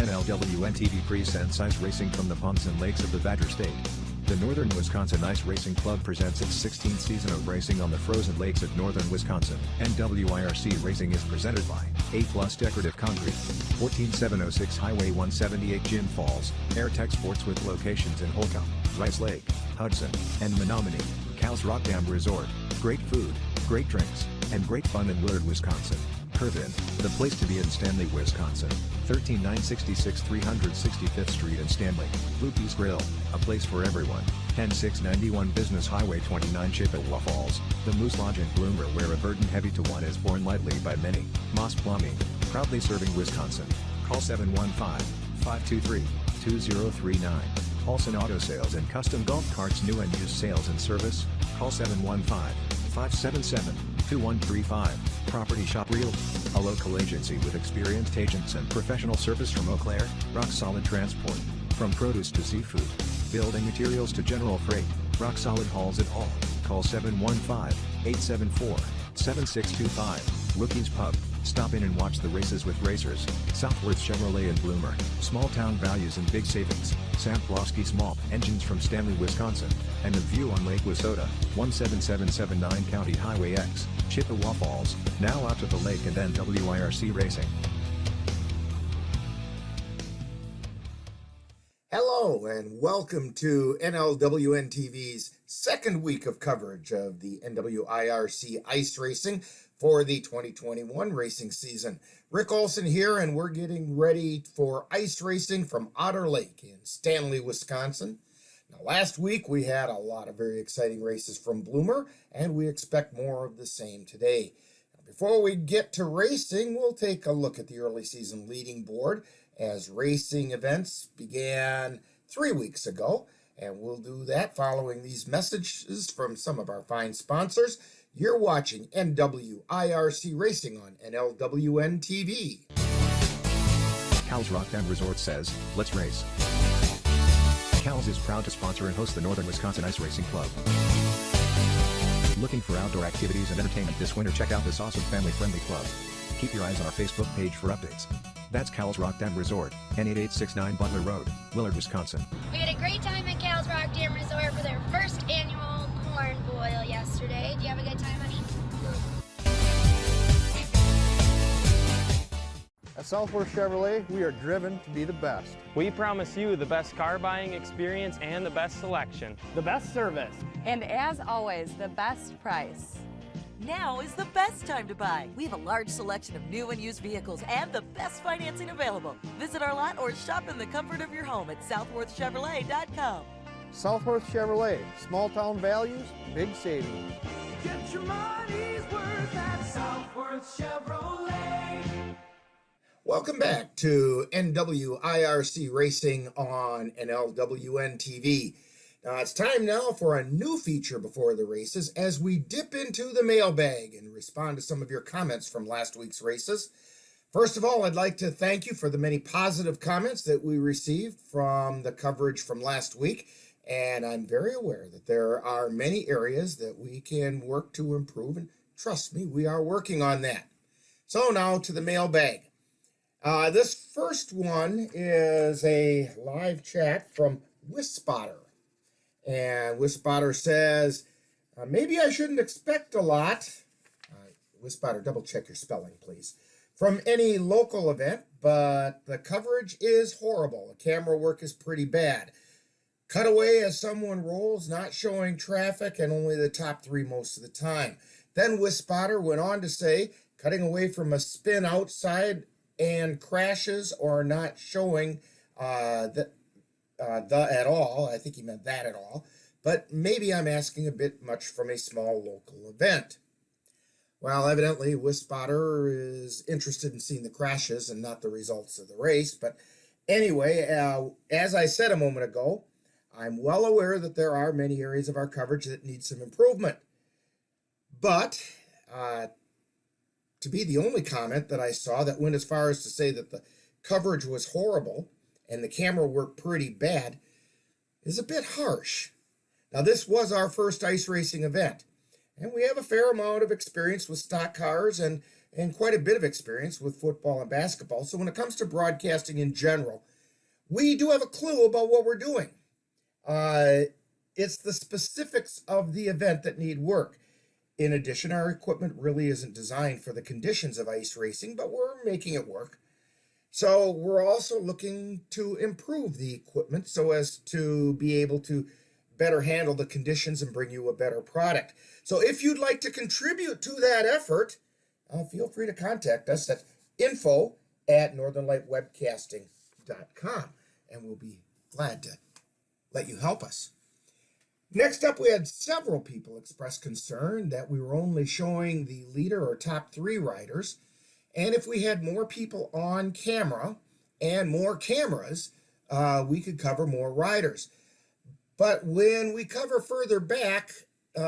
NLWN-TV presents ice racing from the ponds and lakes of the Badger State. The Northern Wisconsin Ice Racing Club presents its 16th season of racing on the frozen lakes of northern Wisconsin. NWIRC racing is presented by A+ Decorative Concrete, 14706 Highway 178 Gin Falls, AirTech Sports with locations in Holcomb, Rice Lake, Hudson, and Menominee, Cal's Rock Dam Resort, great food, great drinks, and great fun in Willard, Wisconsin. Curvin, the place to be in Stanley, Wisconsin, 13966 365th Street in Stanley. Loopy's Grill, a place for everyone, 10691 Business Highway 29 Chippewa Falls. The Moose Lodge in Bloomer, where a burden heavy to one is borne lightly by many. Moss Plumbing, proudly serving Wisconsin. Call 715-523-2039. Olson Auto Sales and Custom Golf Carts, new and used sales and service. Call 715-577-2135. Property Shop Realty, a local agency with experienced agents and professional service from Eau Claire. Rock Solid Transport, from produce to seafood, building materials to general freight. Rock Solid hauls it all. Call 715-874-7625. Rookie's Pub, stop in and watch the races with racers. Southworth Chevrolet in Bloomer, small town values and big savings. Sam Plosky Small Engines from Stanley, Wisconsin, and the view on Lake Wissota, 17779 County Highway X, Chippewa Falls, now out to the lake and NWIRC Racing. Hello and welcome to NLWN-TV's second week of coverage of the NWIRC ice racing for the 2021 racing season. Rick Olson here, and we're getting ready for ice racing from Otter Lake in Stanley, Wisconsin. Now, last week we had a lot of very exciting races from Bloomer, and we expect more of the same today. Now, before we get to racing, we'll take a look at the early season leading board as racing events began 3 weeks ago, and we'll do that following these messages from some of our fine sponsors. You're watching NWIRC Racing on NLWN-TV. Cal's Rock Dam Resort says, let's race. Cal's is proud to sponsor and host the Northern Wisconsin Ice Racing Club. Looking for outdoor activities and entertainment this winter? Check out this awesome family-friendly club. Keep your eyes on our Facebook page for updates. That's Cal's Rock Dam Resort, N8869 Butler Road, Willard, Wisconsin. We had a great time at Cal's Rock Dam Resort for their first annual corn boil yesterday. Do you have a good time, honey? At Southworth Chevrolet, we are driven to be the best. We promise you the best car buying experience and the best selection. The best service. And as always, the best price. Now is the best time to buy. We have a large selection of new and used vehicles and the best financing available. Visit our lot or shop in the comfort of your home at southworthchevrolet.com. Southworth Chevrolet, small town values, big savings. Get your money's worth at Southworth Chevrolet. Welcome back to NWIRC Racing on NLWN-TV. Now it's time now for a new feature before the races as we dip into the mailbag and respond to some of your comments from last week's races. First of all, I'd like to thank you for the many positive comments that we received from the coverage from last week. And I'm very aware that there are many areas that we can work to improve. And trust me, we are working on that. So now to the mailbag. This first one is a live chat from Wispotter. And Wispotter says, maybe I shouldn't expect a lot. Wispotter, double check your spelling, please. From any local event, but the coverage is horrible. The camera work is pretty bad. Cutaway as someone rolls, not showing traffic, and only the top three most of the time. Then Wispotter went on to say, cutting away from a spin outside and crashes or not showing the at all. I think he meant that at all. But maybe I'm asking a bit much from a small local event. Well, evidently, Wispotter is interested in seeing the crashes and not the results of the race. But anyway, as I said a moment ago, I'm well aware that there are many areas of our coverage that need some improvement. But to be the only comment that I saw that went as far as to say that the coverage was horrible and the camera worked pretty bad is a bit harsh. Now, this was our first ice racing event, and we have a fair amount of experience with stock cars, and and quite a bit of experience with football and basketball. So when it comes to broadcasting in general, we do have a clue about what we're doing. It's the specifics of the event that need work. In addition, our equipment really isn't designed for the conditions of ice racing, but we're making it work. So we're also looking to improve the equipment so as to be able to better handle the conditions and bring you a better product. So if you'd like to contribute to that effort, feel free to contact us at info@northernlightwebcasting.com, and we'll be glad to let you help us. Next up, we had several people express concern that we were only showing the leader or top 3 riders, and if we had more people on camera and more cameras, we could cover more riders. But when we cover further back,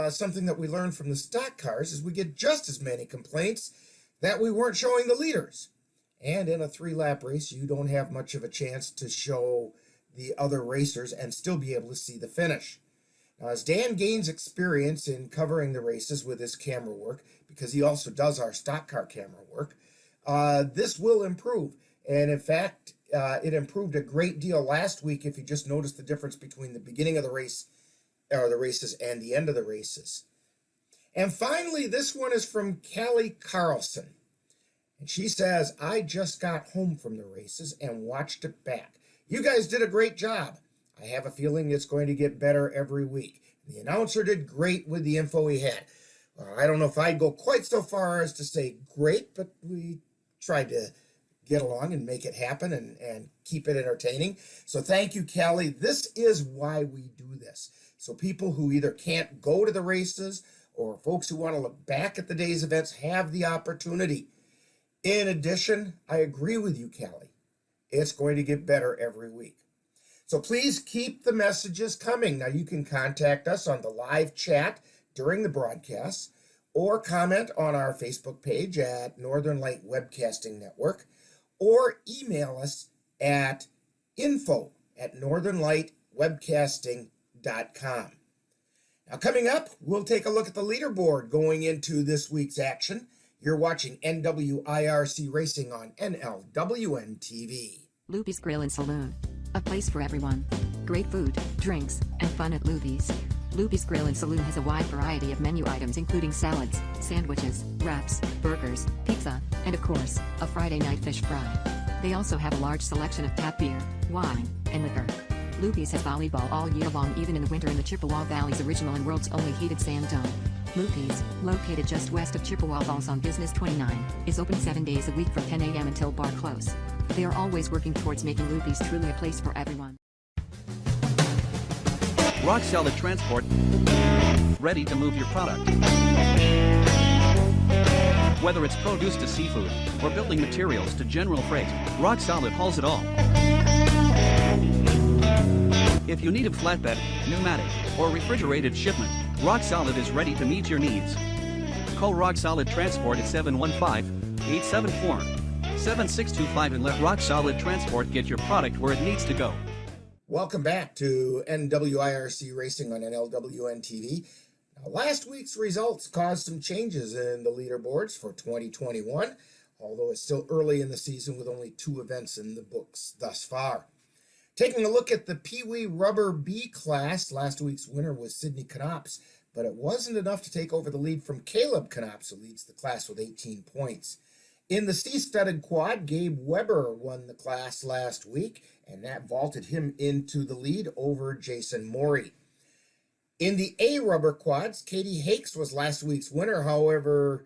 something that we learned from the stock cars is we get just as many complaints that we weren't showing the leaders. And in a 3-lap race, you don't have much of a chance to show the other racers and still be able to see the finish. Now, as Dan gains experience in covering the races with his camera work, because he also does our stock car camera work, this will improve. And in fact, it improved a great deal last week if you just noticed the difference between the beginning of the race, or the races, and the end of the races. And finally, this one is from Callie Carlson. And she says, I just got home from the races and watched it back. You guys did a great job. I have a feeling it's going to get better every week. The announcer did great with the info he had. I don't know if I'd go quite so far as to say great, but we tried to get along and make it happen and keep it entertaining. So thank you, Callie. This is why we do this. So people who either can't go to the races or folks who want to look back at the day's events have the opportunity. In addition, I agree with you, Callie. It's going to get better every week. So please keep the messages coming. Now you can contact us on the live chat during the broadcast or comment on our Facebook page at Northern Light Webcasting Network or email us at info@northernlightwebcasting.com. Now coming up, we'll take a look at the leaderboard going into this week's action. You're watching NWIRC Racing on NLWN-TV. Loopy's Grill and Saloon. A place for everyone. Great food, drinks, and fun at Loopy's. Loopy's Grill and Saloon has a wide variety of menu items including salads, sandwiches, wraps, burgers, pizza, and of course, a Friday night fish fry. They also have a large selection of tap beer, wine, and liquor. Loopy's has volleyball all year long, even in the winter, in the Chippewa Valley's original and world's only heated sand dome. Loopy's, located just west of Chippewa Falls on Business 29, is open 7 days a week from 10 a.m. until bar close. They are always working towards making Loopy's truly a place for everyone. Rock Solid Transport, ready to move your product. Whether it's produce to seafood, or building materials to general freight, Rock Solid hauls it all. If you need a flatbed, pneumatic, or refrigerated shipment, Rock Solid is ready to meet your needs. Call Rock Solid Transport at 715-874-7625 and let Rock Solid Transport get your product where it needs to go. Welcome back to NWIRC Racing on NLWN-TV. Now, last week's results caused some changes in the leaderboards for 2021, although it's still early in the season with only 2 events in the books thus far. Taking a look at the Peewee Rubber B class, last week's winner was Sidney Knops, but it wasn't enough to take over the lead from Caleb Knops, who leads the class with 18 points. In the C-studded quad, Gabe Weber won the class last week, and that vaulted him into the lead over Jason Morey. In the A-rubber quads, Katie Hakes was last week's winner. However,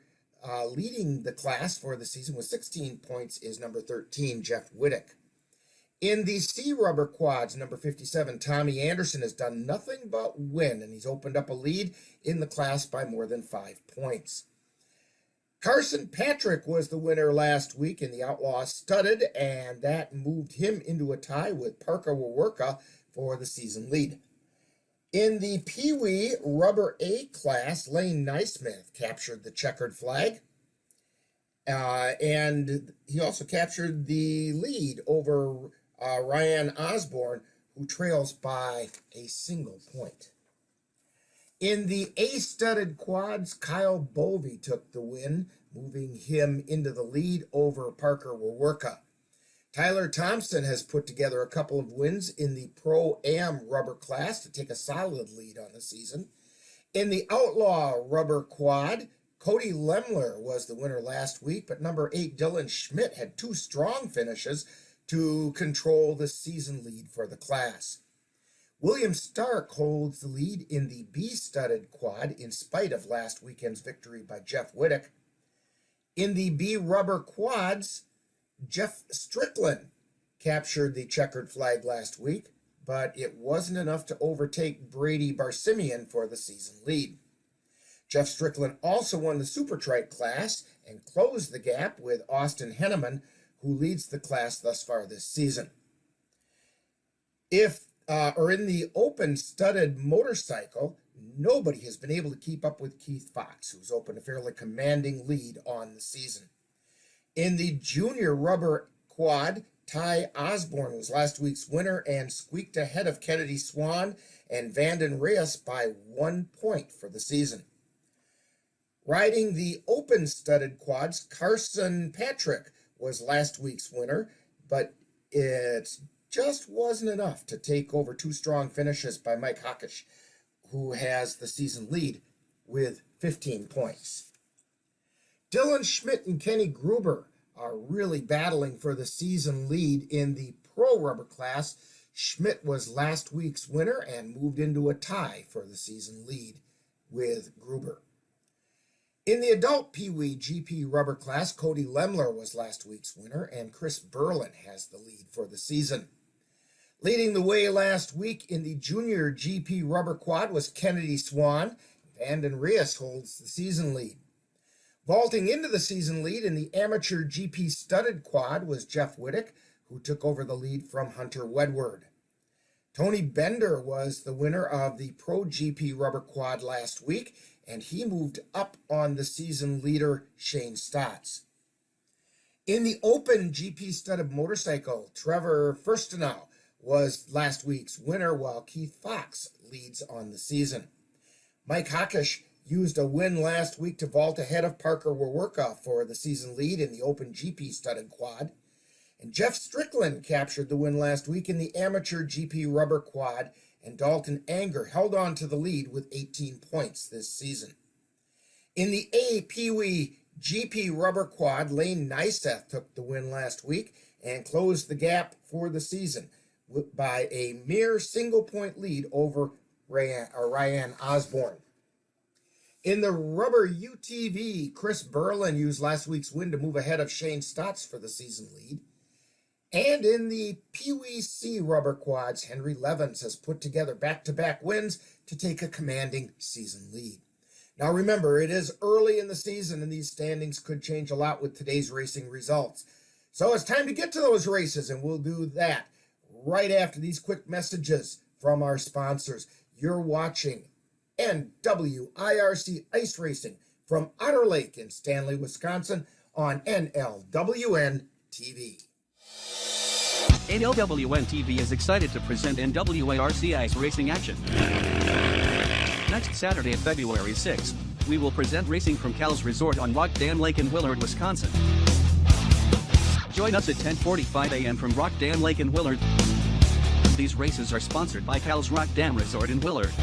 leading the class for the season with 16 points is number 13, Jeff Whittick. In the C-rubber quads, number 57, Tommy Anderson has done nothing but win, and he's opened up a lead in the class by more than 5 points. Carson Patrick was the winner last week in the Outlaw Studded, and that moved him into a tie with Parker Waworka for the season lead. In the Peewee Rubber A class, Lane Naismith captured the checkered flag, and he also captured the lead over Ryan Osborne, who trails by a single point. In the A-studded quads, Kyle Bovey took the win moving him into the lead over Parker Waworka. Tyler Thompson has put together a couple of wins in the Pro-Am rubber class to take a solid lead on the season. In the Outlaw rubber quad, Cody Lemler was the winner last week, but number 8 Dylan Schmidt had 2 strong finishes to control the season lead for the class. William Stark holds the lead in the B-studded quad in spite of last weekend's victory by Jeff Whittick. In the B-rubber quads, Jeff Strickland captured the checkered flag last week, but it wasn't enough to overtake Brady Barsimian for the season lead. Jeff Strickland also won the Super Trike class and closed the gap with Austin Henneman, who leads the class thus far this season. In the open studded motorcycle, nobody has been able to keep up with Keith Fox, who's opened a fairly commanding lead on the season. In the junior rubber quad, Ty Osborne was last week's winner and squeaked ahead of Kennedy Swan and Vanden Reyes by 1 point for the season. Riding the open studded quads, Carson Patrick was last week's winner, but it just wasn't enough to take over 2 strong finishes by Mike Hockish, who has the season lead with 15 points. Dylan Schmidt and Kenny Gruber are really battling for the season lead in the pro rubber class. Schmidt was last week's winner and moved into a tie for the season lead with Gruber. In the adult Peewee GP rubber class, Cody Lemler was last week's winner, and Chris Berlin has the lead for the season. Leading the way last week in the junior GP rubber quad was Kennedy Swan. Vanden Reyes holds the season lead. Vaulting into the season lead in the amateur GP studded quad was Jeff Whittick, who took over the lead from Hunter Wedward. Tony Bender was the winner of the Pro GP rubber quad last week, and he moved up on the season leader Shane Stotts. In the open GP studded motorcycle, Trevor Furstenau was last week's winner, while Keith Fox leads on the season. Mike Hockish used a win last week to vault ahead of Parker Waworka for the season lead in the open GP studded quad. And Jeff Strickland captured the win last week in the amateur GP rubber quad, and Dalton Anger held on to the lead with 18 points this season. In the A Peewee GP rubber quad, Lane Nyseth took the win last week and closed the gap for the season by a mere single-point lead over Ryan Osborne. In the rubber UTV, Chris Berlin used last week's win to move ahead of Shane Stotts for the season lead. And in the Peewee C rubber quads, Henry Levens has put together back-to-back wins to take a commanding season lead. Now remember, it is early in the season and these standings could change a lot with today's racing results. So it's time to get to those races, and we'll do that right after these quick messages from our sponsors. You're watching NWIRC Ice Racing from Otter Lake in Stanley, Wisconsin on NLWN-TV. NLWN-TV is excited to present NWIRC Ice Racing action. Next Saturday, February 6th, we will present racing from Cal's Resort on Rock Dam Lake in Willard, Wisconsin. Join us at 10:45 a.m. from Rock Dam Lake in Willard. These races are sponsored by Cal's Rock Dam Resort in Willard.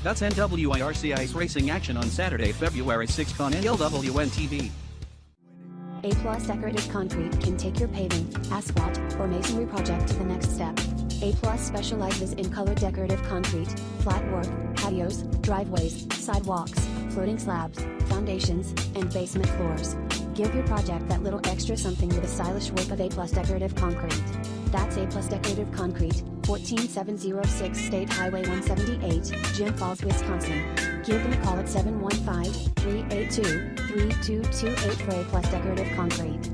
That's NWIRC Ice Racing action on Saturday, February 6th on NLWN-TV. A+ Decorative Concrete can take your paving, asphalt, or masonry project to the next step. A+ specializes in colored decorative concrete, flat work, patios, driveways, sidewalks, floating slabs, foundations, and basement floors. Give your project that little extra something with a stylish work of A+ Decorative Concrete. That's A+ Decorative Concrete, 14706 State Highway 178, Jim Falls, Wisconsin. Give them a call at 715-382-3228 for A+ Decorative Concrete.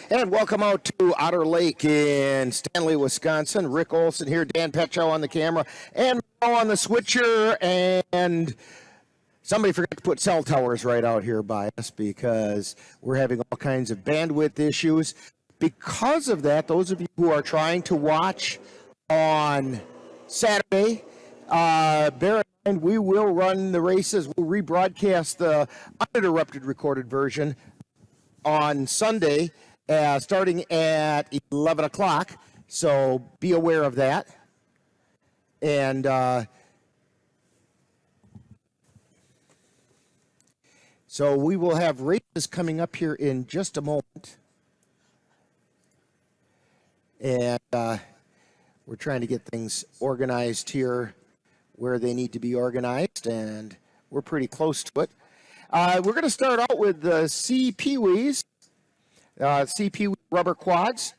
And welcome out to Otter Lake in Stanley, Wisconsin. Rick Olson here, Dan Petchow on the camera, and on the switcher, and somebody forgot to put cell towers right out here by us because we're having all kinds of bandwidth issues. Because of that, those of you who are trying to watch on Saturday, bear in mind, we will run the races. We'll rebroadcast the uninterrupted recorded version on Sunday, starting at 11 o'clock. So be aware of that. And so we will have races coming up here in just a moment. And we're trying to get things organized here where they need to be organized, and we're pretty close to it. We're going to start out with the C Peewees, C Peewee rubber quads,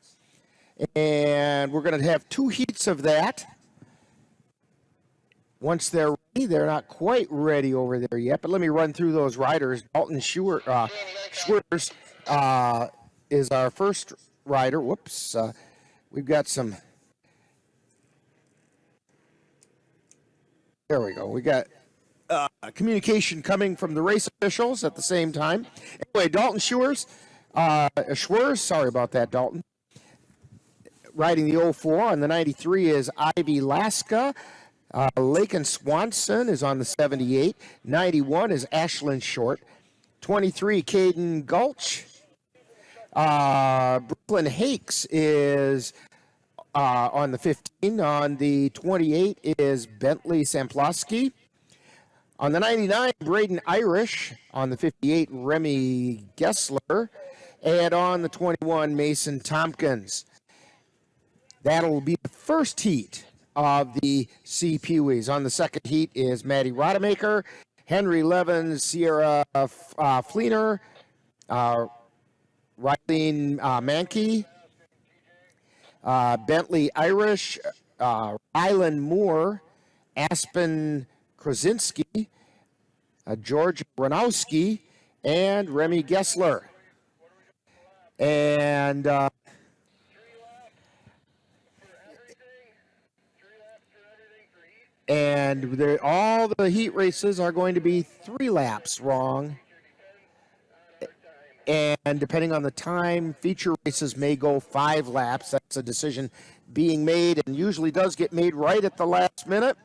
and we're going to have 2 heats of that. Once they're ready, they're not quite ready over there yet, but let me run through those riders. Dalton Schwers is our first rider. Whoops. We've got some. There we go. We got communication coming from the race officials at the same time. Anyway, Dalton Schwers, sorry about that, Dalton. Riding the 04 on the 93 is Ivy Laska. Lakin Swanson is on the 78. 91 is Ashlyn Short. 23, Caden Gulch. Brooklyn Hakes is on the 15. On the 28 is Bentley Samplowski. On the 99, Braden Irish. On the 58, Remy Gessler. And on the 21, Mason Tompkins. That'll be the first heat of the C Peewees. On the second heat is Maddie Rodemaker, Henry Levin, Sierra Fleener, Rylene Mankey, Bentley Irish, Rylan Moore, Aspen Krasinski, George Bronowski, and Remy Gessler. And all the heat races are going to be 3 laps wrong. And depending on the time, feature races may go 5 laps. That's a decision being made, and usually does get made right at the last minute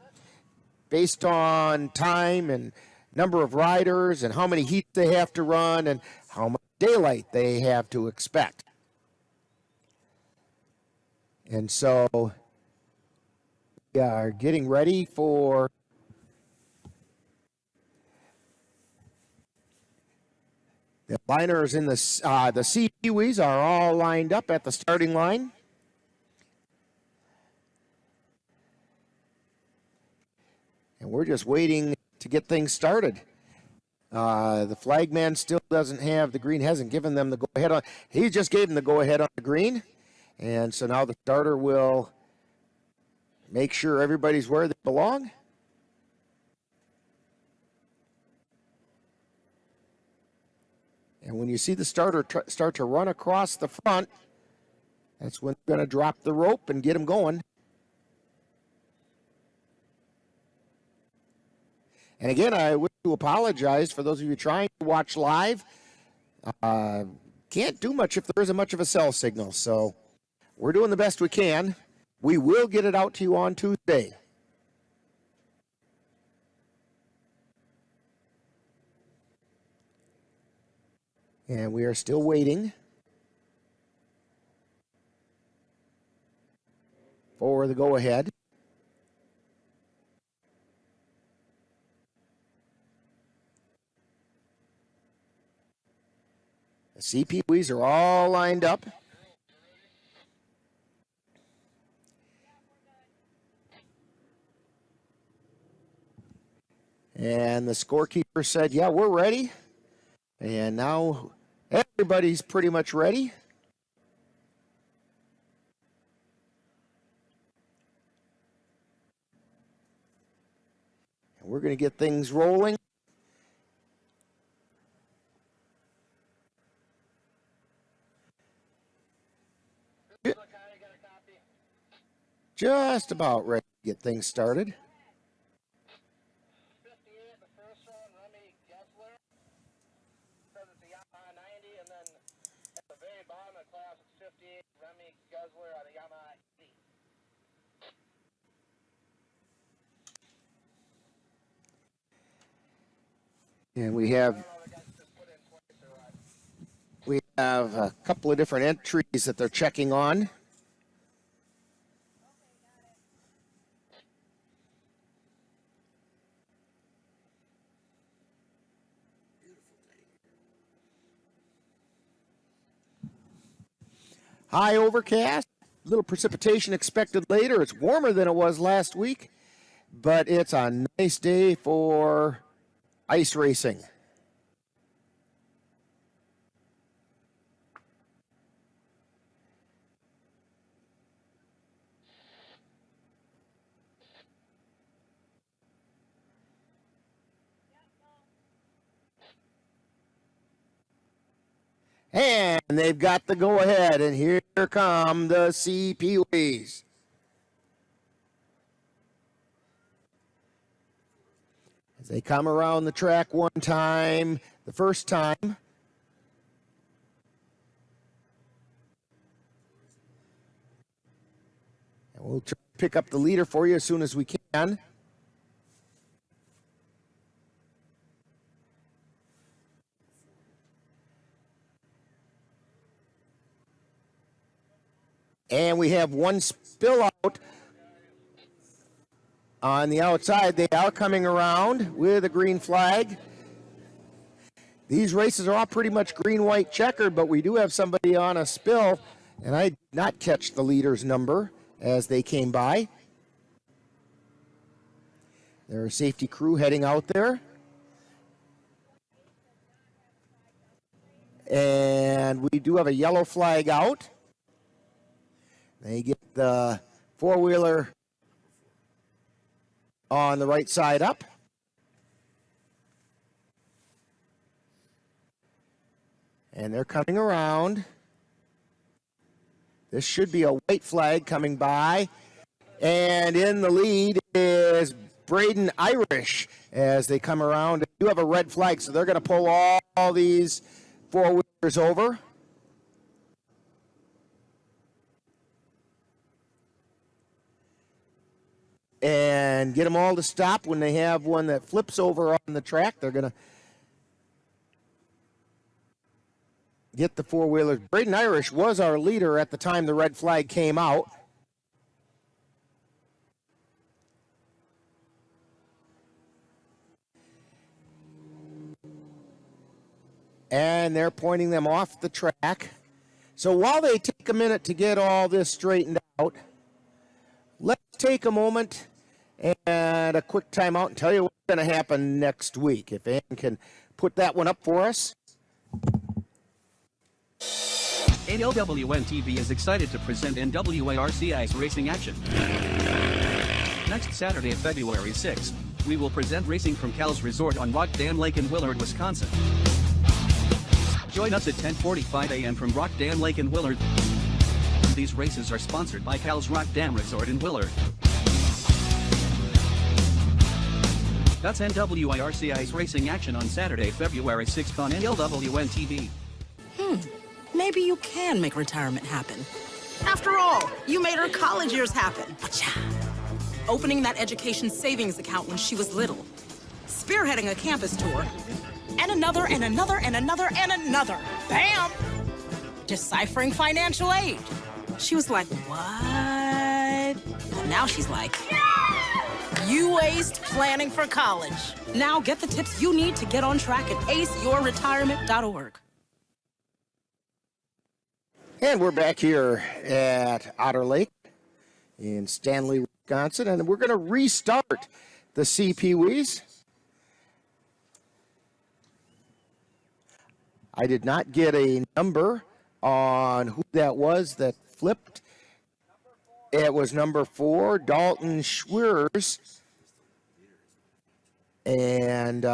based on time and number of riders and how many heats they have to run and how much daylight they have to expect. And so we are getting ready for the liners in the C Peewees are all lined up at the starting line. And we're just waiting to get things started. The flagman still doesn't have the green, hasn't given them the go-ahead on. He just gave them the go-ahead on the green. And so now the starter will make sure everybody's where they belong. And when you see the starter start to run across the front, that's when they're going to drop the rope and get them going. And again, I wish to apologize for those of you trying to watch live. Can't do much if there isn't much of a cell signal. So we're doing the best we can. We will get it out to you on Tuesday. And we are still waiting for the go-ahead. The C Peewees are all lined up. And the scorekeeper said, yeah, we're ready. And now everybody's pretty much ready. And we're going to get things rolling. Just about ready to get things started. And we have a couple of different entries that they're checking on. High overcast, little precipitation expected later. It's warmer than it was last week, but it's a nice day for ice racing. And they've got the go-ahead, and here come the Peewees. As they come around the track one time, the first time. And we'll try to pick up the leader for you as soon as we can. And we have one spill out on the outside. They are coming around with a green flag. These races are all pretty much green-white checkered, but we do have somebody on a spill, and I did not catch the leader's number as they came by. There's a safety crew heading out there. And we do have a yellow flag out. They get the four-wheeler on the right side up. And they're coming around. This should be a white flag coming by. And in the lead is Braden Irish as they come around. They do have a red flag, so they're going to pull all these four-wheelers over. And get them all to stop when they have one that flips over on the track. They're going to get the four-wheelers. Braden Irish was our leader at the time the red flag came out. And they're pointing them off the track. So while they take a minute to get all this straightened out, let's take a moment and a quick timeout and tell you what's going to happen next week. If Ann can put that one up for us. NLWN-TV is excited to present NWIRC ice racing action. Next Saturday, February 6th, we will present racing from Cal's Resort on Rock Dam Lake in Willard, Wisconsin. Join us at 10:45 a.m. from Rock Dam Lake in Willard. These races are sponsored by Cal's Rock Dam Resort in Willard. That's NWIRC ice racing action on Saturday, February 6th on NLWN-TV. Maybe you can make retirement happen. After all, you made her college years happen. Opening that education savings account when she was little. Spearheading a campus tour. And another, and another, and another, and another. Bam! Deciphering financial aid. She was like, what? And now she's like, you aced planning for college. Now get the tips you need to get on track at aceyourretirement.org. And we're back here at Otter Lake in Stanley, Wisconsin, and we're going to restart the Peewees. I did not get a number on who that was that flipped. It was number 4, Dalton Schwers. And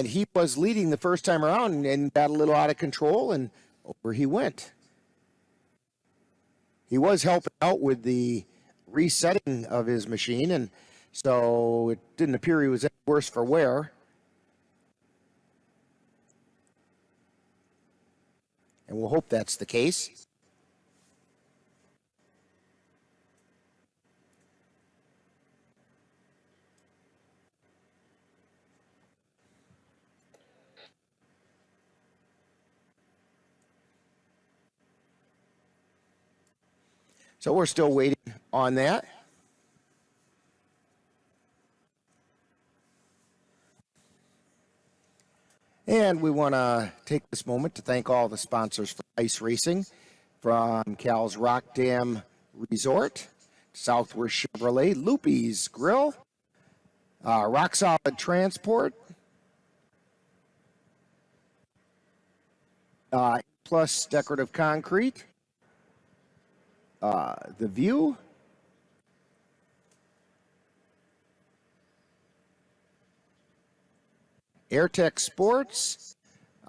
he was leading the first time around and got a little out of control, and over he went. He was helping out with the resetting of his machine, and so it didn't appear he was any worse for wear. And we'll hope that's the case. So we're still waiting on that. And we want to take this moment to thank all the sponsors for ice racing, from Cal's Rock Dam Resort, Southworth Chevrolet, Loopy's Grill, Rock Solid Transport, Plus Decorative Concrete, The View, AirTech Sports.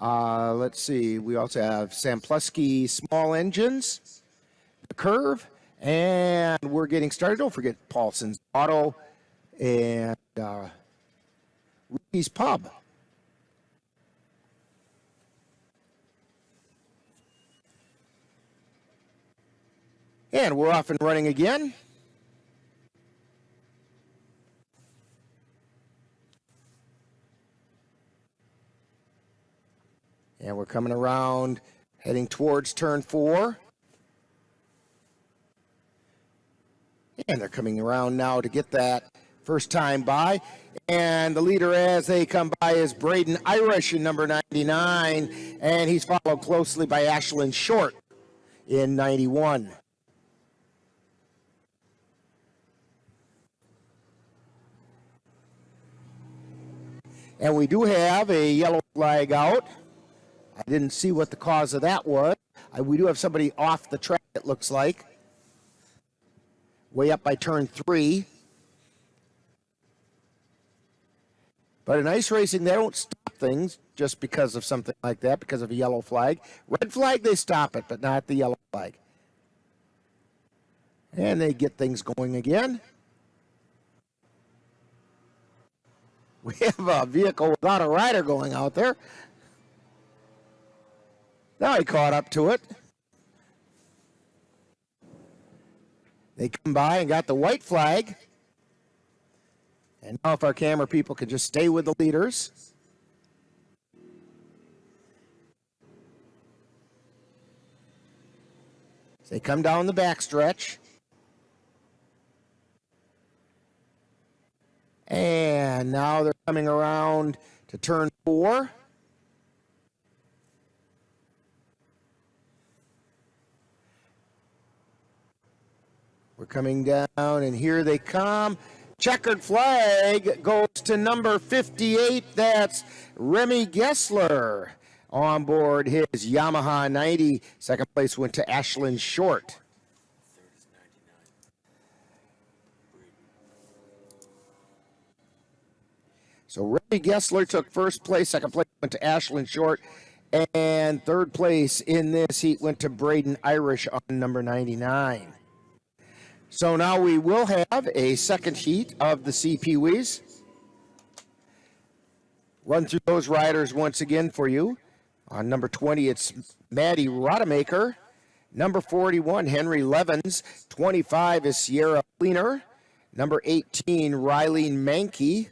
Let's see, we also have Sampleski Small Engines, The Curve, and we're getting started. Don't forget Paulson's Auto and Rudy's Pub. And we're off and running again. And we're coming around, heading towards turn 4. And they're coming around now to get that first time by. And the leader as they come by is Braden Irish in number 99. And he's followed closely by Ashlyn Short in 91. And we do have a yellow flag out. I didn't see what the cause of that was. We do have somebody off the track, it looks like. Way up by turn 3. But in ice racing, they don't stop things just because of something like that, because of a yellow flag. Red flag, they stop it, but not the yellow flag. And they get things going again. We have a vehicle without a rider going out there. Now he caught up to it. They come by and got the white flag. And now if our camera people could just stay with the leaders. They come down the backstretch. And now they're coming around to turn 4. We're coming down, and here they come. Checkered flag goes to number 58. That's Remy Gessler on board his Yamaha 90. Second place went to Ashlyn Short. So Remy Gessler took first place. Second place went to Ashlyn Short. And third place in this heat went to Braden Irish on number 99. So now we will have a second heat of the Peewees. Run through those riders once again for you. On number 20, it's Maddie Rodemaker. Number 41, Henry Levens. 25 is Sierra Cleaner. Number 18, Rylene Mankey.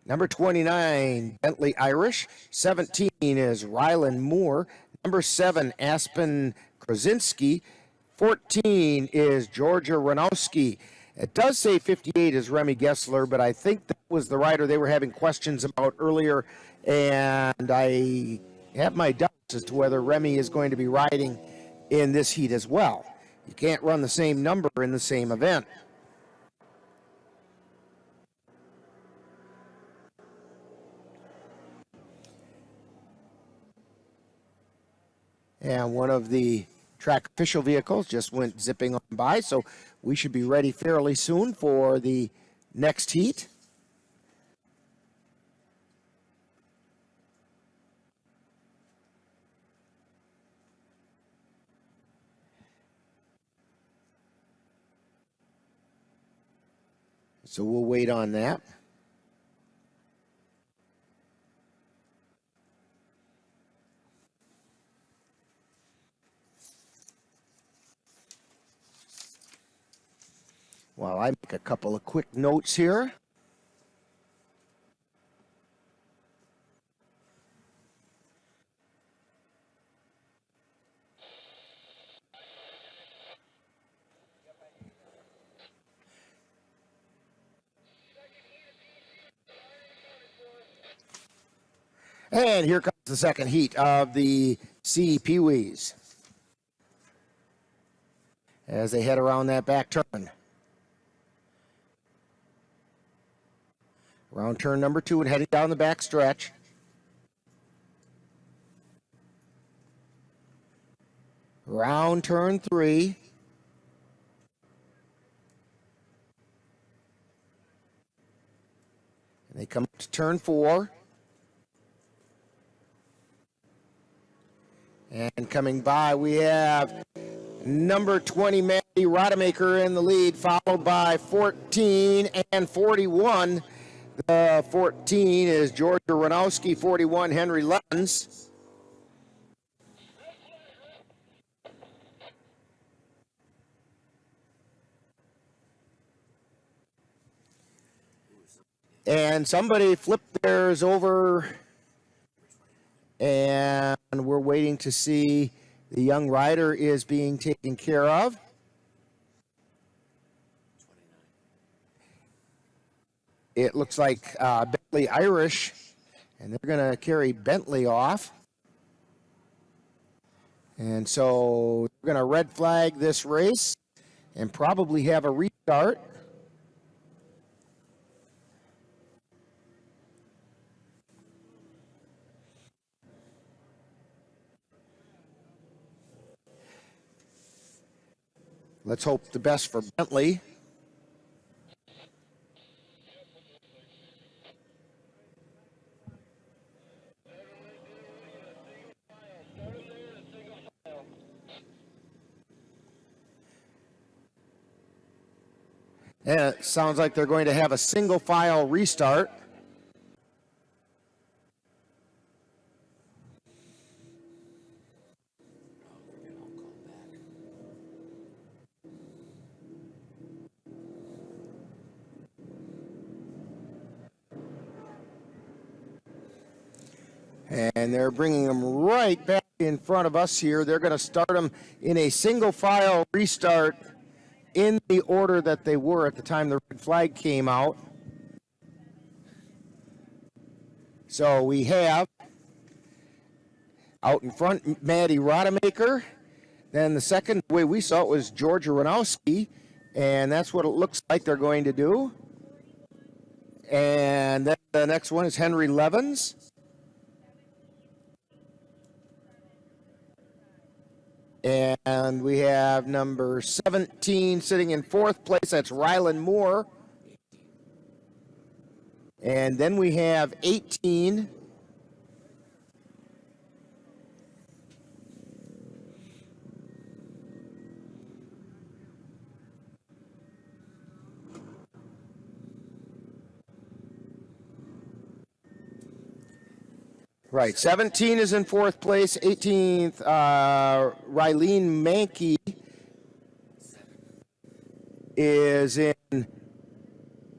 Number 29, Bentley Irish. 17 is Rylan Moore. Number 7, Aspen Krasinski. 14 is Georgia Ranowski. It does say 58 is Remy Gessler, but I think that was the rider they were having questions about earlier, and I have my doubts as to whether Remy is going to be riding in this heat as well. You can't run the same number in the same event. And one of the track official vehicles just went zipping on by, so we should be ready fairly soon for the next heat. So we'll wait on that. While I make a couple of quick notes here. And here comes the second heat of the C Peewees as they head around that back turn. Around turn number 2 and heading down the back stretch. Round turn 3. And they come up to turn 4. And coming by, we have number 20, Maddie Rodemaker in the lead, followed by 14 and 41. The 14 is Georgia Ranowski, 41, Henry Levens. And somebody flipped theirs over, and we're waiting to see the young rider is being taken care of. It looks like Bentley Irish, and they're going to carry Bentley off. And so we're going to red flag this race and probably have a restart. Let's hope the best for Bentley. And it sounds like they're going to have a single file restart. And they're bringing them right back in front of us here. They're going to start them in a single file restart in the order that they were at the time the red flag came out. So we have out in front Maddie Rodemaker. Then the second, the way we saw it, was Georgia Ranowski, and that's what it looks like they're going to do. And then the next one is Henry Levens. And we have number 17 sitting in 4th place. That's Rylan Moore. And then we have 18. Right, 17 is in 4th place, 18th, Rylene Mankey is in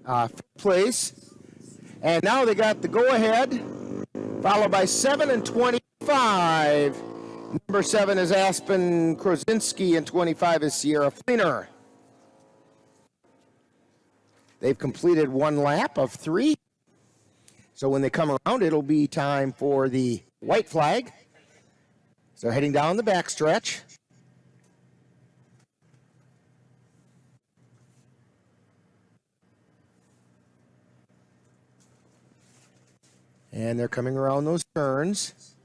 5th place. And now they got the go-ahead, followed by 7 and 25. Number 7 is Aspen Krosinski, and 25 is Sierra Fleener. They've completed 1 lap of 3. So when they come around, it'll be time for the white flag. So heading down the backstretch. And they're coming around those turns.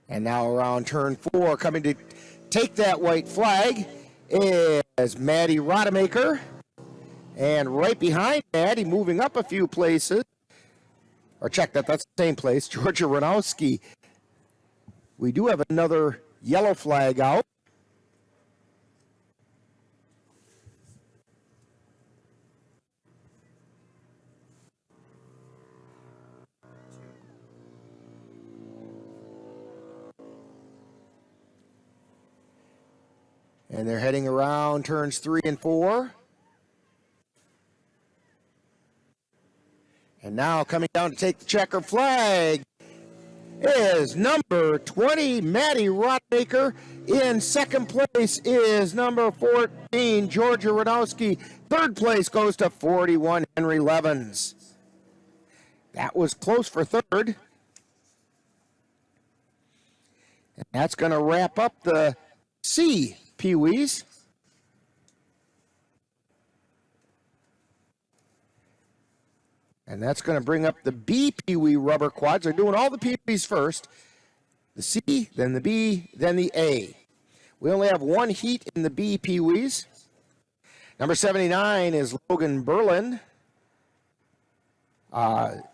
And now around turn 4, coming to take that white flag is Maddie Rodemaker. And right behind Maddie, moving up a few places, or check that, that's the same place, Georgia Ranowski. We do have another yellow flag out. And they're heading around turns 3 and 4. And now coming down to take the checker flag is number 20, Maddie Rodemaker. In 2nd place is number 14, Georgia Ranowski. Third place goes to 41 Henry Levens. That was close for third. And that's going to wrap up the C Peewees. And that's going to bring up the B Peewee rubber quads. They're doing all the Peewees first. The C, then the B, then the A. We only have one heat in the B Peewees. Number 79 is Logan Berlin.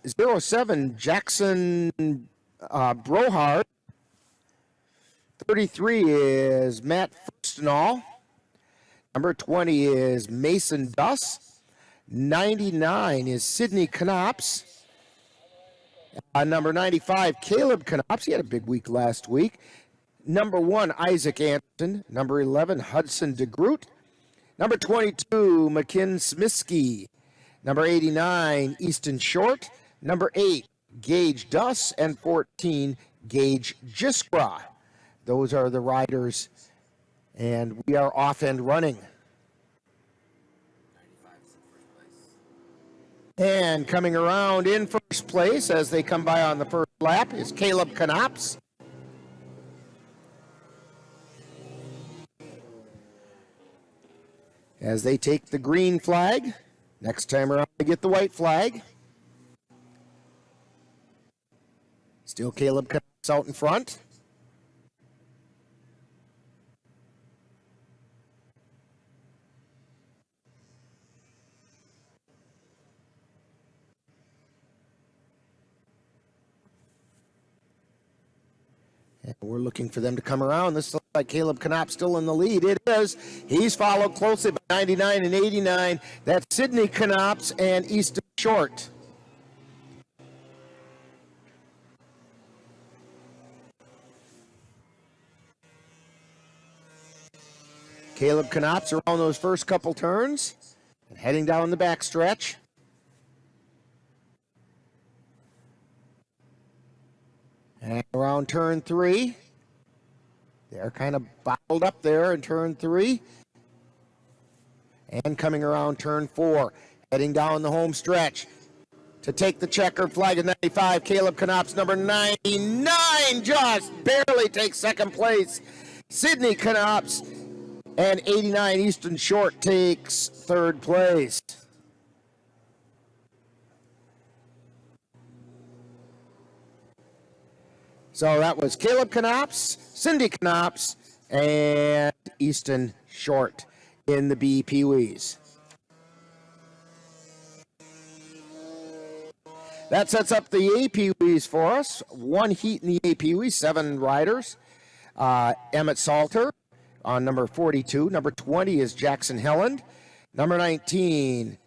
07, Jackson Brohard. 33 is Matt Furstenall. Number 20 is Mason Duss. 99 is Sidney Knops. Number 95, Caleb Knops. He had a big week last week. Number 1, Isaac Anderson. Number 11, Hudson DeGroot. Number 22, McKinn Smiskey. Number 89, Easton Short. Number 8, Gage Duss. And 14, Gage Jiskra. Those are the riders. And we are off and running. And coming around in first place as they come by on the first lap is Caleb Knops. As they take the green flag. Next time around they get the white flag. Still Caleb Knops out in front. And we're looking for them to come around. This looks like Caleb Knops still in the lead. It is. He's followed closely by 99 and 89. That's Sidney Knops and Easton Short. Caleb Knops around those first couple turns and heading down the backstretch. And around turn 3, they're kind of bottled up there in turn 3. And coming around turn 4, heading down the home stretch to take the checkered flag at 95. Caleb Knops, number 99, just barely takes second place. Sidney Knops and 89, Easton Short takes third place. So that was Caleb Knops, Cindy Knops, and Easton Short in the B Peewees. That sets up the A Peewees for us. One heat in the A Peewees, 7 riders. Emmett Salter on number 42. Number 20 is Jackson Helland. Number 19,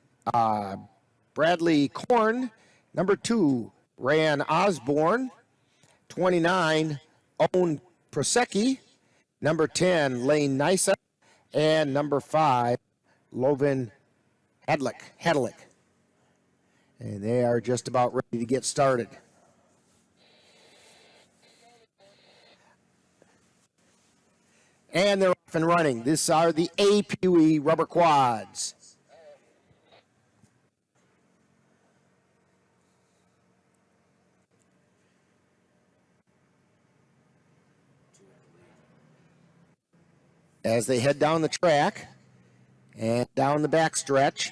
Bradley Korn. Number 2, Ryan Osborne. 29, Owen Prosecki. Number 10, Lane Nysa. And number 5, Lovin Hedlick. And they are just about ready to get started. And they're off and running. These are the A Peewee rubber quads. As they head down the track and down the back stretch.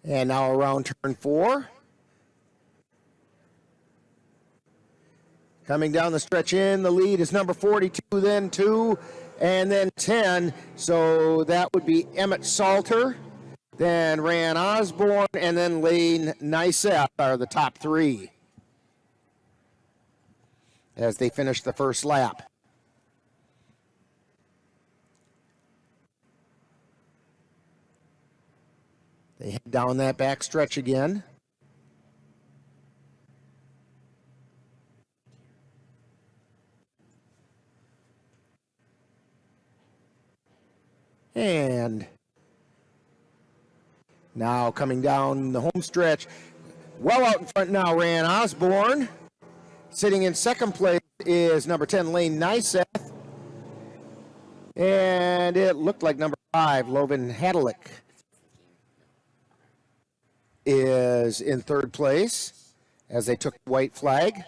And now around turn 4. Coming down the stretch in the lead is number 42, then 2, and then 10. So that would be Emmett Salter, then Ryan Osborne, and then Lane Nysa are the top 3. As they finish the first lap. They head down that back stretch again. And now coming down the home stretch, well out in front now, Ryan Osborne. Sitting in second place is number 10, Lane Nyseth. And it looked like number 5, Lovan Hadalick, is in third place as they took the white flag.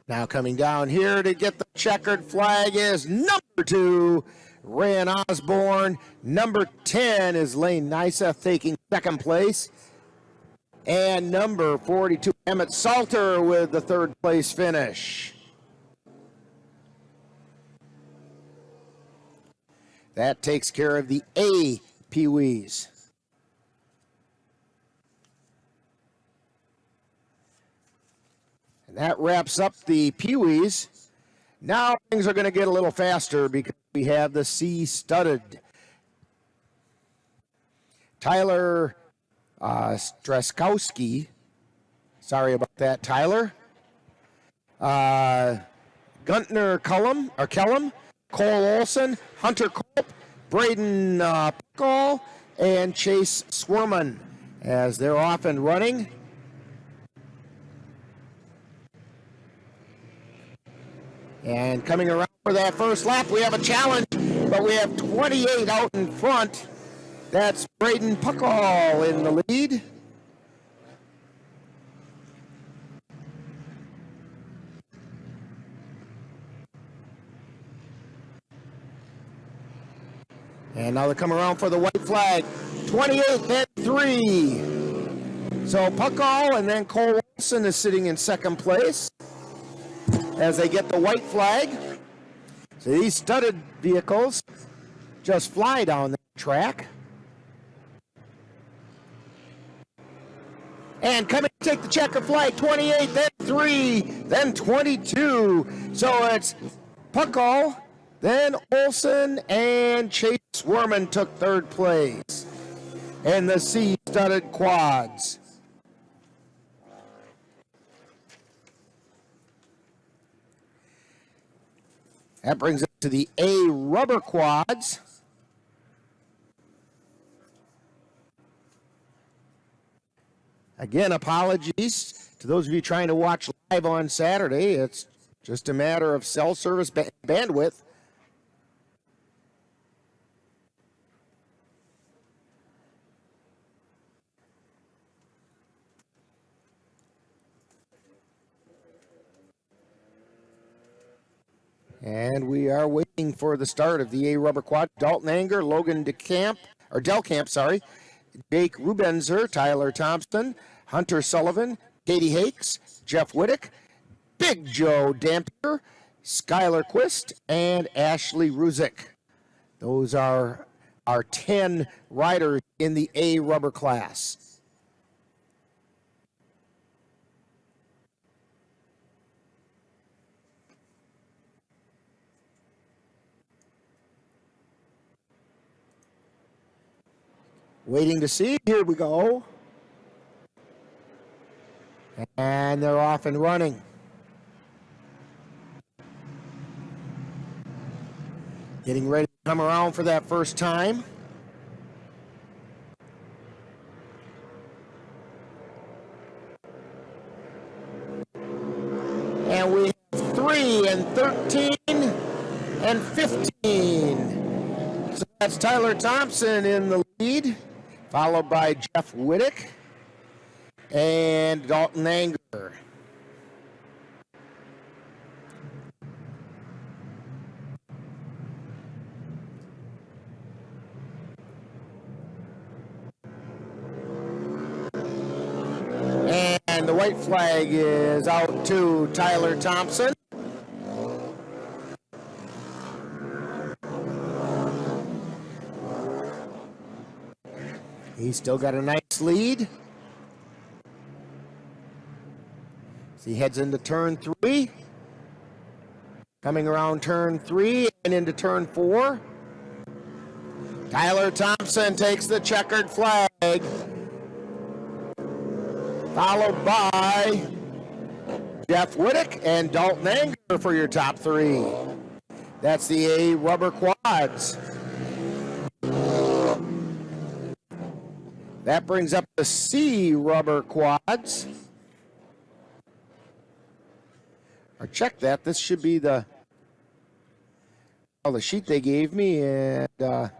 Now coming down here to get the checkered flag is number 2, Ryan Osborne. Number 10 is Lane Nyseth taking second place. And number 42, Emmett Salter with the third place finish. That takes care of the A Peewees. And that wraps up the Peewees. Now things are going to get a little faster because we have the C studded. Tyler Straskowski. Sorry about that, Tyler. Guntner Kellum, Cole Olson, Hunter Culp, Braden Pickall, and Chase Swerman as they're off and running. And coming around for that first lap, we have a challenge, but we have 28 out in front. That's Braden Pickall in the lead. And now they come around for the white flag. 28 and 3. So Pickall and then Cole Wilson is sitting in second place as they get the white flag. So these studded vehicles just fly down the track. And coming to take the checker flag, 28, then 3, then 22. So it's Pickall, then Olson, and Chase Swerman took third place. And the C-studded quads. That brings us to the A rubber quads. Again, apologies to those of you trying to watch live on Saturday. It's just a matter of cell service bandwidth. And we are waiting for the start of the A rubber quad. Dalton Anger, Logan Delcamp, sorry. Jake Rubenzer, Tyler Thompson, Hunter Sullivan, Katie Hakes, Jeff Whittick, Big Joe Dampier, Skylar Quist, and Ashley Ruzick. Those are our 10 riders in the A rubber class. Waiting to see. Here we go. And they're off and running. Getting ready to come around for that first time. And we have 3 and 13 and 15. So that's Tyler Thompson in the lead, followed by Jeff Whittick and Dalton Anger. And the white flag is out to Tyler Thompson. He's still got a nice lead. So he heads into turn 3. Coming around turn 3 and into turn 4. Tyler Thompson takes the checkered flag. Followed by Jeff Whittick and Dalton Anger for your top 3. That's the A rubber quads. That brings up the C rubber quads. Or check that. This should be the sheet they gave me, and the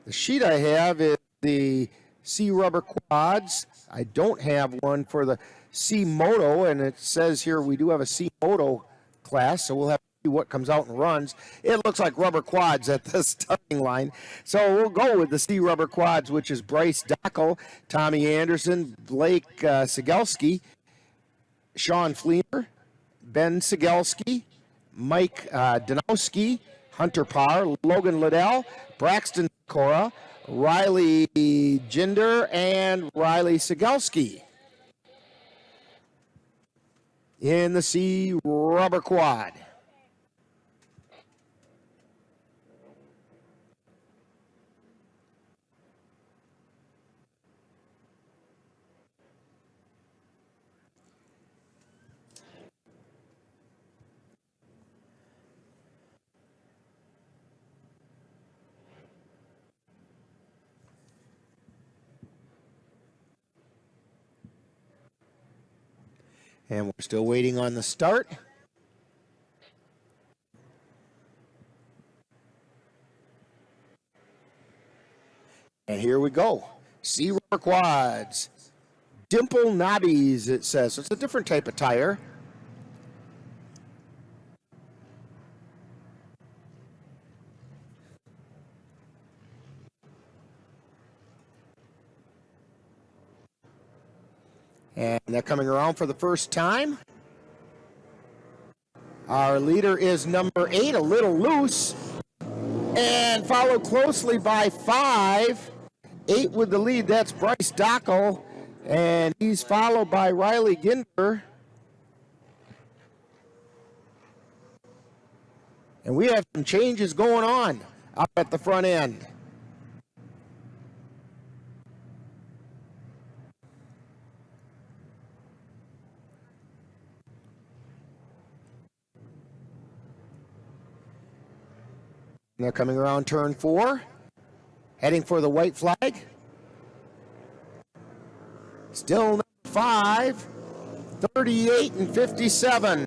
sheet I have is the C rubber quads. I don't have one for the C Moto, and it says here we do have a C Moto class, so we'll have to see what comes out and runs. It looks like rubber quads at the starting line, so we'll go with the C rubber quads, which is Bryce Dockel, Tommy Anderson, Blake Sigelski, Sean Fleener, Ben Sigelski, Mike Danowski, Hunter Parr, Logan Liddell, Braxton Cora, Riley Jinder, and Riley Sigelski in the C rubber quad. And we're still waiting on the start. And here we go. C rubber quads. Dimple knobbies, it says. So it's a different type of tire. And they're coming around for the first time. Our leader is number 8, a little loose. And followed closely by 5. 8 with the lead, that's Bryce Dockel. And he's followed by Riley Ginder. And we have some changes going on up at the front end. They're coming around turn 4, heading for the white flag. Still number 5, 38 and 57.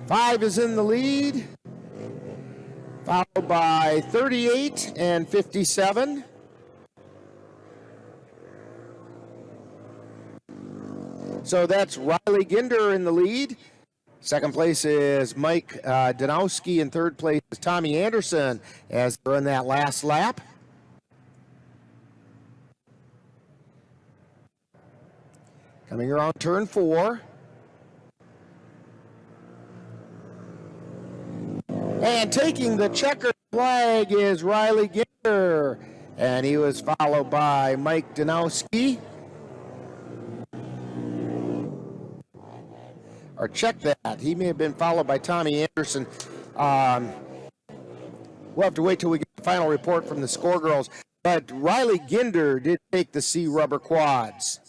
5 is in the lead, followed by 38 and 57. So that's Riley Ginder in the lead. Second place is Mike Danowski, and third place is Tommy Anderson as they're in that last lap. Coming around turn 4. And taking the checkered flag is Riley Ginder, and he was followed by Mike Danowski. Or check that. He may have been followed by Tommy Anderson. We'll have to wait till we get the final report from the score girls. But Riley Ginder did take the C rubber quads.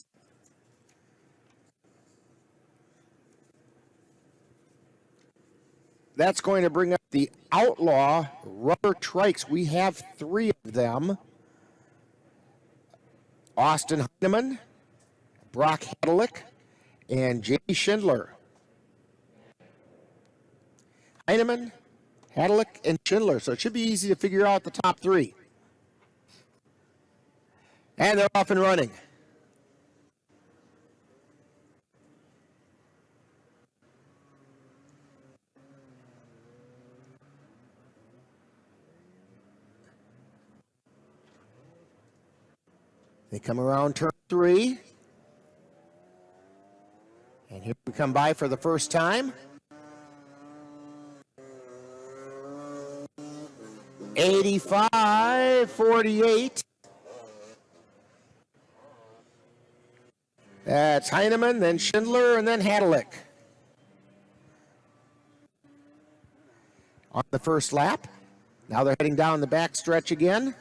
That's going to bring up the Outlaw rubber trikes. We have 3 of them. Austin Heineman, Brock Hedelick, and J. Schindler. Heineman, Hedelick, and Schindler. So it should be easy to figure out the top 3. And they're off and running. They come around turn 3. And here we come by for the first time. 85-48. That's Heineman, then Schindler, and then Hedelick. On the first lap. Now they're heading down the back stretch again.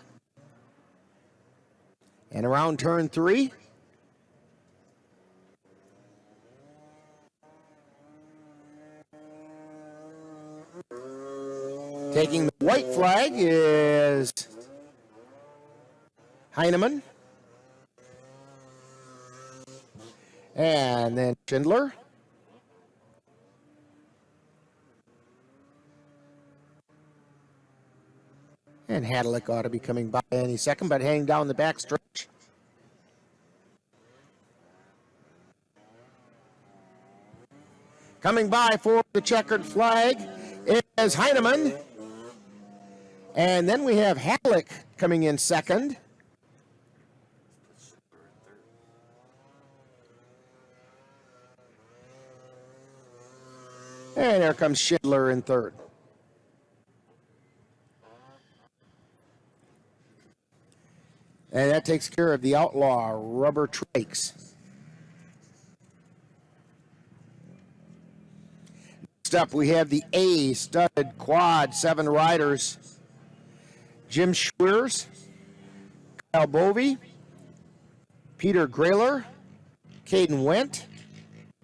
And around turn 3. Taking the white flag is Heineman. And then Schindler. And Hadlick ought to be coming by any second, but heading down the back stretch. Coming by for the checkered flag is Heineman. And then we have Hadlick coming in second. And there comes Schindler in third. And that takes care of the Outlaw rubber trikes. Next up, we have the A studded quad, 7 riders. Jim Schwers, Kyle Bovey, Peter Grayler, Caden Wendt,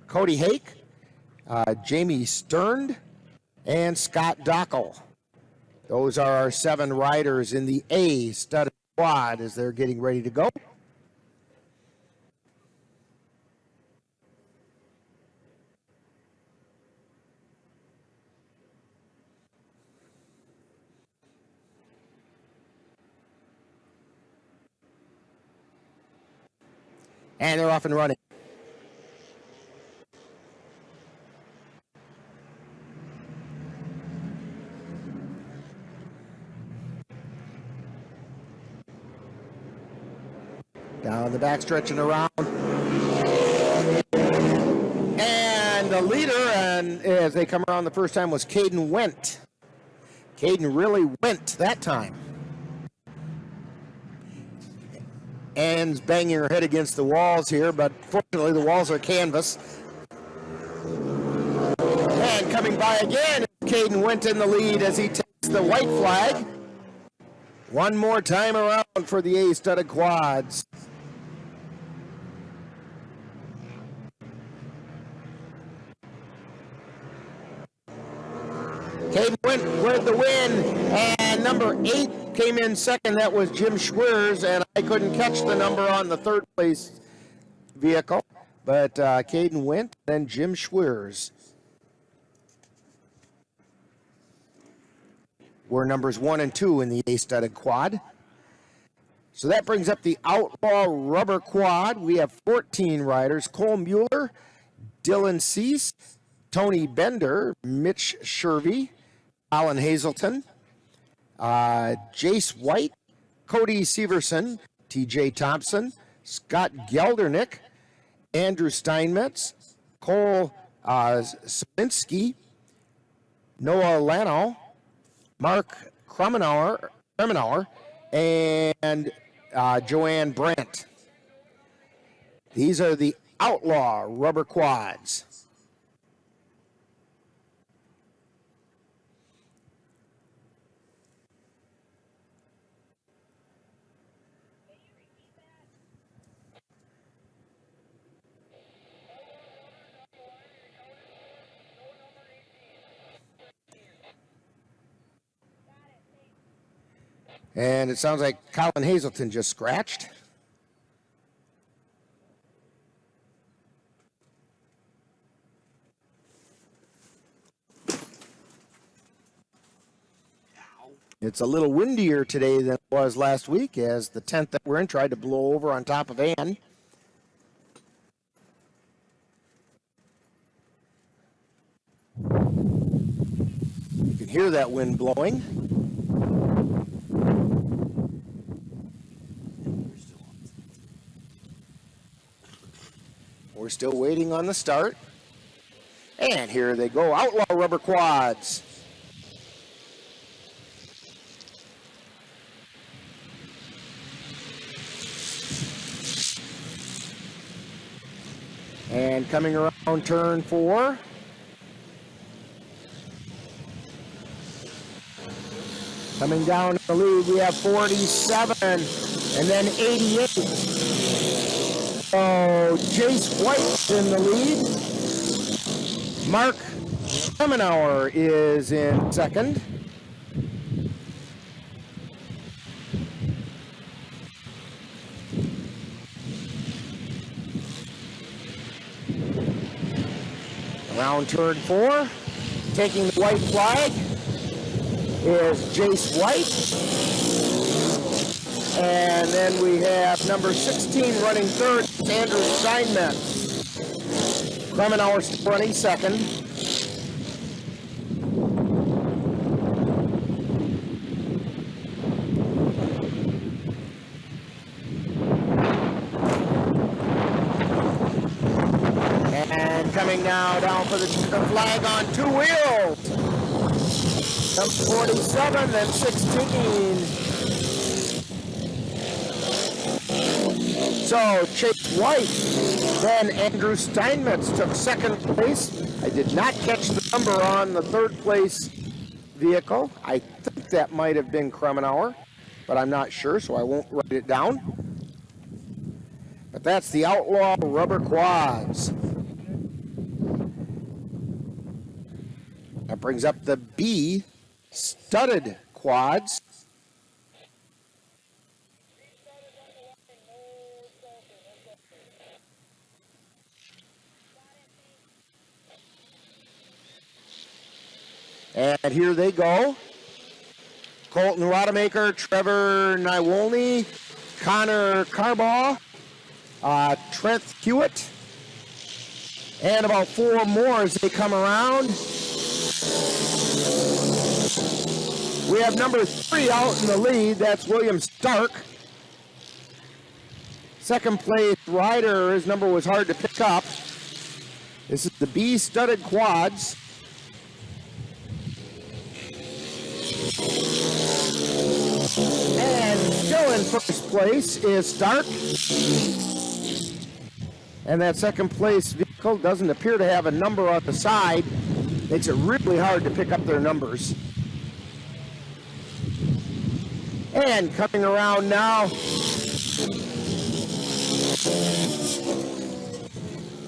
Cody Hake, Jamie Stern, and Scott Dockel. Those are our 7 riders in the A studded quad as they're getting ready to go. And they're off and running. Down the backstretch and around. And the leader, and as they come around the first time, was Caden Wendt. Caden really went that time. Anne's banging her head against the walls here, but fortunately the walls are canvas. And coming by again, Caden Wendt in the lead as he takes the white flag. One more time around for the A-studded quads. Caden Wendt with the win, and number 8 came in second. That was Jim Schwers, and I couldn't catch the number on the third place vehicle, but Caden Wendt, then Jim Schwers were numbers 1 and 2 in the A-studded quad. So that brings up the Outlaw rubber quad. We have 14 riders: Cole Mueller, Dylan Cease, Tony Bender, Mitch Shervey, Alan Hazelton, Jace White, Cody Severson, TJ Thompson, Scott Geldernick, Andrew Steinmetz, Cole Sminsky, Noah Lano, Mark Kremenauer, and Joanne Brandt. These are the Outlaw rubber quads. And it sounds like Colin Hazelton just scratched. It's a little windier today than it was last week, as the tent that we're in tried to blow over on top of Ann. You can hear that wind blowing. We're still waiting on the start. And here they go, Outlaw rubber quads. And coming around turn 4. Coming down the lead, we have 47 and then 88. So Jace White's in the lead. Mark Kremenauer is in second. Around turn 4, taking the white flag is Jace White. And then we have number 16 running third, Andrew Steinmetz. Kremenauer still running second. And coming now down for the flag on 2 wheels. Number 47, then 16. So Chase White, then Andrew Steinmetz took second place. I did not catch the number on the third place vehicle. I think that might have been Kremenauer, but I'm not sure, so I won't write it down. But that's the Outlaw rubber quads. That brings up the B studded quads. And here they go. Colton Rodemaker, Trevor Niewolny, Connor Carbaugh, Trent Hewitt, and about 4 more as they come around. We have number 3 out in the lead. That's William Stark. Second place rider, his number was hard to pick up. This is the B studded quads. And still in first place is Stark. And that second place vehicle doesn't appear to have a number on the side. Makes it really hard to pick up their numbers. And coming around now,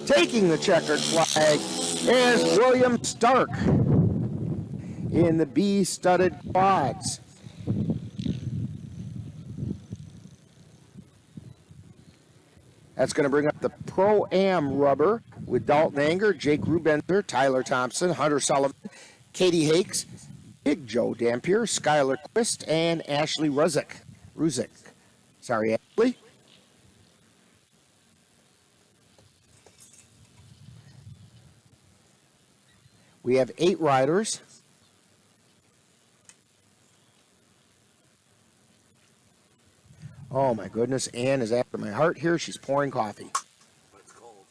taking the checkered flag is William Stark in the B studded quads. That's going to bring up the Pro-Am rubber with Dalton Anger, Jake Rubenzer, Tyler Thompson, Hunter Sullivan, Katie Hakes, Big Joe Dampier, Skylar Quist, and Ashley Ruzick. Sorry, Ashley. We have 8 riders. Oh my goodness, Ann is after my heart here. She's pouring coffee. But it's cold.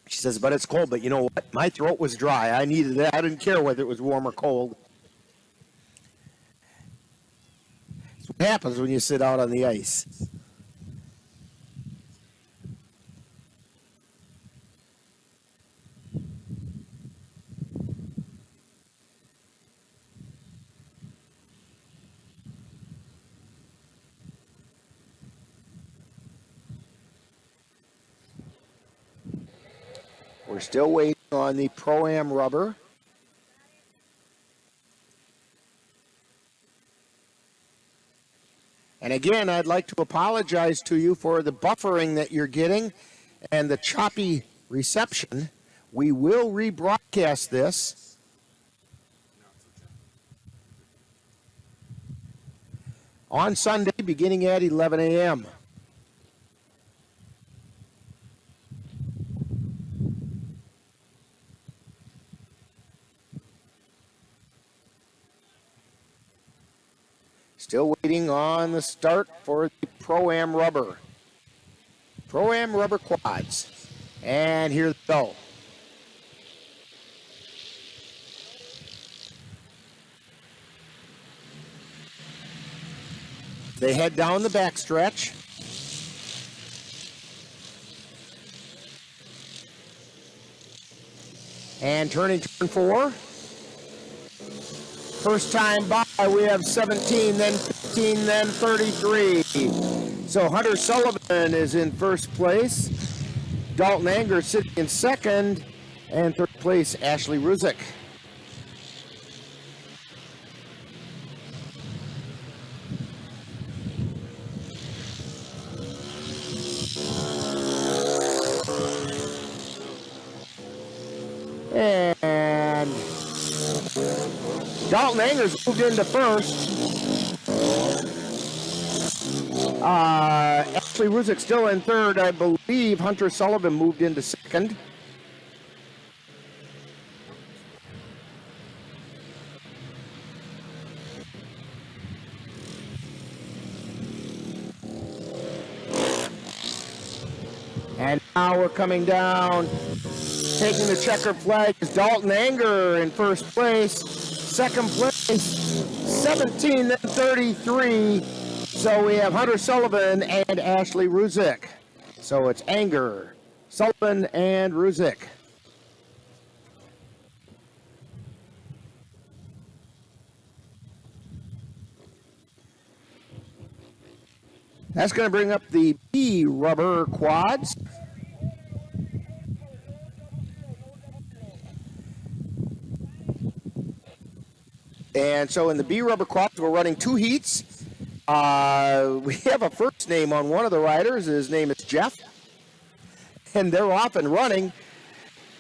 She says, but it's cold. But you know what? My throat was dry. I needed that. I didn't care whether it was warm or cold. That's what happens when you sit out on the ice. We're still waiting on the Pro-Am rubber. And again, I'd like to apologize to you for the buffering that you're getting and the choppy reception. We will rebroadcast this. On Sunday, beginning at 11 a.m. Still waiting on the start for the Pro-Am rubber. Pro-Am rubber quads. And here they go. They head down the backstretch. And turning turn 4. First time by, we have 17, then 15, then 33. So Hunter Sullivan is in first place. Dalton Anger sitting in second. And third place, Ashley Ruzick. And Dalton Angers moved into first. Ashley Ruzick still in third. I believe Hunter Sullivan moved into second. And now we're coming down. Taking the checkered flag is Dalton Anger in first place. Second place, 17 then 33. So we have Hunter Sullivan and Ashley Ruzick. So it's Anger, Sullivan, and Ruzick. That's going to bring up the B rubber quads. And so in the B rubber quads, we're running 2 heats. We have a first name on one of the riders. His name is Jeff. And they're off and running.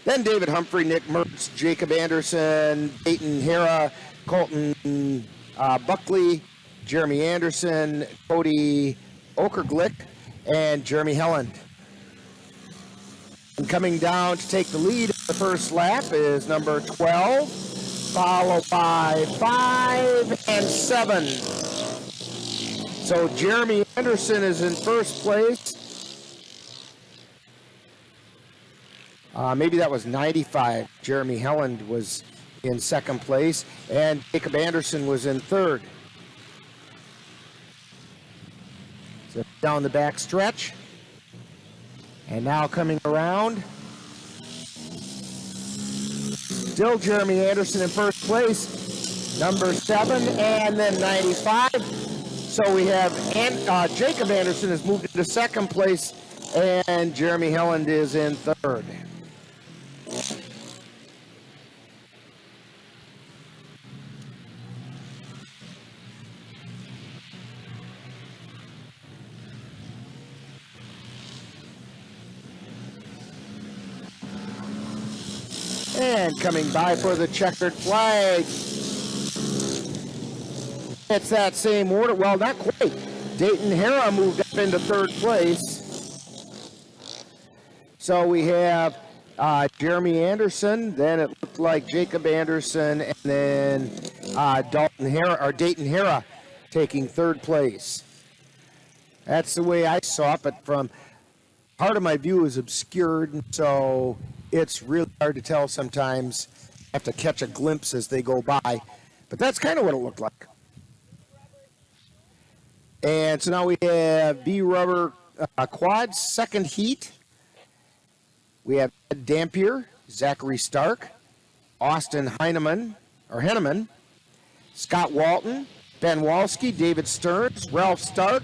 Then David Humphrey, Nick Mertz, Jacob Anderson, Dayton Hera, Colton Buckley, Jeremy Anderson, Cody Okerglick, and Jeremy Helland. And coming down to take the lead in the first lap is number 12, followed by 5 and 7. So Jeremy Anderson is in first place. Maybe that was 95. Jeremy Helland was in second place, and Jacob Anderson was in third. So down the back stretch. And now coming around. Still Jeremy Anderson in first place. Number 7 and then 95. So we have Jacob Anderson has moved into second place, and Jeremy Helland is in third. And coming by for the checkered flag. It's that same order. Well, not quite. Dayton Hera moved up into third place. So we have Jeremy Anderson. Then it looked like Jacob Anderson, and then Dayton Hera taking third place. That's the way I saw it, but from part of my view is obscured, so it's really hard to tell sometimes. I have to catch a glimpse as they go by. But that's kind of what it looked like. And so now we have B rubber quads, second heat. We have Ed Dampier, Zachary Stark, Austin Henneman, Scott Walton, Ben Walski, David Stearns, Ralph Stark,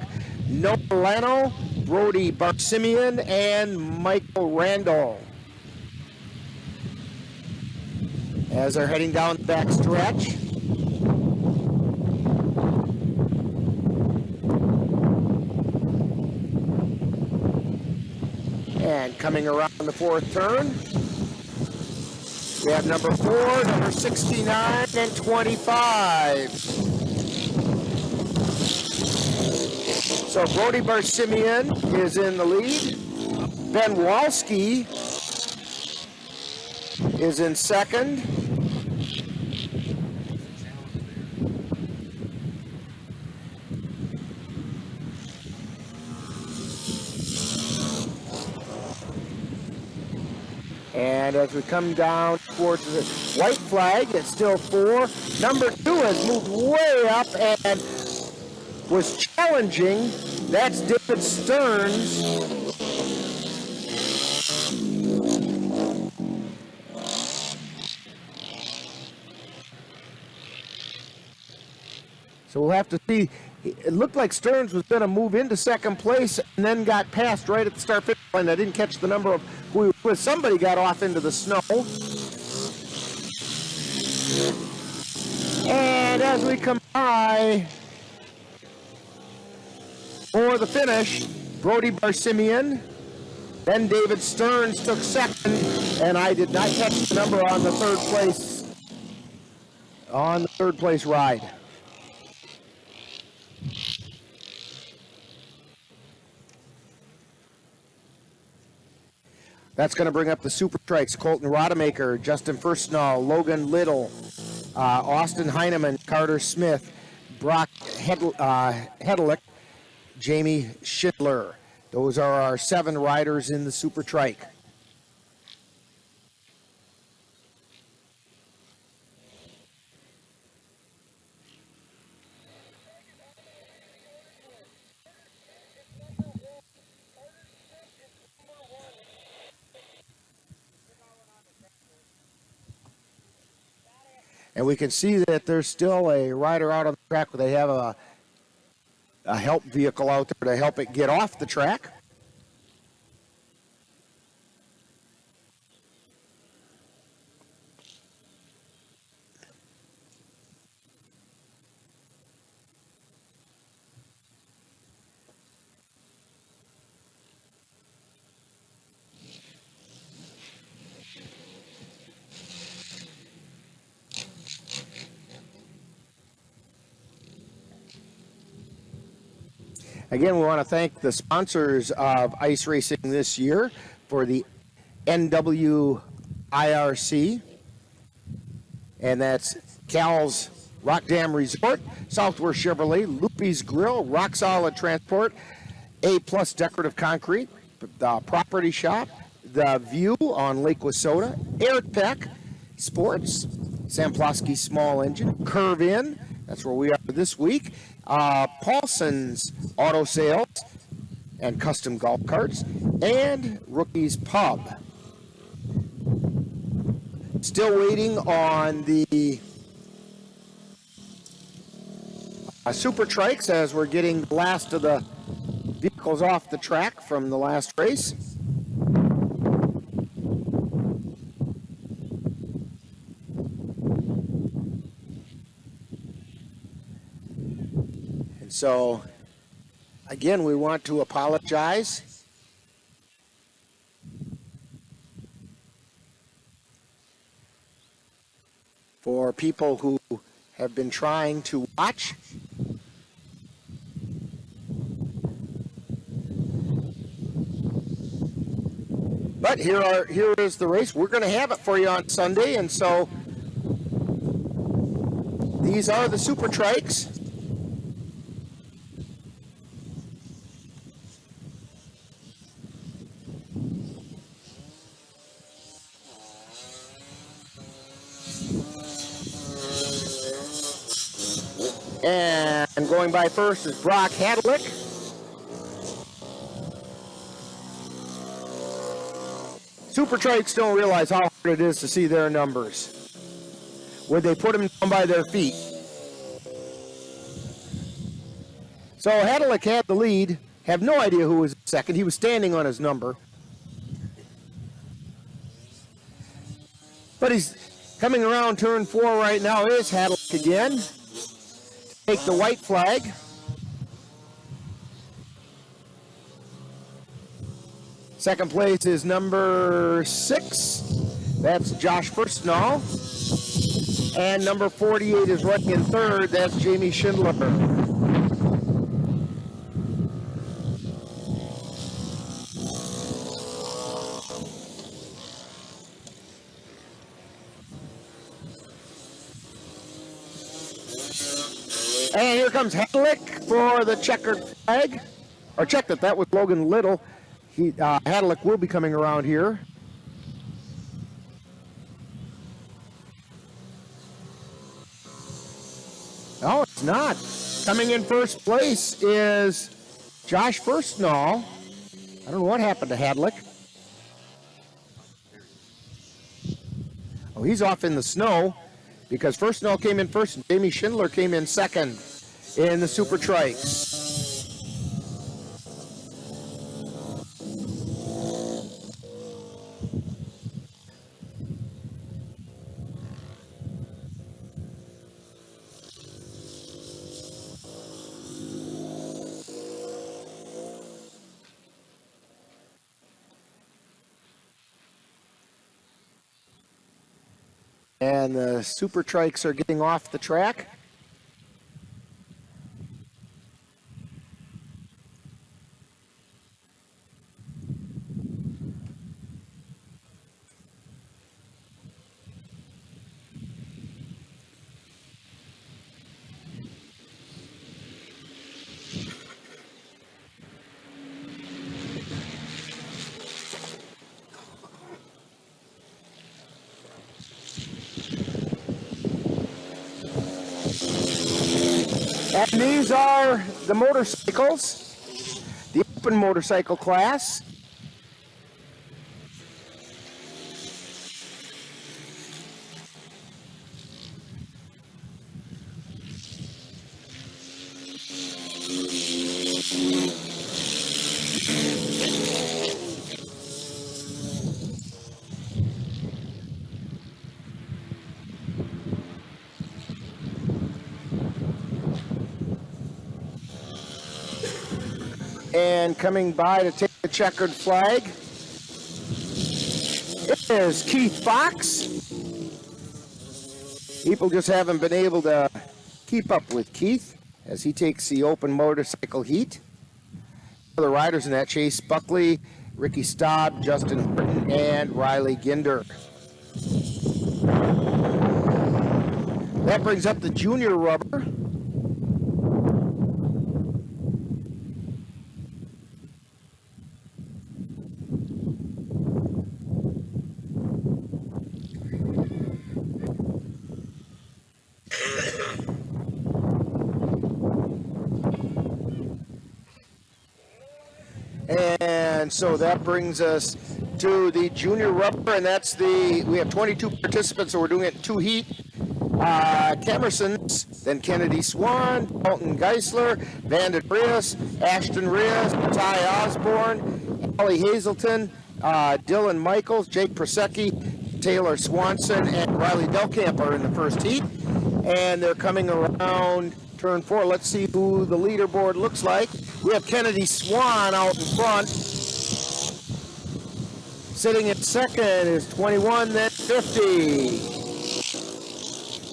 Noah Lano, Brody Barsimian, and Michael Randall. As they're heading down the back stretch. And coming around the fourth turn, we have number 4, number 69, and 25. So Brody Barsimian is in the lead. Ben Walski is in second. And as we come down towards the white flag, it's still 4. Number 2 has moved way up and was challenging. That's David Stearns. So we'll have to see. It looked like Stearns was going to move into second place and then got passed right at the start finish line. I didn't catch the number of who he was. Somebody got off into the snow. And as we come by for the finish, Brody Barsimian, then David Stearns took second. And I did not catch the number on the third place ride. That's going to bring up the Super Trikes. Colton Rodemaker, Justin Firstnall, Logan Little, Austin Heineman, Carter Smith, Brock Hedlick, Jamie Schindler. Those are our 7 riders in the Super Trike. And we can see that there's still a rider out on the track. They have a help vehicle out there to help it get off the track. Again, we want to thank the sponsors of ice racing this year for the NWIRC, and that's Cal's Rock Dam Resort, Southworth Chevrolet, Loopy's Grill, Rock Solid Transport, A-Plus Decorative Concrete, the Property Shop, The View on Lake Wissota, Airtech Sports, Sam Plosky Small Engine, Curve In, that's where we are this week, Paulson's Auto Sales and Custom Golf Carts, and Rookie's Pub. Still waiting on the Super Trikes as we're getting the last of the vehicles off the track from the last race. So, again, we want to apologize for people who have been trying to watch. But here is the race. We're going to have it for you on Sunday, and so these are the Super Trikes. And going by first is Brock Hadlick. Super Trikes don't realize how hard it is to see their numbers when they put them down by their feet. So Hadlick had the lead, have no idea who was second. He was standing on his number. But he's coming around turn 4 right now. Is Hadlick again. Take the white flag. Second place is number 6. That's Josh Firstnall. And number 48 is running in third. That's Jamie Schindler. And here comes Hadlick for the checkered flag. Or check that was Logan Little. Hadlick will be coming around here. No, it's not. Coming in first place is Josh Firstnall. I don't know what happened to Hadlick. Oh, he's off in the snow because Firstnall came in first and Jamie Schindler came in second in the Super Trikes. And the super trikes are getting off the track. And these are the motorcycles, the open motorcycle class. And coming by to take the checkered flag is Keith Fox. People just haven't been able to keep up with Keith as he takes the open motorcycle heat. The riders in that: Chase Buckley, Ricky Staub, Justin Horton, and Riley Ginder. That brings up the junior rubber. And so that brings us to the junior rubber, and that's we have 22 participants, so we're doing it in 2 heat. Camersons, then Kennedy Swan, Dalton Geisler, Vanden Rios, Ashton Rios, Ty Osborne, Allie Hazelton, Dylan Michaels, Jake Prosecki, Taylor Swanson, and Riley Delkamp are in the first heat. And they're coming around turn 4. Let's see who the leaderboard looks like. We have Kennedy Swan out in front. Sitting in second is 21, then 50.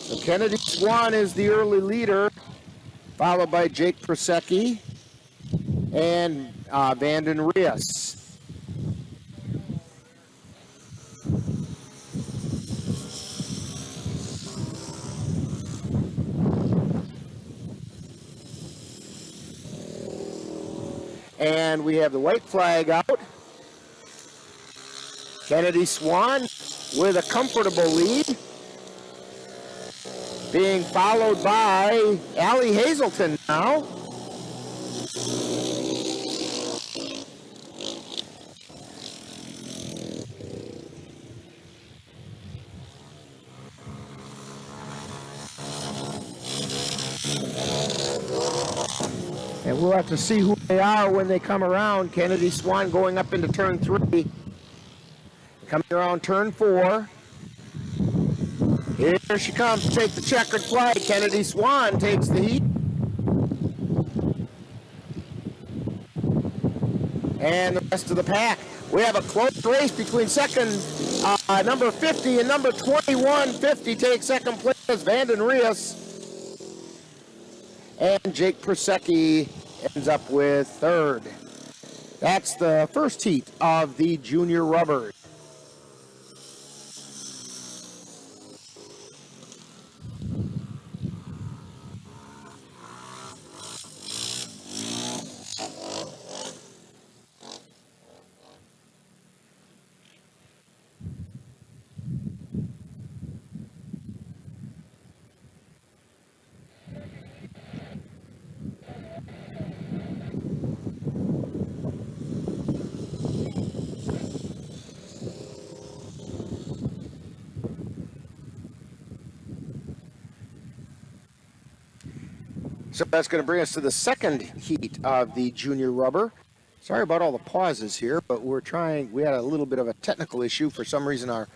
So Kennedy Swan is the early leader, followed by Jake Prosecki and Vanden Rios. And we have the white flag out. Kennedy Swan with a comfortable lead, being followed by Allie Hazelton now. And we'll have to see who they are when they come around. Kennedy Swan going up into turn 3. Coming around turn 4. Here she comes to take the checkered flag. Kennedy Swan takes the heat. And the rest of the pack. We have a close race between second, number 50 and number 21. 50 takes second place as Vanden Rios. And Jake Prosecki ends up with third. That's the first heat of the junior rubbers. So that's going to bring us to the second heat of the junior rubber. Sorry about all the pauses here, but we had a little bit of a technical issue. For some reason our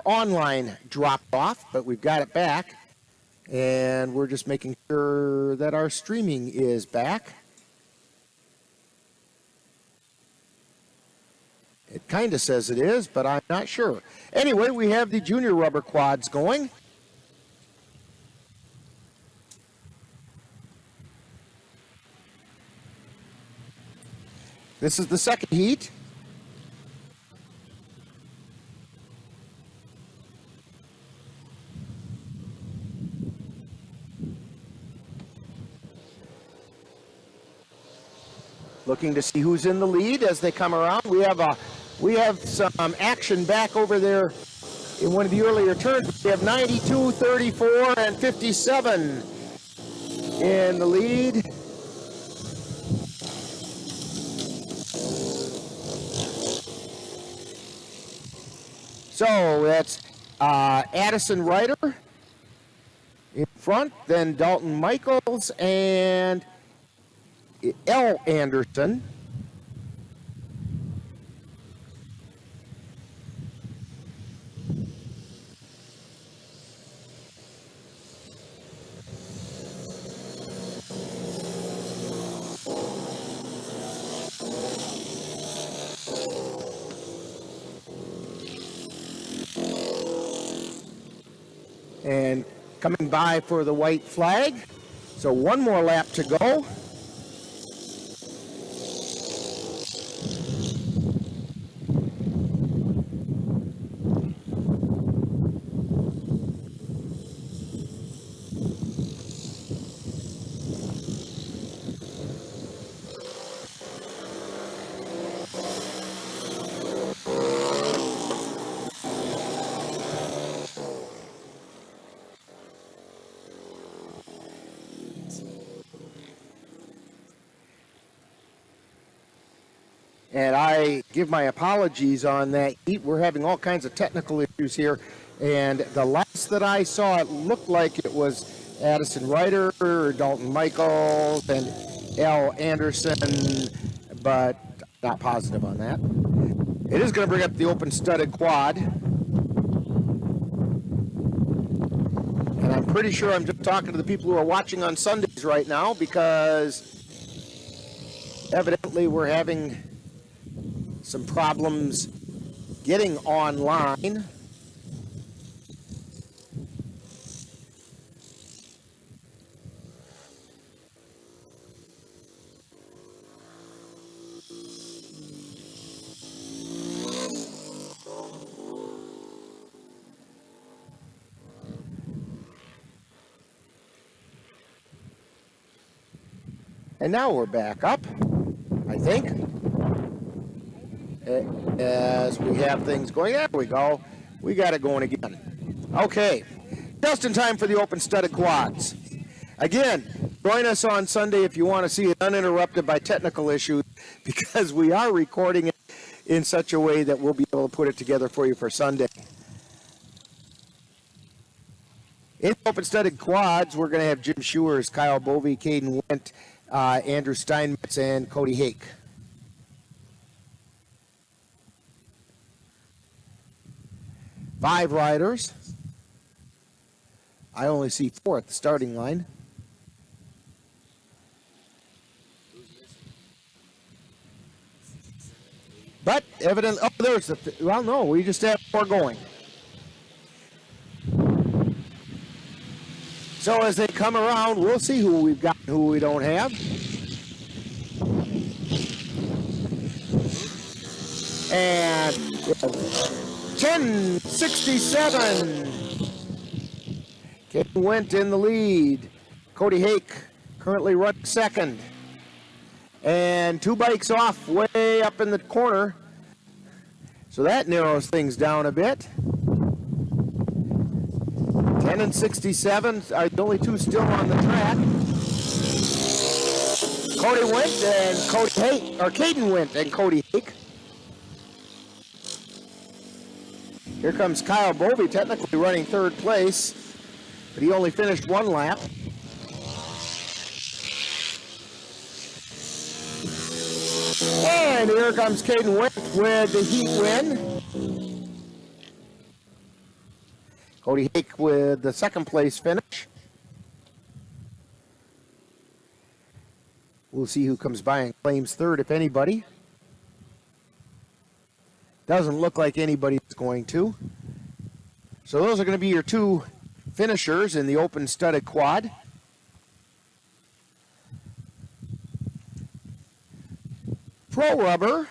online dropped off, but we've got it back. And we're just making sure that our streaming is back. It kind of says it is, but I'm not sure. Anyway, we have the junior rubber quads going. This is the second heat. Looking to see who's in the lead as they come around. We have some action back over there in one of the earlier turns. We have 92, 34, and 57 in the lead. So that's Addison Ryder in front, then Dalton Michaels and L. Anderson. And coming by for the white flag. So one more lap to go. And I give my apologies on that heat. We're having all kinds of technical issues here. And the last that I saw, it looked like it was Addison Ryder, Dalton Michaels, and L. Anderson, but not positive on that. It is going to bring up the open studded quad. And I'm pretty sure I'm just talking to the people who are watching on Sundays right now, because evidently we're having some problems getting online. And now we're back up, I think, as we have things going. There we go. We got it going again. Okay, just in time for the open studded quads. Again, join us on Sunday if you want to see it uninterrupted by technical issues, because we are recording it in such a way that we'll be able to put it together for you for Sunday. In open studded quads, we're going to have Jim Schewers, Kyle Bovey, Caden Wendt, Andrew Steinmetz, and Cody Hake. Five riders. I only see four at the starting line. But evidently, oh, there's the, well, no, we just have four going. So as they come around, we'll see who we've got and who we don't have. And 10:67. Caden Wendt in the lead. Cody Hake currently running second. And two bikes off way up in the corner. So that narrows things down a bit. 10:67 are the only two still on the track. Cody Wendt and Cody Hake, or Caden Wendt and Cody Hake. Here comes Kyle Bovey, technically running third place, but he only finished one lap. And here comes Caden Wendt with the heat win. Cody Hake with the second place finish. We'll see who comes by and claims third, if anybody. Doesn't look like anybody's going to. So those are going to be your two finishers in the open studded quad. Pro Rubber.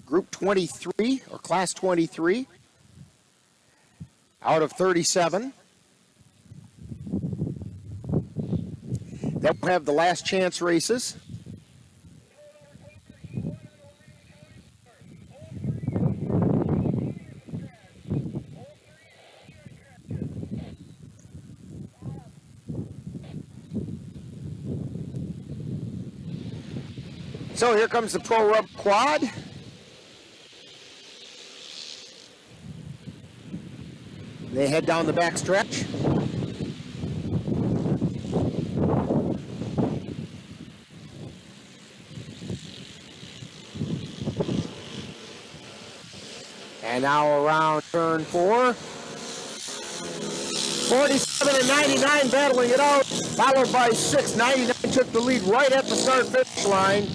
Group 23, or Class 23, out of 37. Then we'll have the last chance races. So here comes the Pro Rub Quad. They head down the back stretch. And now around turn 4. 47 and 99 battling it out, followed by 6. 99 took the lead right at the start-finish line.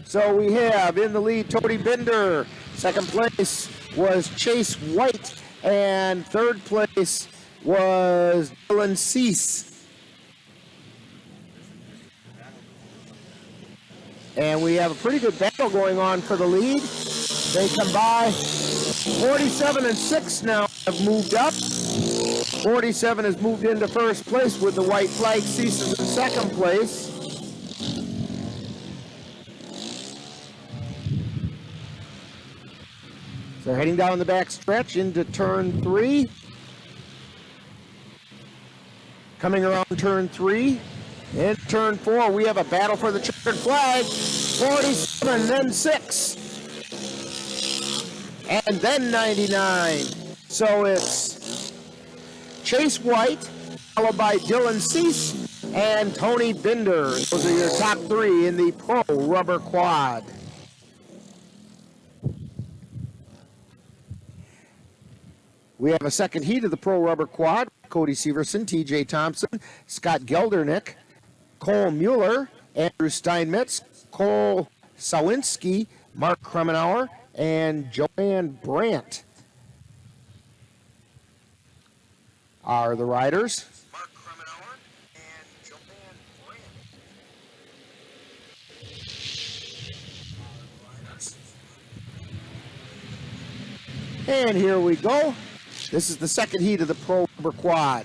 So we have in the lead Tony Binder. Second place was Chase White, and third place was Dylan Cease. And we have a pretty good battle going on for the lead. They come by. 47 and 6 now have moved up. 47 has moved into first place with the white flag. Cease is in second place. They're heading down the back stretch into turn 3. Coming around turn 3. In turn 4, we have a battle for the checkered flag. 47, then 6. And then 99. So it's Chase White, followed by Dylan Cease and Tony Binder. Those are your top 3 in the Pro Rubber Quad. We have a second heat of the Pro Rubber Quad. Cody Severson, TJ Thompson, Scott Geldernick, Cole Mueller, Andrew Steinmetz, Cole Sawinski, Mark Kremenauer, and Joanne Brandt are the riders. Mark Kremenauer and Joanne Brandt. And here we go. This is the second heat of the Pro Rubber Quad.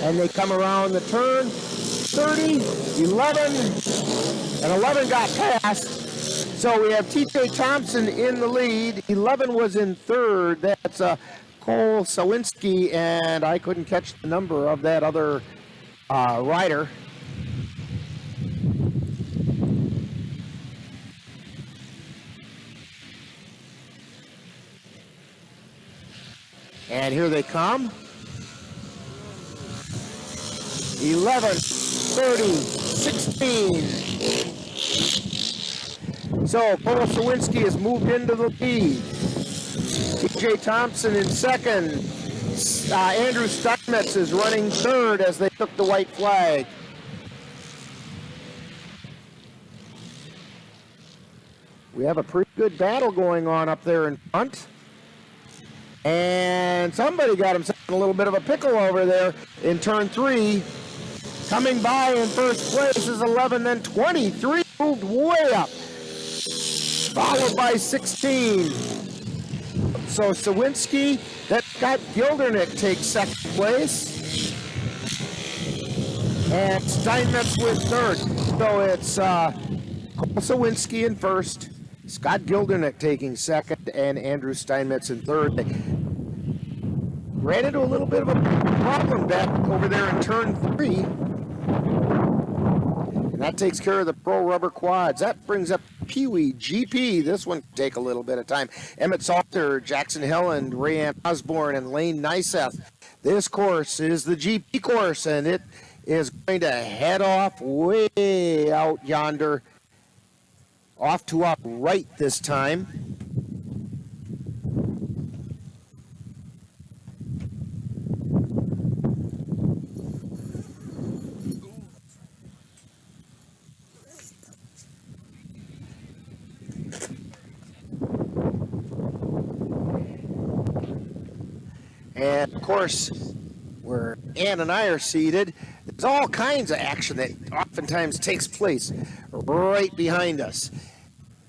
And they come around the turn. 30, 11, and 11 got past. So we have TJ Thompson in the lead. 11 was in third. That's Cole Sawinski, and I couldn't catch the number of that other rider. And here they come. 11, 30, 16. So Cole Sawinski has moved into the lead. TJ Thompson in second. Andrew Steinmetz is running third as they took the white flag. We have a pretty good battle going on up there in front. And somebody got himself in a little bit of a pickle over there in turn 3. Coming by in first place is 11, then 23 moved way up. Followed by 16. So Sawinski, that Scott Gildernick takes second place. And Steinmetz with third. So it's Cole Sawinski in first. Scott Gildernick taking second, and Andrew Steinmetz in third. They ran into a little bit of a problem back over there in turn 3. And that takes care of the Pro Rubber Quads. That brings up Peewee GP. This one can take a little bit of time. Emmett Salter, Jackson Hilland, Rayanne Osborne, and Lane Nyseth. This course is the GP course, and it is going to head off way out yonder off to our right this time. And of course, where Ann and I are seated, there's all kinds of action that oftentimes takes place right behind us,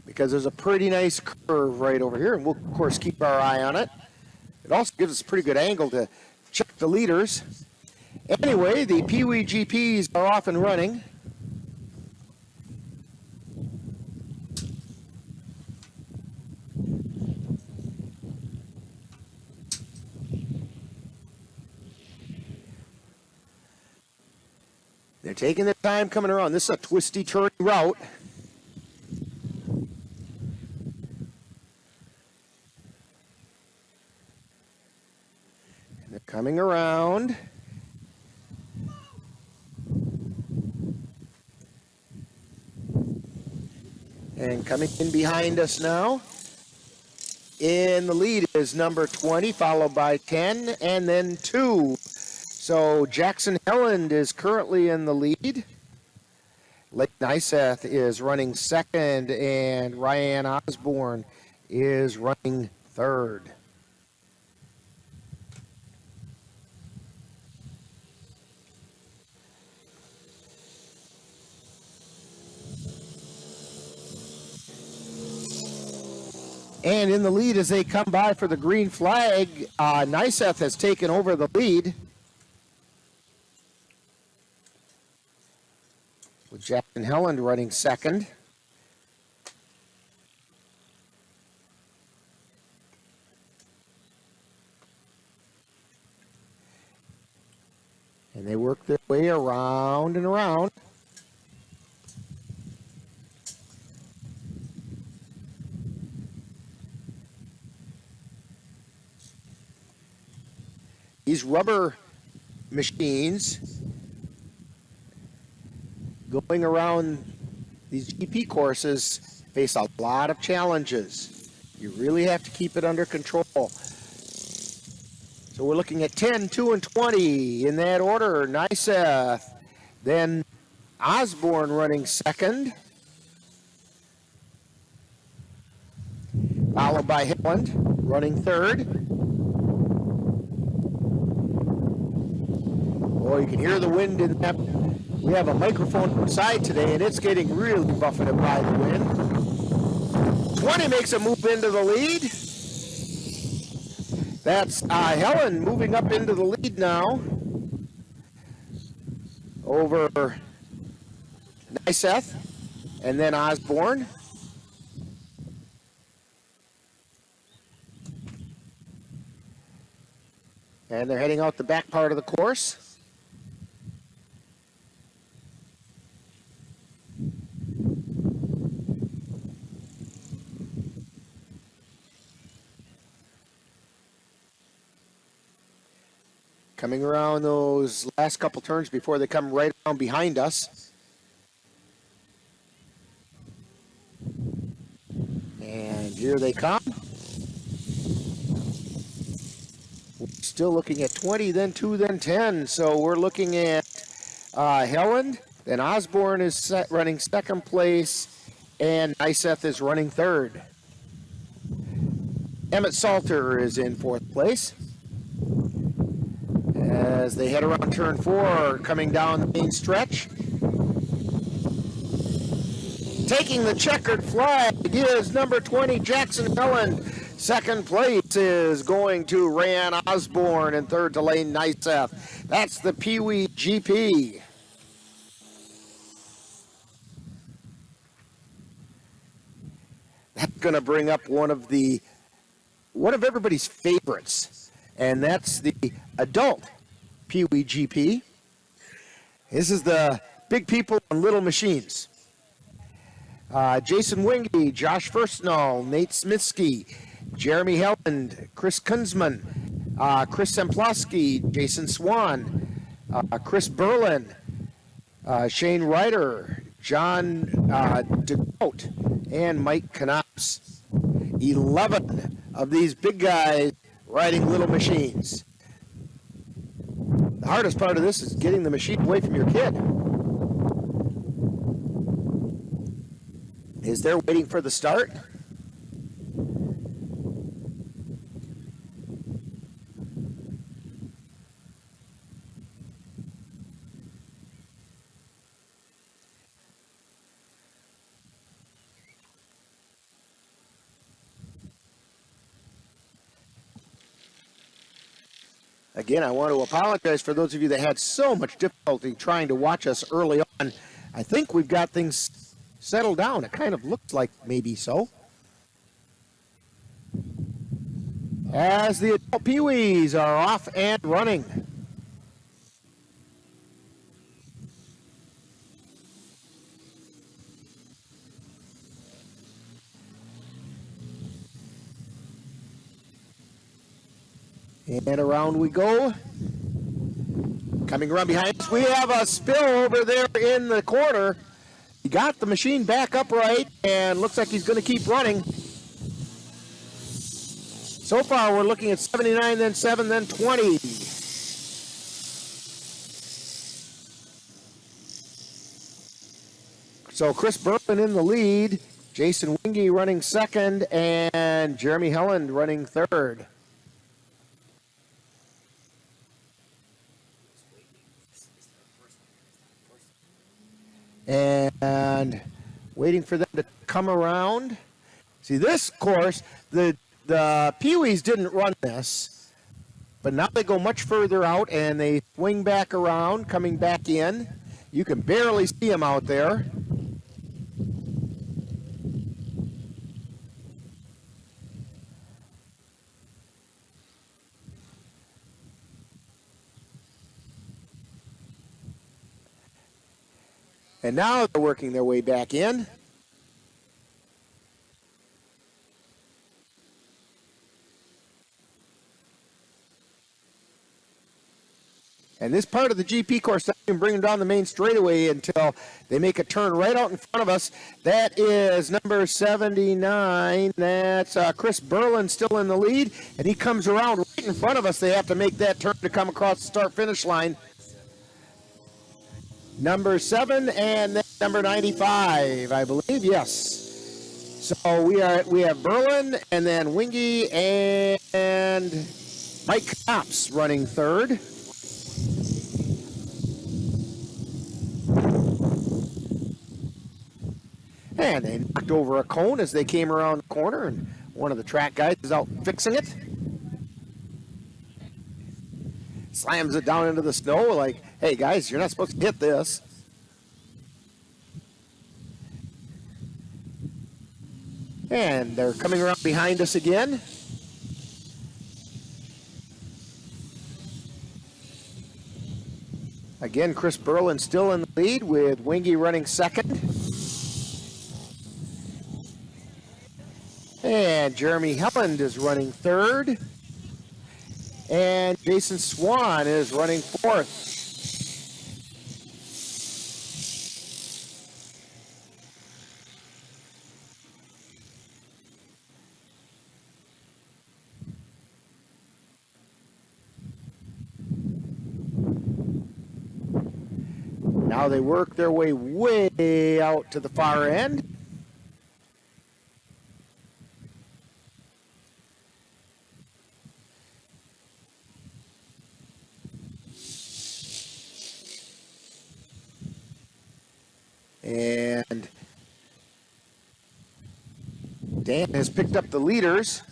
because there's a pretty nice curve right over here, and we'll of course keep our eye on it. It also gives us a pretty good angle to check the leaders. Anyway, the Peewee GPs are off and running. They're taking their time coming around. This is a twisty, turny route. And they're coming around. And coming in behind us now. In the lead is number 20, followed by 10, and then 2. So Jackson Helland is currently in the lead. Lake Nyseth is running second, and Ryan Osborne is running third. And in the lead as they come by for the green flag, Nyseth has taken over the lead, with Jackson Helland running second. And they work their way around and around. These rubber machines going around these GP courses face a lot of challenges. You really have to keep it under control. So we're looking at 10, 2, and 20 in that order. Nyseth, then Osborne running second, followed by Helland running third. Oh, you can hear the wind in that. We have a microphone outside today, and it's getting really buffeted by the wind. 20 makes a move into the lead. That's Helen moving up into the lead now over Nyseth, and then Osborne. And they're heading out the back part of the course. Coming around those last couple turns before they come right around behind us. And here they come. We're still looking at 20, then 2, then 10. So we're looking at Helland, then Osborne is running second place, and Nyseth is running third. Emmett Salter is in fourth place. As they head around turn 4, coming down the main stretch. Taking the checkered flag is number 20, Jackson Helland. Second place is going to Ryan Osborne, and third to Lane Nyseth. That's the Peewee GP. That's going to bring up one of everybody's favorites, and that's the adult Peewee GP. This is the big people on little machines. Jason Wingy, Josh Firstnall, Nate Smitsky, Jeremy Helland, Chris Kunzman, Chris Semplowski, Jason Swan, Chris Berlin, Shane Ryder, John DeGoat, and Mike Knops. 11 of these big guys riding little machines. The hardest part of this is getting the machine away from your kid. Is there waiting for the start? Again, I want to apologize for those of you that had so much difficulty trying to watch us early on. I think we've got things settled down. It kind of looks like maybe so. As the adult Peewees are off and running. And around we go. Coming around behind us, we have a spill over there in the corner. He got the machine back upright and looks like he's going to keep running. So far, we're looking at 79, then 7, then 20. So Chris Berlin in the lead, Jason Wingy running second, and Jeremy Helland running third. And waiting for them to come around. See, this course, the Peewees didn't run this, but now they go much further out and they swing back around, coming back in. You can barely see them out there. And now they're working their way back in. And this part of the GP course, they can bring them down the main straightaway until they make a turn right out in front of us. That is number 79. That's Chris Berlin still in the lead. And he comes around right in front of us. They have to make that turn to come across the start-finish line. Number 7 and then number 95, I believe, yes. So we have Berlin and then Wingy and Mike Knops running third. And they knocked over a cone as they came around the corner, and one of the track guys is out fixing it. Slams it down into the snow like, hey guys, you're not supposed to hit this. And they're coming around behind us again. Again, Chris Berlin still in the lead with Wingy running second. And Jeremy Helland is running third. And Jason Swan is running fourth. Now they work their way out to the far end. And Dan has picked up the leaders.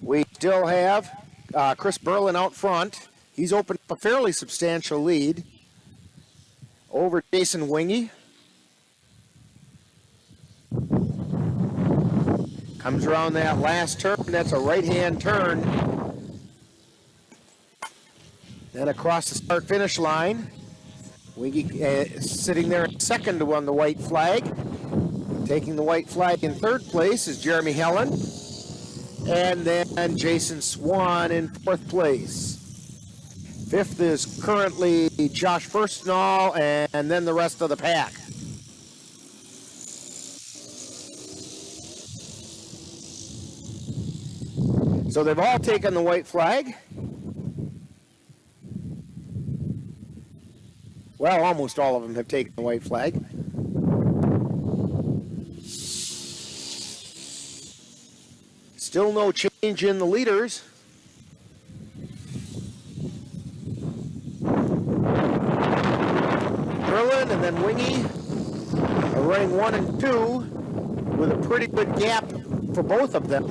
We still have Chris Berlin out front. He's opened up a fairly substantial lead over Jason Wingy. Comes around that last turn. That's a right-hand turn. Then across the start-finish line. Wingy sitting there in second on the white flag. Taking the white flag in third place is Jeremy Helland. And then Jason Swan in fourth place. Fifth is currently Josh Firstnall, and then the rest of the pack. So they've all taken the white flag. Well, almost all of them have taken the white flag. Still no change in the leaders. Berlin and then Wingy are running 1 and 2 with a pretty good gap for both of them.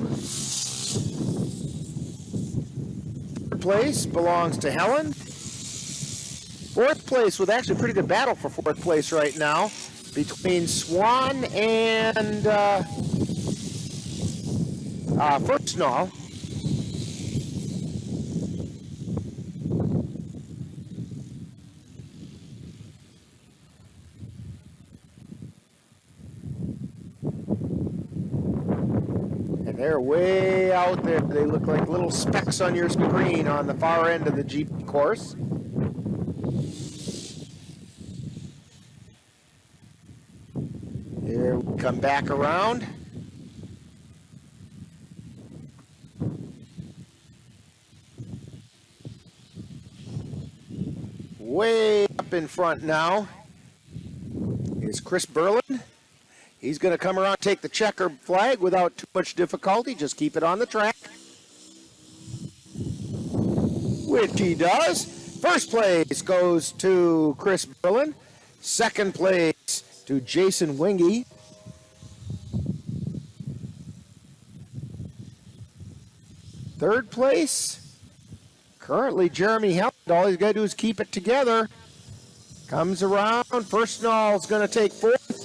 Third place belongs to Helen. Fourth place with actually a pretty good battle for fourth place right now between Swan and Firstnall. And they're way out there. They look like little specks on your screen on the far end of the GP course. Here we come back around. Way up in front now is Chris Berlin. He's going to come around, take the checker flag without too much difficulty. Just keep it on the track. Which he does. First place goes to Chris Berlin. Second place to Jason Wingy. Third place, currently Jeremy Held. All he's got to do is keep it together. Comes around. Firstnall's going to take fourth.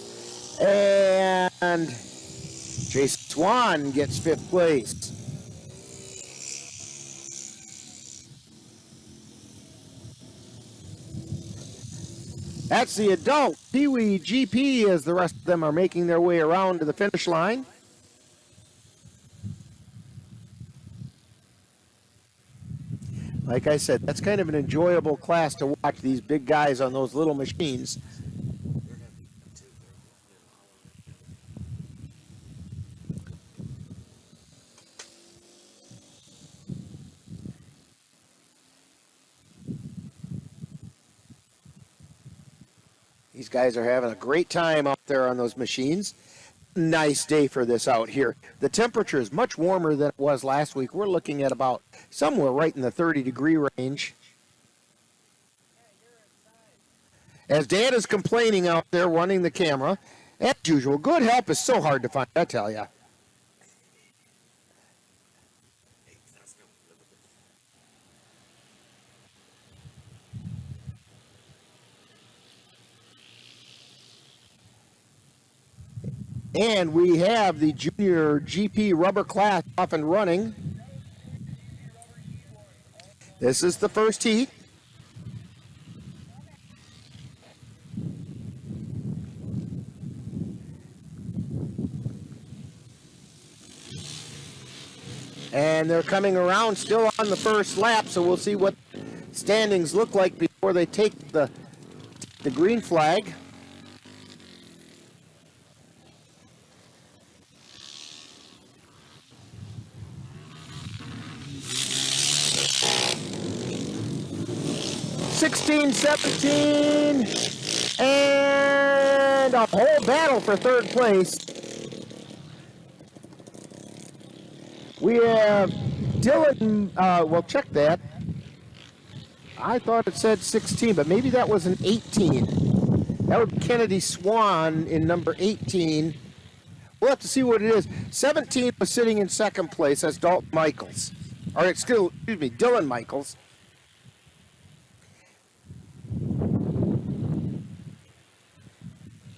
And Jason Swan gets fifth place. That's the adult Peewee GP as the rest of them are making their way around to the finish line. Like I said, that's kind of an enjoyable class to watch, these big guys on those little machines. These guys are having a great time out there on those machines. Nice day for this out here. The temperature is much warmer than it was last week. We're looking at about somewhere right in the 30-degree range. As Dad is complaining out there running the camera, as usual, good help is so hard to find, I tell you. And we have the junior GP rubber class off and running. This is the first heat. And they're coming around still on the first lap, so we'll see what standings look like before they take the green flag. (16, 17) and a whole battle for third place. We have Dylan, well, check that. I thought it said 16, but maybe that was an 18. That would be Kennedy Swan in number 18. We'll have to see what it is. 17 was sitting in second place. That's Dalton Michaels. Or excuse me, Dylan Michaels.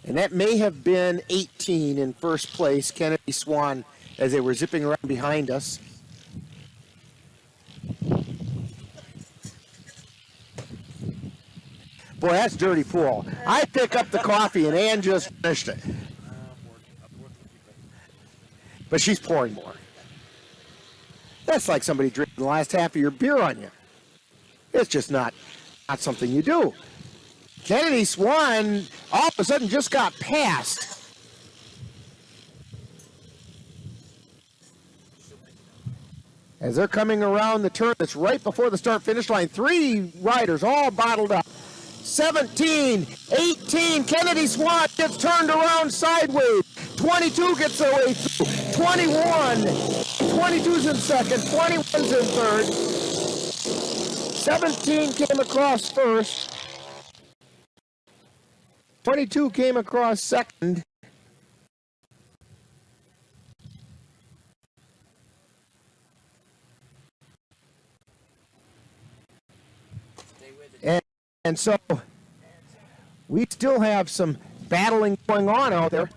And that may have been 18 in first place, Kennedy Swan, as they were zipping around behind us. Boy, that's dirty pool. I pick up the coffee and Ann just finished it. But she's pouring more. That's like somebody drinking the last half of your beer on you. It's just not something you do. Kennedy Swan all of a sudden just got passed. As they're coming around the turn that's right before the start-finish line, 3 riders all bottled up. 17, 18, Kennedy Swan gets turned around sideways. 22 gets away through. 21, 22's in second, 21's in third. 17 came across first. 22 came across second. And so we still have some battling going on out there.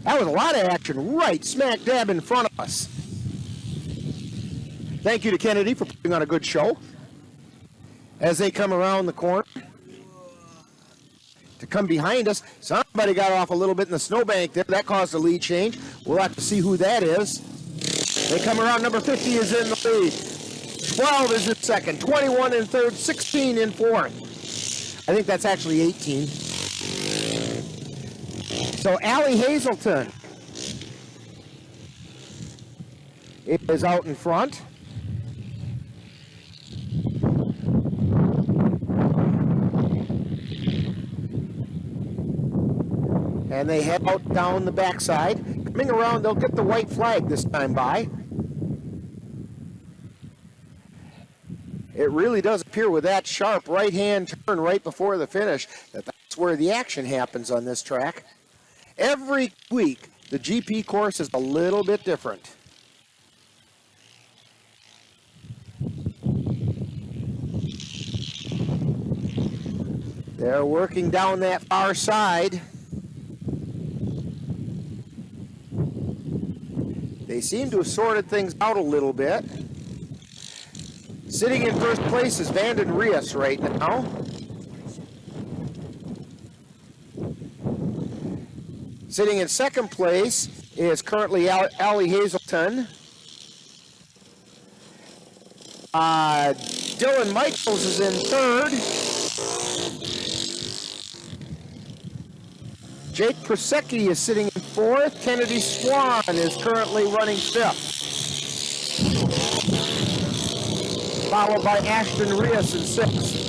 That was a lot of action right smack dab in front of us. Thank you to Kennedy for putting on a good show. As they come around the corner to come behind us, somebody got off a little bit in the snowbank there. That caused a lead change. We'll have to see who that is. They come around. Number 50 is in the lead. 12 is in second, 21 in third, 16 in fourth. I think that's actually 18. So Allie Hazelton is out in front. And they head out down the backside. Coming around, they'll get the white flag this time by. It really does appear with that sharp right-hand turn right before the finish that's where the action happens on this track. Every week, the GP course is a little bit different. They're working down that far side. They seem to have sorted things out a little bit. Sitting in first place is Vanden Rias right now. Sitting in second place is currently Allie Hazelton. Dylan Michaels is in third. Jake Prosecki is sitting in fourth. Kennedy Swan is currently running fifth. Followed by Ashton Rias in sixth.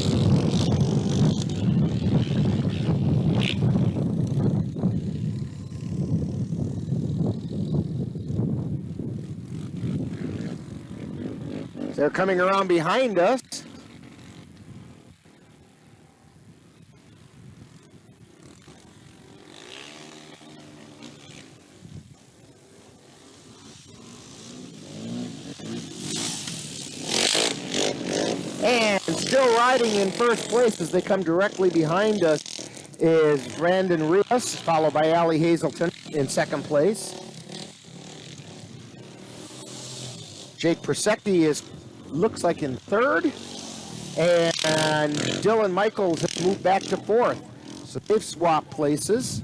They're coming around behind us. And still riding in first place as they come directly behind us is Brandon Rios, followed by Allie Hazelton in second place. Jake Prosecki looks like in third, and Dylan Michaels has moved back to fourth. So they've swapped places.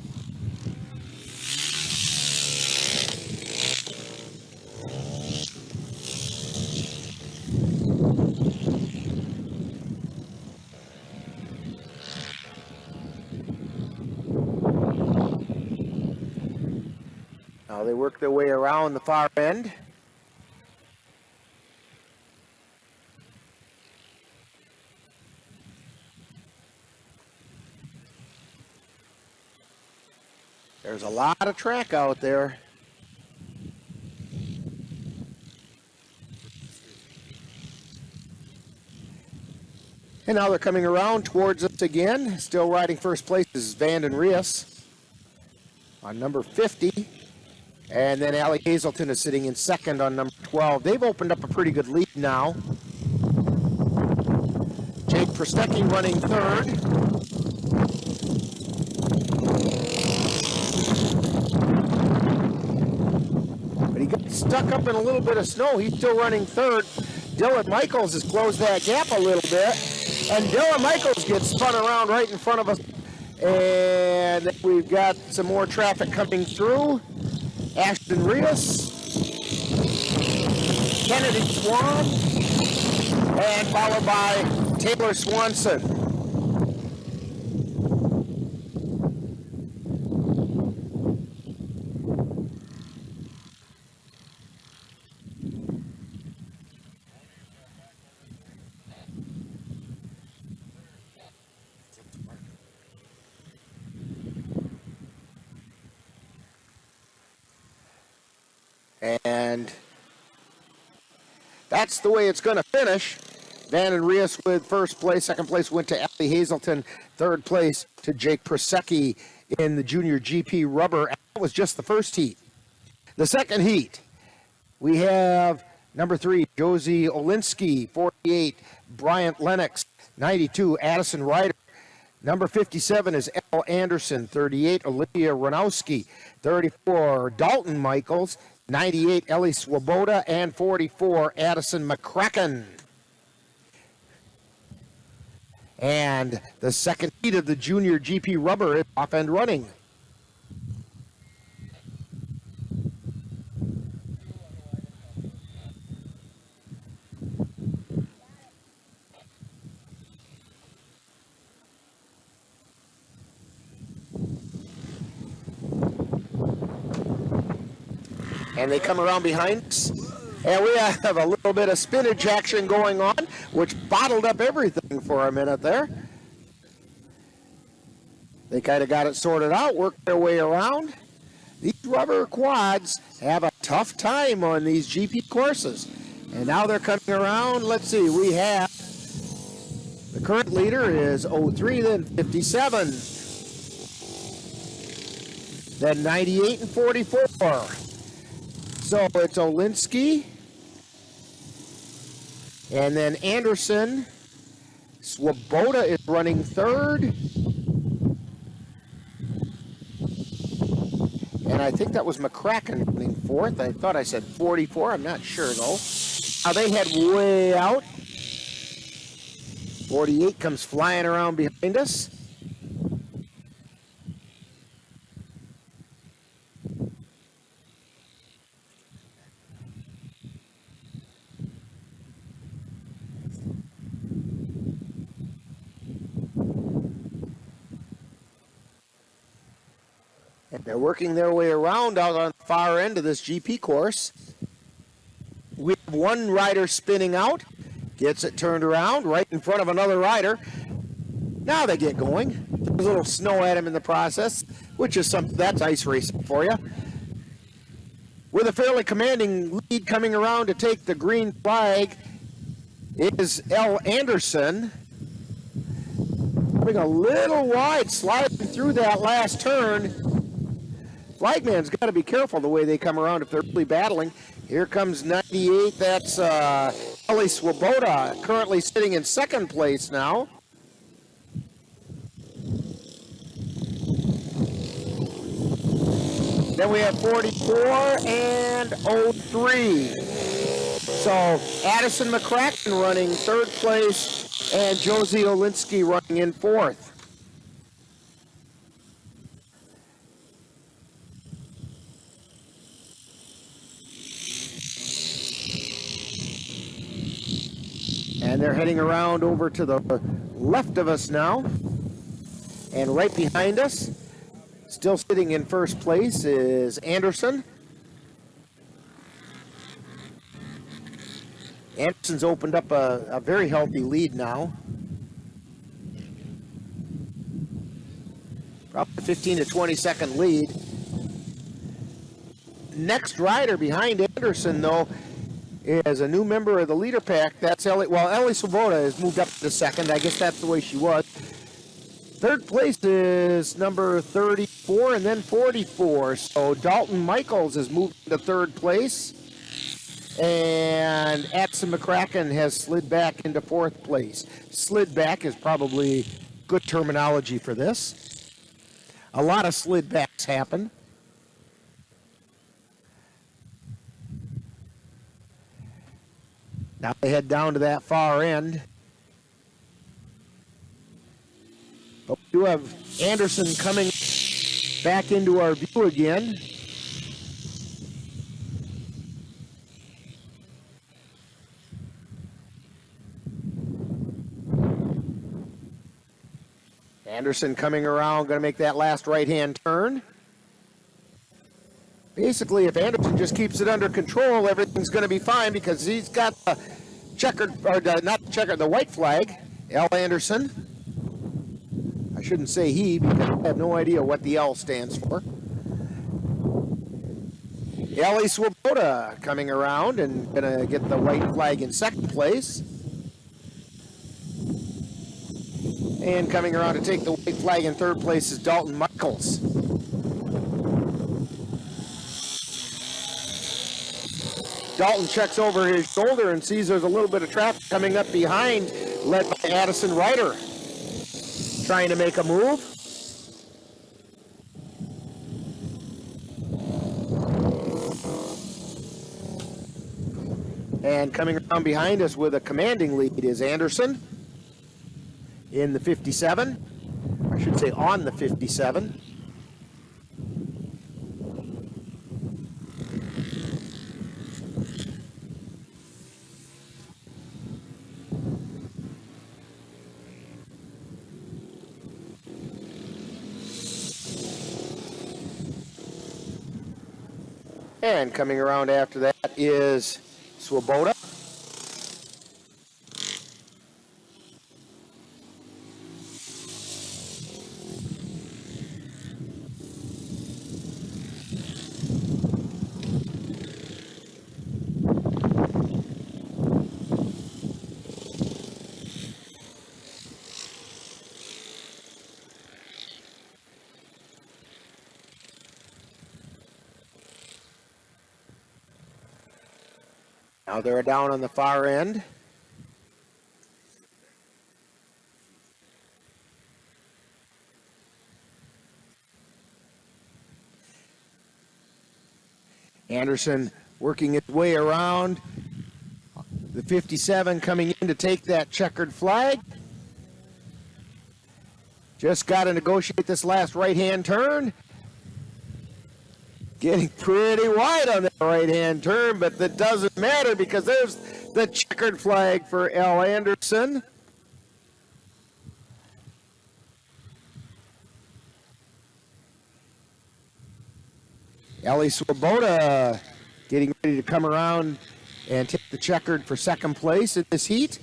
Now they work their way around the far end. There's a lot of track out there. And now they're coming around towards us again. Still riding first place is Vanden Rias on number 50. And then Allie Hazelton is sitting in second on number 12. They've opened up a pretty good lead now. Jake Prosecki running third. But he got stuck up in a little bit of snow. He's still running third. Dylan Michaels has closed that gap a little bit. And Dylan Michaels gets spun around right in front of us. And we've got some more traffic coming through. Ashton Rios, Kennedy Swan, and followed by Taylor Swanson. And that's the way it's going to finish. Van and Rios with first place. Second place went to Ellie Hazelton. Third place to Jake Prosecki in the Junior GP Rubber. That was just the first heat. The second heat, we have number 3, Josie Olinsky, 48, Bryant Lennox, 92, Addison Ryder. Number 57 is Elle Anderson, 38, Olivia Ranowski, 34, Dalton Michaels, 98, Ellie Swoboda, and 44, Addison McCracken. And the second heat of the Junior GP Rubber is off and running. And they come around behind us. And we have a little bit of spinach action going on, which bottled up everything for a minute there. They kind of got it sorted out, worked their way around. These rubber quads have a tough time on these GP courses. And now they're coming around. Let's see, we have the current leader is 03, then 57. Then 98 and 44. So it's Olinsky, and then Anderson. Swoboda is running third. And I think that was McCracken running fourth. I thought I said 44. I'm not sure, though. Now they head way out. 48 comes flying around behind us. They're working their way around out on the far end of this GP course. We have one rider spinning out, gets it turned around right in front of another rider. Now they get going. There's a little snow at him in the process, which is something that's ice racing for you. With a fairly commanding lead coming around to take the green flag is Elle Anderson. Coming a little wide, sliding through that last turn. Flagman's got to be careful the way they come around if they're really battling. Here comes 98. That's Ellie Swoboda, currently sitting in second place now. Then we have 44 and 03. So Addison McCracken running third place and Josie Olinsky running in fourth. And they're heading around over to the left of us now. And right behind us, still sitting in first place, is Anderson. Anderson's opened up a very healthy lead now. Probably 15 to 20 second lead. Next rider behind Anderson, though, is a new member of the leader pack. That's Ellie. Well, Ellie Swoboda has moved up to second. I guess that's the way she was. Third place is number 34 and then 44. So Dalton Michaels has moved to third place. And Addison McCracken has slid back into fourth place. Slid back is probably good terminology for this. A lot of slid backs happen. Now they head down to that far end. But we do have Anderson coming back into our view again. Anderson coming around, going to make that last right-hand turn. Basically, if Anderson just keeps it under control, everything's going to be fine because he's got the checkered, or not checkered, the white flag, L. Anderson. I shouldn't say he because I have no idea what the L stands for. Ellie Swoboda coming around and going to get the white flag in second place. And coming around to take the white flag in third place is Dalton Michaels. Dalton checks over his shoulder and sees there's a little bit of traffic coming up behind, led by Addison Ryder, trying to make a move. And coming around behind us with a commanding lead is Anderson in the 57. I should say on the 57. And coming around after that is Swoboda. Now they're down on the far end. Anderson working his way around. The 57 coming in to take that checkered flag. Just got to negotiate this last right-hand turn. Getting pretty wide on that right-hand turn, but that doesn't matter because there's the checkered flag for L. Anderson. Ellie Swoboda getting ready to come around and take the checkered for second place in this heat.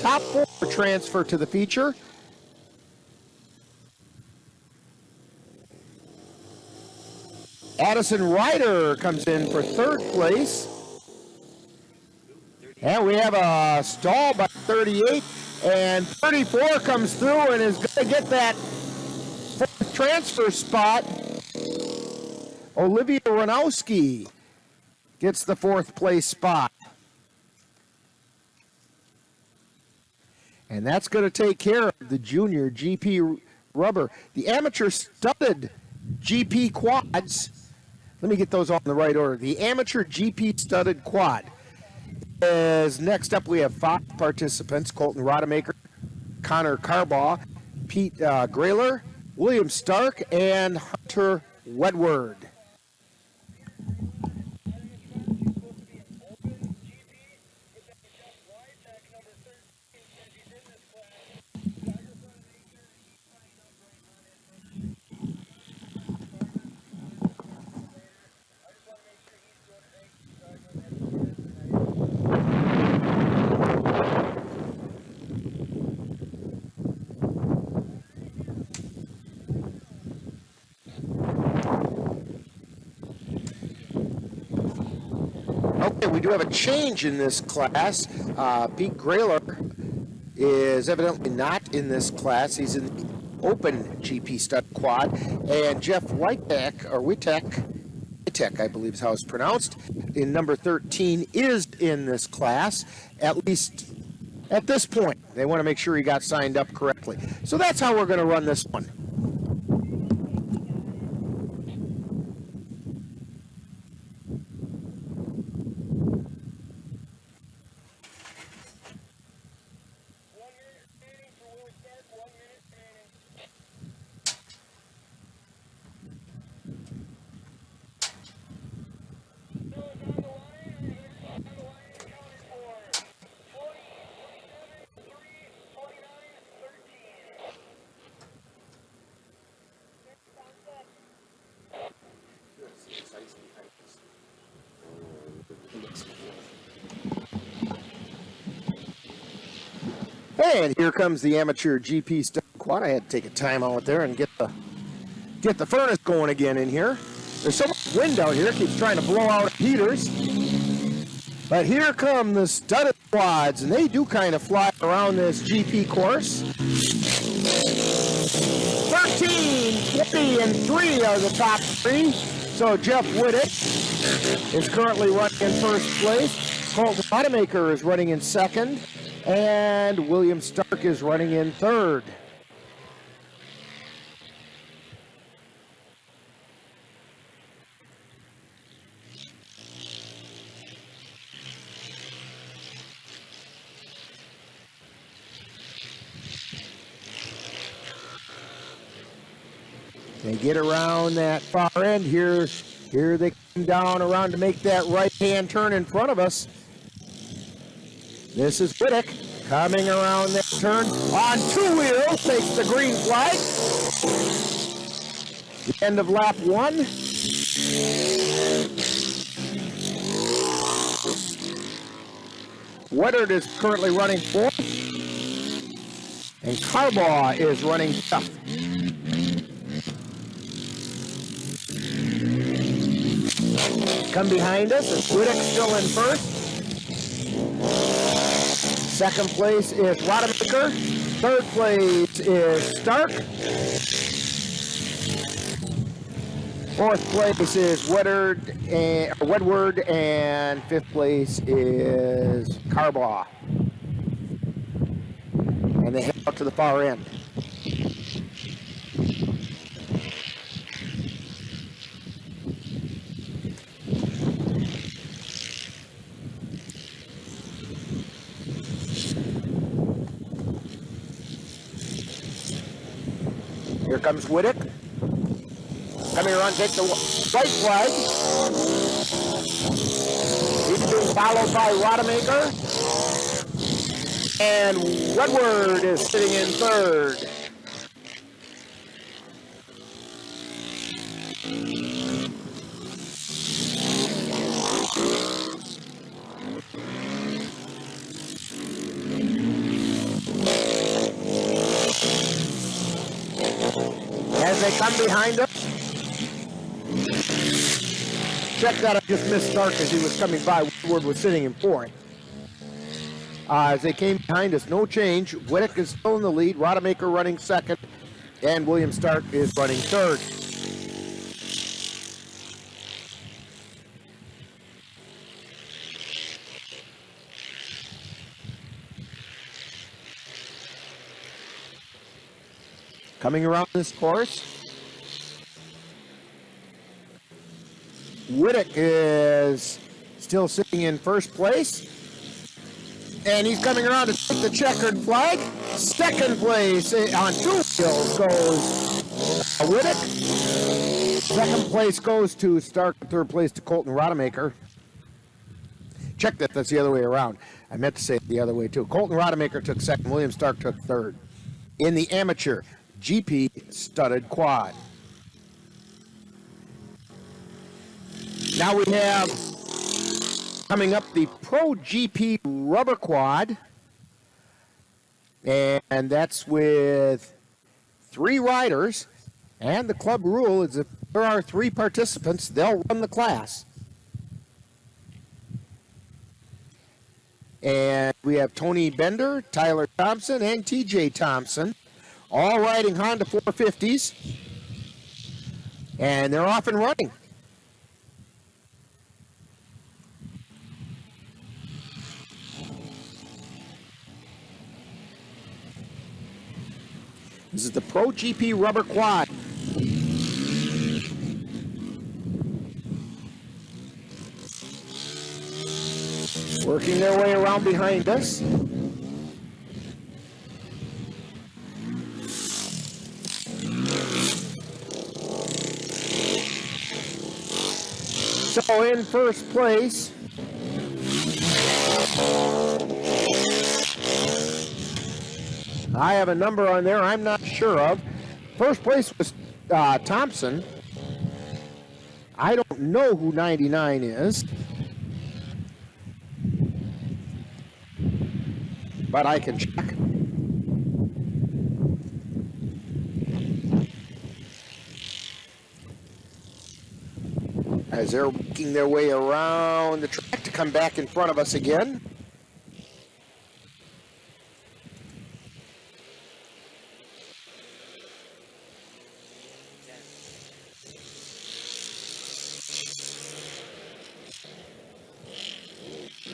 Top four transfer to the feature. Addison Ryder comes in for third place. And we have a stall by 38, and 34 comes through and is going to get that fourth transfer spot. Olivia Ranowski gets the fourth place spot. And that's going to take care of the junior GP rubber. The amateur studded GP quads. Let me get those all in the right order. The amateur GP studded quad is next up. We have 5 participants: Colton Rodemaker, Connor Carbaugh, Pete Grayler, William Stark, and Hunter Wedward. We do have a change in this class. Pete Grayler is evidently not in this class. He's in the open GP stud quad. And Jeff Witek, I believe is how it's pronounced, in number 13 is in this class, at least at this point. They want to make sure he got signed up correctly. So that's how we're going to run this one. And here comes the amateur GP studded quad. I had to take a time out there and get the furnace going again in here. There's so much wind out here, it keeps trying to blow out heaters. But here come the studded quads, and they do kind of fly around this GP course. 13, 20, and 3 are the top 3. So Jeff Whittick is currently running in first place. Colton Rodemaker is running in second. And William Stark is running in third. They get around that far end here. Here they come down around to make that right-hand turn in front of us. This is Whittick coming around that turn on 2 wheels, takes the green flag. The end of lap 1. Woodard is currently running 4th. And Carbaugh is running 5th. Come behind us is Whittick still in first. Second place is Rodemaker. Third place is Stark. Fourth place is Woodward, and fifth place is Carbaugh. And they head out to the far end. Here comes Whittick. Coming around, take the white flag. He's being followed by Rodemaker. And Woodward is sitting in third. As they come behind us, check that, I just missed Stark as he was coming by. Woodward was sitting in fourth. As they came behind us, no change. Whittick is still in the lead. Rodemaker running second, and William Stark is running third. Coming around this course, Whittick is still sitting in first place. And he's coming around to take the checkered flag. Second place on 2 wheels goes Whittick. Second place goes to Stark. Third place to Colton Rodemaker. Check that, that's the other way around. I meant to say it the other way too. Colton Rodemaker took second. William Stark took third. In the amateur GP studded quad. Now we have coming up the Pro GP rubber quad, and that's with 3 riders, and the club rule is if there are 3 participants, they'll run the class. And we have Tony Bender, Tyler Thompson, and TJ Thompson, all riding Honda 450s, and they're off and running. This is the Pro GP rubber quad. Working their way around behind us. So in first place, I have a number on there I'm not sure of. First place was Thompson. I don't know who 99 is, but I can check. as they're making their way around the track to come back in front of us again.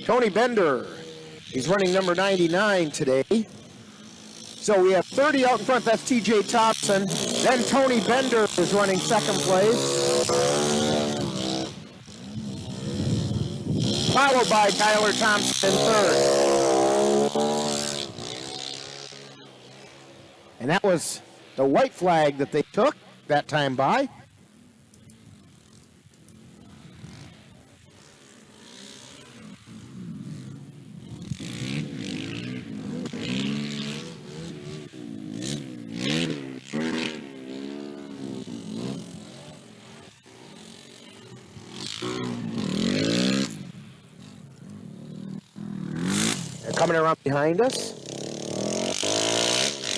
Tony Bender, he's running number 99 today. So we have 30 out in front, that's TJ Thompson. Then Tony Bender is running second place. Followed by Tyler Thompson in third. And that was the white flag that they took that time by. Coming around behind us,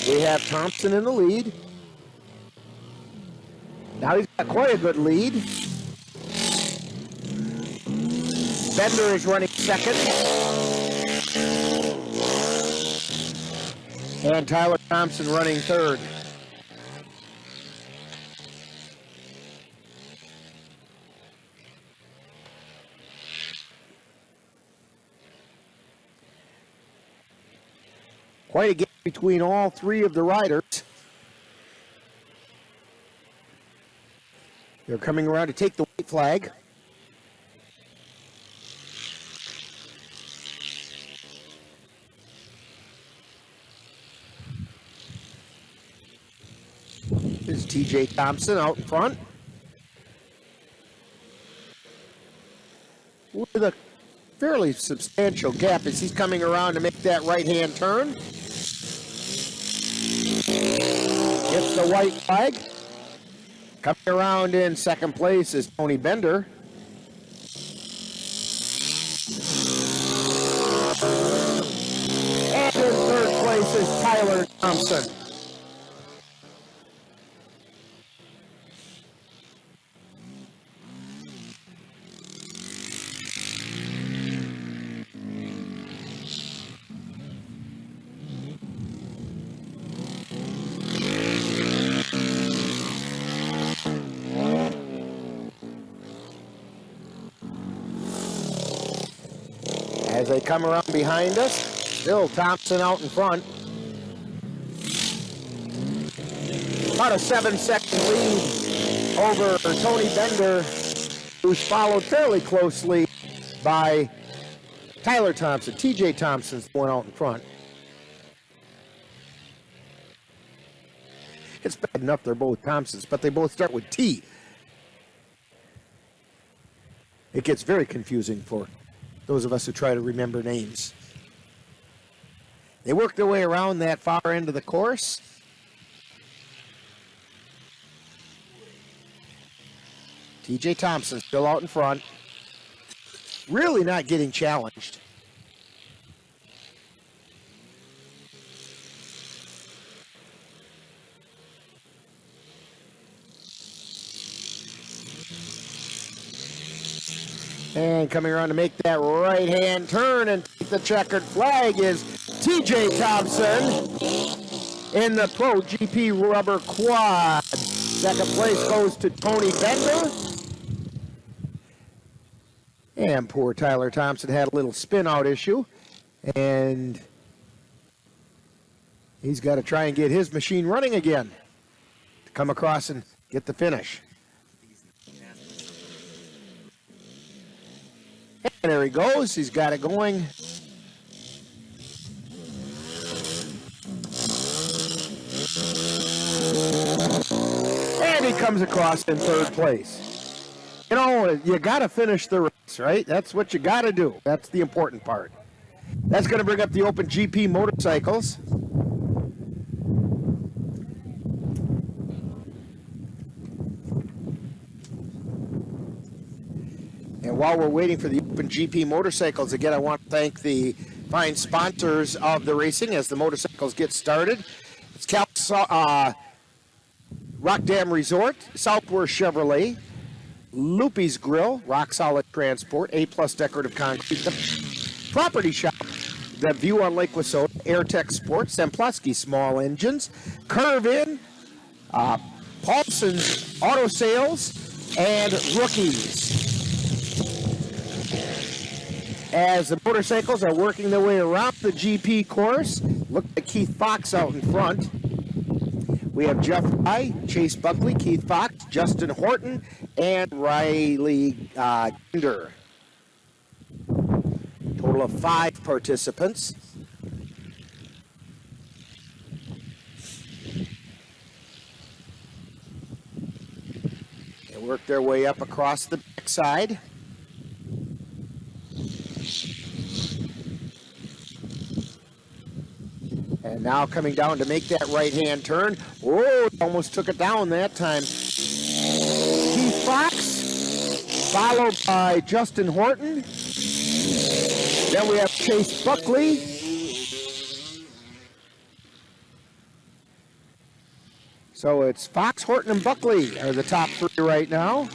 we have Thompson in the lead. Now he's got quite a good lead. Bender is running second. And Tyler Thompson running third. Quite a gap between all three of the riders. They're coming around to take the white flag. This is TJ Thompson out in front. With a fairly substantial gap as he's coming around to make that right-hand turn. Gets the white flag. Coming around in second place is Tony Bender. And in third place is Tyler Thompson. As they come around behind us, still Thompson out in front. About a 7-second lead over Tony Bender, who's followed fairly closely by Tyler Thompson. TJ Thompson's the one out in front. It's bad enough they're both Thompsons, but they both start with T. It gets very confusing for those of us who try to remember names. They work their way around that far end of the course. TJ Thompson still out in front. Really not getting challenged. And coming around to make that right-hand turn and the checkered flag is TJ Thompson in the Pro GP Rubber Quad. Second place goes to Tony Bender. And poor Tyler Thompson had a little spin-out issue. And he's got to try and get his machine running again to come across and get the finish. And there he goes. He's got it going. And he comes across in third place. You know, you got to finish the race, right? That's what you got to do. That's the important part. That's going to bring up the Open GP motorcycles. And while we're waiting for the Open GP motorcycles, again, I want to thank the fine sponsors of the racing as the motorcycles get started. It's Rock Dam Resort, Southworth Chevrolet, Loopy's Grill, Rock Solid Transport, A-plus Decorative Concrete, the Property Shop, The View on Lake Wissota, AirTech Sports, Zempleski Small Engines, Curve In, Paulson's Auto Sales, and Rookies. As the motorcycles are working their way around the GP course, look at Keith Fox out in front. We have Jeff Rye, Chase Buckley, Keith Fox, Justin Horton, and Riley Ginder. Total of 5 participants. They work their way up across the backside. And now coming down to make that right-hand turn. Whoa, almost took it down that time. Keith Fox, followed by Justin Horton. Then we have Chase Buckley. So it's Fox, Horton, and Buckley are the top 3 right now.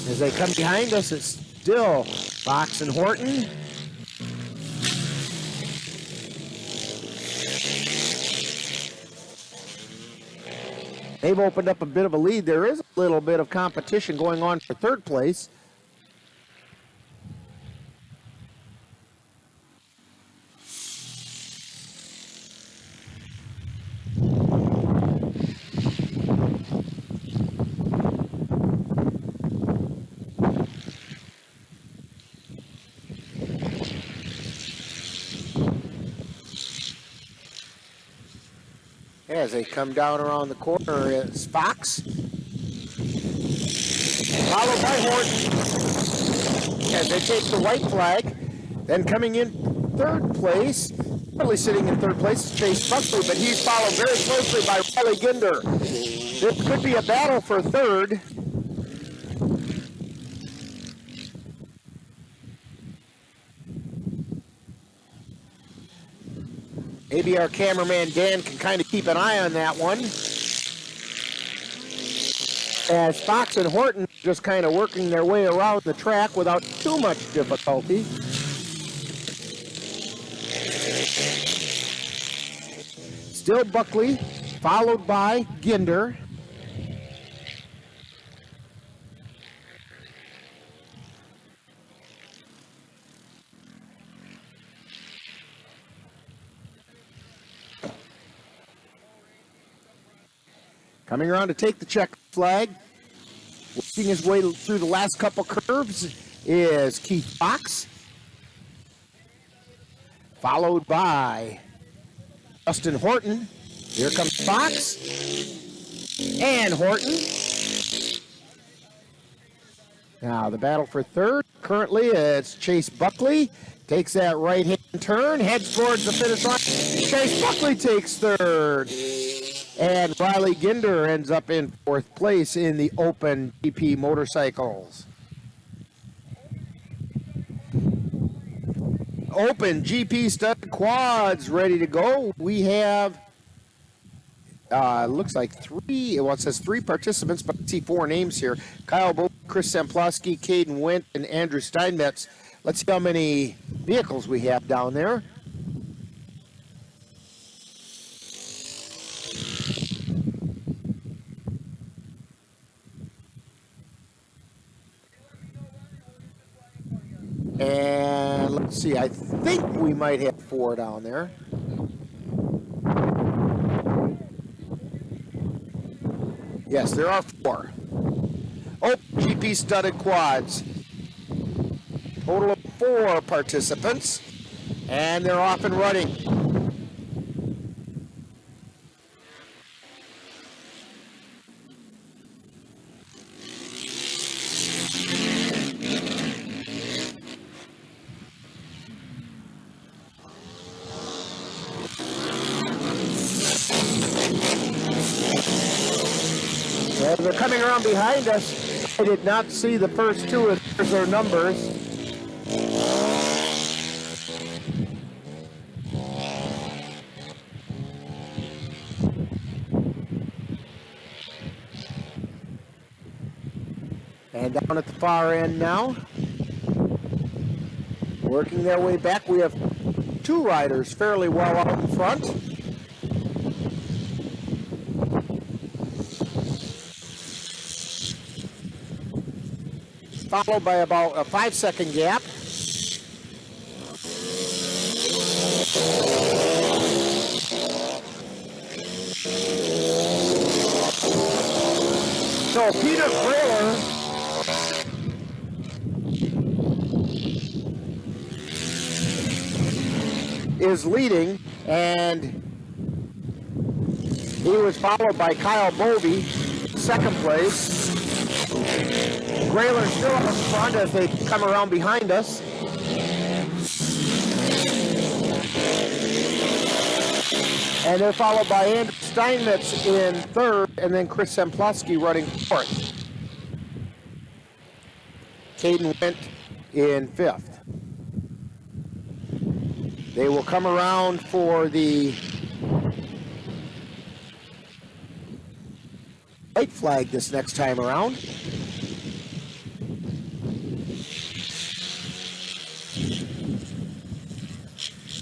As they come behind us, it's still Fox and Horton. They've opened up a bit of a lead. There is a little bit of competition going on for 3rd place. As they come down around the corner, it's Fox, followed by Horton, as they take the white flag. Then coming in 3rd place, probably sitting in 3rd place, is Chase Buckley, but he's followed very closely by Riley Ginder. There could be a battle for 3rd. Maybe our cameraman Dan can kind of keep an eye on that one. As Fox and Horton just kind of working their way around the track without too much difficulty. Still Buckley, followed by Ginder. Coming around to take the check flag, working his way through the last couple curves is Keith Fox, followed by Justin Horton. Here comes Fox and Horton. Now the battle for 3rd. Currently it's Chase Buckley. Takes that right-hand turn, heads towards the finish line. Chase Buckley takes 3rd. And Riley Ginder ends up in 4th place in the Open GP motorcycles. Open GP stud quads ready to go. We have, looks like 3, well, it says 3 participants, but I see 4 names here. Kyle Bo, Chris Zempleski, Caden Wendt, and Andrew Steinmetz. Let's see how many vehicles we have down there. And let's see, I think we might have 4 down there. Yes, there are 4. Oh, GP studded quads. Total of 4 participants, and they're off and running. As they're coming around behind us, I did not see the first 2 as their numbers. And down at the far end now, working their way back, we have two riders fairly well out in front. Followed by about a 5-second gap. So Peter Grailer is leading, and he was followed by Kyle Bovey, second place. Grailer still up front as they come around behind us. And they're followed by Andrew Steinmetz in third, and then Chris Samplowski running fourth. Caden Went in fifth. They will come around for the white flag this next time around.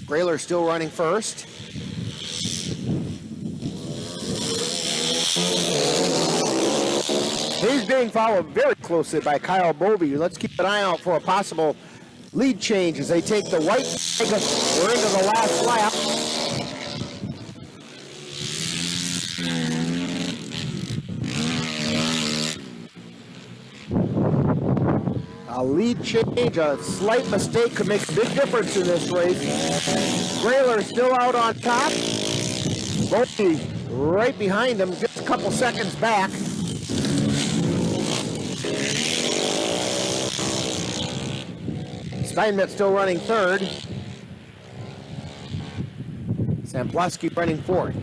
Grailer still running first. He's being followed very closely by Kyle Bovey. Let's keep an eye out for a possible lead change as they take the white flag. We're into the last lap. A lead change, a slight mistake could make a big difference in this race. Grailer still out on top. Bovey right behind him, just a couple seconds back. Steinmetz still running third. Samplowski running fourth.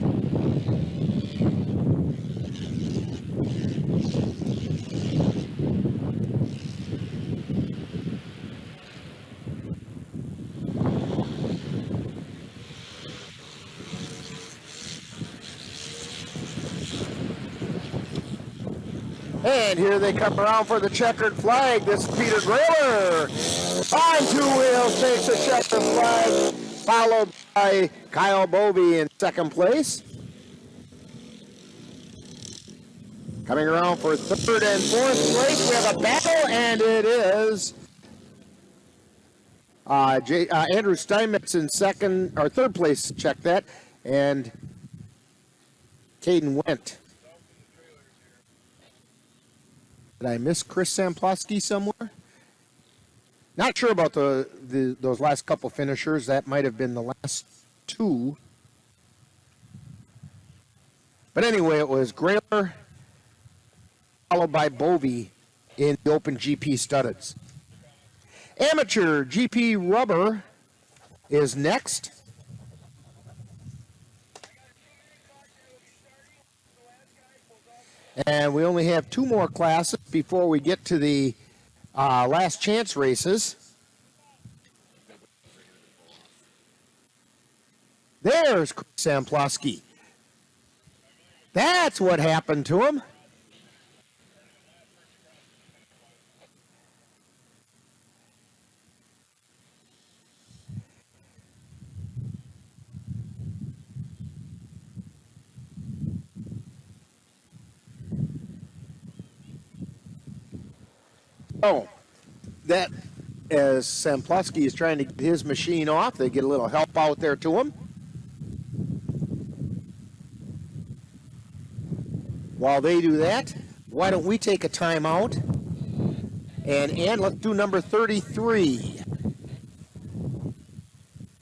And here they come around for the checkered flag. This is Peter Grailer. On two wheels takes the checkered flag, followed by Kyle Bovey in second place. Coming around for third and fourth place, we have a battle, and it is Andrew Steinmetz in second, or third place, check that, and Caden Went. Did I miss Chris Samplowski somewhere? Not sure about those last couple finishers. That might have been the last two. But anyway, it was Grailer followed by Bovey in the Open GP Studdeds. Amateur GP Rubber is next. And we only have two more classes before we get to the last chance races. There's Chris Samplowski. That's what happened to him. Oh, that as Samplowski is trying to get his machine off, they get a little help out there to him. While they do that, why don't we take a timeout and let's do number 33.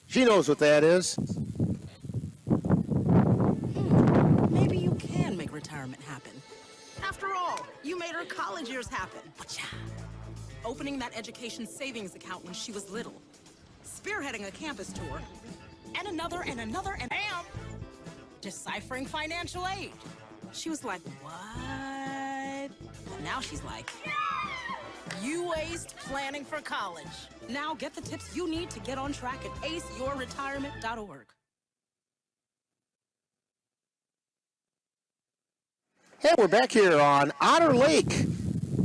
She knows what that is. Maybe you can make retirement happen. After all, you made her college years happen. Opening that education savings account when she was little. Spearheading a campus tour. And another, and bam! Deciphering financial aid. She was like, what? But now she's like, you aced planning for college. Now get the tips you need to get on track at aceyourretirement.org. Hey, we're back here on Otter Lake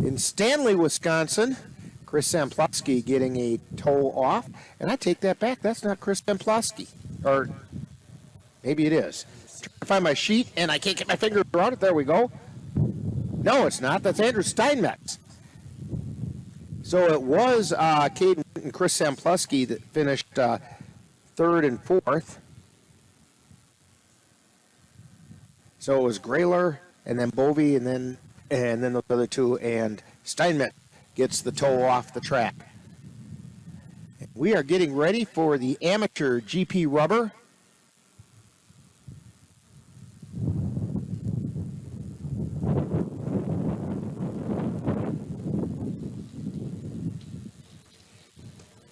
In Stanley, Wisconsin, Chris Samplowski getting a toe off. And I take that back. That's not Chris Samplowski. Or maybe it is. Trying to find my sheet, and I can't get my finger around it. There we go. No, it's not. That's Andrew Steinmetz. So it was Caden and Chris Samplowski that finished third and fourth. So it was Grayler, and then Bovey, and then the other two, and Steinmetz gets the toe off the track. We are getting ready for the amateur GP rubber.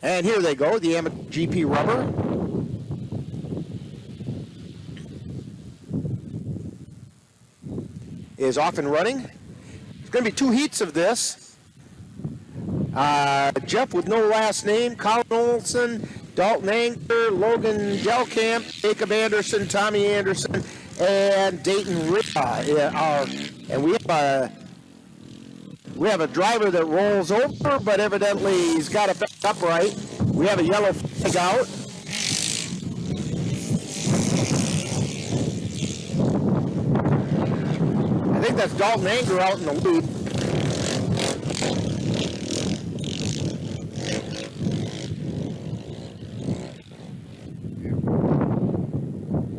And here they go, the amateur GP rubber. Is off and running. There's going to be 2 heats of this. Jeff with no last name, Colin Olson, Dalton Anger, Logan Delkamp, Jacob Anderson, Tommy Anderson, and Dayton Rita. And we have a driver that rolls over, but evidently he's got it back upright. We have a yellow flag out. I think that's Dalton Anger out in the lead.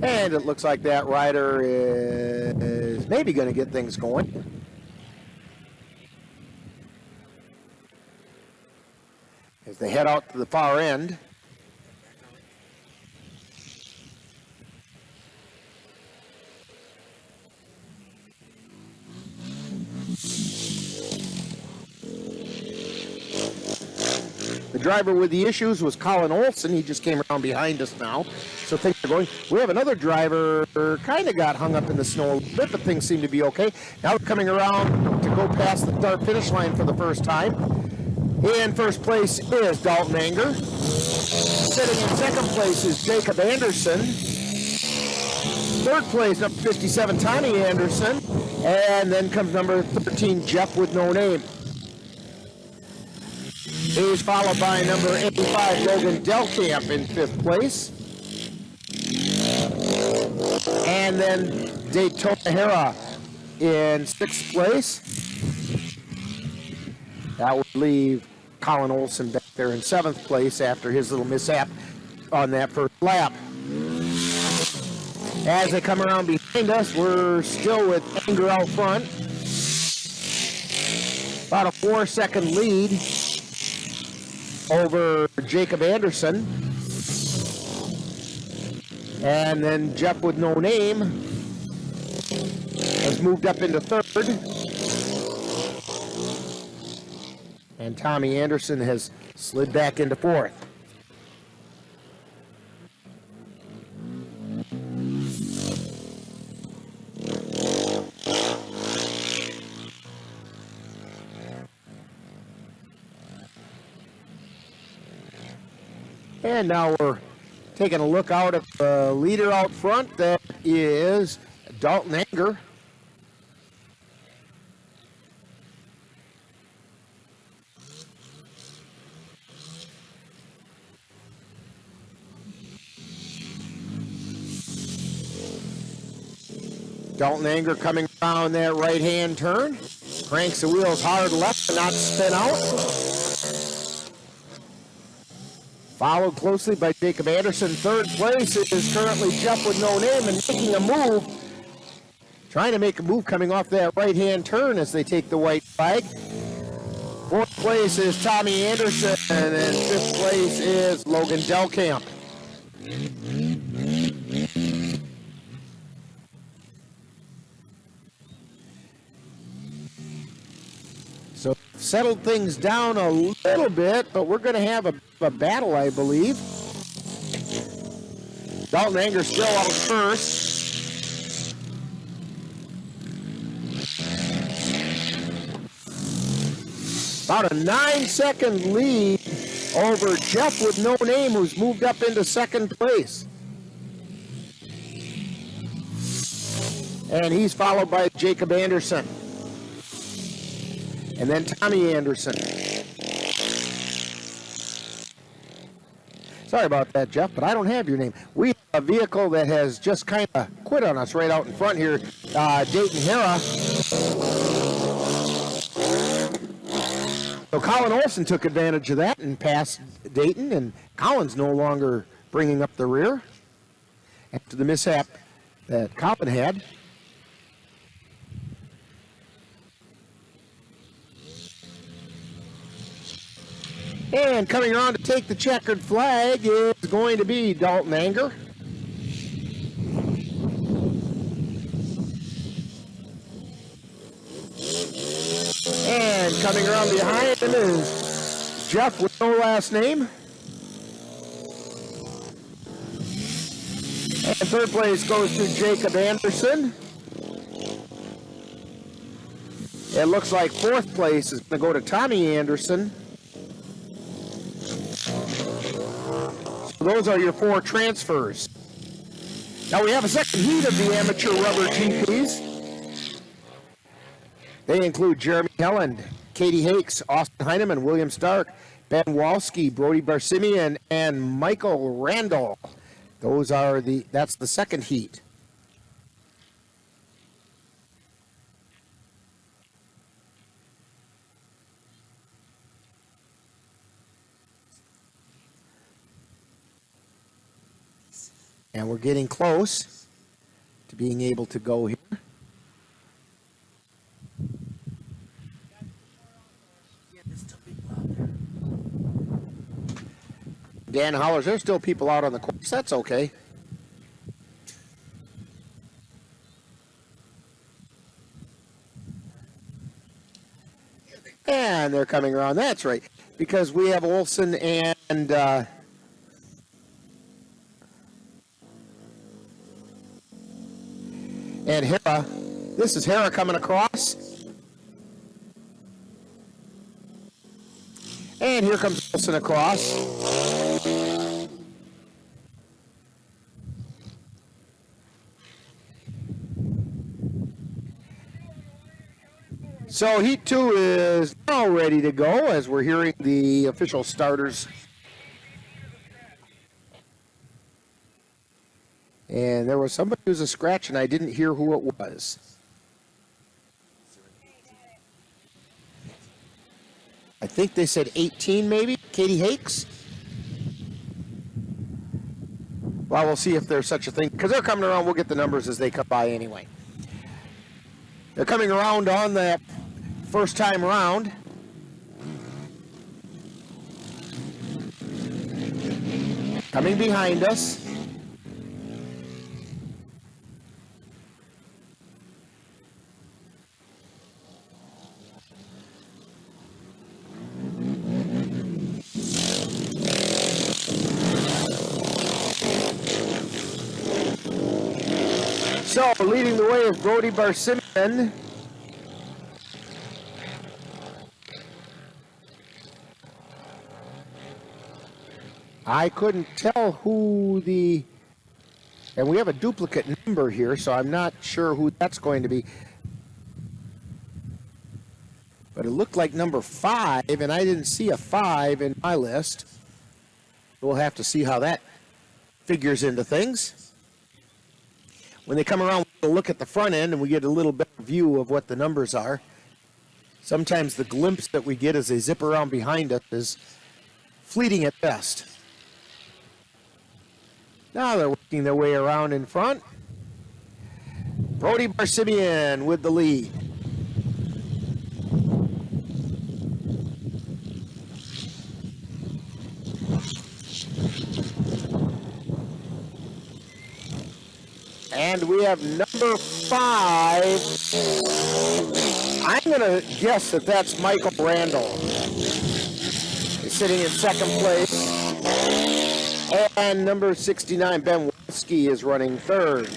And it looks like that rider is maybe going to get things going. As they head out to the far end. The driver with the issues was Colin Olson. He just came around behind us now. So things are going. We have another driver kind of got hung up in the snow a little bit, but things seem to be okay. Now they're coming around to go past the start-finish line for the first time. In first place is Dalton Anger. Sitting in second place is Jacob Anderson. Third place, number 57, Tommy Anderson. And then comes number 13, Jeff with no name. He's followed by number 85, Logan Delkamp in fifth place. And then Daytona Hera in sixth place. That would leave Colin Olson back there in seventh place after his little mishap on that first lap. As they come around behind us, we're still with Anger out front. About a 4-second lead over Jacob Anderson. And then Jeff with no name has moved up into third. And Tommy Anderson has slid back into fourth. And now we're taking a look out at the leader out front. That is Dalton Anger. Dalton Anger coming around that right-hand turn. Cranks the wheels hard left to not spin out. Followed closely by Jacob Anderson. Third place is currently Jeff with no name and making a move. Trying to make a move coming off that right-hand turn as they take the white flag. Fourth place is Tommy Anderson, and then fifth place is Logan Delkamp. So settled things down a little bit, but we're going to have a battle, I believe. Dalton Anger still out first. About a 9-second lead over Jeff with no name, who's moved up into second place. And he's followed by Jacob Anderson. And then Tommy Anderson. Sorry about that, Jeff, but I don't have your name. We have a vehicle that has just kind of quit on us right out in front here. Dayton Hera. So Colin Olson took advantage of that and passed Dayton, and Colin's no longer bringing up the rear after the mishap that Colin had. And coming around to take the checkered flag is going to be Dalton Anger. And coming around behind him is Jeff with no last name. And third place goes to Jacob Anderson. It looks like fourth place is going to go to Tommy Anderson. So those are your 4 transfers. Now we have a second heat of the amateur rubber GPs. They include Jeremy Helland, Katie Hakes, Austin Heineman, William Stark, Ben Walski, Brody Barsimian, and Michael Randall. That's the second heat. And we're getting close to being able to go here. Dan hollers, there's still people out on the course. That's okay. And they're coming around. That's right. Because we have Olson and Hera. This is Hera coming across. And here comes Olson across. So Heat 2 is now ready to go as we're hearing the official starters. And there was somebody who was a scratch and I didn't hear who it was. I think they said 18 maybe, Katie Hakes. Well, we'll see if there's such a thing, because they're coming around. We'll get the numbers as they come by anyway. They're coming around on that first time round. Coming behind us. So, leading the way is Brody Barsimian. I couldn't tell who the... And we have a duplicate number here, so I'm not sure who that's going to be. But it looked like number 5, and I didn't see a 5 in my list. We'll have to see how that figures into things. When they come around, we'll look at the front end and we get a little better view of what the numbers are. Sometimes the glimpse that we get as they zip around behind us is fleeting at best. Now they're working their way around in front. Brody Barsimian with the lead. And we have number 5. I'm going to guess that that's Michael Randall. He's sitting in second place. And number 69, Ben Walski, is running third.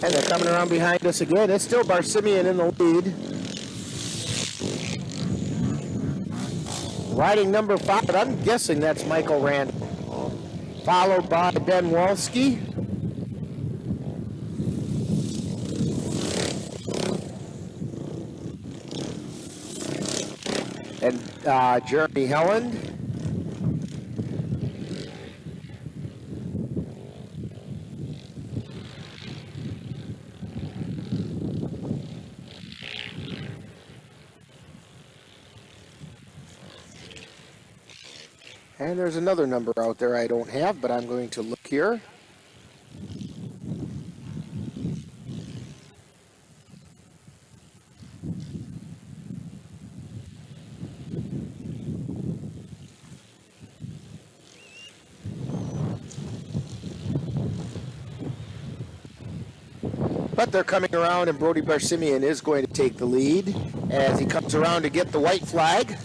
And they're coming around behind us again. It's still Barsimian in the lead. Riding number 5, I'm guessing that's Michael Randall. Followed by Ben Walski. And Jeremy Helland. And there's another number out there I don't have, but I'm going to look here. But they're coming around, and Brody Barsimian is going to take the lead as he comes around to get the white flag.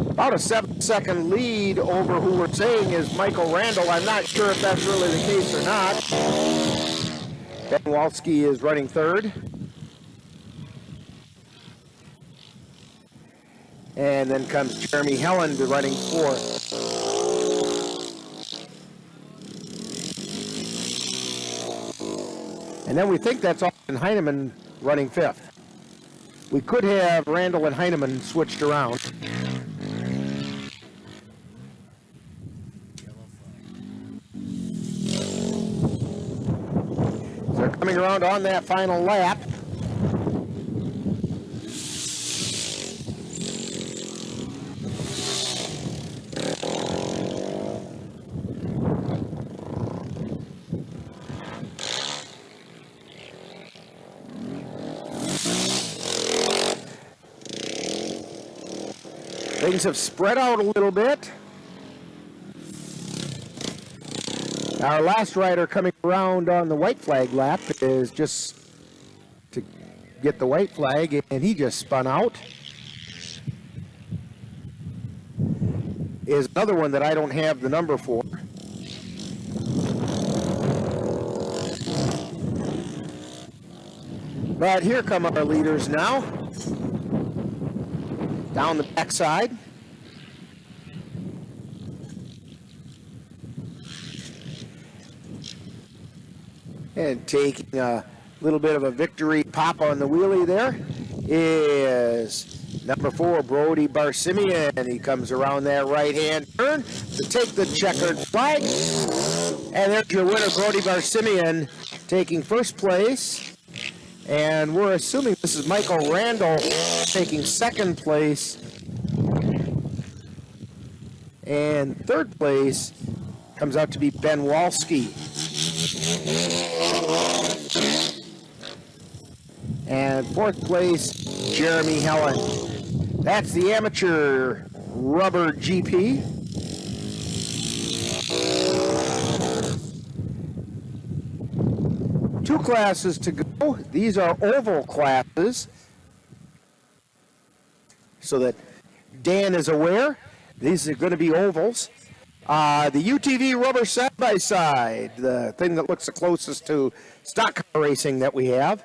About a 7-second lead over who we're saying is Michael Randall. I'm not sure if that's really the case or not. Ben Walski is running third. And then comes Jeremy Helland running fourth. And then we think that's Austin Heineman running fifth. We could have Randall and Heineman switched around. They're coming around on that final lap. Things have spread out a little bit. Our last rider coming around on the white flag lap is just to get the white flag, and he just spun out. Is another one that I don't have the number for. But here come our leaders now. Down the backside. And taking a little bit of a victory pop on the wheelie there is number 4, Brody Barsimian. He comes around that right-hand turn to take the checkered flag. And there's your winner, Brody Barsimian, taking first place. And we're assuming this is Michael Randall taking second place. And third place comes out to be Ben Walski. And fourth place, Jeremy Helland. That's the amateur rubber GP. Two classes to go. These are oval classes, so that Dan is aware. These are going to be ovals. The UTV rubber side-by-side, the thing that looks the closest to stock car racing that we have.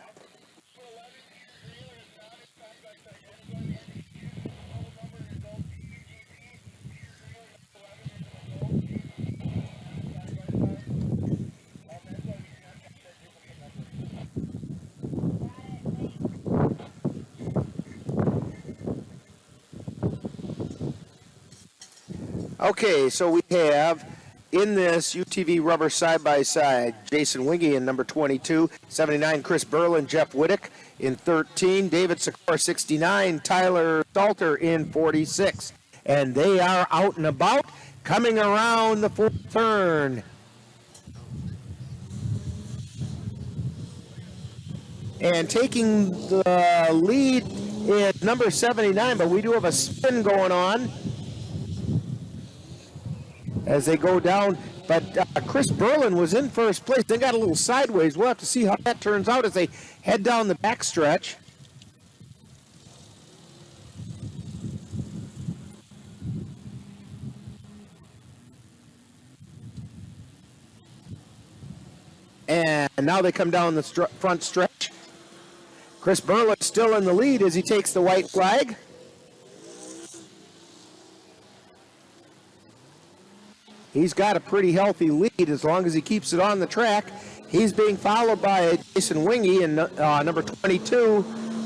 Okay, so we have in this UTV rubber side-by-side, Jason Wingy in number 22, 79, Chris Berlin, Jeff Whittick in 13, David Sikora 69, Tyler Salter in 46. And they are out and about, coming around the fourth turn. And taking the lead is number 79, but we do have a spin going on as they go down. But Chris Berlin was in first place. They got a little sideways. We'll have to see how that turns out as they head down the backstretch. And now they come down the front stretch. Chris Berlin still in the lead as he takes the white flag. He's got a pretty healthy lead as long as he keeps it on the track. He's being followed by Jason Wingy in number 22,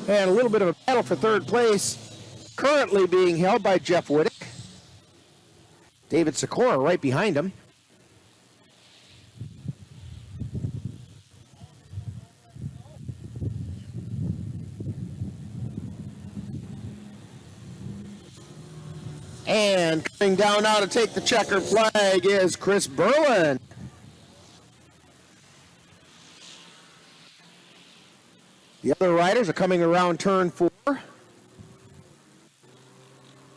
and a little bit of a battle for third place, currently being held by Jeff Whittick. David Sikora right behind him. And coming down now to take the checkered flag is Chris Berlin. The other riders are coming around turn 4.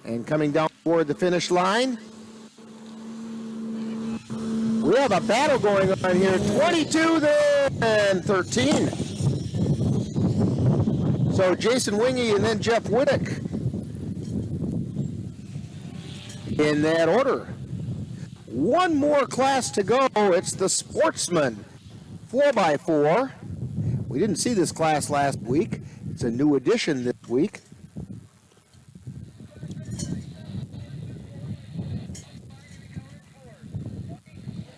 And coming down toward the finish line. We have a battle going on here. 22 there and 13. So Jason Wingy and then Jeff Whittick in that order. One more class to go. It's the Sportsman 4x4. We didn't see this class last week. It's a new addition this week.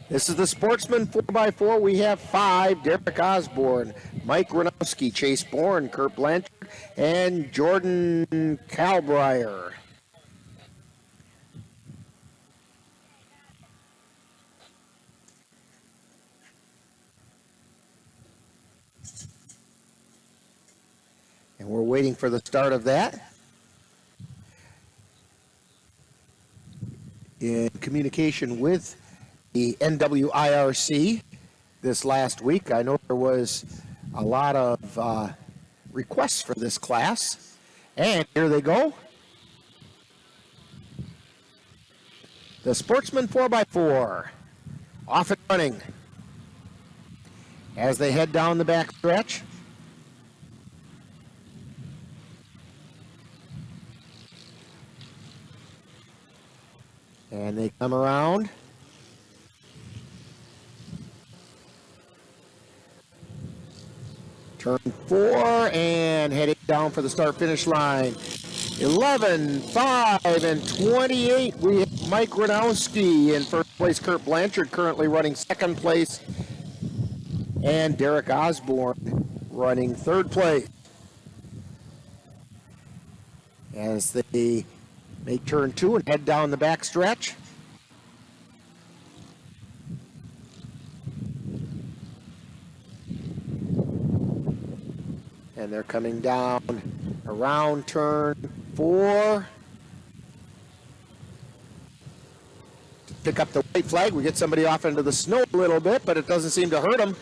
This is the Sportsman 4x4. We have 5. Derek Osborne, Mike Gronowski, Chase Bourne, Kurt Blanchard, and Jordan Calbrier. And we're waiting for the start of that. In communication with the NWIRC this last week, I know there was a lot of requests for this class. And here they go. The Sportsman 4x4 off and running as they head down the back stretch. And they come around. Turn 4 and heading down for the start-finish line. 11, 5, and 28. We have Mike Gronowski in first place. Kurt Blanchard currently running second place. And Derek Osborne running third place. As they make turn 2 and head down the back stretch. And they're coming down around turn 4. To pick up the white flag, we get somebody off into the snow a little bit, but it doesn't seem to hurt them.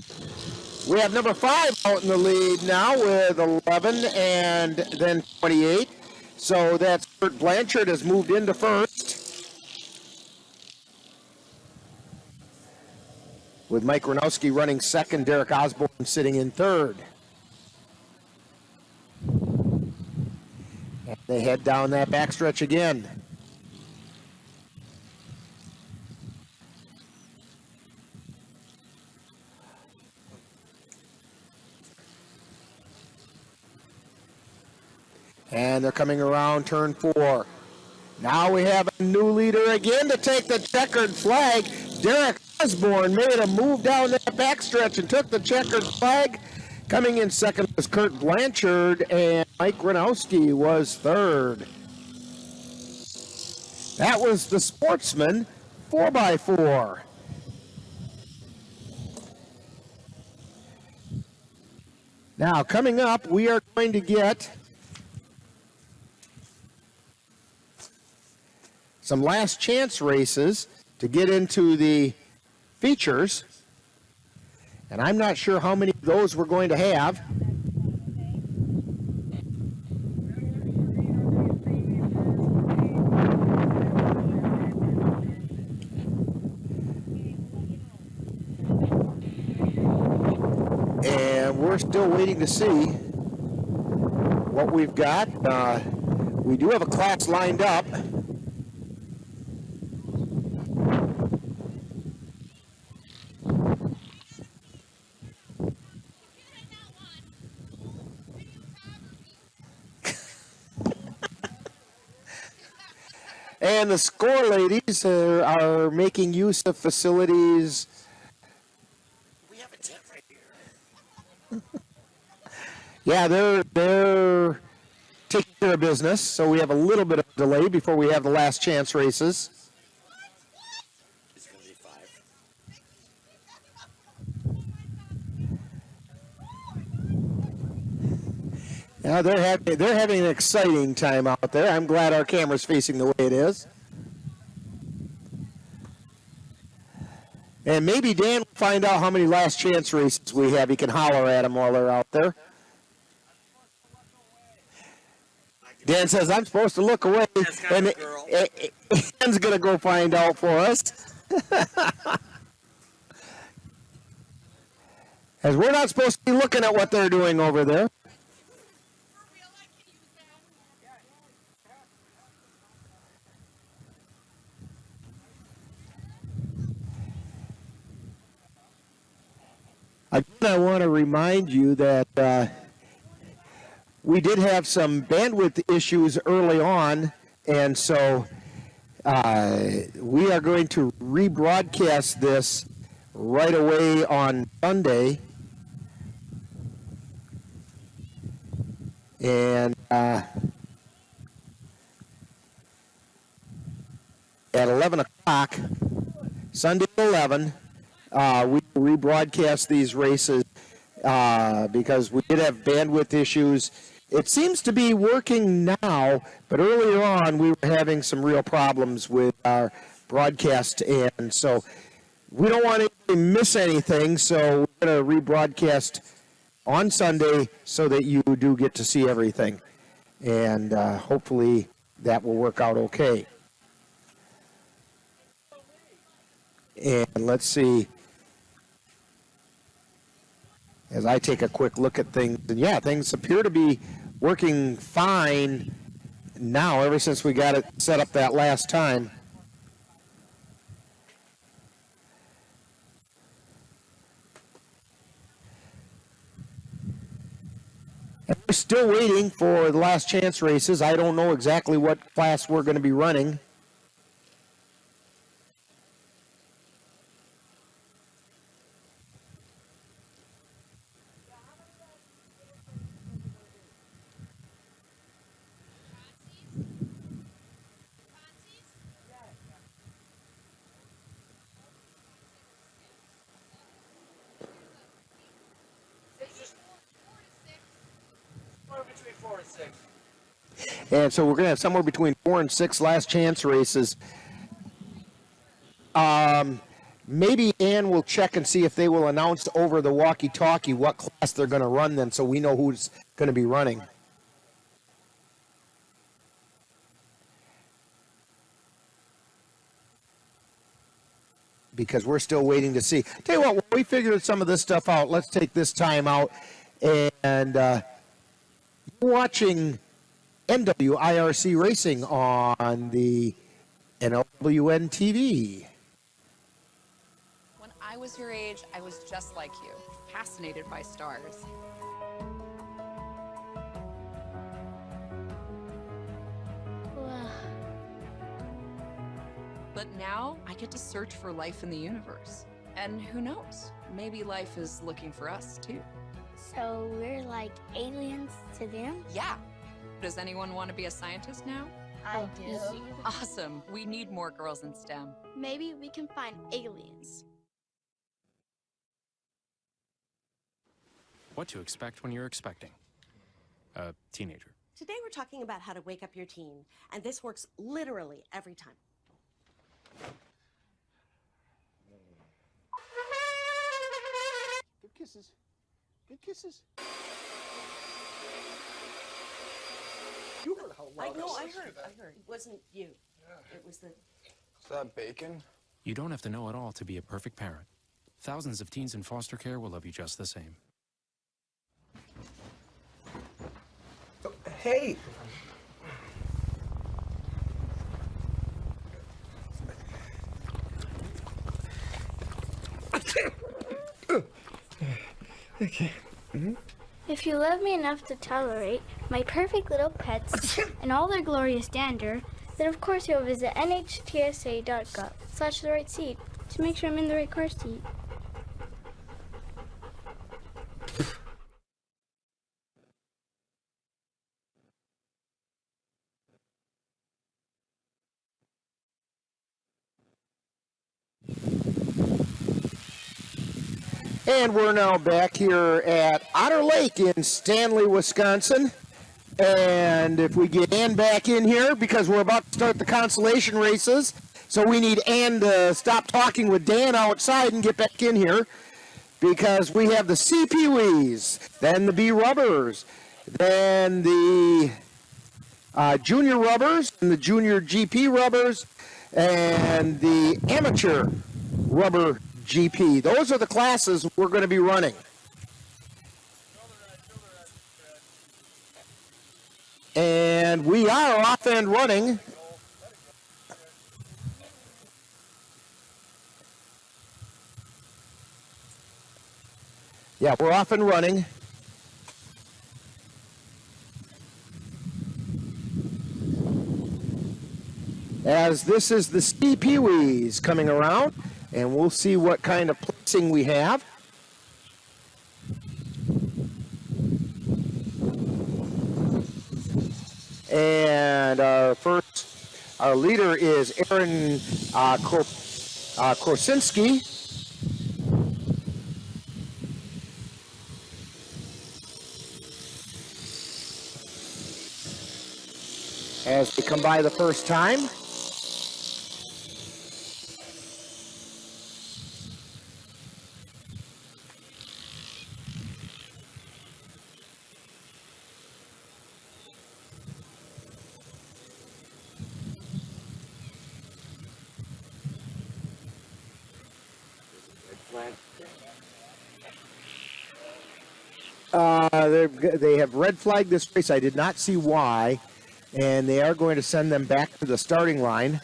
We have number 5 out in the lead now with 11 and then 28. So that's Kurt Blanchard has moved into first, with Mike Gronowski running second, Derek Osborne sitting in third. And they head down that backstretch again. And they're coming around turn 4. Now we have a new leader again to take the checkered flag. Derek Osborne made a move down that backstretch and took the checkered flag. Coming in second was Kurt Blanchard, and Mike Gronowski was third. That was the Sportsman 4x4. Now coming up, we are going to get some last chance races to get into the features. And I'm not sure how many of those we're going to have. And we're still waiting to see what we've got. We do have a class lined up. And the score ladies are making use of facilities. We have a tent right here. Yeah, they're taking care of business, so we have a little bit of delay before we have the last chance races. It's going to be 5. Now they're having an exciting time out there. I'm glad our camera's facing the way it is. And maybe Dan will find out how many last chance races we have. He can holler at them while they're out there. Dan says, I'm supposed to look away, and Dan's going to go find out for us. As we're not supposed to be looking at what they're doing over there. Again, I want to remind you that we did have some bandwidth issues early on, and so we are going to rebroadcast this right away on Sunday. And at 11 o'clock, Sunday at 11, we rebroadcast these races because we did have bandwidth issues. It seems to be working now, but earlier on we were having some real problems with our broadcast, and so we don't want to miss anything, so we're going to rebroadcast on Sunday so that you do get to see everything, and hopefully that will work out okay. And let's see, as I take a quick look at things, and yeah, things appear to be working fine now ever since we got it set up that last time. And we're still waiting for the last chance races. I don't know exactly what class we're going to be running. And so we're going to have somewhere between 4 and 6 last chance races. Maybe Ann will check and see if they will announce over the walkie-talkie what class they're going to run then, so we know who's going to be running. Because we're still waiting to see. Tell you what, when we figured some of this stuff out, let's take this time out and you're watching NWIRC Racing on the NLWN-TV. When I was your age, I was just like you, fascinated by stars. But now I get to search for life in the universe. And who knows, maybe life is looking for us too. So we're like aliens to them? Yeah. Does anyone want to be a scientist now? I do. Awesome. We need more girls in STEM. Maybe we can find aliens. What to expect when you're expecting a teenager. Today we're talking about how to wake up your teen, and this works literally every time. Good kisses. Good kisses. You heard how loud I heard. It wasn't you. It was the... Is that bacon? You don't have to know it all to be a perfect parent. Thousands of teens in foster care will love you just the same. Oh, hey! Okay. If you love me enough to tolerate my perfect little pets and all their glorious dander, then of course you'll visit nhtsa.gov/the-right-seat to make sure I'm in the right car seat. And we're now back here at Otter Lake in Stanley, Wisconsin. And if we get Ann back in here, because we're about to start the consolation races, so we need Ann to stop talking with Dan outside and get back in here, because we have the C Peewees, then the B Rubbers, then the Junior Rubbers, and the Junior GP Rubbers, and the Amateur Rubber GP. Those are the classes we're going to be running. And we are off and running. Yeah, we're off and running. As this is the C Peewees coming around, and we'll see what kind of placing we have. And our leader is Aaron Krosinski. As they come by the first time. They have red flagged this race. I did not see why, and they are going to send them back to the starting line.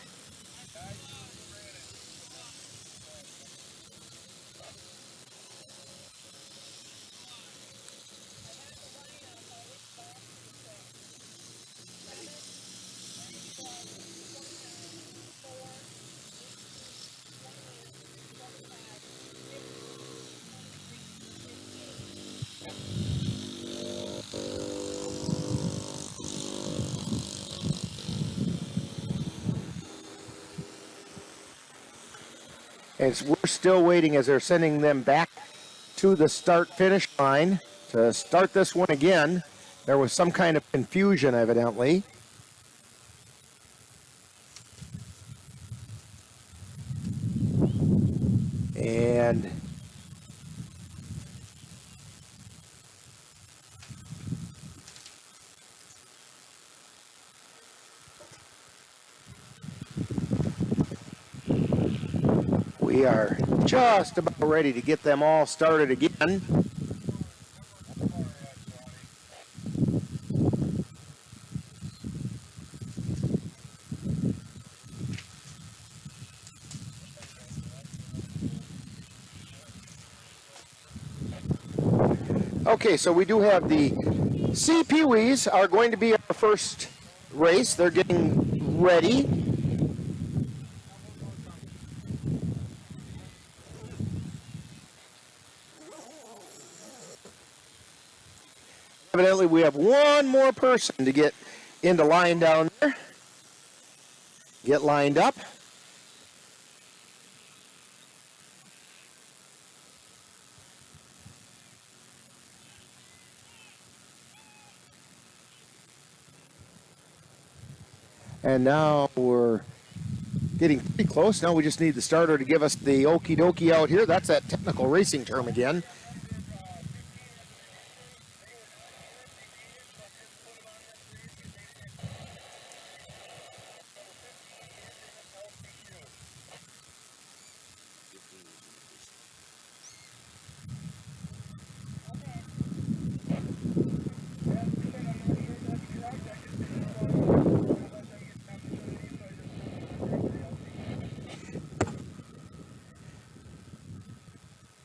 And we're still waiting as they're sending them back to the start-finish line to start this one again. There was some kind of confusion, evidently. And we are just about ready to get them all started again. Okay, so we do have the C Peewees are going to be our first race. They're getting ready. Evidently, we have one more person to get into line down there. Get lined up. And now we're getting pretty close. Now we just need the starter to give us the okie dokie out here. That's that technical racing term again.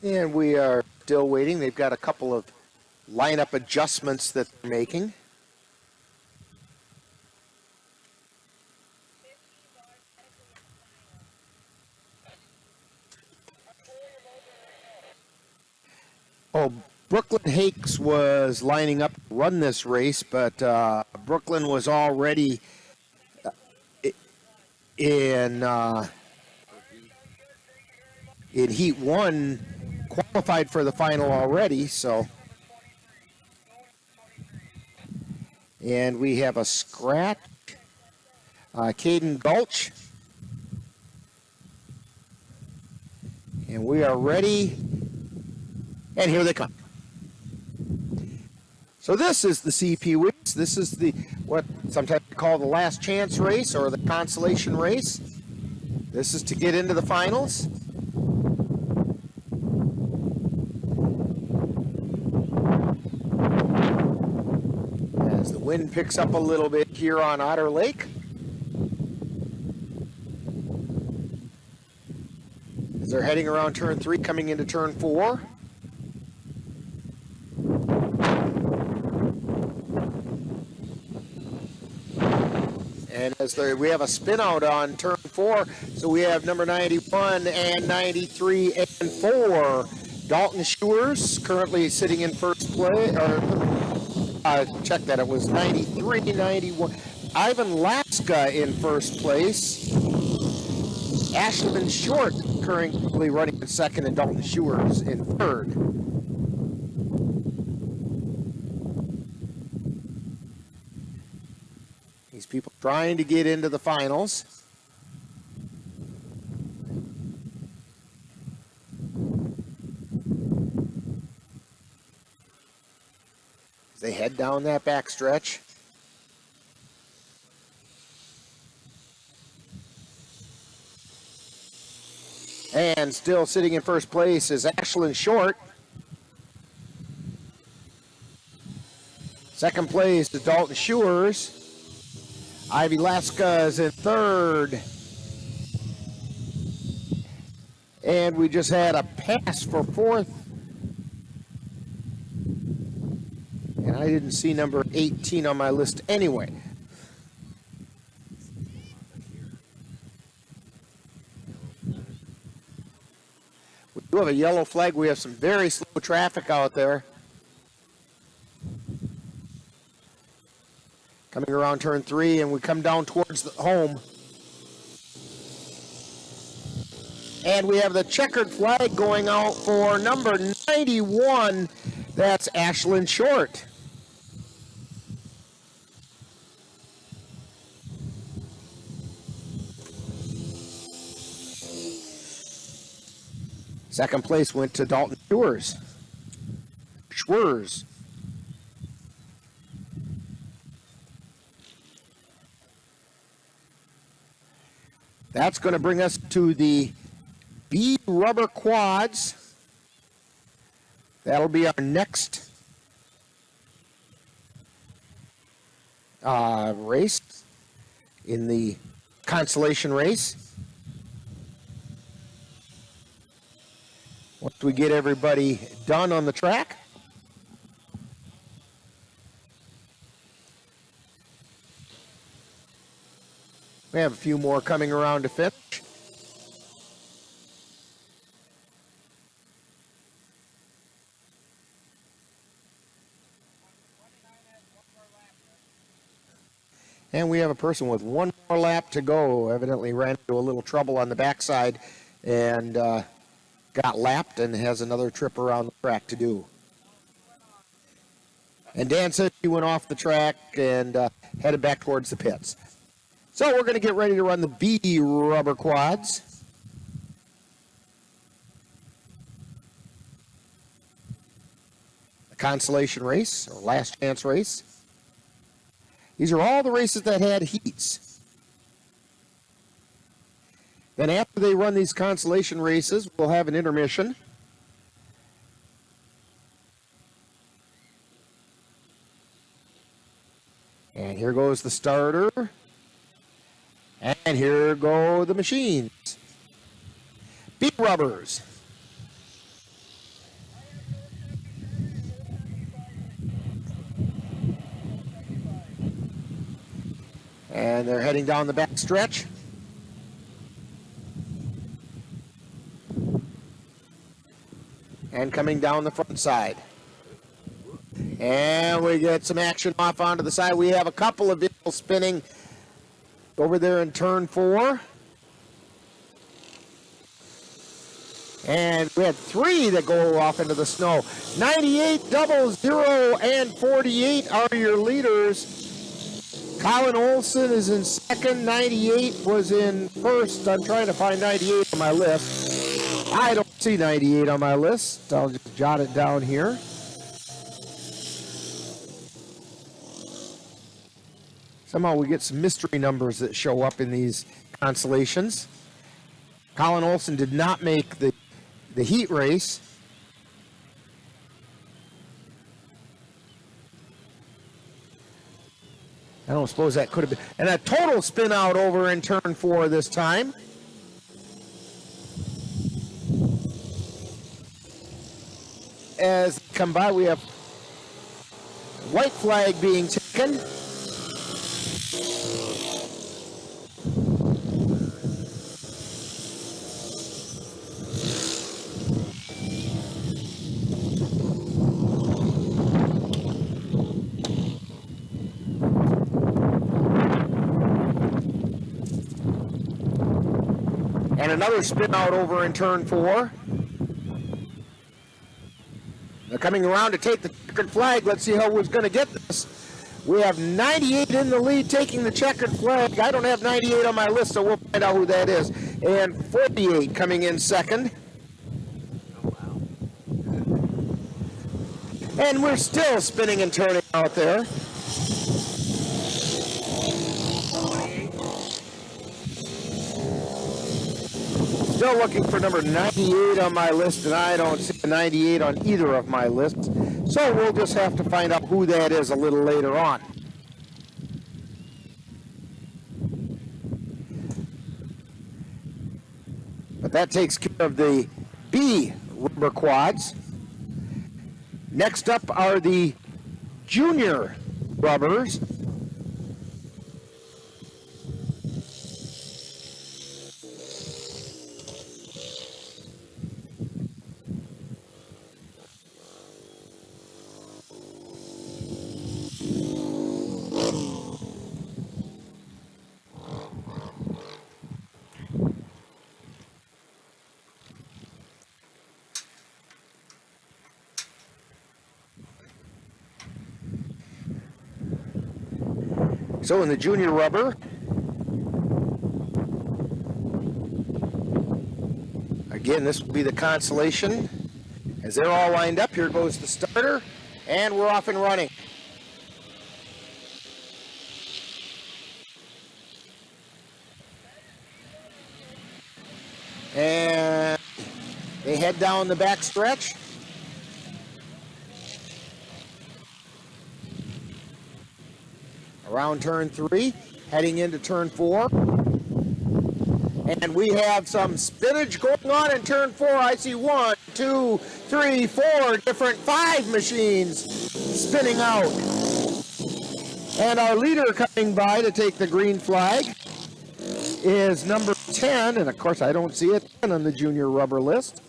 And we are still waiting. They've got a couple of lineup adjustments that they're making. Oh, Brooklyn Hakes was lining up to run this race, but Brooklyn was already in Heat 1, qualified for the final already, so. And we have a scratch, Caden Gulch. And we are ready, and here they come. So this is the CP race. This is the what sometimes we call the last chance race or the consolation race. This is to get into the finals. As the wind picks up a little bit here on Otter Lake. As they're heading around turn 3, coming into turn 4. And as we have a spin out on turn 4, so we have number 91 and 93 and 4. Dalton Schewers currently sitting in first place, or check that, it was 93, 91. Ivan Laska in first place. Ashlyn Short currently running in second, and Dalton Schewers in third. These people trying to get into the finals. As they head down that backstretch. And still sitting in first place is Ashlyn Short. Second place is Dalton Schewers. Ivy Laska is in third. And we just had a pass for fourth. And I didn't see number 18 on my list anyway. We do have a yellow flag. We have some very slow traffic out there. Coming around turn 3, and we come down towards the home. And we have the checkered flag going out for number 91. That's Ashlyn Short. Second place went to Dalton Schewers. That's going to bring us to the B rubber quads. That'll be our next race in the consolation race. Once we get everybody done on the track. We have a few more coming around to finish. And we have a person with one more lap to go. Evidently ran into a little trouble on the backside and got lapped and has another trip around the track to do. And Dan said he went off the track and headed back towards the pits. So we're going to get ready to run the B rubber quads. The consolation race, or last chance race. These are all the races that had heats. Then after they run these consolation races, we'll have an intermission. And here goes the starter. And here go the machines. B rubbers. And they're heading down the back stretch. and coming down the front side. And we get some action off onto the side. We have a couple of vehicles spinning over there in turn 4. And we had 3 that go off into the snow. 98, 00, and 48 are your leaders. Colin Olson is in second. 98 was in first. I'm trying to find 98 on my list. I don't see 98 on my list. I'll just jot it down here. Somehow we get some mystery numbers that show up in these consolations. Colin Olson did not make the heat race. I don't suppose that could have been. And a total spin out over in turn 4 this time. As they come by, we have white flag being taken. And another spin out over in turn 4. They're coming around to take the checkered flag. Let's see how we're going to get this. We have 98 in the lead taking the checkered flag. I don't have 98 on my list, so we'll find out who that is. And 48 coming in second. And we're still spinning and turning out there. Still looking for number 98 on my list, and I don't see a 98 on either of my lists. So we'll just have to find out who that is a little later on. But that takes care of the B rubber quads. Next up are the junior rubbers. So in the junior rubber, again, this will be the Consolation. As they're all lined up, here goes the starter, and we're off and running. And they head down the back stretch. Around turn 3, heading into turn 4. And we have some spinach going on in turn 4. I see 1, 2, 3, 4 different 5 machines spinning out. And our leader coming by to take the green flag is number 10. And of course, I don't see a 10 on the junior rubber list.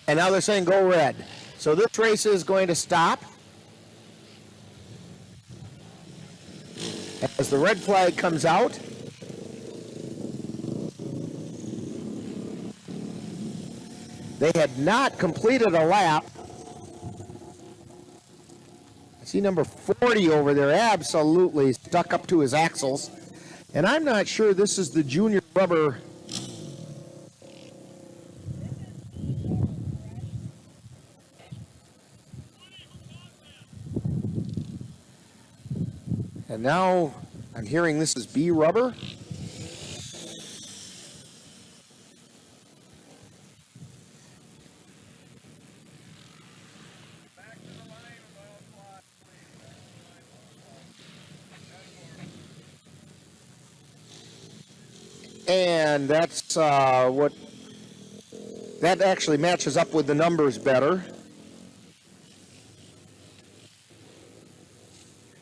And now they're saying go red. So this race is going to stop. As the red flag comes out. They had not completed a lap. I see number 40 over there absolutely stuck up to his axles. And I'm not sure this is the junior rubber. And now I'm hearing this is B rubber. And that's what That actually matches up with the numbers better.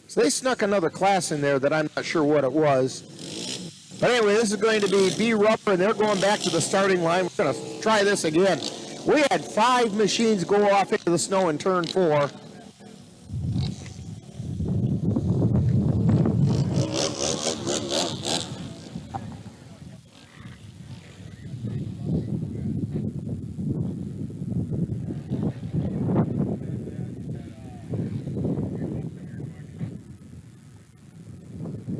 So they snuck another class in there that I'm not sure what it was. But anyway, this is going to be B Rubber, and they're going back to the starting line. We're going to try this again. We had 5 machines go off into the snow in turn 4.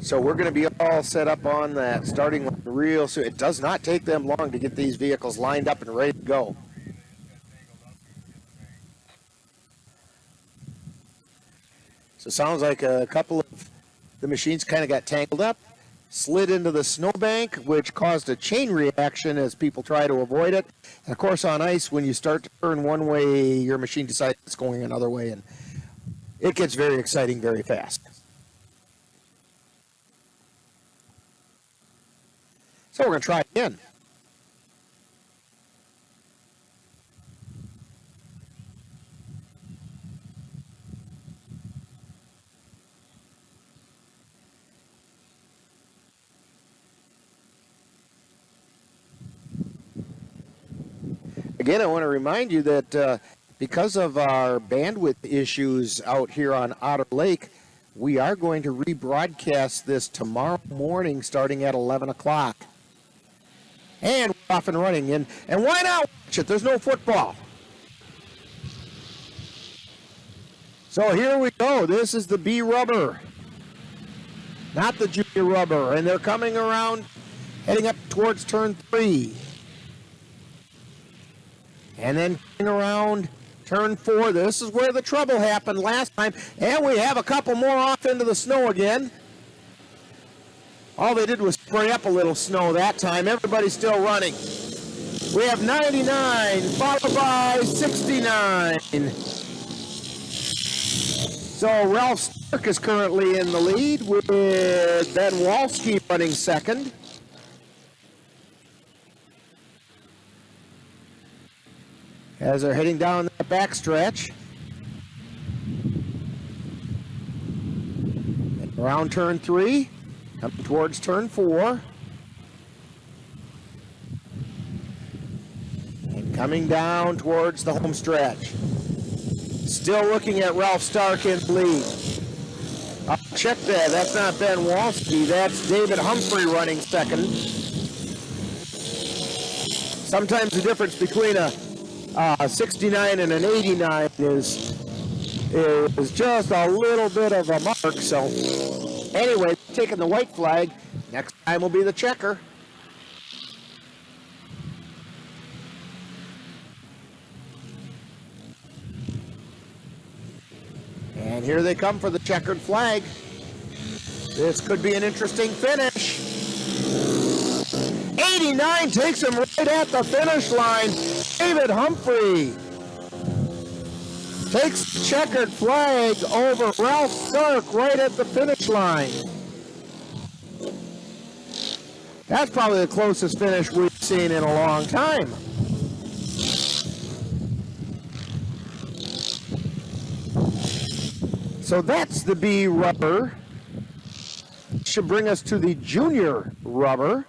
So we're going to be all set up on that starting line real soon. It does not take them long to get these vehicles lined up and ready to go. So it sounds like a couple of the machines kind of got tangled up, slid into the snowbank, which caused a chain reaction as people try to avoid it. And of course on ice, when you start to turn one way, your machine decides it's going another way, and it gets very exciting very fast. So we're going to try again. Again, I want to remind you that because of our bandwidth issues out here on Otter Lake, we are going to rebroadcast this tomorrow morning starting at 11 o'clock. And we're off and running. And why not watch it? There's no football. So here we go. This is the B Rubber, not the Junior Rubber. And they're coming around, heading up towards turn 3. And then coming around turn 4. This is where the trouble happened last time. And we have a couple more off into the snow again. All they did was spray up a little snow that time. Everybody's still running. We have 99, followed by 69. So Ralph Stark is currently in the lead with Ben Walski running second. As they're heading down the backstretch. Around turn 3. Coming towards turn 4. And coming down towards the home stretch. Still looking at Ralph Stark in the lead. I'll check that. That's not Ben Walski. That's David Humphrey running second. Sometimes the difference between a 69 and an 89 is just a little bit of a mark. So anyway, taking the white flag. Next time will be the checker. And here they come for the checkered flag. This could be an interesting finish. 89 takes him right at the finish line. David Humphrey takes the checkered flag over Ralph Stark right at the finish line. That's probably the closest finish we've seen in a long time. So that's the B Rubber. Should bring us to the Junior Rubber.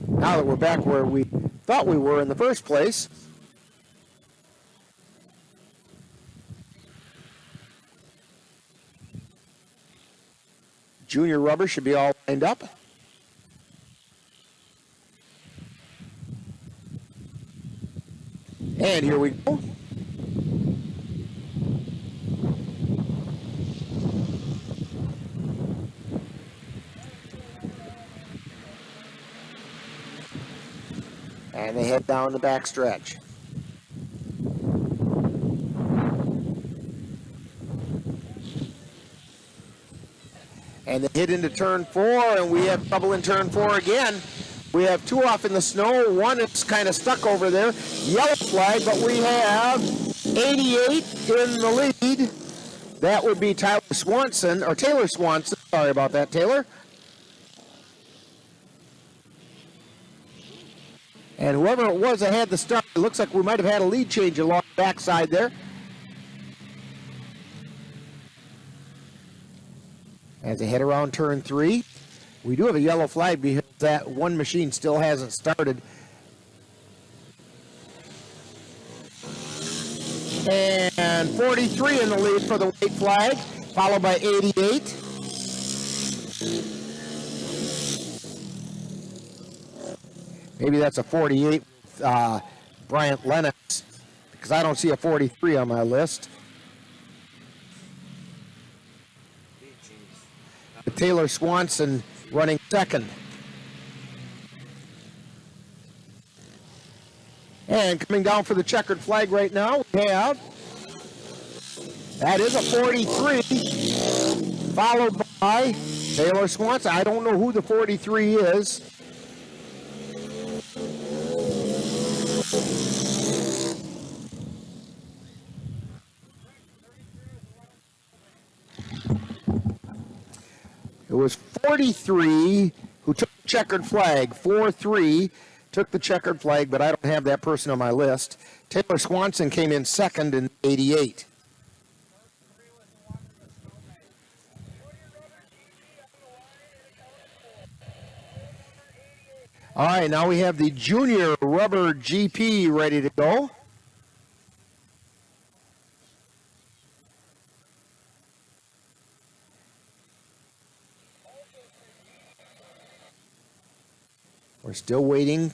Now that we're back where we thought we were in the first place. Junior Rubber should be all lined up. And here we go. And they head down the back stretch. And they hit into turn 4, and we have trouble in turn 4 again. We have 2 off in the snow. One is kind of stuck over there. Yellow flag, but we have 88 in the lead. That would be Taylor Swanson. Sorry about that, Taylor. And whoever it was that had the start, it looks like we might have had a lead change along the backside there. As they head around turn 3, we do have a yellow flag because that one machine still hasn't started. And 43 in the lead for the white flag, followed by 88. Maybe that's a 48 with Bryant Lennox, because I don't see a 43 on my list. Taylor Swanson running second. And coming down for the checkered flag right now, we have, that is a 43, followed by Taylor Swanson. I don't know who the 43 is. It was 43 who took the checkered flag. 4-3 took the checkered flag, but I don't have that person on my list. Taylor Swanson came in second in 88. All right, now we have the Junior Rubber GP ready to go. We're still waiting.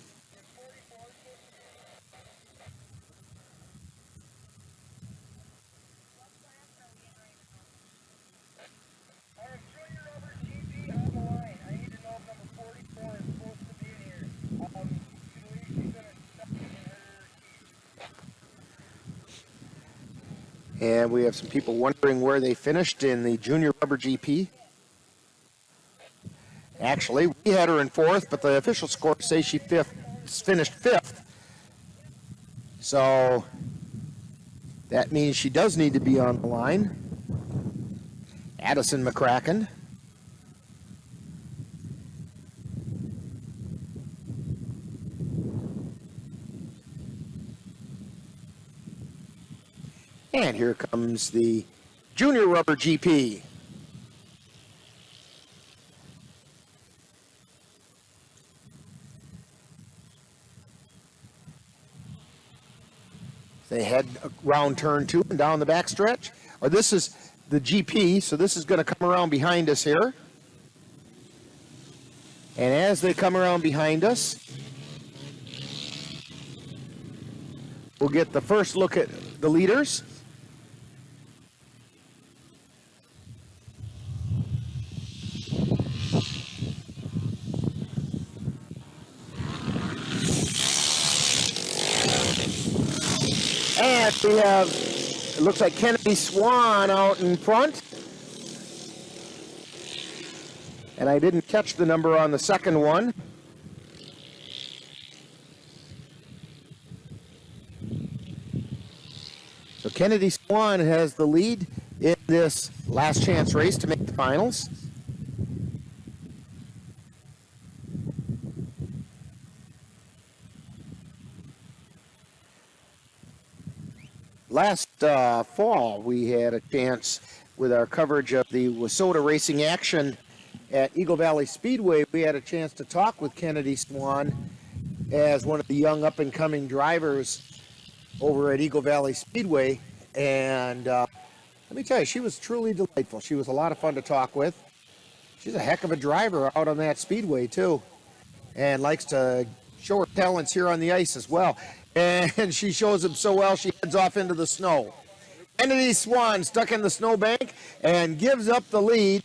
And we have some people wondering where they finished in the Junior Rubber GP. Actually, we had her in 4th, but the official scores say she finished 5th. So that means she does need to be on the line. Addison McCracken. And here comes the Junior Rubber GP. They head around turn 2 and down the backstretch. Or this is the GP, so this is going to come around behind us here. And as they come around behind us, we'll get the first look at the leaders. And we have, it looks like Kennedy Swan out in front. And I didn't catch the number on the second one. So Kennedy Swan has the lead in this last chance race to make the finals. Last fall, we had a chance with our coverage of the Wissota racing action at Eagle Valley Speedway. We had a chance to talk with Kennedy Swan as one of the young up-and-coming drivers over at Eagle Valley Speedway. And let me tell you, she was truly delightful. She was a lot of fun to talk with. She's a heck of a driver out on that speedway, too, and likes to show her talents here on the ice as well. And she shows them so well, she heads off into the snow. Kennedy Swan stuck in the snowbank and gives up the lead.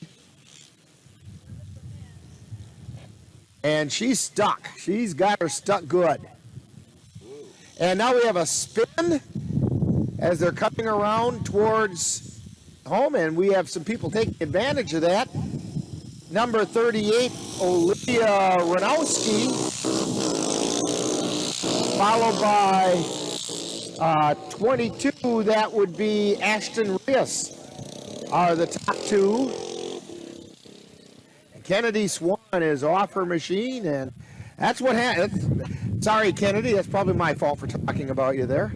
And she's stuck. She's got her stuck good. And now we have a spin as they're coming around towards home, and we have some people taking advantage of that. Number 38, Olivia Ranowski, followed by 22, that would be Ashton Rios, are the top two. And Kennedy Swan is off her machine, and That's what happened. Sorry, Kennedy. That's probably my fault for talking about you there.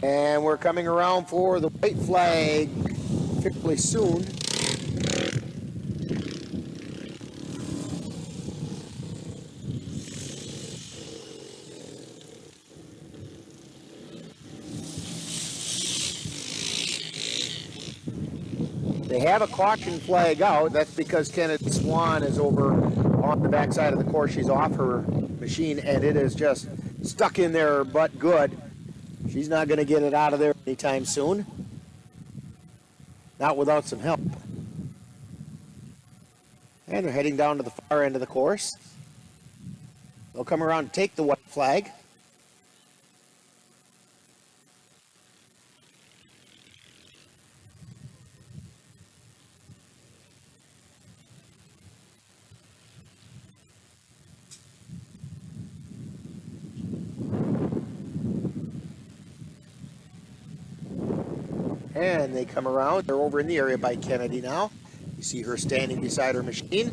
And we're coming around for the white flag fairly soon. They have a caution flag out. That's because Kennedy Swan is over on the backside of the course. She's off her machine, and it is just stuck in there but good. She's not going to get it out of there anytime soon. Not without some help. And they're heading down to the far end of the course. They'll come around and take the white flag. And they come around. They're over in the area by Kennedy now. You see her standing beside her machine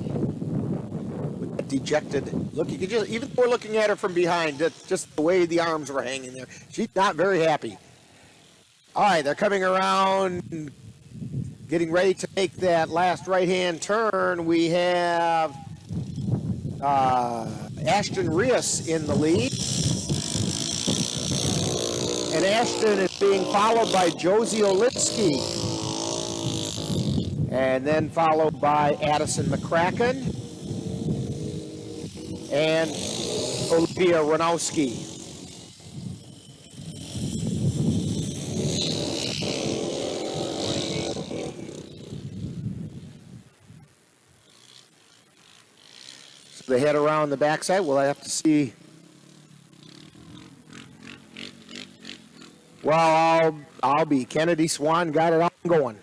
with a dejected look. You can just, even though we're looking at her from behind, just the way the arms were hanging there, she's not very happy. All right, they're coming around, getting ready to make that last right-hand turn. We have Ashton Rios in the lead. And Ashton is being followed by Josie Olinsky. And then followed by Addison McCracken and Olivia Ranowski. So they head around the backside. We'll have to see. Well, I'll be. Kennedy Swan got it all going.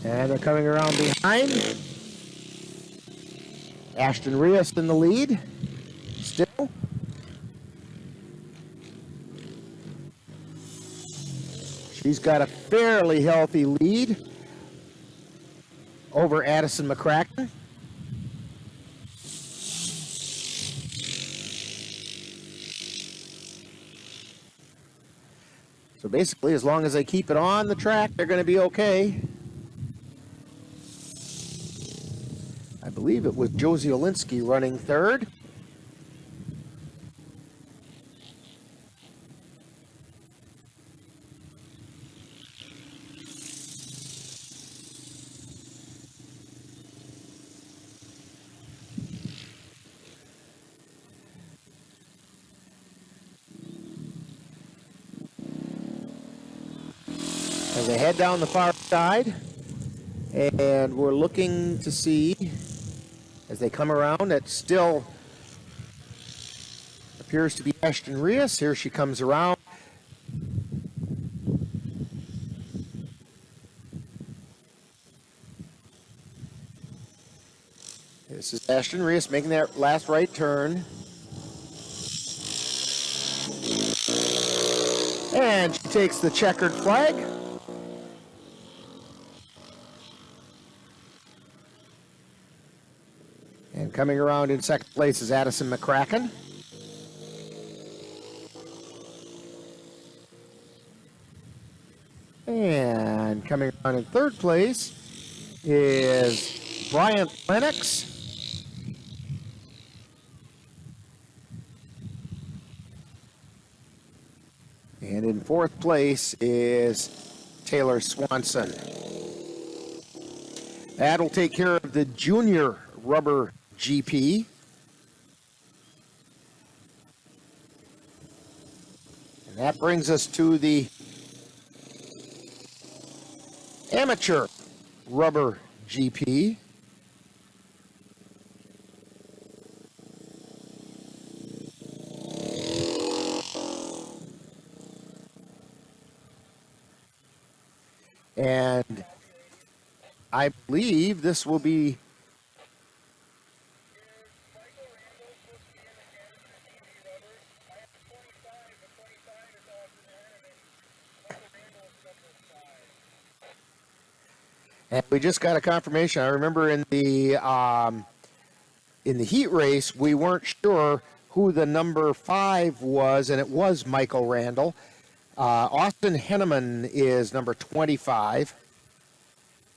And they're coming around behind. Ashton Rios in the lead. Still. She's got a fairly healthy lead over Addison McCracken. So basically, as long as they keep it on the track, they're going to be okay. I believe it was Josie Olinsky running third. As they head down the far side, and we're looking to see, as they come around, it still appears to be Ashton Rios. Here she comes around. This is Ashton Rios making that last right turn. And she takes the checkered flag. And coming around in second place is Addison McCracken. And coming around in third place is Bryant Lennox. And in fourth place is Taylor Swanson. That'll take care of the junior rubber GP. And that brings us to the amateur rubber GP. And I believe this will be and we just got a confirmation. I remember in the heat race, we weren't sure who the number 5 was, and it was Michael Randall. Austin Henneman is number 25,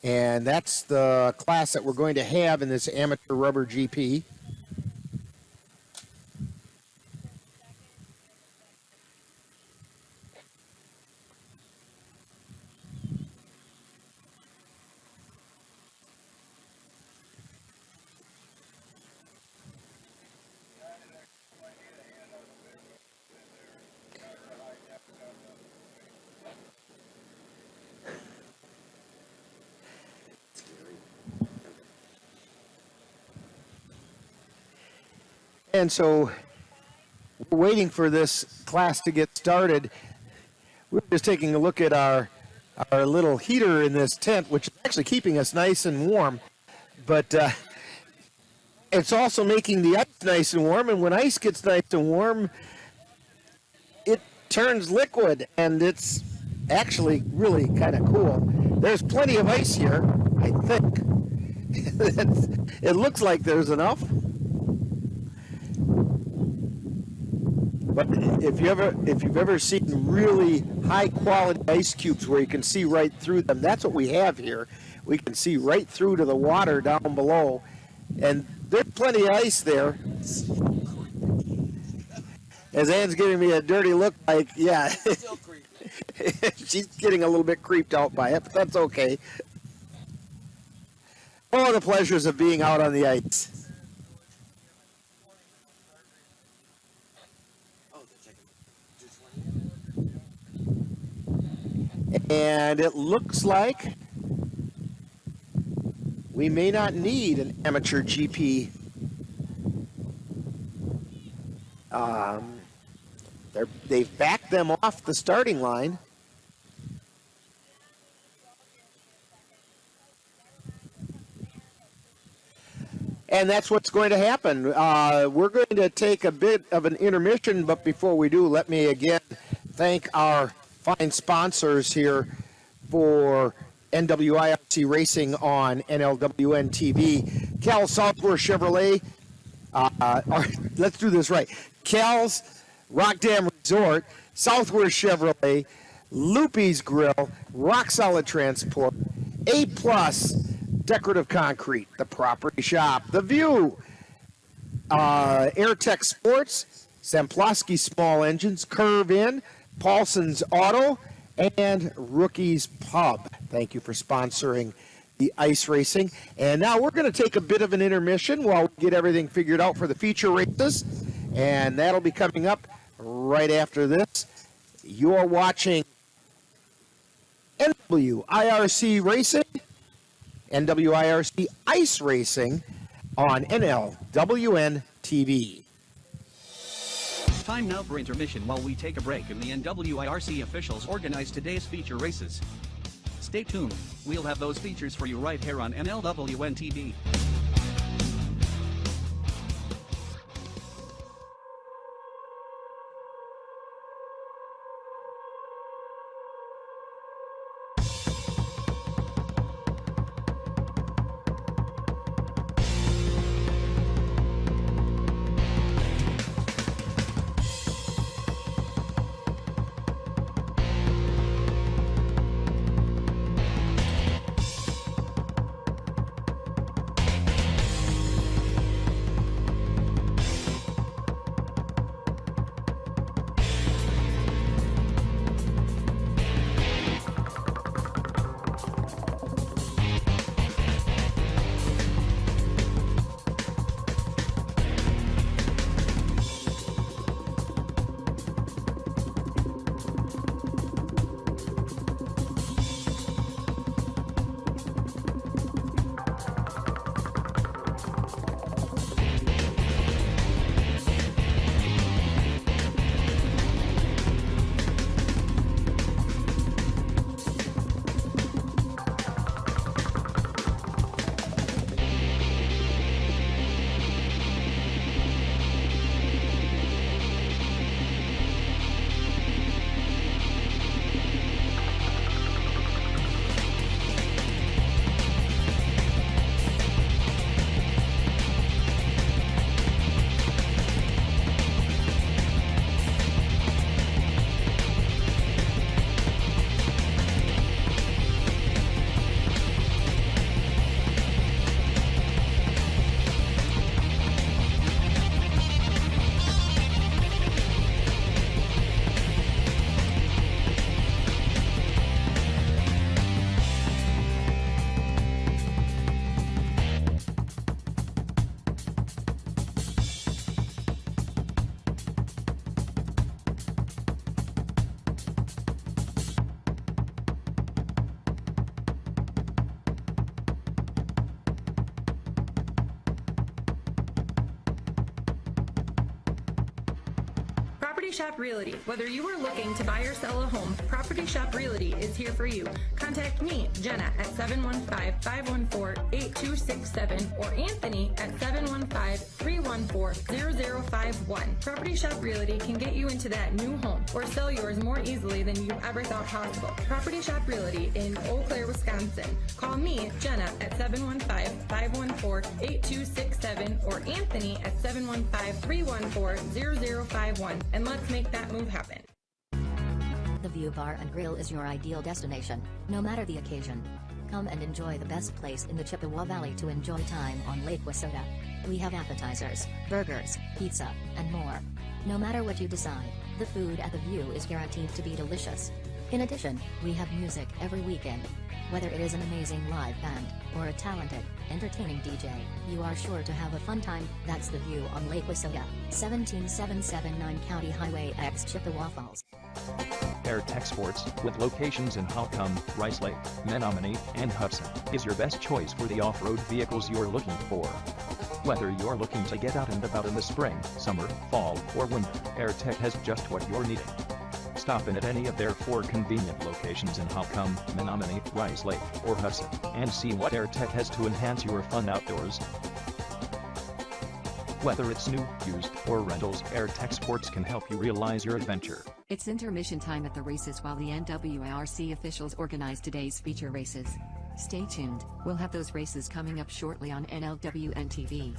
and that's the class that we're going to have in this amateur rubber GP. And so we're waiting for this class to get started. We're just taking a look at our little heater in this tent, which is actually keeping us nice and warm. But it's also making the ice nice and warm. And when ice gets nice and warm, it turns liquid. And it's actually really kind of cool. There's plenty of ice here, I think. It looks like there's enough. But if you've ever seen really high quality ice cubes where you can see right through them, that's what we have here. We can see right through to the water down below, and there's plenty of ice there. As Ann's giving me a dirty look, like, yeah, she's getting a little bit creeped out by it, but that's okay. Oh, the pleasures of being out on the ice. And it looks like we may not need an amateur GP. They've backed them off the starting line. And that's what's going to happen. We're going to take a bit of an intermission, but before we do, let me again thank our fine sponsors here for NWIRC Racing on NLWN-TV. Cal Southworth Chevrolet, let's do this right. Cal's Rock Dam Resort, Southworth Chevrolet, Loopy's Grill, Rock Solid Transport, A+ Decorative Concrete, The Property Shop, The View, Airtech Sports, Samplosky Small Engines, Curve In, Paulson's Auto, and Rookie's Pub. Thank you for sponsoring the ice racing. And now we're going to take a bit of an intermission while we get everything figured out for the feature races. And that'll be coming up right after this. You're watching NWIRC Racing, NWIRC Ice Racing on NLWN-TV. Time now for intermission while we take a break and the NWIRC officials organize today's feature races. Stay tuned, we'll have those features for you right here on NLWN-TV. Shop Realty. Whether you are looking to buy or sell a home, Property Shop Realty is here for you. Contact me, Jenna, at 715-514-8267 or Anthony at 715-314-0051. Property Shop Realty can get you into that new home or sell yours more easily than you ever thought possible. Property Shop Realty in Eau Claire, Wisconsin. Call me, Jenna, at 715-514-8267 or Anthony at 715-314-0051, and let's make that move happen. The View Bar and Grill is your ideal destination, no matter the occasion. Come and enjoy the best place in the Chippewa Valley to enjoy time on Lake Wissota. We have appetizers, burgers, pizza, and more. No matter what you decide, the food at the View is guaranteed to be delicious. In addition, we have music every weekend. Whether it is an amazing live band, or a talented, entertaining DJ, you are sure to have a fun time. That's the View on Lake Wissota, 17779 County Highway X Chippewa Falls. AirTech Sports, with locations in Holcomb, Rice Lake, Menominee, and Hudson, is your best choice for the off-road vehicles you're looking for. Whether you're looking to get out and about in the spring, summer, fall, or winter, AirTech has just what you're needing. Stop in at any of their 4 convenient locations in Holcomb, Menominee, Rice Lake, or Hudson, and see what AirTech has to enhance your fun outdoors. Whether it's new, used, or rentals, AirTech Sports can help you realize your adventure. It's intermission time at the races while the NWIRC officials organize today's feature races. Stay tuned, we'll have those races coming up shortly on NLWN-TV.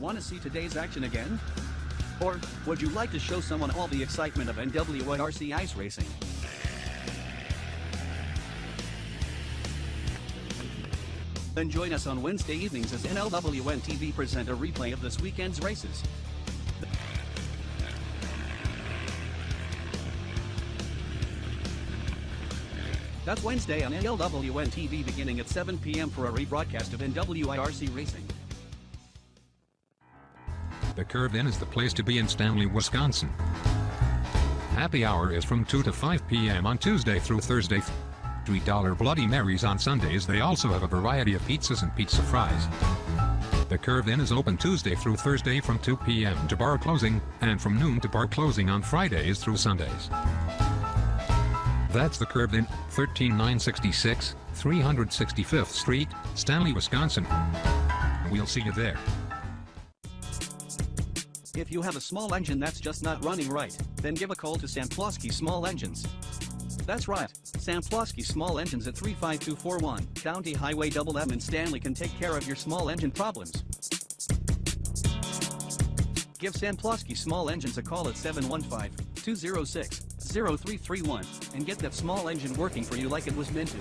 Want to see today's action again? Or would you like to show someone all the excitement of NWIRC ice racing? Then join us on Wednesday evenings as NLWN-TV present a replay of this weekend's races. That's Wednesday on NLWN-TV beginning at 7 p.m. for a rebroadcast of NWIRC racing. The Curve Inn is the place to be in Stanley, Wisconsin. Happy hour is from 2 to 5 p.m. on Tuesday through Thursday. $3 Bloody Marys on Sundays. They also have a variety of pizzas and pizza fries. The Curve Inn is open Tuesday through Thursday from 2 p.m. to bar closing, and from noon to bar closing on Fridays through Sundays. That's the Curve Inn, 13966 365th Street, Stanley, Wisconsin. We'll see you there. If you have a small engine that's just not running right, then give a call to Samplosky Small Engines. That's right, Samplosky Small Engines at 35241 County Highway MM in Stanley can take care of your small engine problems. Give Samplosky Small Engines a call at 715-206-0331 and get that small engine working for you like it was meant to.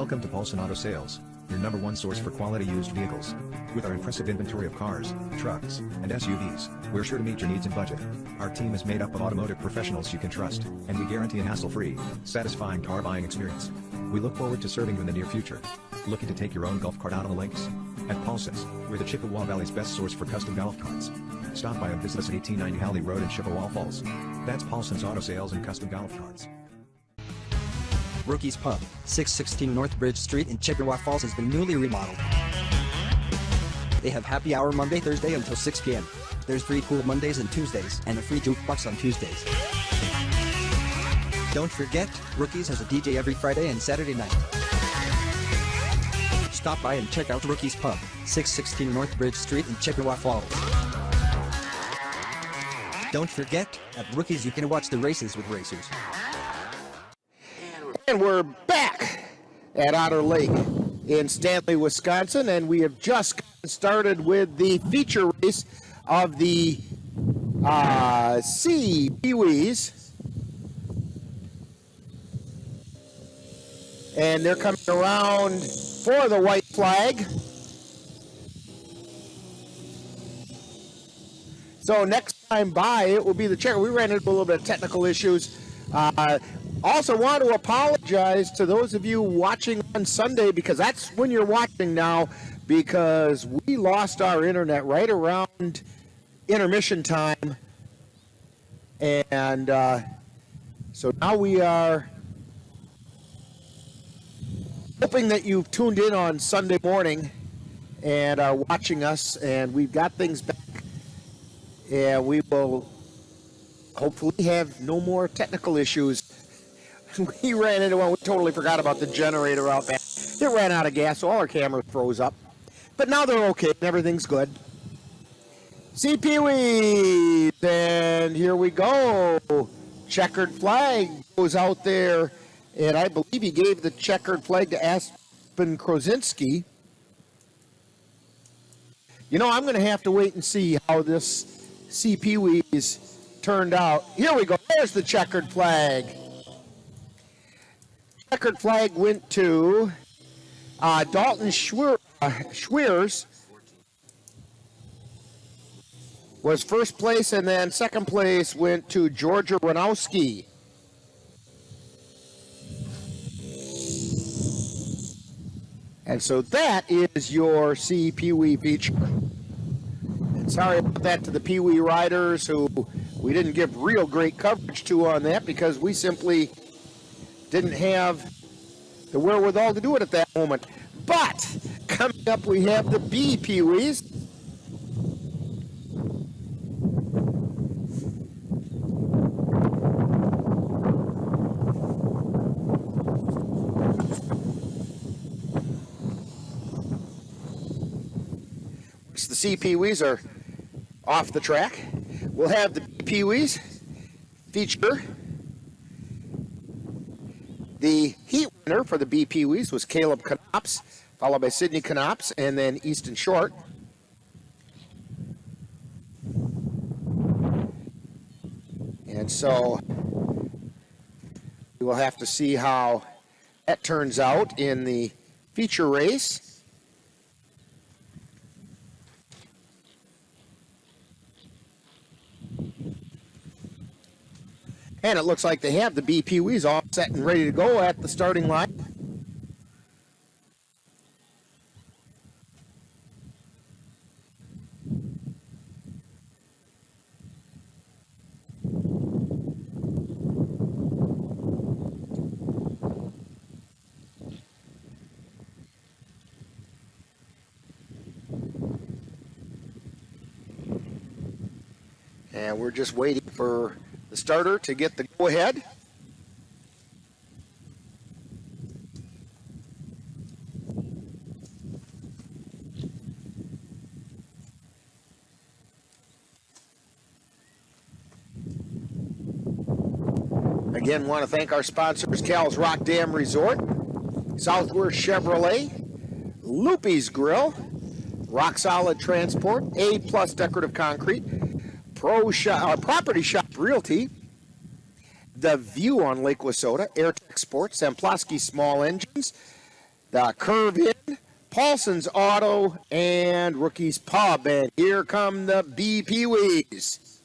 Welcome to Paulson Auto Sales, your #1 source for quality used vehicles. With our impressive inventory of cars, trucks, and SUVs, we're sure to meet your needs and budget. Our team is made up of automotive professionals you can trust, and we guarantee a hassle-free, satisfying car buying experience. We look forward to serving you in the near future. Looking to take your own golf cart out on the links? At Paulson's, we're the Chippewa Valley's best source for custom golf carts. Stop by and visit us at 1890 Halley Road in Chippewa Falls. That's Paulson's Auto Sales and Custom Golf Carts. Rookie's Pub, 616 North Bridge Street in Chippewa Falls has been newly remodeled. They have happy hour Monday, Thursday until 6 p.m. There's free pool Mondays and Tuesdays, and a free jukebox on Tuesdays. Don't forget, Rookies has a DJ every Friday and Saturday night. Stop by and check out Rookie's Pub, 616 North Bridge Street in Chippewa Falls. Don't forget, at Rookies you can watch the races with racers. And we're back at Otter Lake in Stanley, Wisconsin, and we have just started with the feature race of the Peewees. And they're coming around for the white flag. So next time by, it will be the checker. We ran into a little bit of technical issues. Also want to apologize to those of you watching on Sunday, because that's when you're watching now, because we lost our internet right around intermission time. And so now we are hoping that you've tuned in on Sunday morning and are watching us, and we've got things back. And we will hopefully have no more technical issues. We ran into one. We totally forgot about the generator out back. It ran out of gas, so all our cameras froze up. But now they're okay, and everything's good. See Peewee, and here we go. Checkered flag goes out there, and I believe he gave the checkered flag to Aspen Krosinski. You know, I'm going to have to wait and see how this C Peewee's turned out. Here we go. There's the checkered flag. Checkered flag went to Dalton Schweers was first place, and then second place went to Georgia Ranowski. And so that is your C Peewee feature. And sorry about that to the Peewee riders who we didn't give real great coverage to on that, because we simply didn't have the wherewithal to do it at that moment. But coming up, we have the B Peewees. The C Peewees are off the track. We'll have the B Peewees feature. The heat winner for the B Peewees was Caleb Knops, followed by Sidney Knops, and then Easton Short. And so we will have to see how that turns out in the feature race. And it looks like they have the B Peewees all set and ready to go at the starting line. And we're just waiting for the starter to get the go-ahead. Again, want to thank our sponsors, Cal's Rock Dam Resort, Southwest Chevrolet, Loopy's Grill, Rock Solid Transport, A+ Decorative Concrete, Property Shop Realty, The View on Lake Wissota, Airtech Sports, Zamplowski Small Engines, the curve in, Paulson's Auto, and Rookie's Pub. And here come the B Peewees.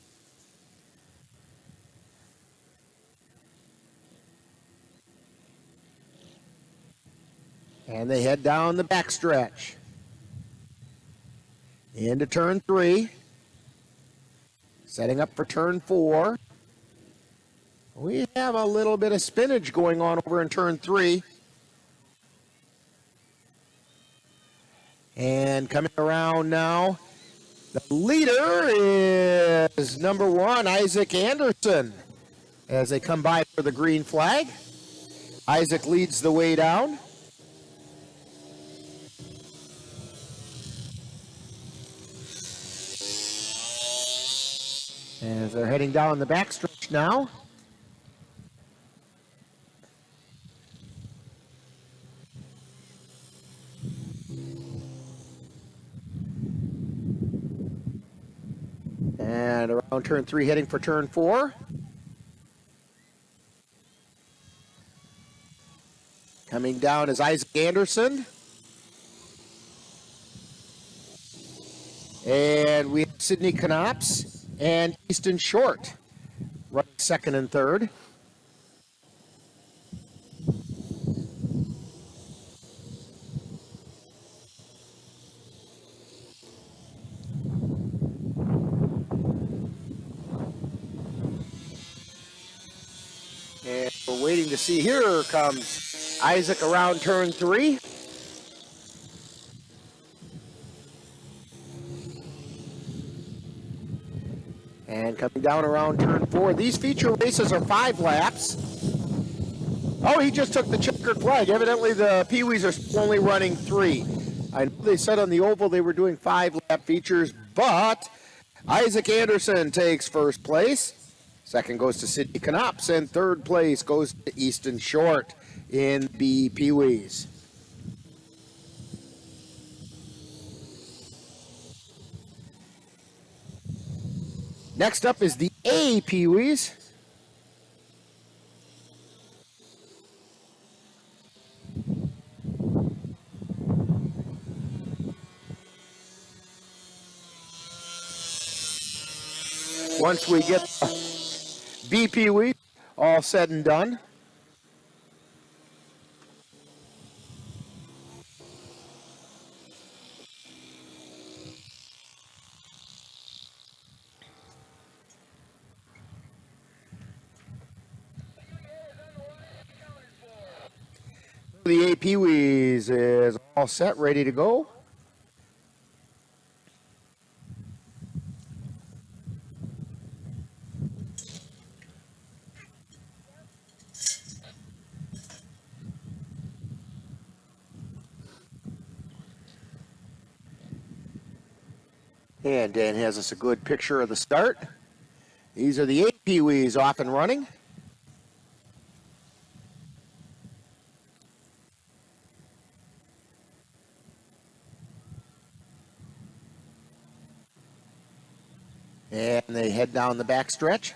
And they head down the backstretch. Into turn 3. Setting up for turn 4. We have a little bit of spinach going on over in turn 3. And coming around now, the leader is number 1, Isaac Anderson. As they come by for the green flag, Isaac leads the way down. As they're heading down the backstretch now. And around turn 3, heading for turn 4. Coming down is Isaac Anderson. And we have Sidney Knops and Easton Short running second and third. And we're waiting to see, here comes Isaac around turn 3. And coming down around turn 4. These feature races are 5 laps. Oh, he just took the checkered flag. Evidently the Peewees are only running 3. I know they said on the oval they were doing 5-lap features, but Isaac Anderson takes first place. Second goes to Sidney Knops, and third place goes to Easton Short in the Peewees. Next up is the A Peewees. Once we get the B Peewees all said and done, the A Peewees is all set, ready to go. And Dan has us a good picture of the start. These are the A Peewees off and running. And they head down the back stretch.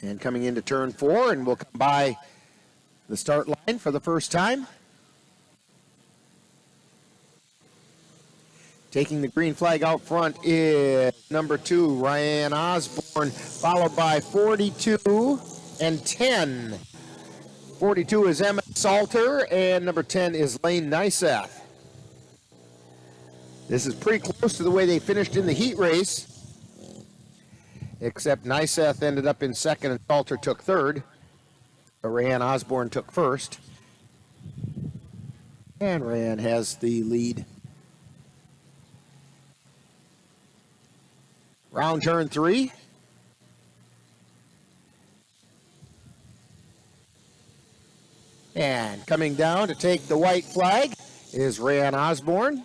And coming into turn 4, and we'll come by the start line for the first time. Taking the green flag out front is number 2, Ryan Osborne, followed by 42 and 10. 42 is Emmett Salter, and number 10 is Lane Nyseth. This is pretty close to the way they finished in the heat race, except Nyseth ended up in second and Salter took third. Ryan Osborne took first. And Ryan has the lead. Round turn 3. And coming down to take the white flag is Ryan Osborne.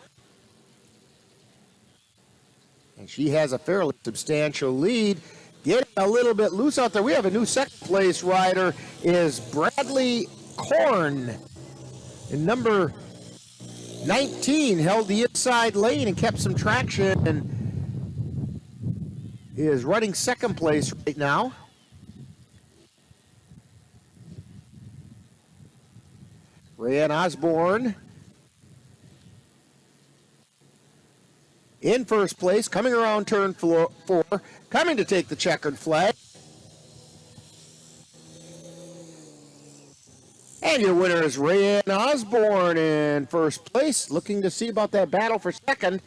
And she has a fairly substantial lead. Getting a little bit loose out there. We have a new second place rider is Bradley Korn. And number 19 held the inside lane and kept some traction. And is running second place right now. Rayanne Osborne in first place, coming around turn 4, coming to take the checkered flag. And your winner is Rayanne Osborne in first place, looking to see about that battle for second.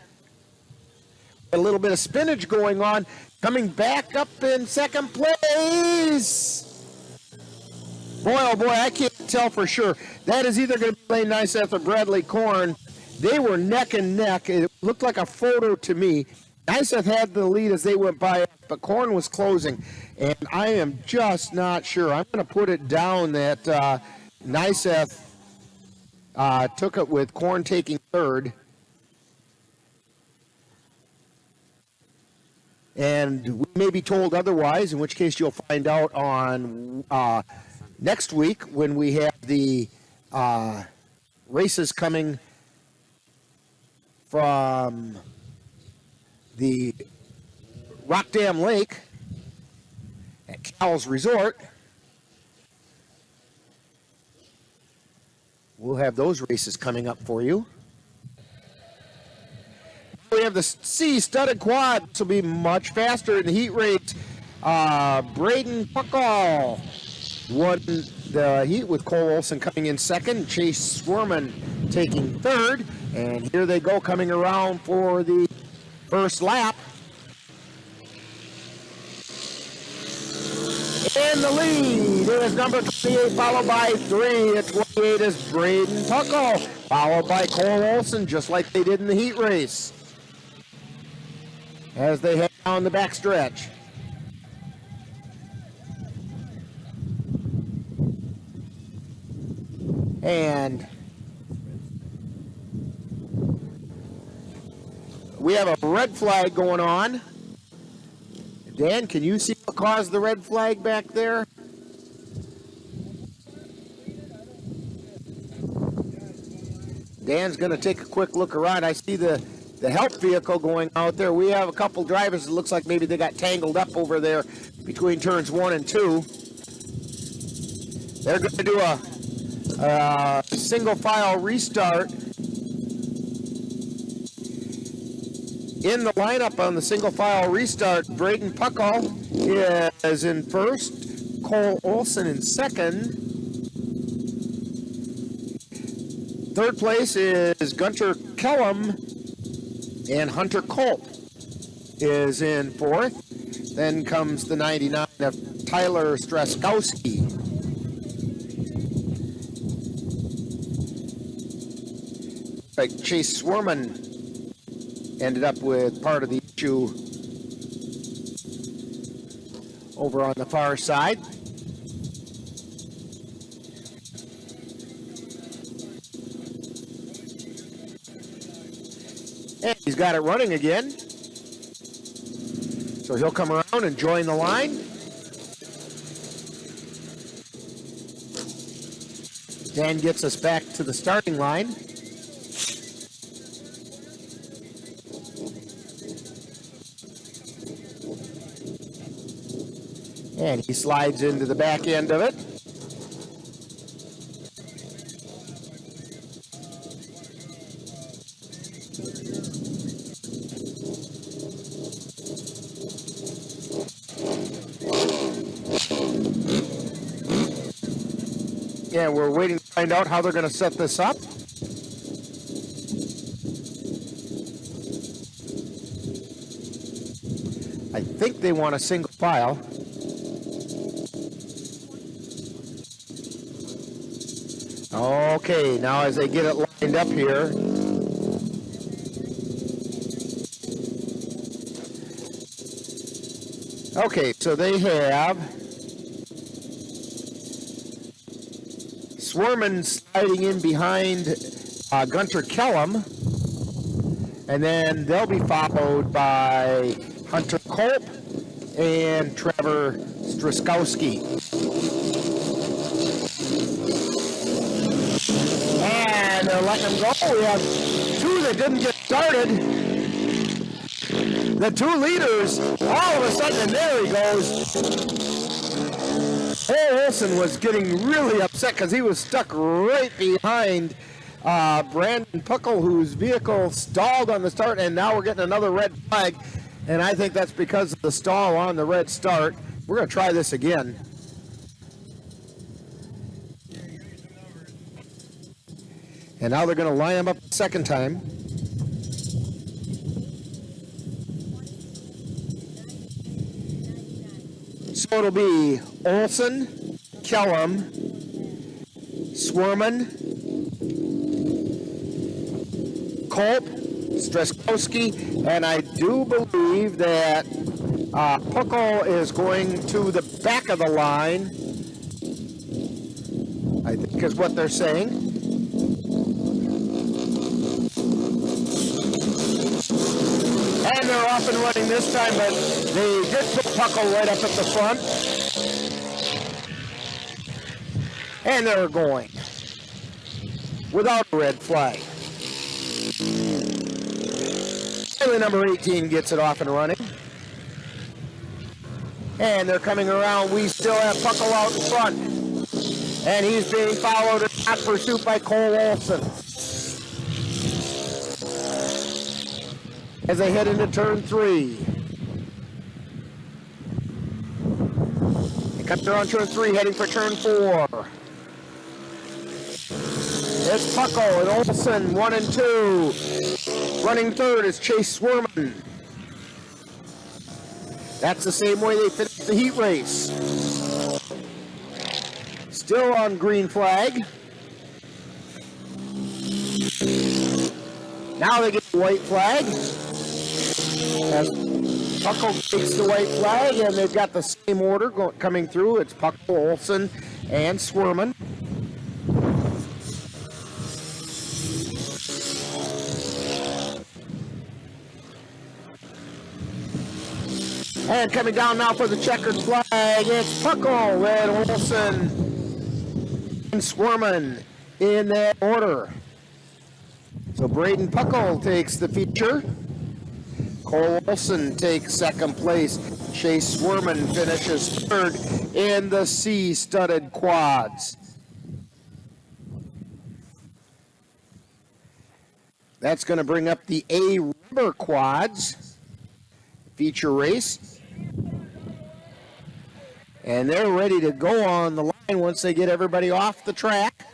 A little bit of spinach going on, coming back up in second place. Boy, oh boy, I can't tell for sure. That is either going to be Lane Nyseth or Bradley Korn. They were neck and neck. It looked like a photo to me. Nyseth had the lead as they went by, but Korn was closing. And I am just not sure. I'm going to put it down that Nyseth took it with Korn taking third. And we may be told otherwise, in which case you'll find out on next week when we have the races coming from the Rock Dam Lake at Cal's Resort. We'll have those races coming up for you. We have the C studded quad. This will be much faster in the heat race. Braden Puckall won the heat with Cole Olson coming in second. Chase Swerman taking third. And here they go coming around for the first lap. In the lead is number 28, followed by 3. At 28 is Braden Puckall, followed by Cole Olson, just like they did in the heat race, as they head down the back stretch. And we have a red flag going on. Dan, can you see what caused the red flag back there? Dan's going to take a quick look around. I see the help vehicle going out there. We have a couple drivers. It looks like maybe they got tangled up over there between turns 1 and 2. They're going to do a single file restart. In the lineup on the single file restart, Braden Puckall is in first, Cole Olson in second. Third place is Gunter Kellum, and Hunter Culp is in fourth. Then comes the 99 of Tyler Straskowski. Like Chase Swerman ended up with part of the issue over on the far side. And he's got it running again. So he'll come around and join the line. Dan gets us back to the starting line. And he slides into the back end of it. And we're waiting to find out how they're going to set this up. I think they want a single file. Okay, now as they get it lined up here, okay, so they have Swerman sliding in behind Gunter Kellum, and then they'll be followed by Hunter Culp and Trevor Straskowski. And they're letting them go. We have two that didn't get started. the two leaders, all of a sudden, and there he goes. Cole Olson was getting really upset because he was stuck right behind Brandon Puckle, whose vehicle stalled on the start, and now we're getting another red flag, and I think that's because of the stall on the red start. We're going to try this again. And now they're going to line them up the second time. So it'll be Olson, Kellum, Swerman, Culp, Streskowski, and I do believe that Puckle is going to the back of the line, I think is what they're saying. And they're off and running this time, but they did put Puckle right up at the front. And they're going without a red flag. Finally, number 18 gets it off and running. And they're coming around. We still have Puckle out in front. And he's being followed in hot pursuit by Cole Olson. As they head into turn 3. They come around turn 3, heading for turn 4. It's Puckle and Olson, 1 and 2. Running third is Chase Swerman. That's the same way they finished the heat race. Still on green flag. Now they get the white flag. As Puckle takes the white flag, and they've got the same order coming through. It's Puckle, Olson, and Swerman. And coming down now for the checkered flag, it's Puckle and Olson and Swerman in that order. So Braden Puckle takes the feature. Cole Olson takes second place. Chase Swerman finishes third in the C-studded quads. That's going to bring up the A rubber quads feature race. And they're ready to go on the line once they get everybody off the track.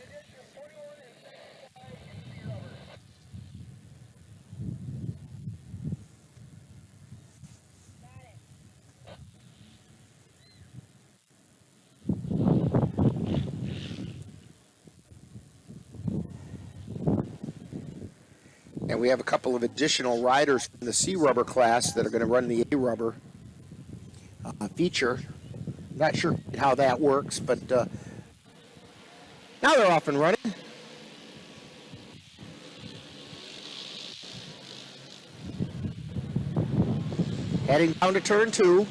And we have a couple of additional riders from the C rubber class that are going to run the A rubber feature. Not sure how that works, but now they're off and running. Heading down to turn 2.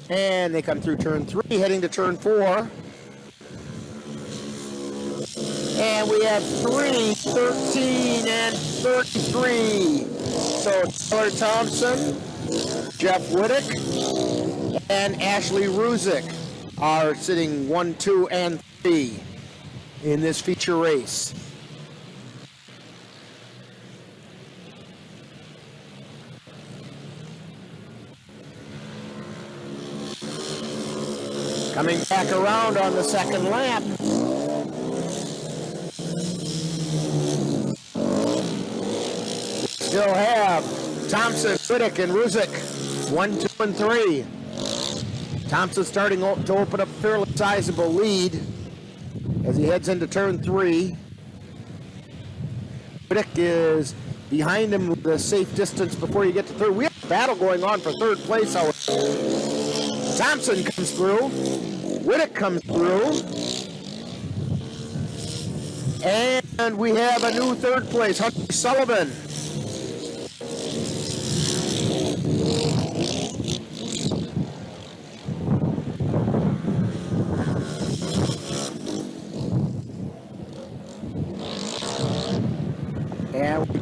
And they come through turn 3, heading to turn 4. And we have 3, 13, and 33. So Taylor Thompson, Jeff Whittick, and Ashley Ruzick are sitting 1, 2, and 3 in this feature race. Coming back around on the second lap. Still have Thompson, Whittick, and Ruzick, 1, 2, and 3. Thompson starting to open up a fairly sizable lead as he heads into turn 3. Whittick is behind him with a safe distance before you get to third. We have a battle going on for third place, however. Thompson comes through. Whittick comes through. And we have a new third place, Hunter Sullivan.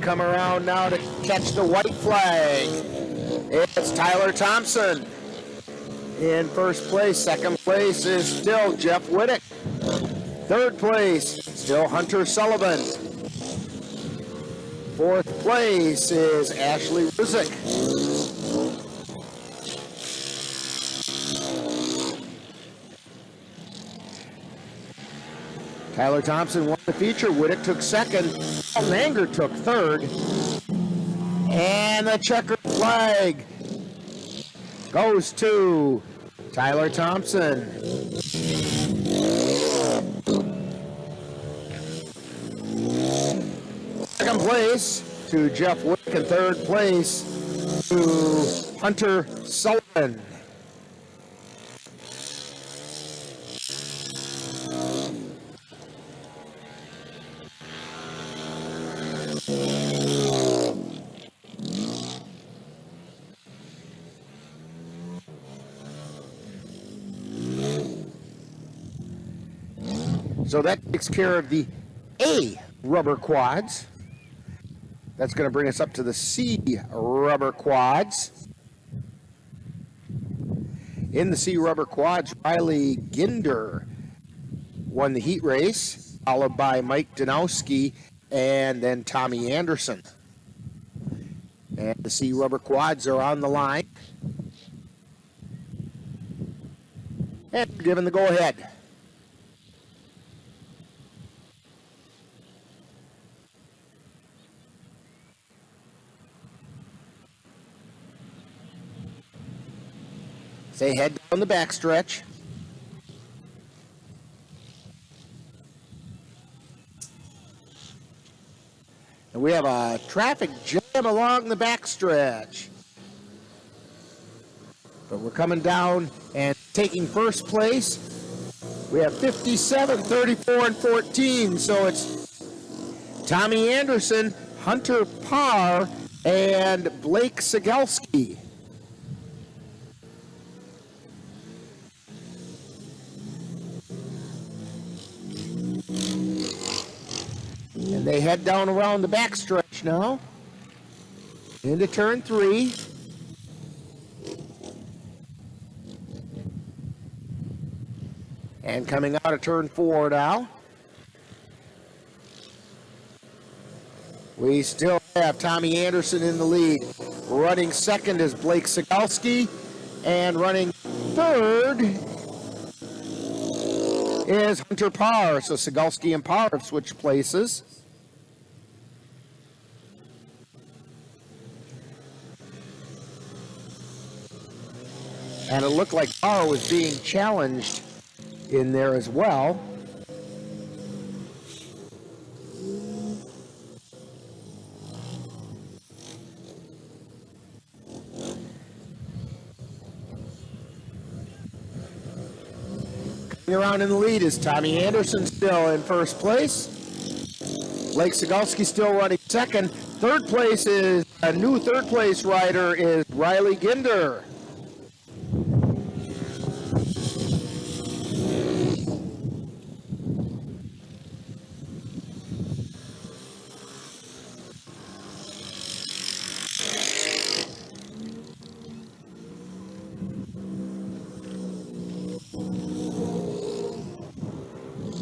come around now to catch the white flag. It's Tyler Thompson in first place. Second place is still Jeff Whittick. Third place, still Hunter Sullivan. Fourth place is Ashley Ruzick. Tyler Thompson won the feature. Whittick took second. Manger took third. And the checkered flag goes to Tyler Thompson. Second place to Jeff Whittick, and third place to Hunter Sullivan. So that takes care of the A rubber quads. That's going to bring us up to the C rubber quads. In the C rubber quads, Riley Ginder won the heat race, followed by Mike Danowski and then Tommy Anderson. And the C rubber quads are on the line. And given the go-ahead. They head down the backstretch. And we have a traffic jam along the backstretch. But we're coming down and taking first place. We have 57, 34, and 14. So it's Tommy Anderson, Hunter Parr, and Blake Sigelski. And they head down around the backstretch now into turn 3. And coming out of turn 4 now. We still have Tommy Anderson in the lead. Running second is Blake Sigelski, and running third is Hunter Parr. So Sigelski and Parr have switched places. And it looked like Parr was being challenged in there as well. Coming around in the lead is Tommy Anderson, still in first place. Blake Sigelski still running second. Third place is a new third place rider is Riley Ginder.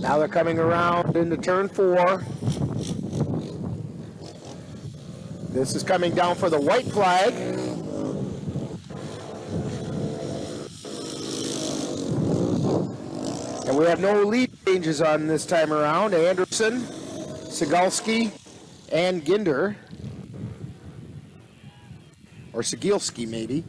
Now they're coming around into turn 4. This is coming down for the white flag. And we have no lead changes on this time around. Anderson, Sigelski, and Ginder. Or Sigelski, maybe.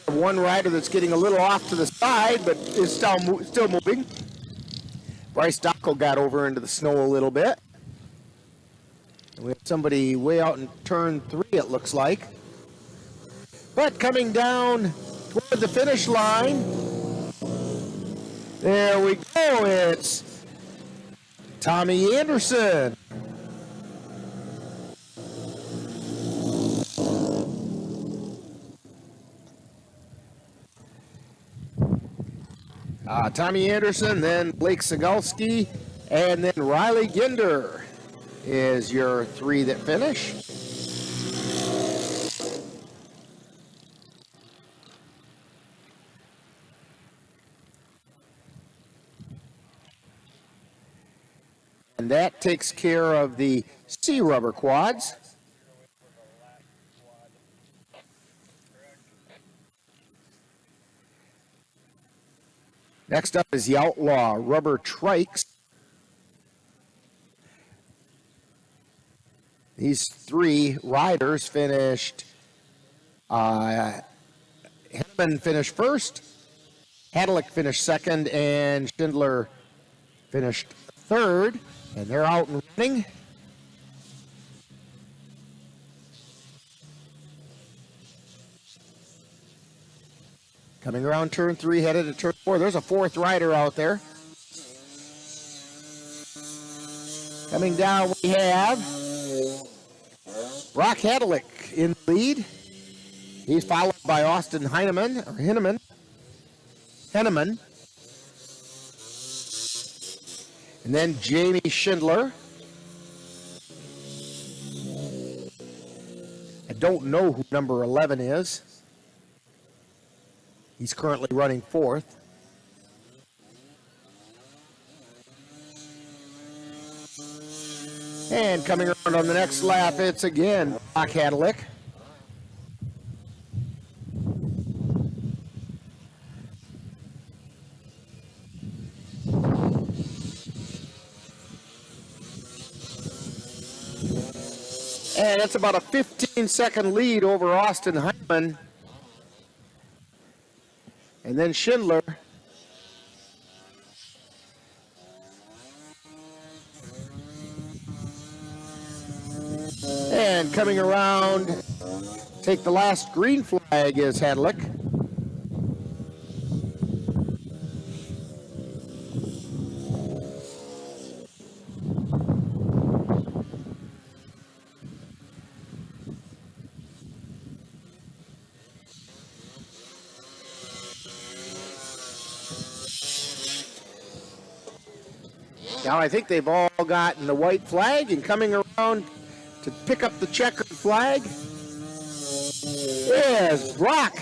One rider that's getting a little off to the side, but is still moving. Bryce Dockel got over into the snow a little bit. And we have somebody way out in turn 3, it looks like. But coming down toward the finish line, there we go. It's Tommy Anderson. Tommy Anderson, then Blake Sigalski, and then Riley Ginder is your 3 that finish. And that takes care of the C rubber quads. Next up is the Outlaw rubber trikes. These 3 riders finished, Henneman finished first, Hadlick finished second, and Schindler finished third, and they're out and running. Coming around turn 3, headed to turn 4. There's a 4th rider out there. Coming down, we have Brock Hadlick in the lead. He's followed by Austin Henneman. And then Jamie Schindler. I don't know who number 11 is. He's currently running 4th. And coming around on the next lap, it's again Brock Hadlick. And it's about a 15-second lead over Austin Hyman. And then Schindler. And coming around, take the last green flag is Hadlick. Now I think they've all gotten the white flag, and coming around to pick up the checkered flag is Brock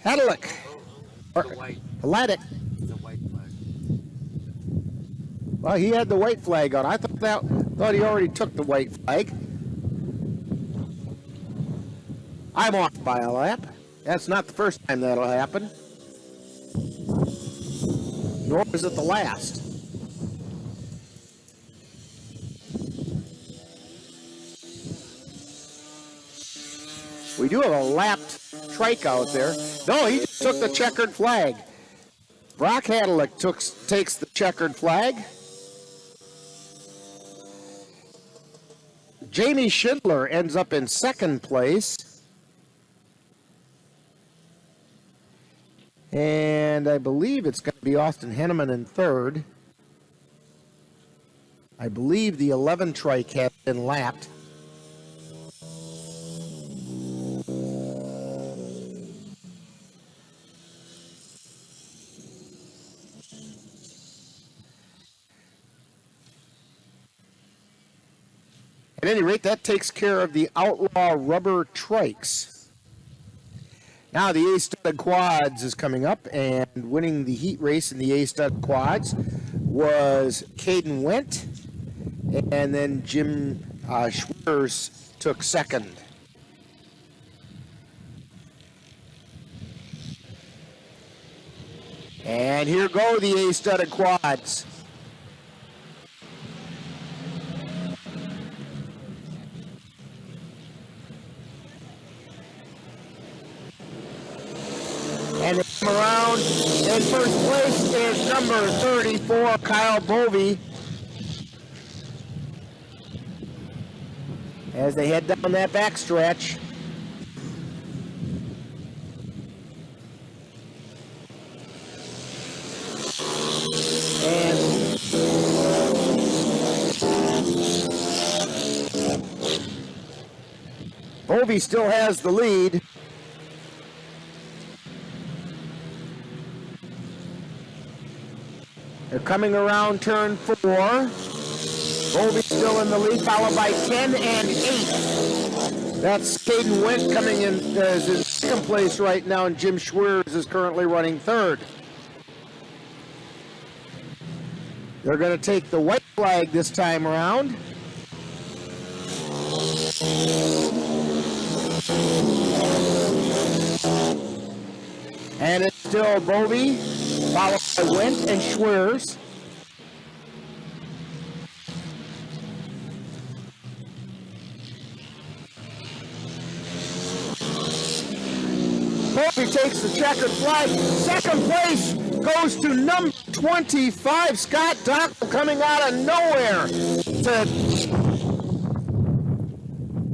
Hadlick. Hadlick. Well, he had the white flag on. I thought he already took the white flag. I'm off by a lap. That's not the first time that'll happen. Nor is it the last. We do have a lapped trike out there. No, he just took the checkered flag. Brock Hadlick takes the checkered flag. Jamie Schindler ends up in 2nd place. And I believe it's going to be Austin Henneman in 3rd. I believe the 11 trike has been lapped. At any rate, that takes care of the Outlaw rubber trikes. Now the A-studded quads is coming up, and winning the heat race in the A-studded quads was Caden Wendt, and then Jim Schwitters took 2nd. And here go the A-studded quads. And they come around. In first place is number 34, Kyle Bovey. As they head down that backstretch. And Bovey still has the lead. They're coming around turn 4. Bovey still in the lead, followed by 10 and 8. That's Caden Went coming in as in second place right now, and Jim Schwers is currently running third. They're going to take the white flag this time around. And it's still Bovey, followed by Went and Schwers. Bovey takes the checkered flag. Second place goes to number 25, Scott Dockel, coming out of nowhere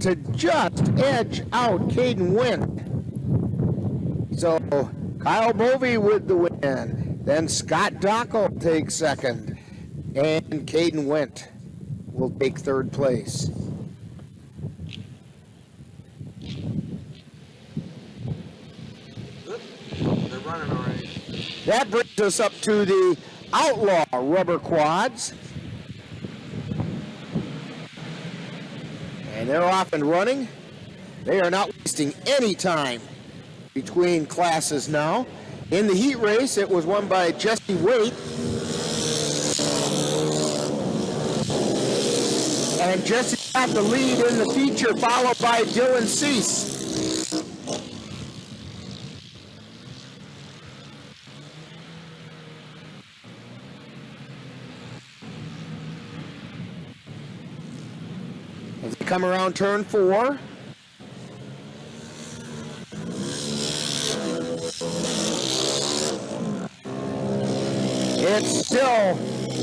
to just edge out Caden Went. So Kyle Bovey with the win. Then Scott Dockel takes second. And Caden Went will take third place. They're running already. That brings us up to the Outlaw rubber quads. And they're off and running. They are not wasting any time between classes now. In the heat race, it was won by Jesse Waite. And Jesse got the lead in the feature, followed by Dylan Cease. As they come around turn 4. It's still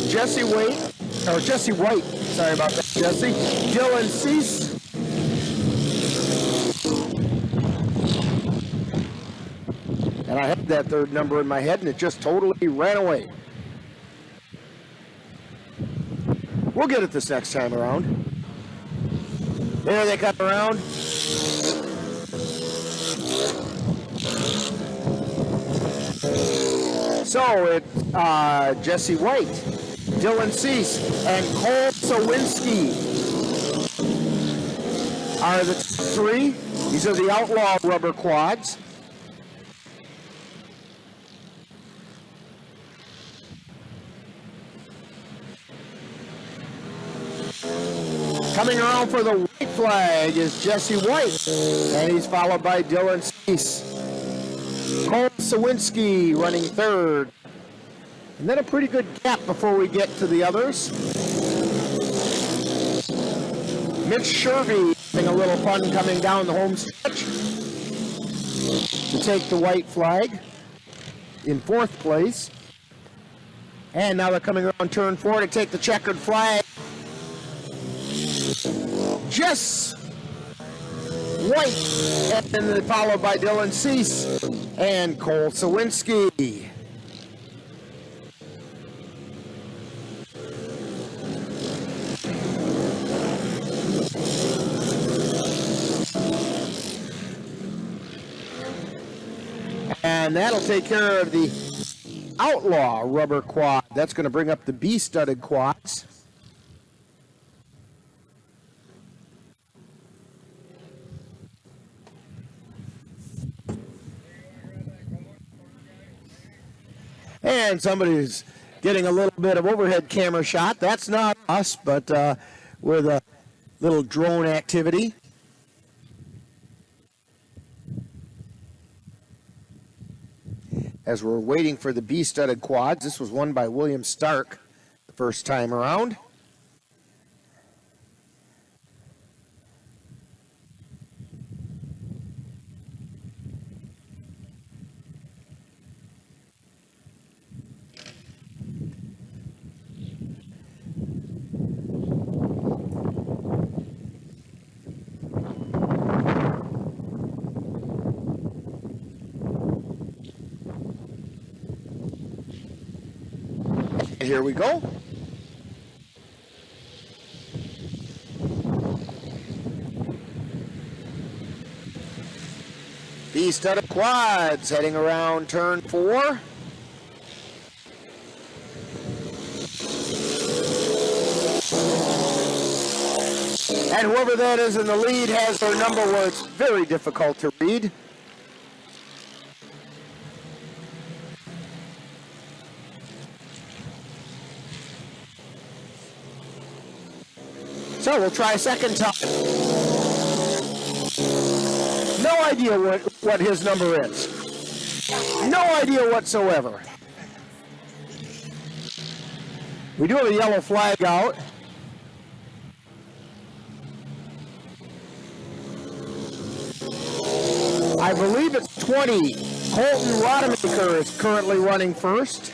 Jesse White, sorry about that, Jesse. Dylan Cease. And I had that third number in my head and it just totally ran away. We'll get it this next time around. There they come around. So it's Jesse White, Dylan Cease, and Cole Sawinski are the three. These are the Outlaw rubber quads. Coming around for the white flag is Jesse White, and he's followed by Dylan Cease. Cole Sawinski running third. And then a pretty good gap before we get to the others. Mitch Shervey having a little fun coming down the home stretch to take the white flag in fourth place. And now they're coming around turn 4 to take the checkered flag. Jess White, and then followed by Dylan Cease and Cole Sawinski. And that'll take care of the Outlaw rubber quad. That's going to bring up the B-studded quads. And somebody's getting a little bit of overhead camera shot. That's not us, but with a little drone activity. As we're waiting for the B-studded quads, this was won by William Stark the first time around. Here we go. B-studded quads heading around turn 4. And whoever that is in the lead has their number where it's very difficult to read. So we'll try a second time. No idea what his number is. No idea whatsoever. We do have a yellow flag out. I believe it's 20. Colton Rodemaker is currently running first.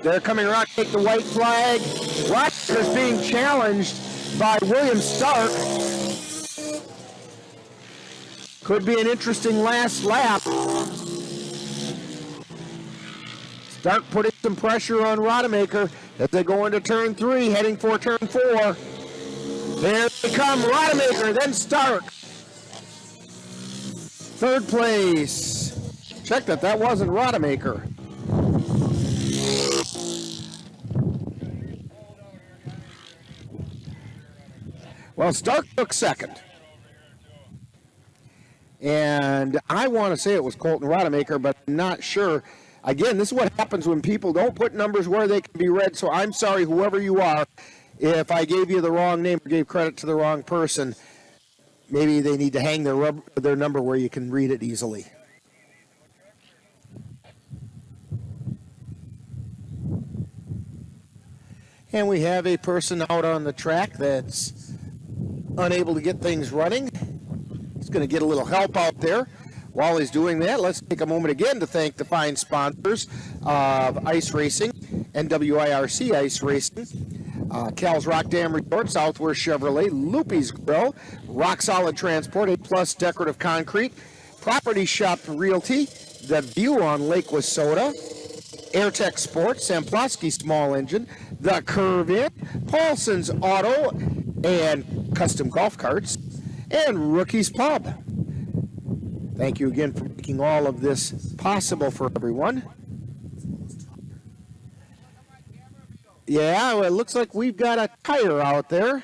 They're coming around to take the white flag. Rodemaker's being challenged by William Stark. Could be an interesting last lap. Stark putting some pressure on Rodemaker as they go into turn 3, heading for turn 4. There they come, Rodemaker, then Stark. Third place. Check that wasn't Rodemaker. Well, Stark took second. And I want to say it was Colton Rodemaker, but I'm not sure. Again, this is what happens when people don't put numbers where they can be read, so I'm sorry, whoever you are, if I gave you the wrong name or gave credit to the wrong person. Maybe they need to hang their number where you can read it easily. And we have a person out on the track that's unable to get things running. He's going to get a little help out there. While he's doing that, let's take a moment again to thank the fine sponsors of ice racing, NWIRC Ice Racing, Cal's Rock Dam Resort, Southwest Chevrolet, Loopy's Grill, Rock Solid Transport, A+ Decorative Concrete, Property Shop Realty, The View on Lake Wissota, AirTech Sports, Samplowski Small Engine, The Curve In, Paulson's Auto and Custom Golf Carts, and Rookie's Pub. Thank you again for making all of this possible for everyone. Yeah, well, it looks like we've got a tire out there.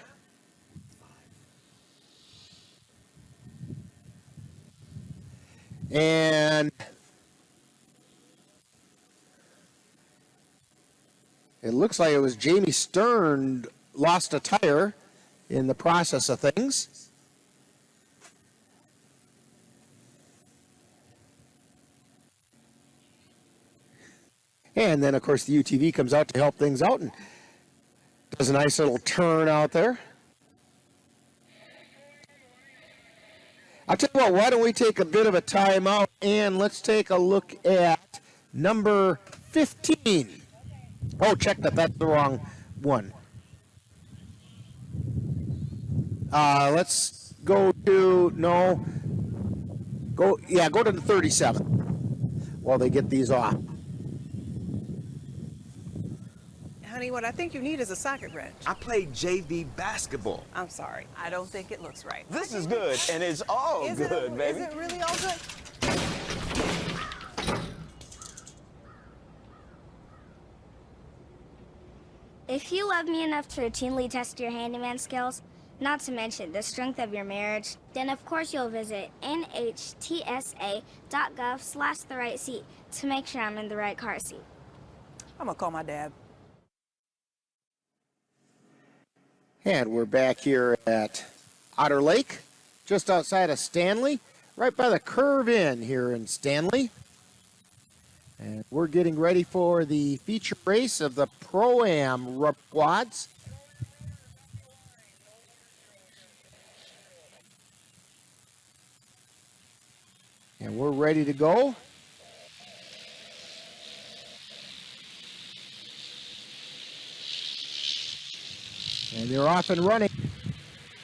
And it looks like it was Jamie Stern lost a tire in the process of things. And then, of course, the UTV comes out to help things out and does a nice little turn out there. I'll tell you what, why don't we take a bit of a timeout and let's take a look at number 15. Oh, check that. That's the wrong one. Let's go to, go to the 37 while they get these off. Honey, what I think you need is a socket wrench. I played JV basketball. I'm sorry. I don't think it looks right. This is good, and it's all good, baby. Is it really all good? If you love me enough to routinely test your handyman skills, not to mention the strength of your marriage, then of course you'll visit nhtsa.gov/therightseat to make sure I'm in the right car seat. I'm gonna call my dad. And we're back here at Otter Lake, just outside of Stanley, right by the Curve In here in Stanley. And we're getting ready for the feature race of the Pro-Am quads. And we're ready to go. And they're off and running.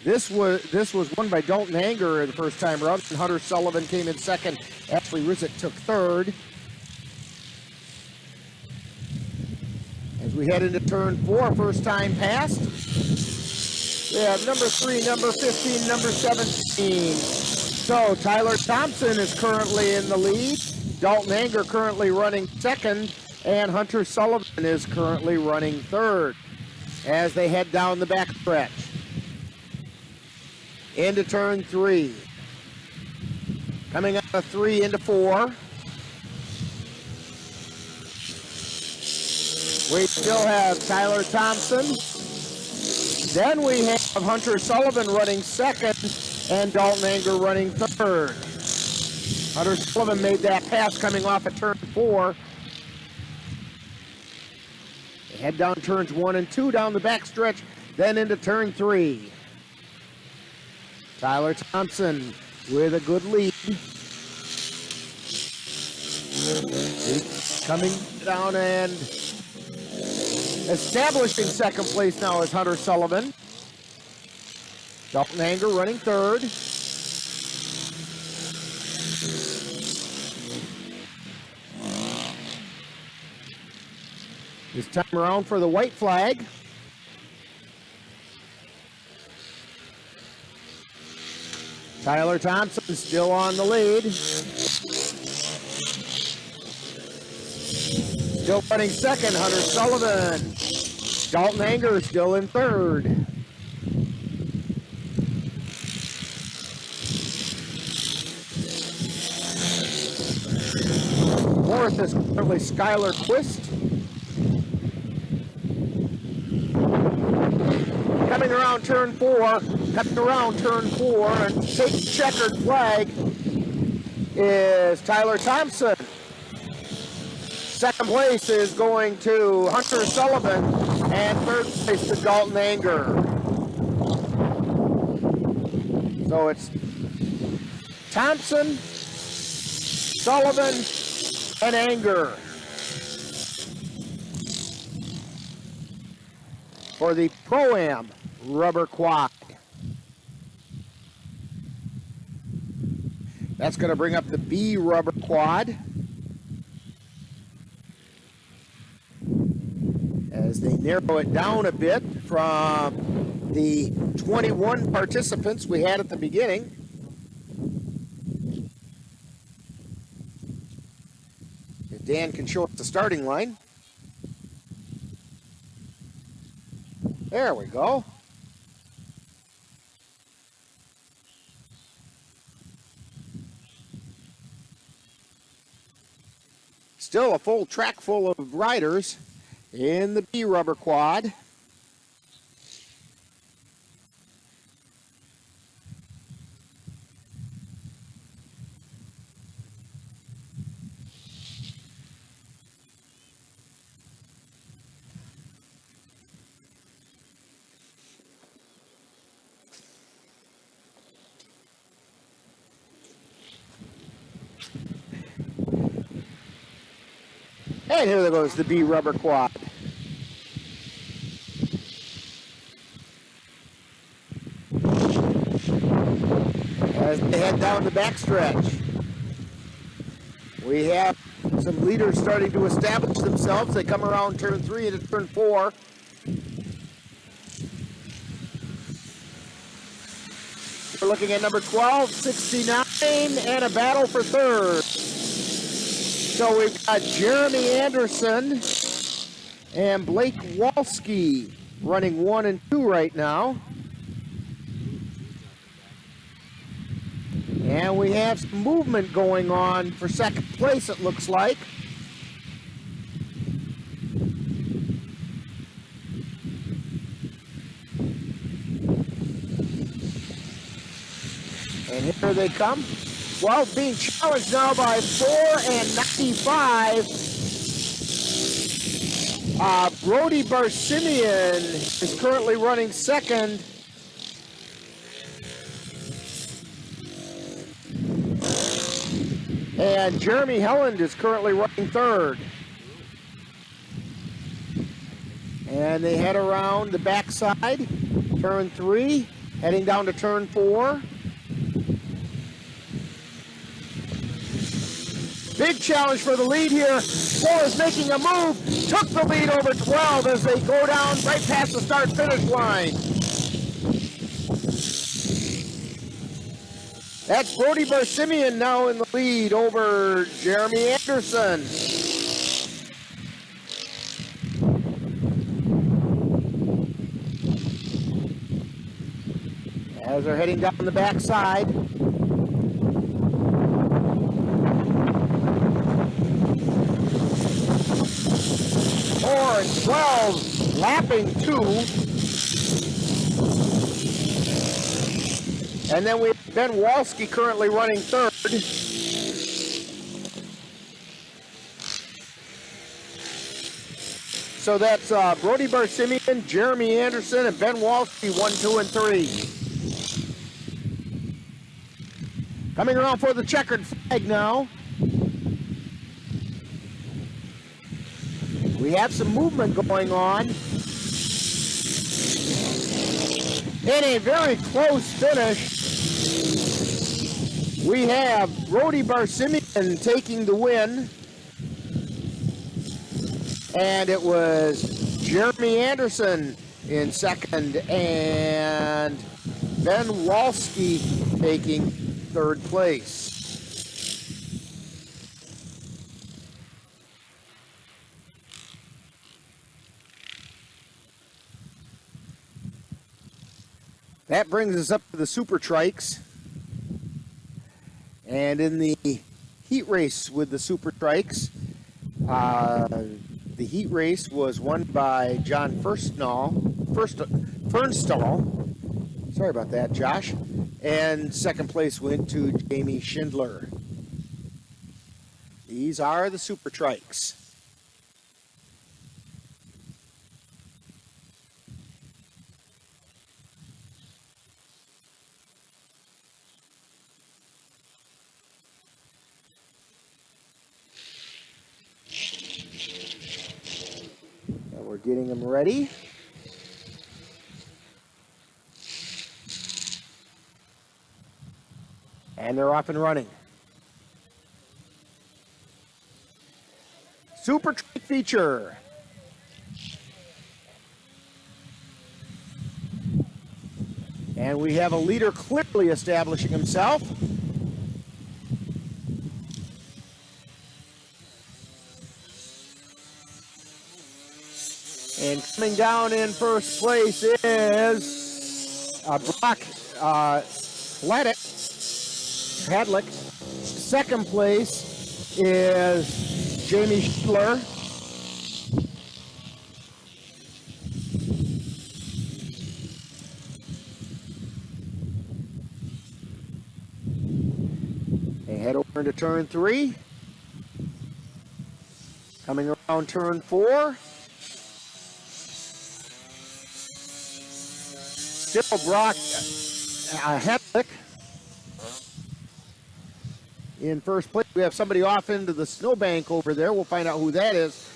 This was won by Dalton Hanger the first time around, and Hunter Sullivan came in second. Ashley Rizzett took third. As we head into turn 4, first time passed. We have number 3, number 15, number 17. So Tyler Thompson is currently in the lead. Dalton Anger currently running second, and Hunter Sullivan is currently running third as they head down the back stretch. Into turn 3. Coming out of 3 into 4. We still have Tyler Thompson. Then we have Hunter Sullivan running second and Dalton Anger running third. Hunter Sullivan made that pass coming off of turn 4. They head down turns 1 and 2 down the back stretch, then into turn 3. Tyler Thompson with a good lead. Coming down and establishing second place now is Hunter Sullivan. Dalton Anger running third. This time around for the white flag. Tyler Thompson still on the lead. Still running second, Hunter Sullivan. Dalton Anger still in third. Fourth is currently Skylar Quist. Coming around turn 4, and taking checkered flag is Tyler Thompson. Second place is going to Hunter Sullivan, and third place to Dalton Anger. So it's Thompson, Sullivan, and Anger for the Pro-Am rubber quad. That's going to bring up the B rubber quad as they narrow it down a bit from the 21 participants we had at the beginning. If Dan can show us the starting line. There we go. Still a full track full of riders in the B rubber quad. And here goes the B rubber quad. As they head down the backstretch, we have some leaders starting to establish themselves. They come around turn 3 into turn 4. We're looking at number 12, 69, and a battle for third. So we've got Jeremy Anderson and Blake Walski running 1 and 2 right now. And we have some movement going on for second place, it looks like. And here they come. Well, being challenged now by 4 and 95. Brody Barsimian is currently running second. And Jeremy Helland is currently running third. And they head around the backside, turn 3, heading down to turn 4. Big challenge for the lead here. 4 is making a move, took the lead over 12 as they go down right past the start-finish line. That's Brody Barsimian now in the lead over Jeremy Anderson. As they're heading down the backside. 4 and 12, lapping 2. And then we have Ben Walski currently running 3rd. So that's Brody Barsimian, Jeremy Anderson, and Ben Walski 1, 2, and 3. Coming around for the checkered flag now. We have some movement going on. In a very close finish, we have Brody Barsimian taking the win. And it was Jeremy Anderson in 2nd and Ben Walski taking 3rd place. That brings us up to the Super Trikes. And in the heat race with the Super Trikes, the heat race was won by John Fernstall. Sorry about that, Josh. And 2nd place went to Jamie Schindler. These are the Super Trikes. We're getting them ready. And they're off and running. Super Trike feature. And we have a leader clearly establishing himself. And coming down in 1st place is Brock Hadlick. 2nd place is Jamie Schindler. They head over into turn 3. Coming around turn 4. Still Brock Hadlick in 1st place. We have somebody off into the snowbank over there. We'll find out who that is.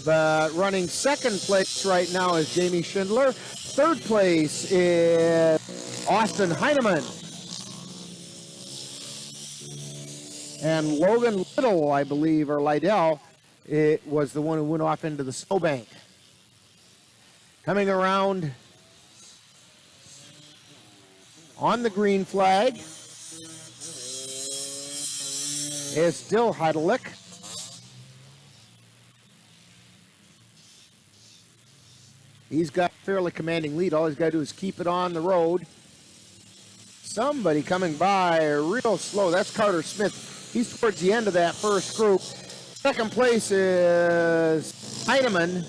But running 2nd place right now is Jamie Schindler. 3rd place is Austin Heineman. And Logan Little, I believe, or Liddell, it was the one who went off into the snowbank. Coming around on the green flag is still Heidelich. He's got a fairly commanding lead. All he's got to do is keep it on the road. Somebody coming by real slow. That's Carter Smith. He's towards the end of that 1st group. 2nd place is Heineman.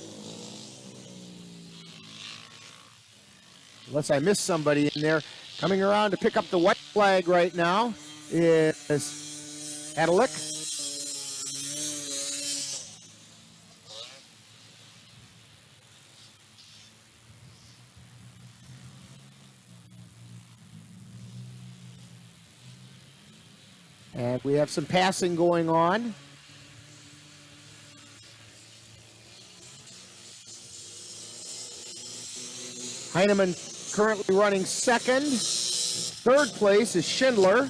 Unless I missed somebody in there. Coming around to pick up the white flag right now is Hadlick. And we have some passing going on. Heineman currently running 2nd. 3rd place is Schindler.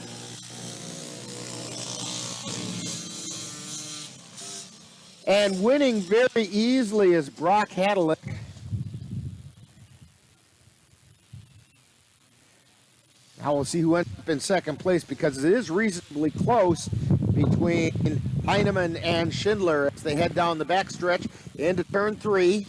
And winning very easily is Brock Hadlick. Now we'll see who ends up in second place because it is reasonably close between Heineman and Schindler as they head down the backstretch into turn 3.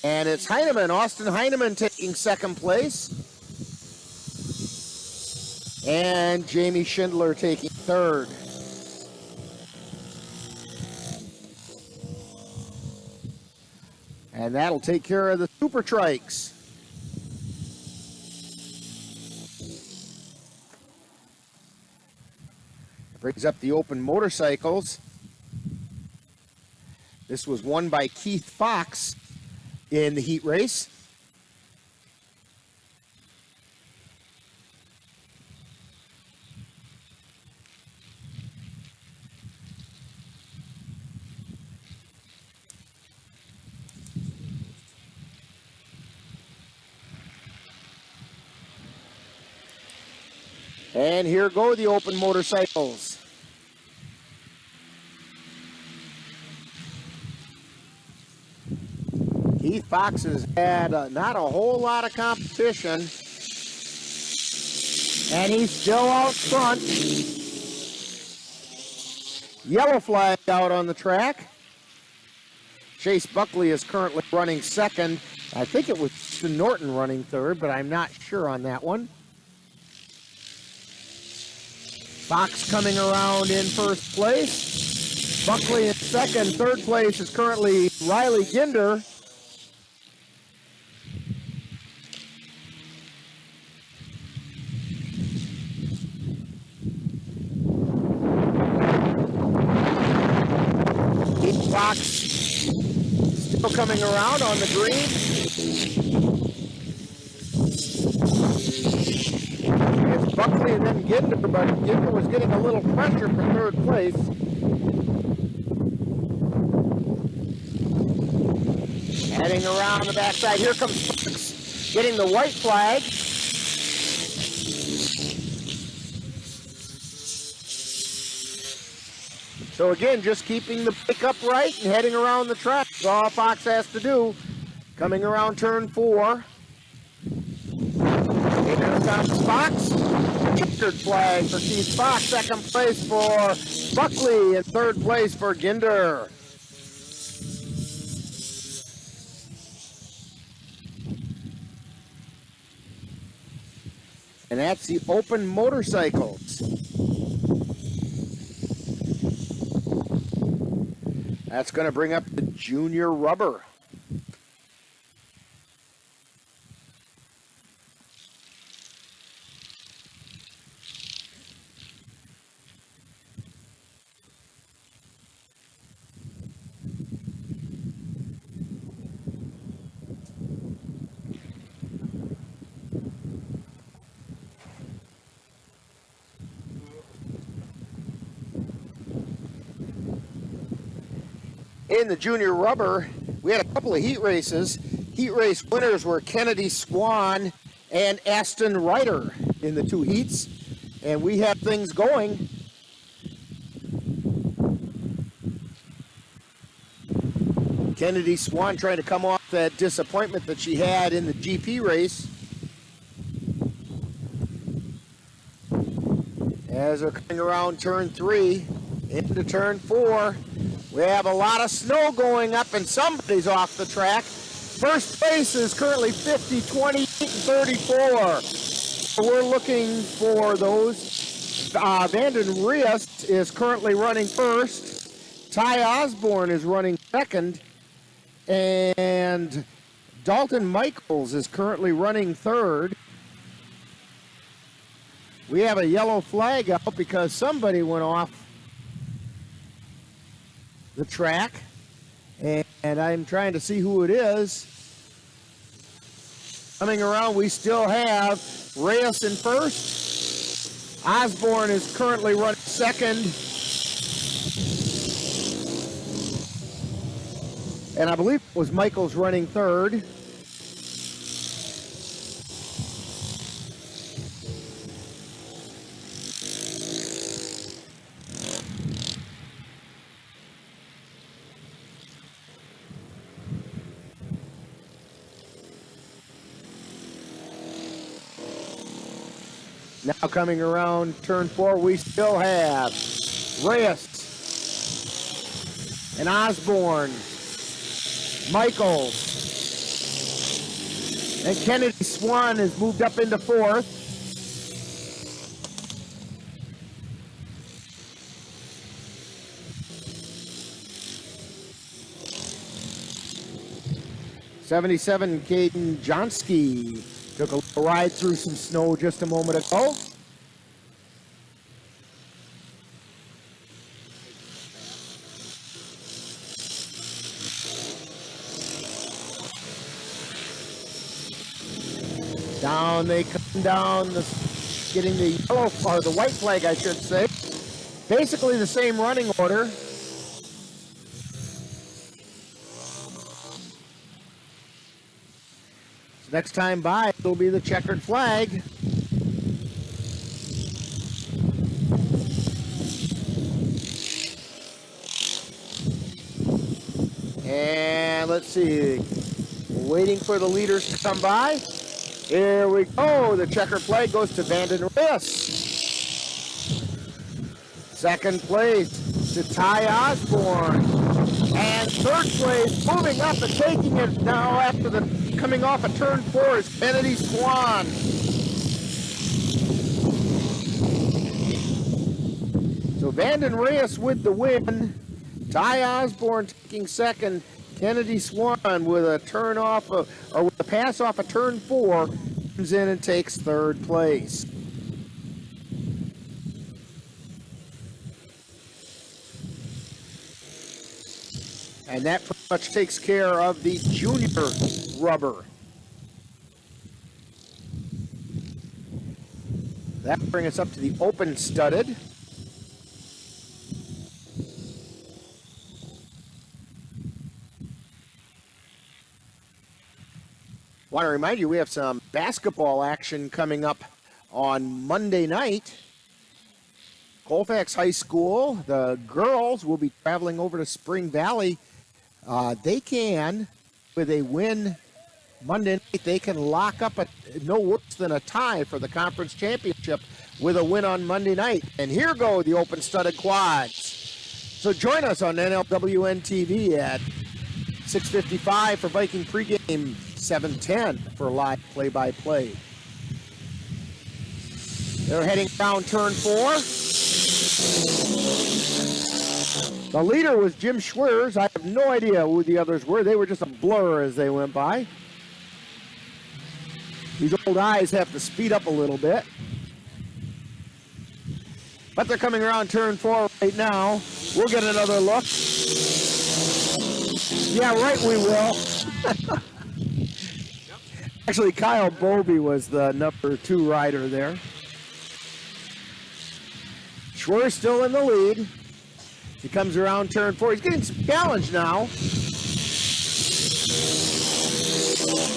And it's Heineman, Austin Heineman taking second place. And Jamie Schindler taking third. And that'll take care of the super trikes. Brings up the open motorcycles. This was won by Keith Fox in the heat race. And here go the open motorcycles. Keith Fox has had not a whole lot of competition. And he's still out front. Yellow flag out on the track. Chase Buckley is currently running second. I think it was Houston Norton running third, but I'm not sure on that one. Fox coming around in first place. Buckley in second. Third place is currently Riley Ginder. Fox still coming around on the green. It's Buckley and then Ginder, but Ginder was getting a little pressure for third place. Heading around the backside. Here comes Fox getting the white flag. So again, just keeping the bike upright and heading around the track is all Fox has to do. Coming around turn 4. Here comes Fox. Checkered flag for Keith Fox. Second place for Buckley and third place for Ginder. And that's the open motorcycles. That's going to bring up the junior rubber. In the junior rubber, we had a couple of heat races. Heat race winners were Kennedy Swan and Aston Ryder in the 2 heats. And we have things going. Kennedy Swan trying to come off that disappointment that she had in the GP race. As they're coming around turn 3 into turn 4. We have a lot of snow going up and somebody's off the track. First place is currently 50, 28, and 34. So we're looking for those. Vanden Rias is currently running first. Ty Osborne is running second. And Dalton Michaels is currently running third. We have a yellow flag out because somebody went off the track, and I'm trying to see who it is. Coming around, we still have Reyes in first. Osborne is currently running second. And I believe it was Michaels running third. Now coming around turn 4, we still have Reyes and Osborne, Michaels, and Kennedy Swan has moved up into 4th. '77 Caden Johnsky took a little ride through some snow just a moment ago. Down they come down, getting the yellow, or the white flag, I should say. Basically the same running order. So next time by, it'll be the checkered flag. And let's see, waiting for the leaders to come by. Here we go. The checkered flag goes to Vanden Reyes. Second place to Ty Osborne. And third place, moving up and taking it now after the coming off of turn 4 is Kennedy Swan. So Vanden Reyes with the win. Ty Osborne taking second. Kennedy Swan with a turn off of, or with a pass off of turn 4, comes in and takes third place. And that pretty much takes care of the junior rubber. That brings us up to the open studded. Want to remind you, we have some basketball action coming up on Monday night. Colfax High School, the girls will be traveling over to Spring Valley. They can, with a win Monday night, they can lock up no worse than a tie for the conference championship with a win on Monday night. And here go the open studded quads. So join us on NLWN-TV at 6:55 for Viking pregame, 7:10 for live play-by-play. They're heading down turn 4. The leader was Jim Schwers. I have no idea who the others were. They were just a blur as they went by. These old eyes have to speed up a little bit. But they're coming around turn 4 right now. We'll get another look. Yeah, right, we will. Actually, Kyle Bobey was the number 2 rider there. Schwer still in the lead. He comes around turn 4. He's getting some challenge now.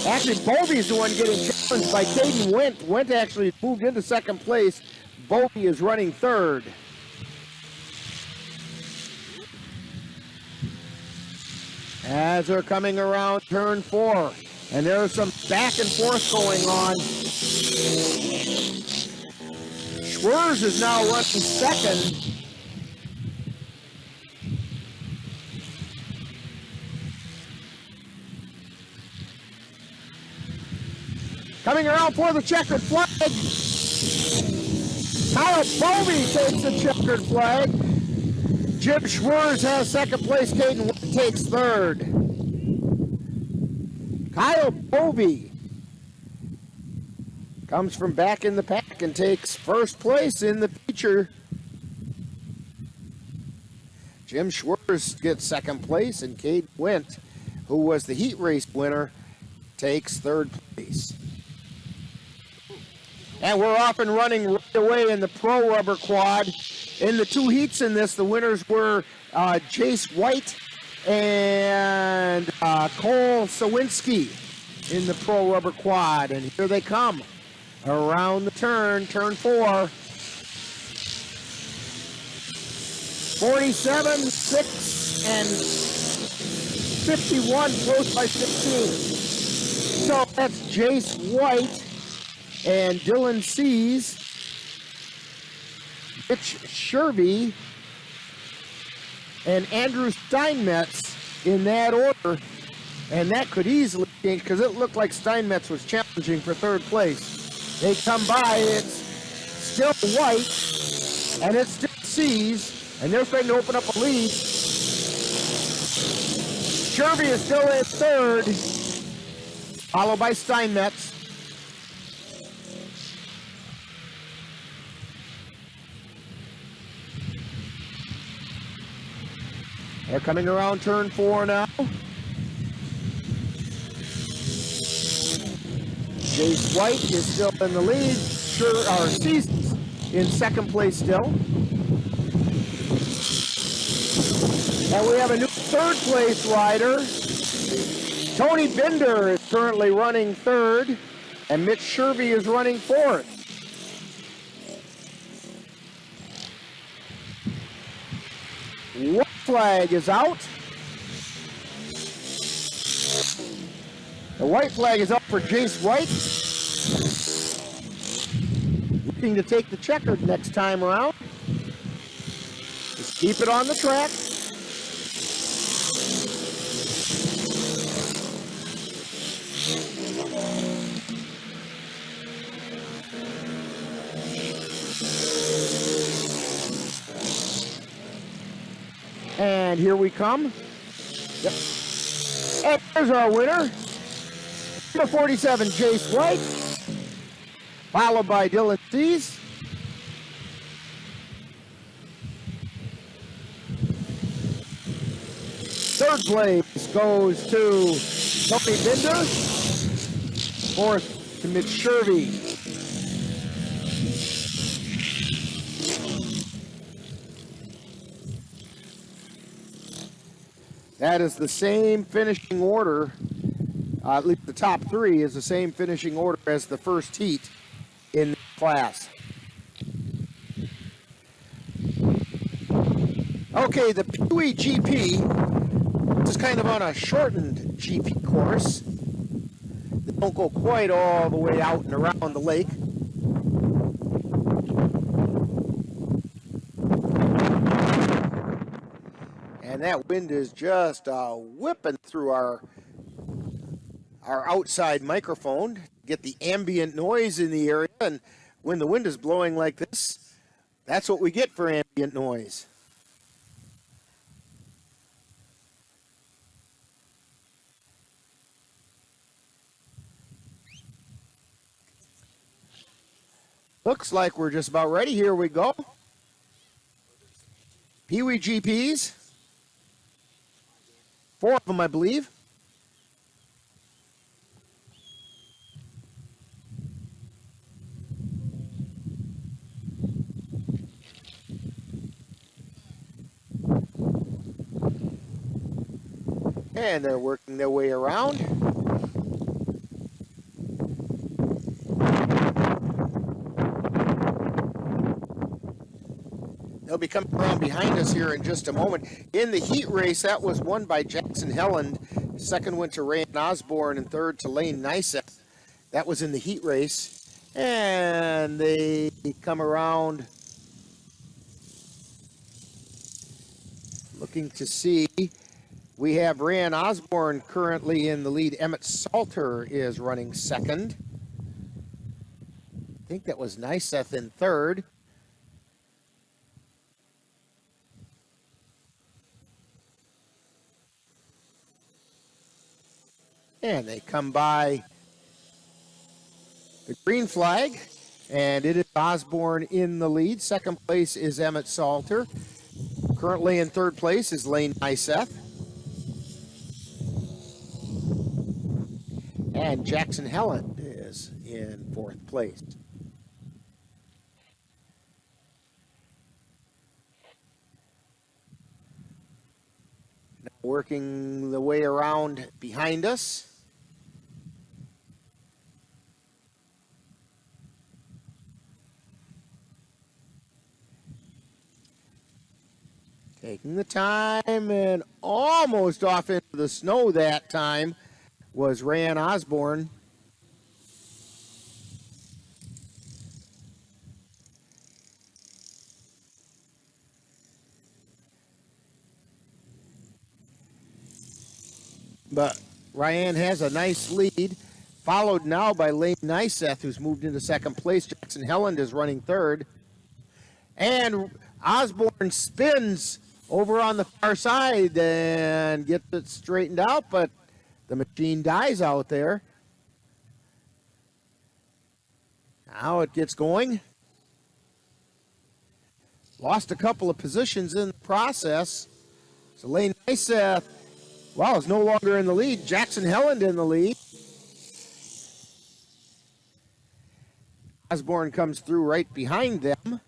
Actually, Bobey's the one getting challenged by Caden Went. Went actually moved into second place. Bobey is running third. As they're coming around turn 4. And there's some back and forth going on. Schwers is now running second. Coming around for the checkered flag. Kyle Bobey takes the checkered flag. Jim Schwers has second place. Caden Wood takes third. Kyle Bobey comes from back in the pack and takes first place in the feature. Jim Schwers gets second place, and Cade Went, who was the heat race winner, takes third place. And we're off and running right away in the pro rubber quad. In the 2 heats in this, the winners were Jace White and Cole Sawinski in the pro rubber quad. And here they come around the turn 4. 47, 6, and 51, close by 16. So that's Jace White and Dylan Sees Mitch Shervy and Andrew Steinmetz in that order. And that could easily change because it looked like Steinmetz was challenging for third place. They come by, it's still White, and it's still C's, and they're starting to open up a lead. Shervy is still in third, followed by Steinmetz. They're coming around turn 4 now. Jace White is still in the lead. C's in second place still. And we have a new third place rider. Tony Binder is currently running third, and Mitch Shervy is running fourth. White flag is out. The white flag is up for Jace White. Looking to take the checkered next time around. Just keep it on the track. And here we come. Yep. And there's our winner. Number 47, Jace White, followed by Dylan Cease. Third place goes to Tony Binder. Fourth to Mitch Shervy. That is the same finishing order. At least the top 3 is the same finishing order as the first heat in the class. Okay, the Peewee GP is kind of on a shortened GP course. They don't go quite all the way out and around the lake. And that wind is just whipping through our outside microphone to get the ambient noise in the area. And when the wind is blowing like this, that's what we get for ambient noise. Looks like we're just about ready. Here we go. Peewee GPs. 4 of them, I believe. And they're working their way around. They'll be coming around behind us here in just a moment. In the heat race, that was won by Jackson Helland. Second went to Ryan Osborne, and third to Lane Nyseth. That was in the heat race. And they come around looking to see. We have Ryan Osborne currently in the lead. Emmett Salter is running second. I think that was Nyseth in third. And they come by the green flag, and it is Osborne in the lead. Second place is Emmett Salter. Currently in third place is Lane Nyseth. And Jackson Helland is in fourth place. Now working the way around behind us. Taking the time and almost off into the snow that time was Ryan Osborne. But Ryan has a nice lead, followed now by Lane Nyseth, who's moved into second place. Jackson Helland is running third. And Osborne spins over on the far side and gets it straightened out, but the machine dies out there. Now it gets going. Lost a couple of positions in the process. So Lane Nyseth, well, is no longer in the lead. Jackson Helland in the lead. Osborne comes through right behind them.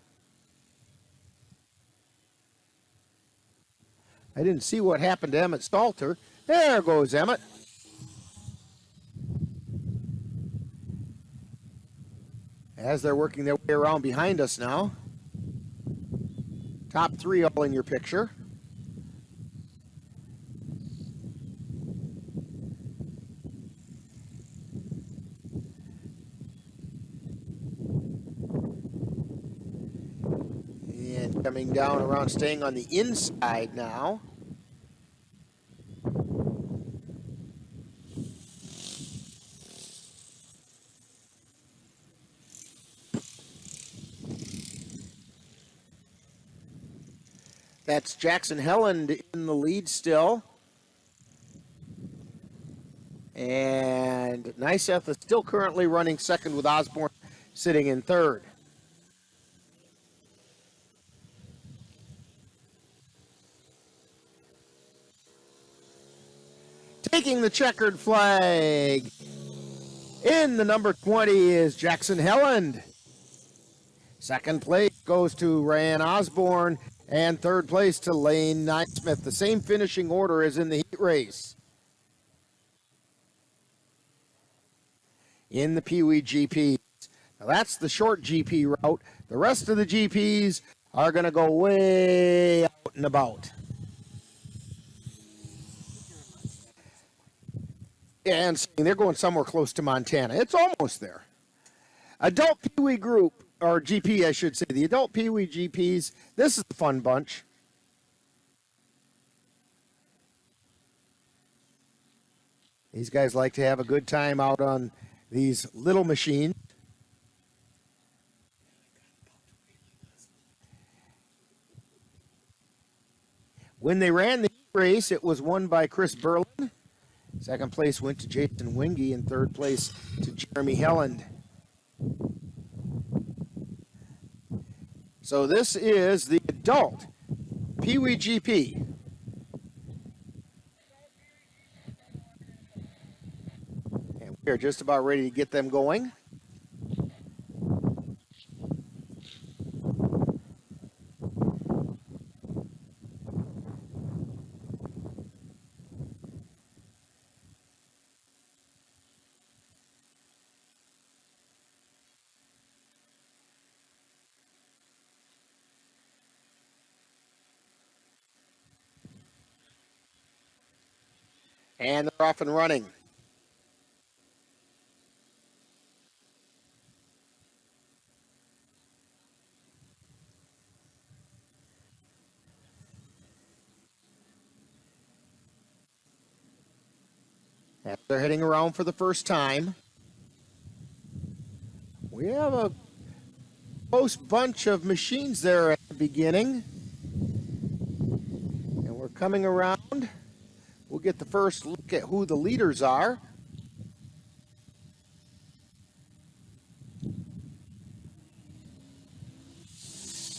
I didn't see what happened to Emmett Stalter. There goes Emmett. As they're working their way around behind us now. Top three all in your picture. And coming down around, staying on the inside now. That's Jackson Helland in the lead still. And Nyseth is still currently running second with Osborne sitting in third. Taking the checkered flag in the number 20 is Jackson Helland. Second place goes to Ryan Osborne. And third place to Lane Nysmith. The same finishing order as in the heat race. In the Peewee GP. Now that's the short GP route. The rest of the GPs are going to go way out and about. And they're going somewhere close to Montana. It's almost there. Adult Peewee group. Or GP, I should say, the adult Peewee GPs. This is a fun bunch. These guys like to have a good time out on these little machines. When they ran the race, it was won by Chris Berlin. Second place went to Jason Wingy, and third place to Jeremy Helland. So this is the adult Peewee GP. And we're just about ready to get them going. And they're off and running. As they're heading around for the first time, we have a close bunch of machines there at the beginning. And we're coming around. We'll get the first look at who the leaders are.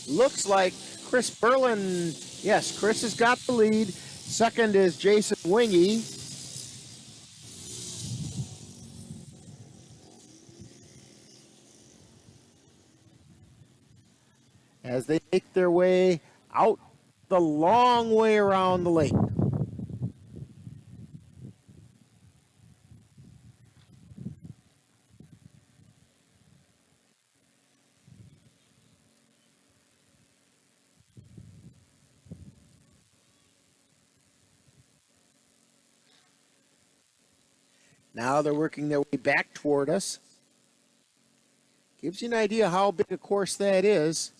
Looks like Chris Berlin, yes, Chris has got the lead. Second is Jason Wingy. As they make their way out the long way around the lake. Now they're working their way back toward us. Gives you an idea how big a course that is.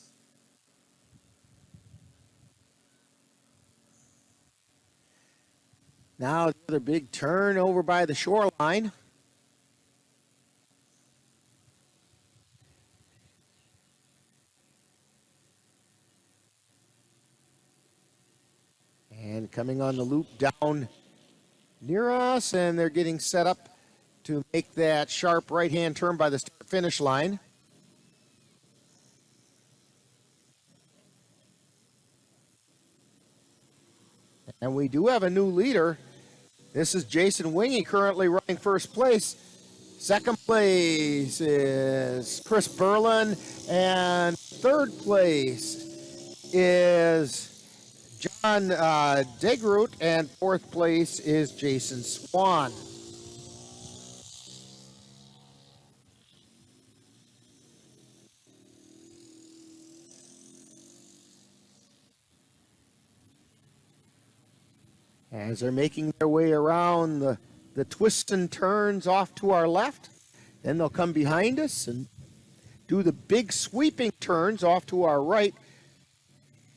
Now another big turn over by the shoreline. And coming on the loop down near us, and they're getting set up to make that sharp right-hand turn by the start-finish line. And we do have a new leader. This is Jason Wingy, currently running first place. Second place is Chris Berlin, and third place is John Degroot, and fourth place is Jason Swan. As they're making their way around the twists and turns off to our left, then they'll come behind us and do the big sweeping turns off to our right.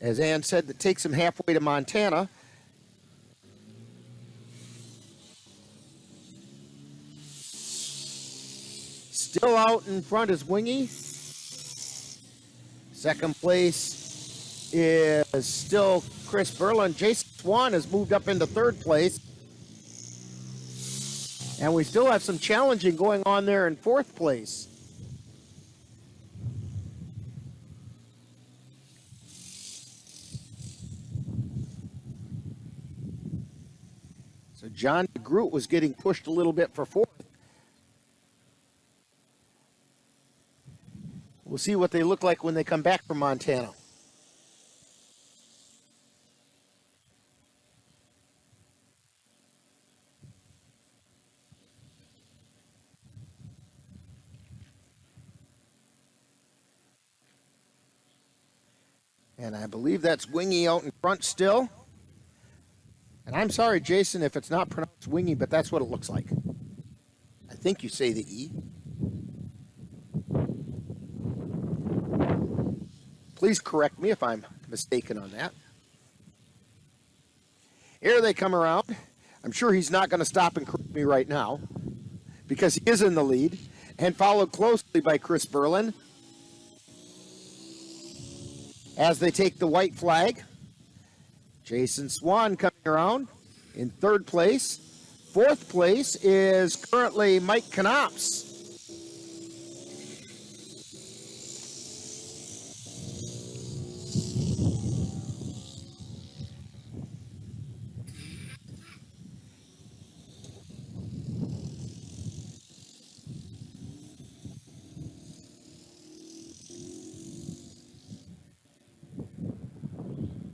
As Ann said, that takes them halfway to Montana. Still out in front is Wingy. Second place is still Chris Berlin. Jason Swan has moved up into third place. And we still have some challenging going on there in fourth place. So John DeGroot was getting pushed a little bit for fourth. We'll see what they look like when they come back from Montana. And I believe that's Wingy out in front still. And I'm sorry, Jason, if it's not pronounced Wingy, but that's what it looks like. I think you say the E. Please correct me if I'm mistaken on that. Here they come around. I'm sure he's not going to stop and correct me right now because he is in the lead and followed closely by Chris Berlin. As they take the white flag, Jason Swan coming around in third place. Fourth place is currently Mike Knops.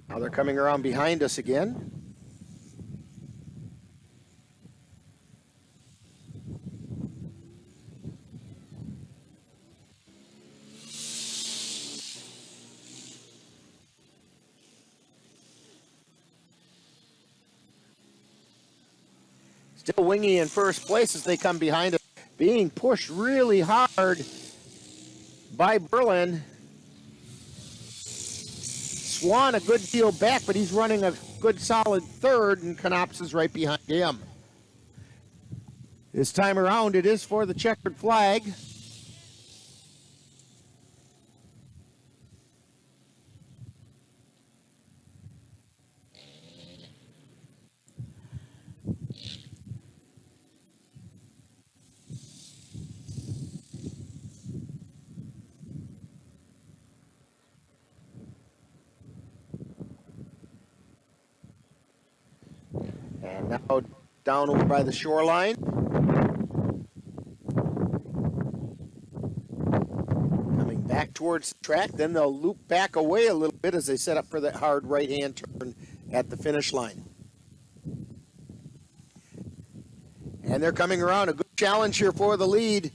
Now they're coming around behind us again. Still Wingy in first place as they come behind us, being pushed really hard by Berlin. Swan a good deal back, but he's running a good solid third, and Knops is right behind him. This time around, it is for the checkered flag. And now down over by the shoreline. Coming back towards the track, then they'll loop back away a little bit as they set up for that hard right-hand turn at the finish line. And they're coming around, a good challenge here for the lead.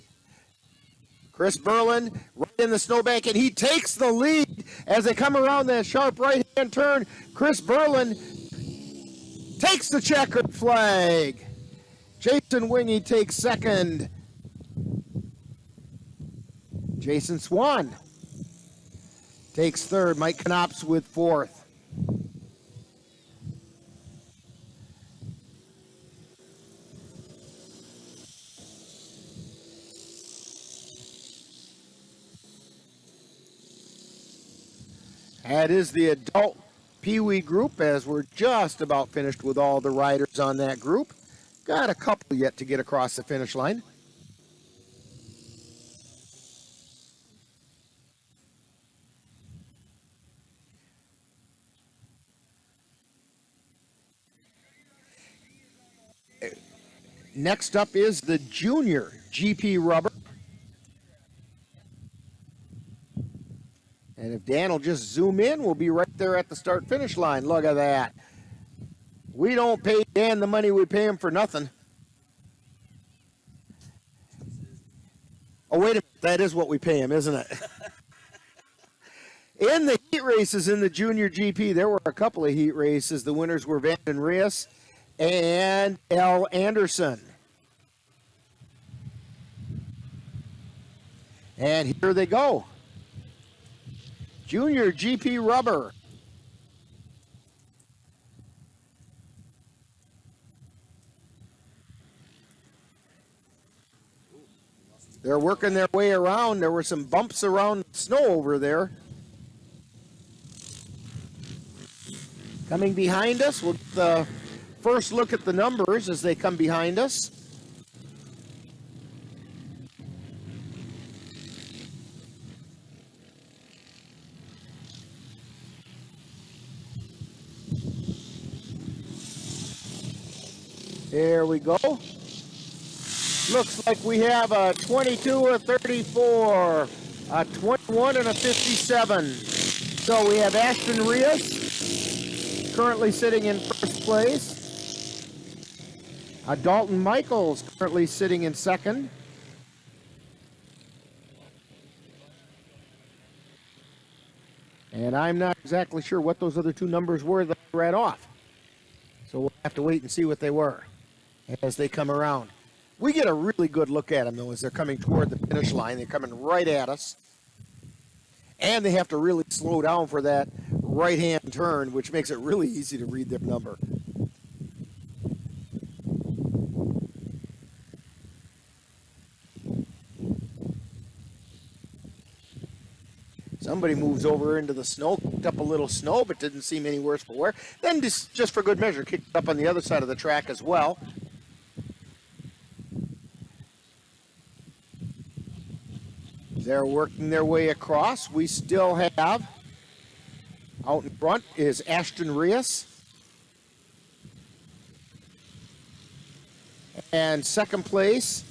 Chris Berlin right in the snowbank, and he takes the lead as they come around that sharp right-hand turn. Chris Berlin takes the checkered flag. Jason Wingy takes second. Jason Swan takes third. Mike Knops with fourth. That is the adult Peewee group, as we're just about finished with all the riders on that group. Got a couple yet to get across the finish line. Next up is the Junior GP rubber. And if Dan will just zoom in, we'll be right there at the start-finish line. Look at that. We don't pay Dan the money we pay him for nothing. Oh, wait a minute. That is what we pay him, isn't it? In the heat races in the Junior GP, there were a couple of heat races. The winners were Vanden Reyes and L. Anderson. And here they go. Junior GP rubber. They're working their way around. There were some bumps around snow over there. Coming behind us, we'll get the first look at the numbers as they come behind us. There we go. Looks like we have a 22, a 34, a 21, and a 57. So we have Ashton Reyes currently sitting in first place. Dalton Michaels currently sitting in second. And I'm not exactly sure what those other two numbers were that I read off. So we'll have to wait and see what they were as they come around. We get a really good look at them, though, as they're coming toward the finish line. They're coming right at us. And they have to really slow down for that right-hand turn, which makes it really easy to read their number. Somebody moves over into the snow, picked up a little snow, but didn't seem any worse for wear. Then just for good measure, kicked up on the other side of the track as well. They're working their way across. We still have, out in front is Ashton Reyes. And second place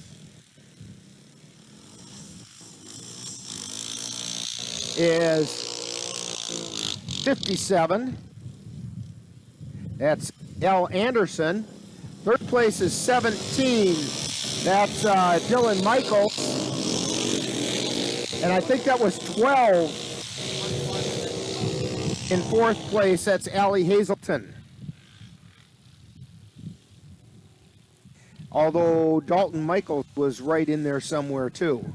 is 57. That's L. Anderson. Third place is 17. That's Dylan Michaels. And I think that was 12. In fourth place, that's Allie Hazelton. Although Dalton Michaels was right in there somewhere too.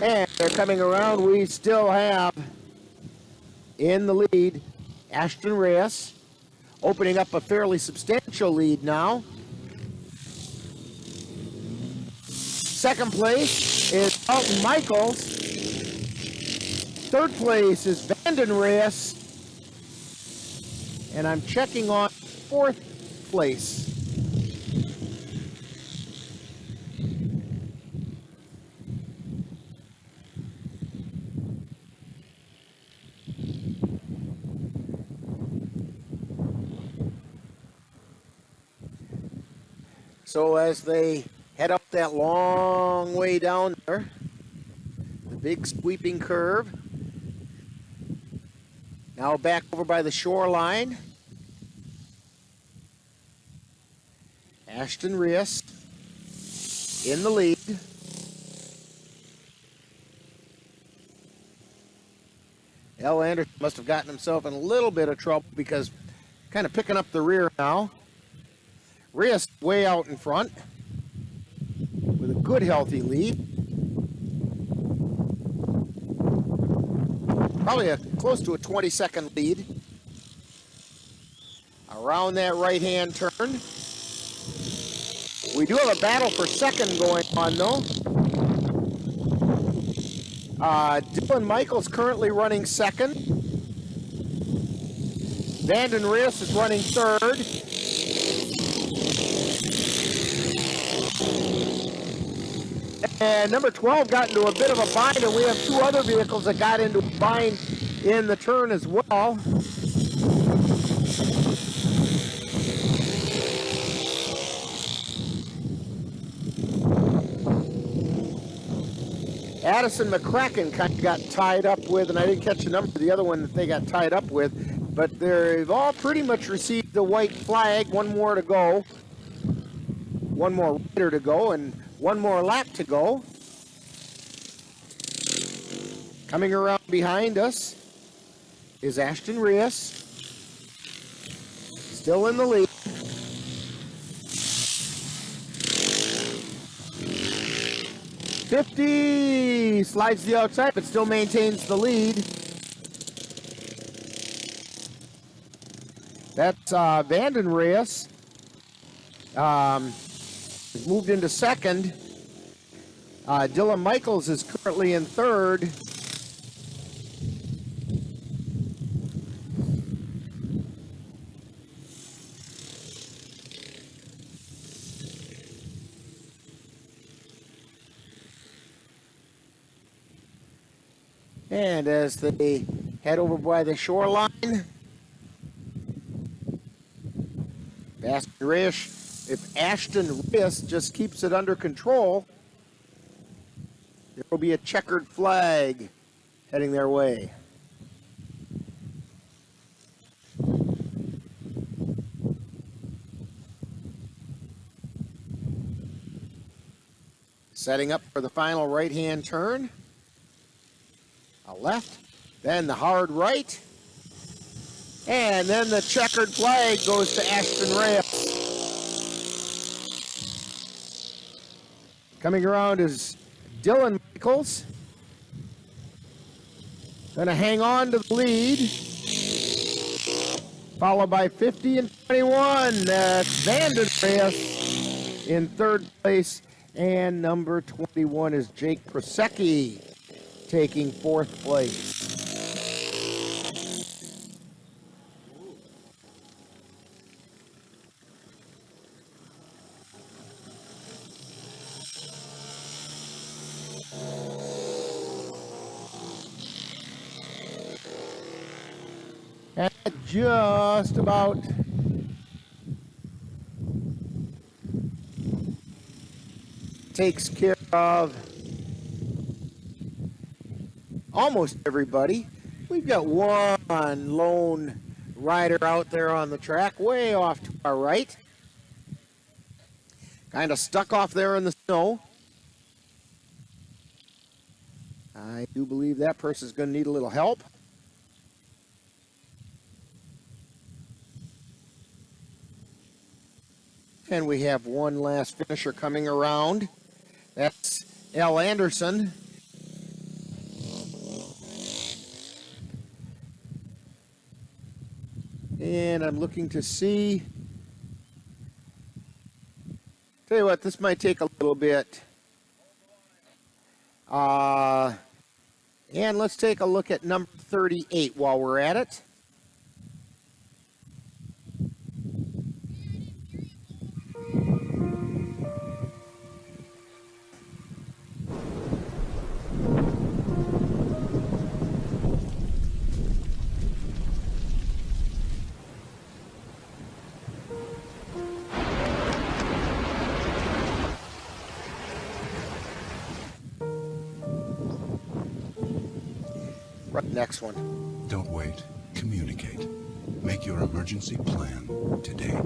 And they're coming around. We still have in the lead Ashton Reyes, opening up a fairly substantial lead now. Second place is Dalton Michaels. Third place is Vanden Reyes. And I'm checking on fourth place. So as they head up that long way down there, the big sweeping curve, now back over by the shoreline, Ashton Reyes in the lead. L. Anderson must have gotten himself in a little bit of trouble because kind of picking up the rear now. Reyes way out in front with a good healthy lead. probably close to a 20-second lead. Around that right-hand turn. We do have a battle for second going on, though. Dylan Michaels currently running second. Vanden Rios is running third. And number 12 got into a bit of a bind, and we have two other vehicles that got into a bind in the turn as well. Addison McCracken kind of got tied up with, and I didn't catch the number of the other one that they got tied up with, but they've all pretty much received the white flag. One more to go. One more rider to go, and one more lap to go. Coming around behind us is Ashton Rios. Still in the lead. .50 slides to the outside, but still maintains the lead. That's Vanden Rios. Moved into second. Dylan Michaels is currently in third. And as they head over by the shoreline, if Ashton Rios just keeps it under control, there will be a checkered flag heading their way. Setting up for the final right-hand turn. A left, then the hard right, and then the checkered flag goes to Ashton Rios. Coming around is Dylan Michaels. Going to hang on to the lead. Followed by 50 and 21. That's Vanden Rios in third place. And number 21 is Jake Prosecki taking fourth place. That just about takes care of almost everybody. We've got one lone rider out there on the track, way off to our right. Kind of stuck off there in the snow. I do believe that person's going to need a little help. And we have one last finisher coming around. That's L. Anderson. And I'm looking to see. Tell you what, this might take a little bit. And let's take a look at number 38 while we're at it. Next one. Don't wait. Communicate. Make your emergency plan today.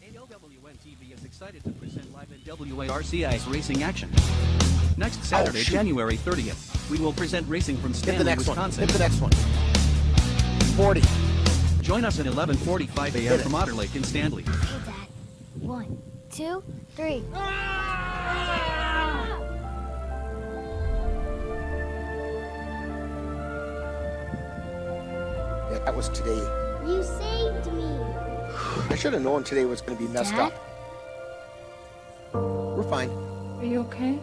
NLWN-TV is excited to present live NWIRC's racing action. Next Saturday, January 30th, we will present racing from Stanley, Wisconsin. Hit the next one. 40. Join us at 11:45 a.m. from Otter Lake in Stanley. Hey, Dad. 1, 2, 3. that was today. You saved me. I should have known today was going to be messed Dad? up. We're fine. Are you okay?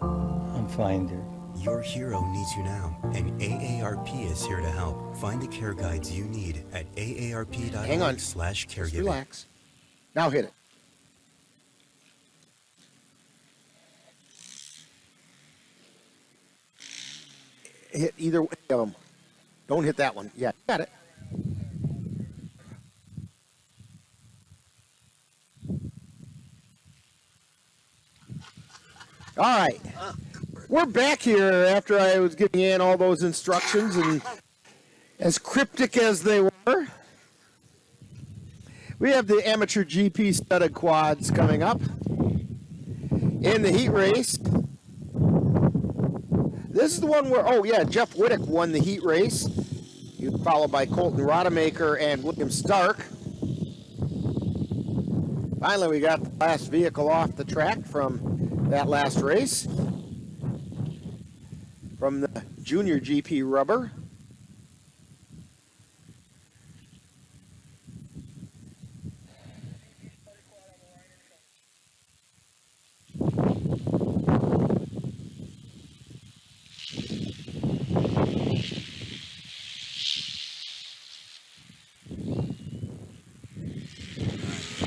I'm fine, dear. Your hero needs you now, and AARP is here to help. Find the care guides you need at Hang on. Just aarp.org/caregiving. relax. Now hit it. Hit either one of them. Don't hit that one. Yeah, got it. All right. We're back here after I was giving in all those instructions, and as cryptic as they were, we have the amateur GP studded quads coming up in the heat race. This is the one where, oh yeah, Jeff Whittick won the heat race. He was followed by Colton Rodemaker and William Stark. Finally, we got the last vehicle off the track from that last race. From the junior GP rubber.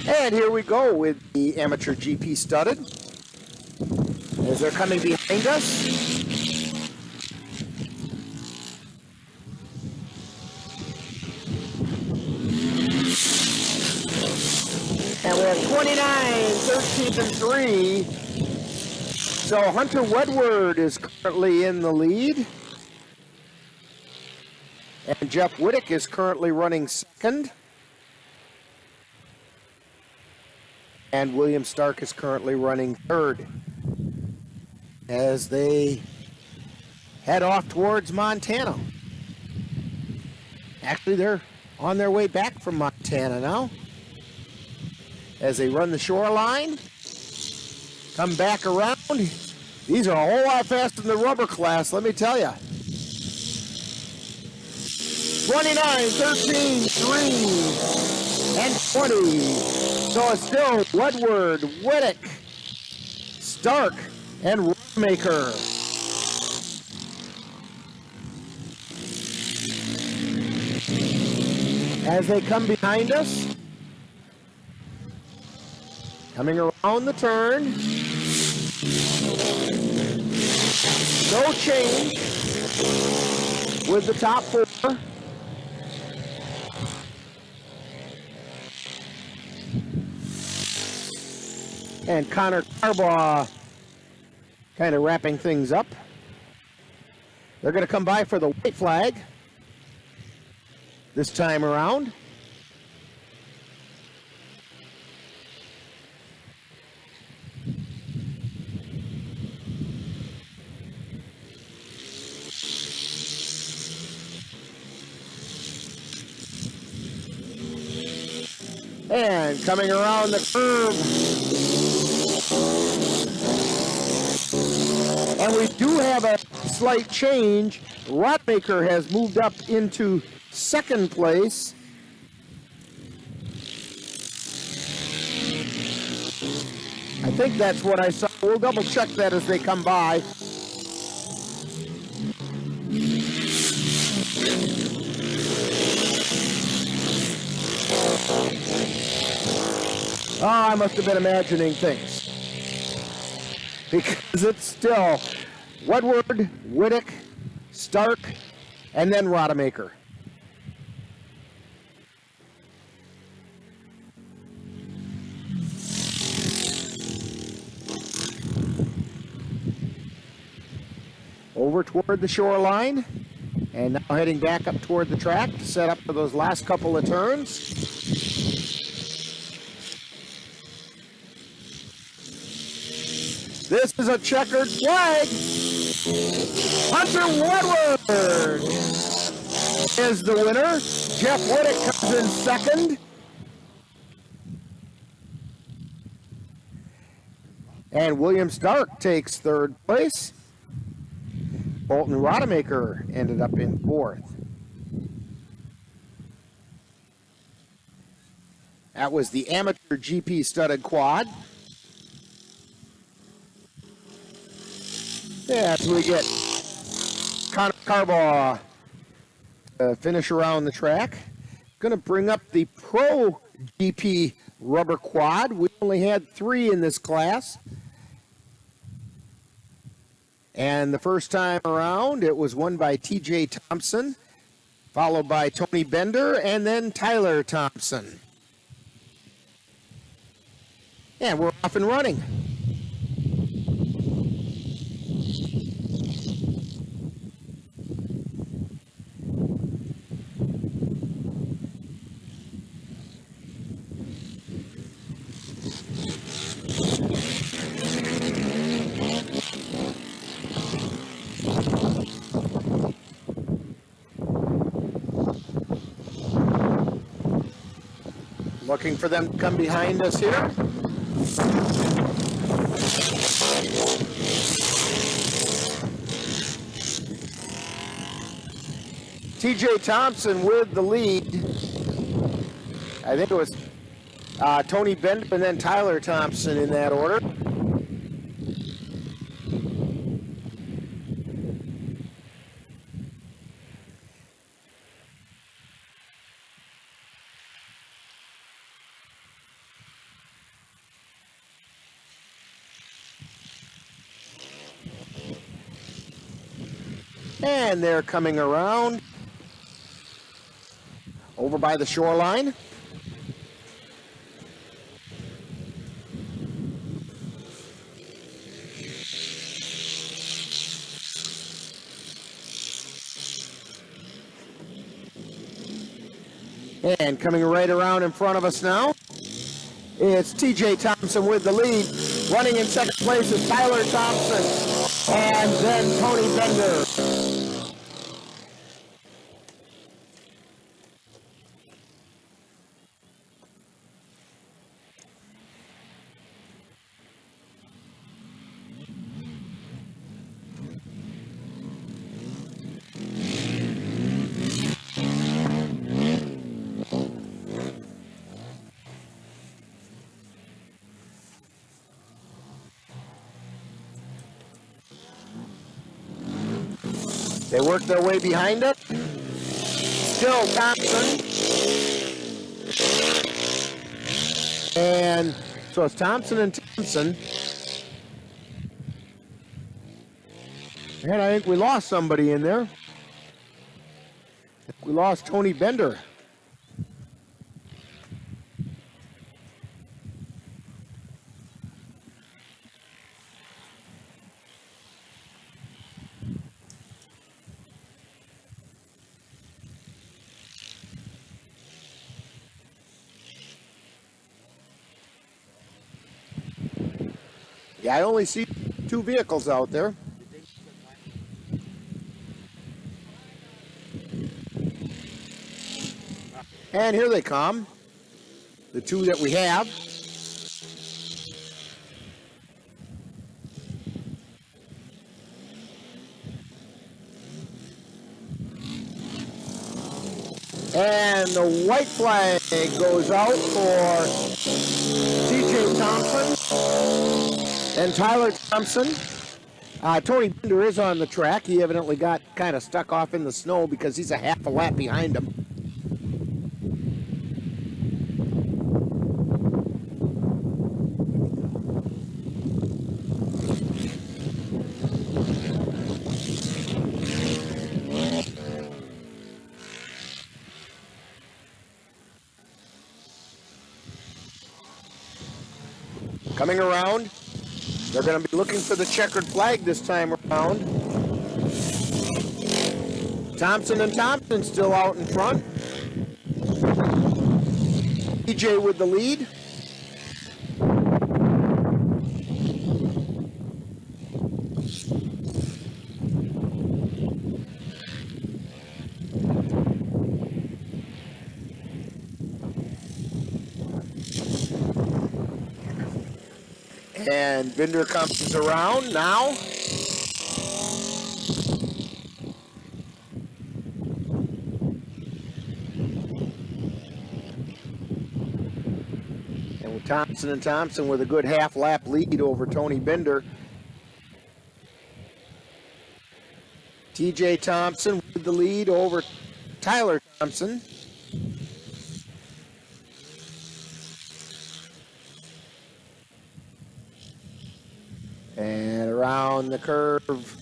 And here we go with the amateur GP studded. As they're coming behind us. And we have 29, 13, and 3. So Hunter Wedward is currently in the lead. And Jeff Whittick is currently running second. And William Stark is currently running third. As they head off towards Montana. Actually, they're on their way back from Montana now. As they run the shoreline, come back around. These are a whole lot faster than the rubber class, let me tell you. 29, 13, 3, and 20. So it's still Woodward, Whittick, Stark, and Rodemaker. As they come behind us, coming around the turn, no change with the top four. And Connor Carbaugh kind of wrapping things up. They're going to come by for the white flag this time around. And coming around the curve. And we do have a slight change. Rodemaker has moved up into second place. I think that's what I saw. We'll double check that as they come by. Oh, I must have been imagining things. Because it's still Woodward, Whittick, Stark, and then Rodemaker. Over toward the shoreline, and now heading back up toward the track to set up for those last couple of turns. This is a checkered flag. Hunter Woodward is the winner. Jeff Whittick comes in second. And William Stark takes third place. Bolton Rodemaker ended up in fourth. That was the amateur GP studded quad. Yeah, so we get Connor Carbaugh finish around the track. Going to bring up the Pro GP rubber quad. We only had 3 in this class. And the first time around, it was won by TJ Thompson, followed by Tony Bender, and then Tyler Thompson. And we're off and running. Looking for them to come behind us here. TJ Thompson with the lead. I think it was Tony Bender and then Tyler Thompson in that order. And they're coming around over by the shoreline. And coming right around in front of us now, it's TJ Thompson with the lead. Running in second place is Tyler Thompson, and then Tony Bender. They work their way behind us. Still Thompson. And so it's Thompson and Thompson. And I think we lost somebody in there. We lost Tony Bender. Yeah, I only see 2 vehicles out there. And here they come, the 2 that we have. And the white flag goes out for TJ Thompson and Tyler Thompson. Tony Bender is on the track. He evidently got kind of stuck off in the snow because he's a half a lap behind him. Coming around, they're going to be looking for the checkered flag this time around. Thompson and Thompson still out in front. TJ with the lead. And Bender comes around now. And with Thompson and Thompson with a good half-lap lead over Tony Bender. TJ Thompson with the lead over Tyler Thompson. And around the curve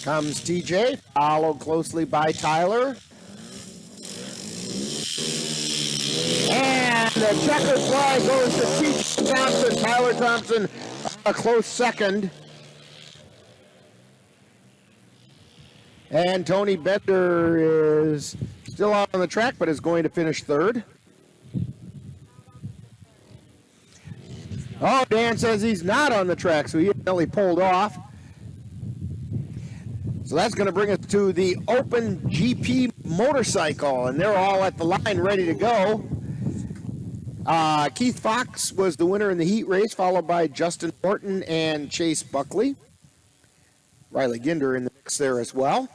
comes TJ, followed closely by Tyler. And the checkered flag goes to TJ Thompson. Tyler Thompson, a close second. And Tony Bender is still out on the track, but is going to finish third. Oh, Dan says he's not on the track, so he evidently pulled off. So that's going to bring us to the Open GP motorcycle, and they're all at the line ready to go. Keith Fox was the winner in the heat race, followed by Justin Horton and Chase Buckley. Riley Ginder in the mix there as well.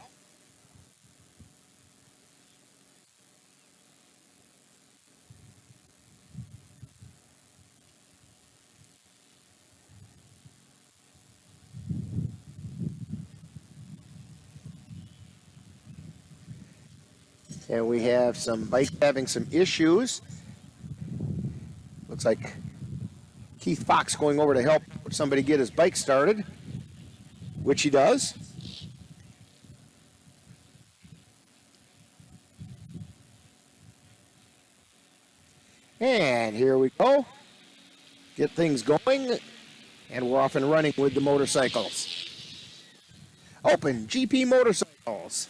And we have some bikes having some issues. Looks like Keith Fox going over to help somebody get his bike started, which he does. And here we go. Get things going, and we're off and running with the motorcycles. Open GP motorcycles.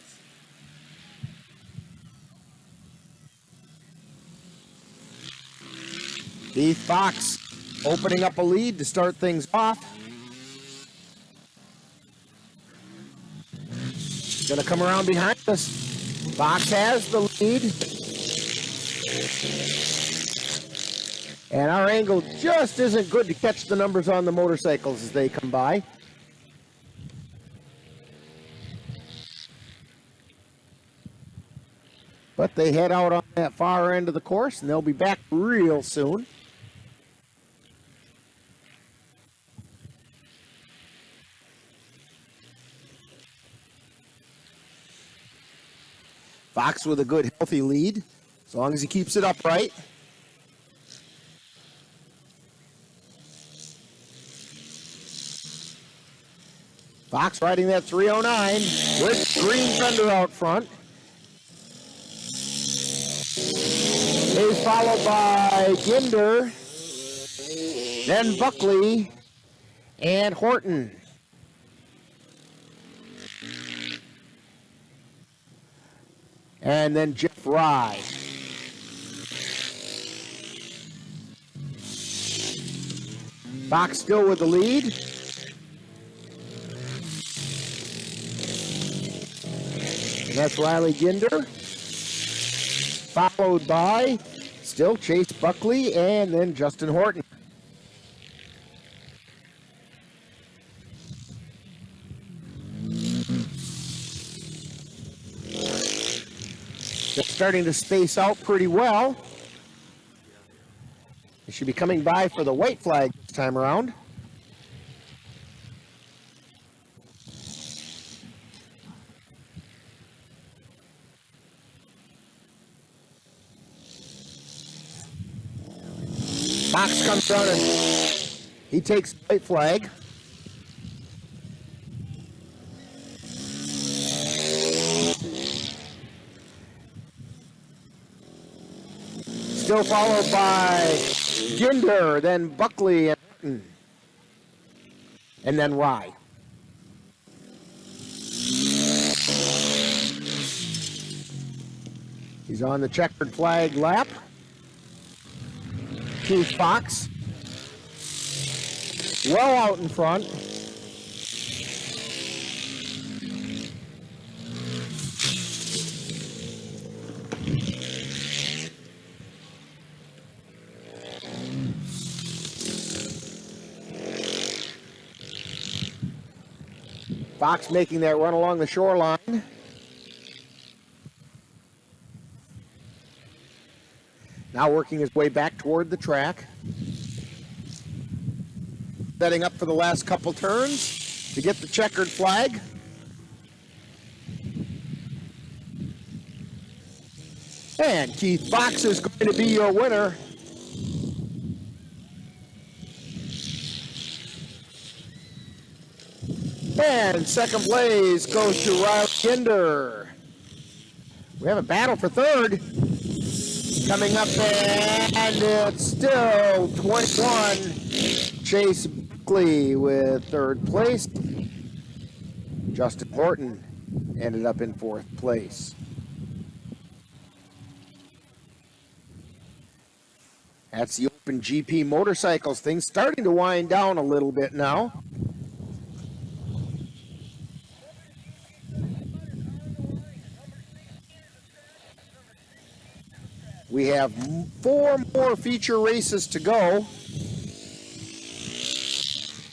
Keith Fox opening up a lead to start things off. Going to come around behind us. Fox has the lead. And our angle just isn't good to catch the numbers on the motorcycles as they come by. But they head out on that far end of the course, and they'll be back real soon. Fox with a good, healthy lead, as long as he keeps it upright. Fox riding that 309 with green fender out front. He's followed by Ginder, then Buckley, and Horton. And then Jeff Rye. Fox still with the lead. And that's Riley Ginder. Followed by still Chase Buckley and then Justin Horton. They're starting to space out pretty well. They should be coming by for the white flag this time around. Fox comes down and he takes the white flag. Still followed by Ginder, then Buckley, and then Rye. He's on the checkered flag lap. Keith Fox, well out in front. Fox making that run along the shoreline. Now working his way back toward the track. setting up for the last couple turns to get the checkered flag. And Keith Fox is going to be your winner. And second place goes to Riley Ginder. We have a battle for third coming up, and it's still 21. Chase Buckley with third place. Justin Horton ended up in fourth place. That's the Open GP motorcycles. Things starting to wind down a little bit now. We have 4 more feature races to go.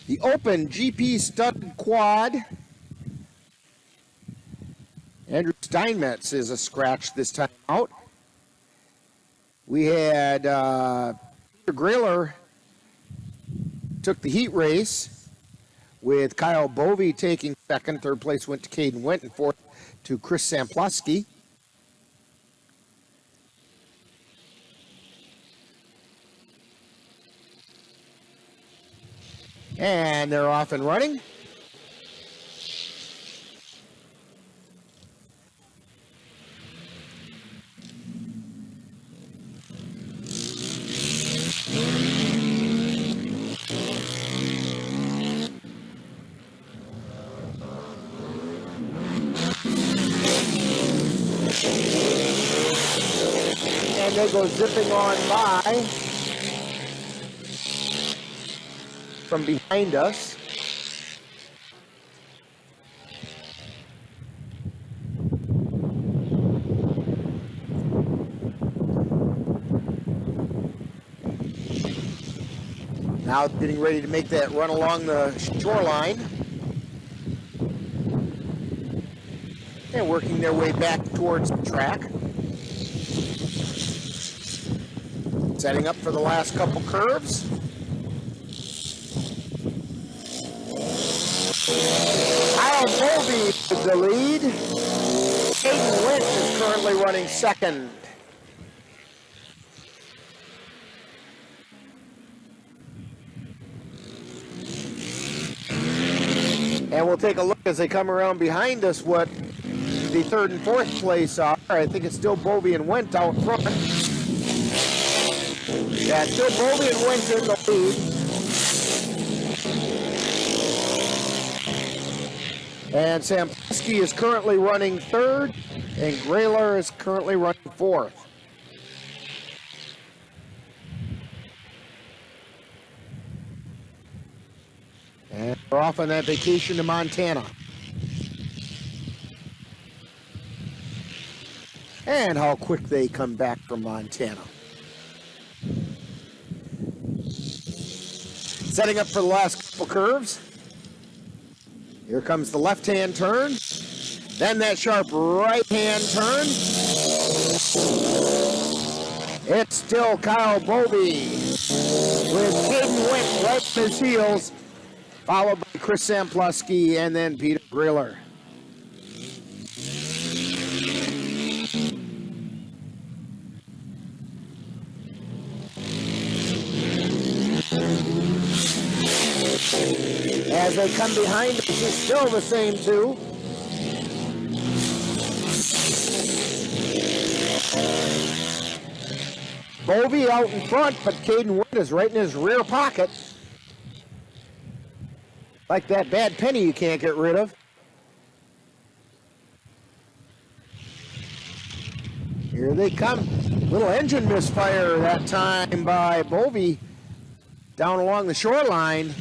The Open GP Stud Quad. Andrew Steinmetz is a scratch this time out. We had Peter Grailer took the heat race with Kyle Bovey taking second. Third place went to Caden Went, and fourth to Chris Sampluski. And they're off and running. And they go zipping on by from behind us. Now getting ready to make that run along the shoreline. And working their way back towards the track. Setting up for the last couple curves. Kyle Bovey with the lead. Caden Went is currently running second. And we'll take a look as they come around behind us what the third and fourth place are. I think it's still Bovey and Went out front. Yeah, still Bovey and Went in the lead. And Sampleski is currently running third, and Grailer is currently running fourth. And we're off on that vacation to Montana. And how quick they come back from Montana. Setting up for the last couple curves. Here comes the left-hand turn. Then that sharp right-hand turn. It's still Kyle Bovey with Caden Went right in his heels, followed by Chris Sampluski and then Peter Grailer. As they come behind us, it's still the same two. Bovey out in front, but Caden Went is right in his rear pocket. Like that bad penny you can't get rid of. Here they come. Little engine misfire that time by Bovey down along the shoreline.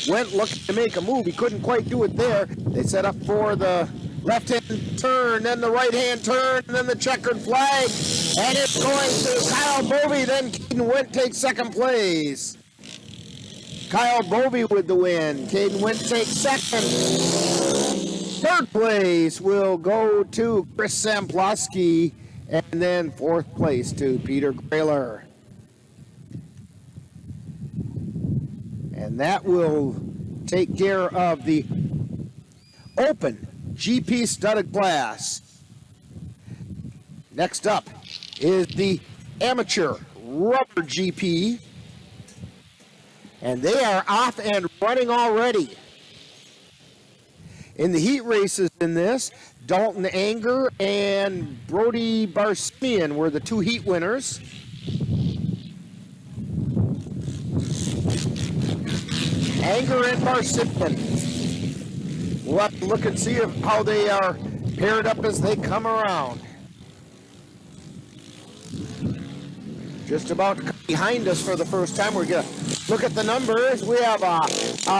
Went looking to make a move. He couldn't quite do it there. They set up for the left-hand turn, then the right-hand turn, and then the checkered flag. And it's going to Kyle Bovey. Then Caden Went takes second place. Kyle Bovey with the win. Caden Went takes second. Third place will go to Chris Samploski. And then fourth place to Peter Grailer. And that will take care of the Open GP studded class. Next up is the Amateur Rubber GP. And they are off and running already. In the heat races in this, Dalton Anger and Brody Barsimian were the two heat winners. Anger and Barsimian. We'll have to look and see how they are paired up as they come around. Just about behind us for the first time. We're going to look at the numbers. We have a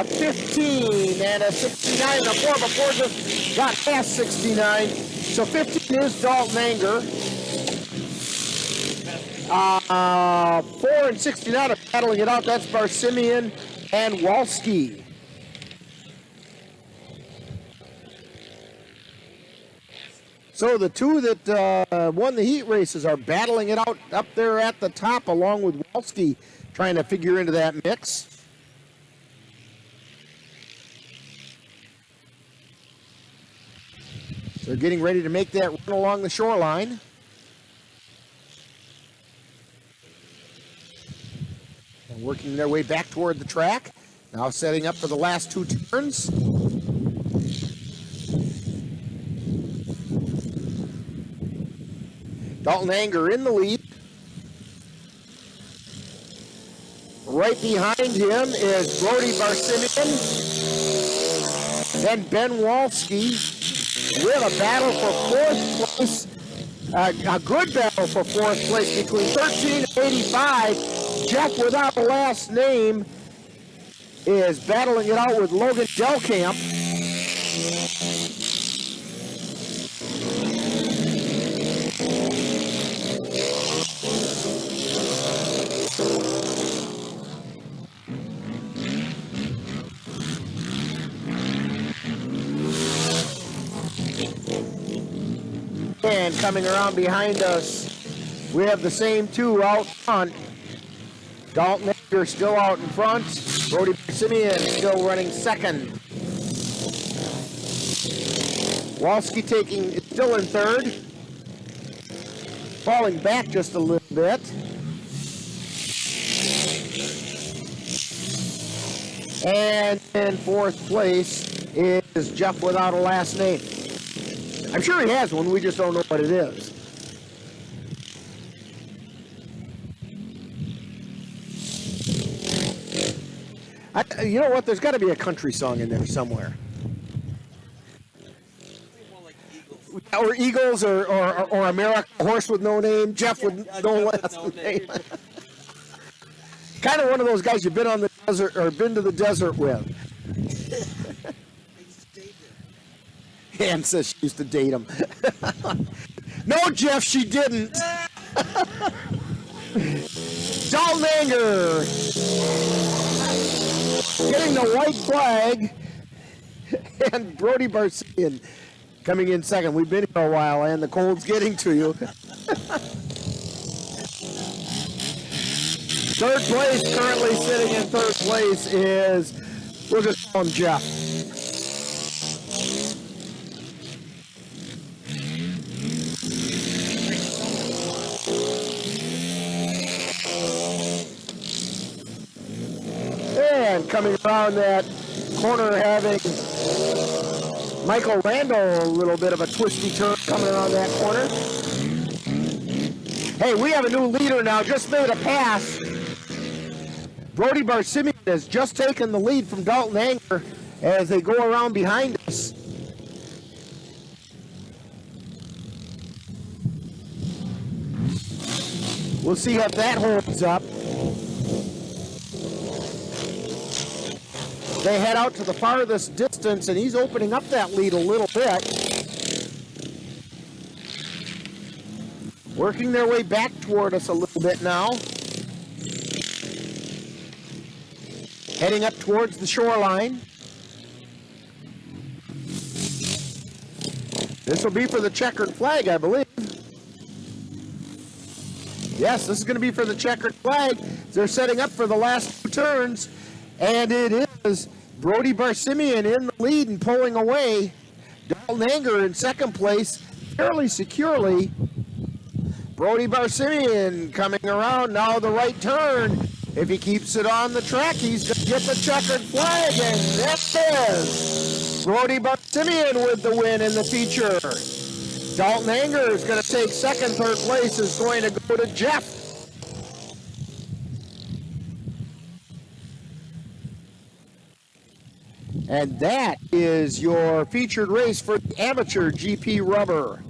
15 and a 69. The 4 before just got past 69. So 15 is Dalton Anger. 4 and 69 are battling it out. That's Barsimian and Walski. So the two that won the heat races are battling it out up there at the top, along with Walski trying to figure into that mix. They're getting ready to make that run along the shoreline. And working their way back toward the track. Now setting up for the last two turns. Dalton Anger in the lead. Right behind him is Brody Barsimian. Then Ben Walski. We have a battle for fourth place. A good battle for fourth place between 13 and 85. Jeff without a last name is battling it out with Logan Delcamp. And coming around behind us, we have the same two out front. Dalton Anger still out in front. Brody Barsimian still running second. Walski still in third. Falling back just a little bit. And in fourth place is Jeff without a last name. I'm sure he has one, we just don't know what it is. You know what? There's got to be a country song in there somewhere. Or Eagles or America, Horse with No Name, Jeff with no last name. Kind of one of those guys you've been on the desert or been to the desert with. Ann says she used to date him. No, Jeff, she didn't. Dalton Anger getting the white flag, and Brody Barsimian coming in second. We've been here a while, and the cold's getting to you. Third place, currently sitting in third place is, we'll just call him Jeff. And coming around that corner, having Michael Randall, a little bit of a twisty turn coming around that corner. Hey, we have a new leader now, just made a pass. Brody Barsimian has just taken the lead from Dalton Anger as they go around behind us. We'll see if that holds up. They head out to the farthest distance, and he's opening up that lead a little bit. Working their way back toward us a little bit now. Heading up towards the shoreline. This will be for the checkered flag, I believe. Yes, this is going to be for the checkered flag. They're setting up for the last two turns. And it is Brody Barsimian in the lead and pulling away. Dalton Anger in second place, fairly securely. Brody Barsimian coming around, now the right turn. If he keeps it on the track, he's going to get the checkered flag, and there it is. Brody Barsimian with the win in the feature. Dalton Anger is going to take second. Third place is going to go to Jeff. And that is your featured race for the Amateur GP Rubber.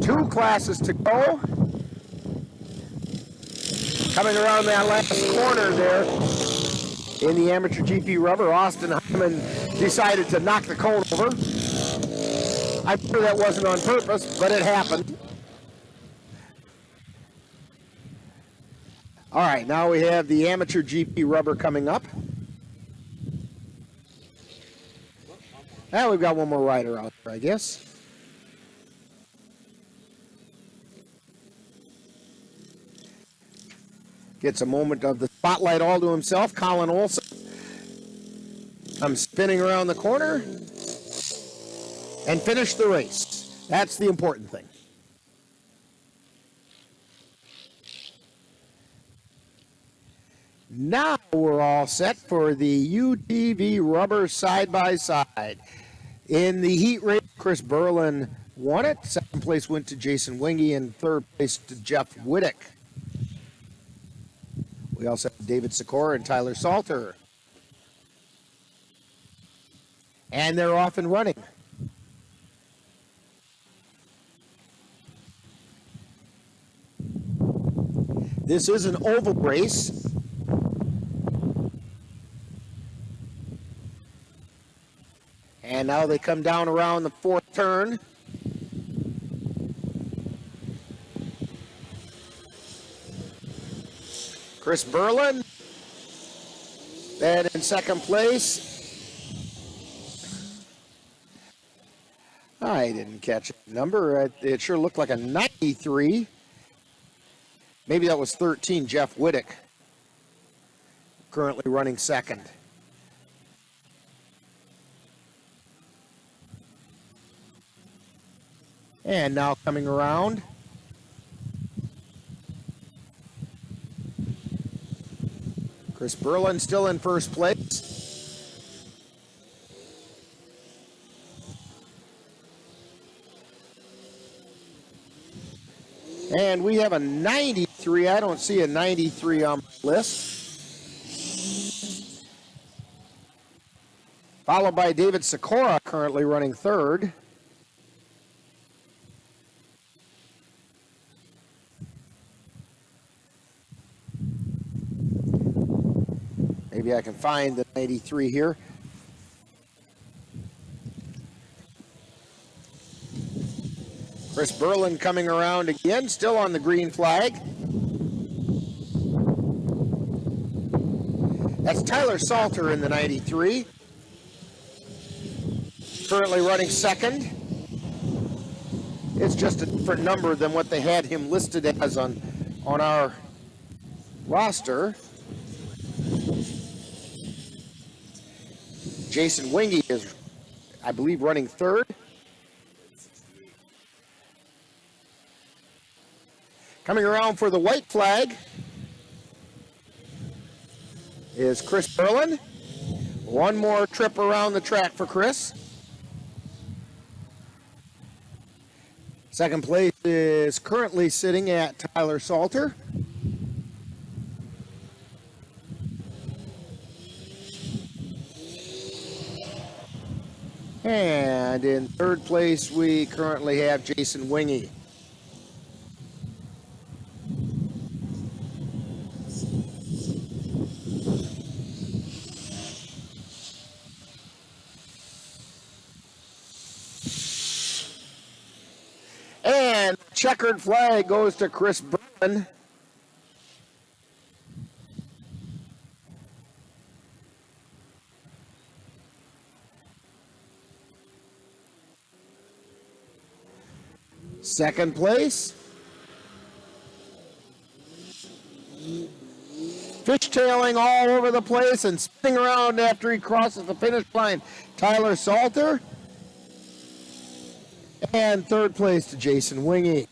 Two classes to go. Coming around that last corner there in the Amateur GP Rubber, Austin Hyman decided to knock the cone over. I'm sure that wasn't on purpose, but it happened. All right, now we have the Amateur GP Rubber coming up. Now we've got one more rider out there, I guess. Gets a moment of the spotlight all to himself. Colin Olson comes spinning around the corner and finish the race. That's the important thing. Now we're all set for the UTV Rubber side-by-side. In the heat race, Chris Berlin won it. Second place went to Jason Wingy, and third place to Jeff Whittick. We also have David Sikora and Tyler Salter. And they're off and running. This is an oval race. And now they come down around the fourth turn. Chris Berlin, then in second place. I didn't catch a number. It sure looked like a 93. Maybe that was 13, Jeff Whittick, currently running second. And now coming around. Chris Berlin still in first place. And we have a 93. I don't see a 93 on the list. Followed by David Sikora, currently running third. Maybe I can find the 93 here. Chris Berlin coming around again, still on the green flag. That's Tyler Salter in the 93. Currently running second. It's just a different number than what they had him listed as on our roster. Jason Wingy is, I believe, running third. Coming around for the white flag is Chris Berlin. One more trip around the track for Chris. Second place is currently sitting at Tyler Salter. And in third place, we currently have Jason Wingy. checkered flag goes to Chris Berman. Second place, fishtailing all over the place and spinning around after he crosses the finish line, Tyler Salter. And third place to Jason Wingy.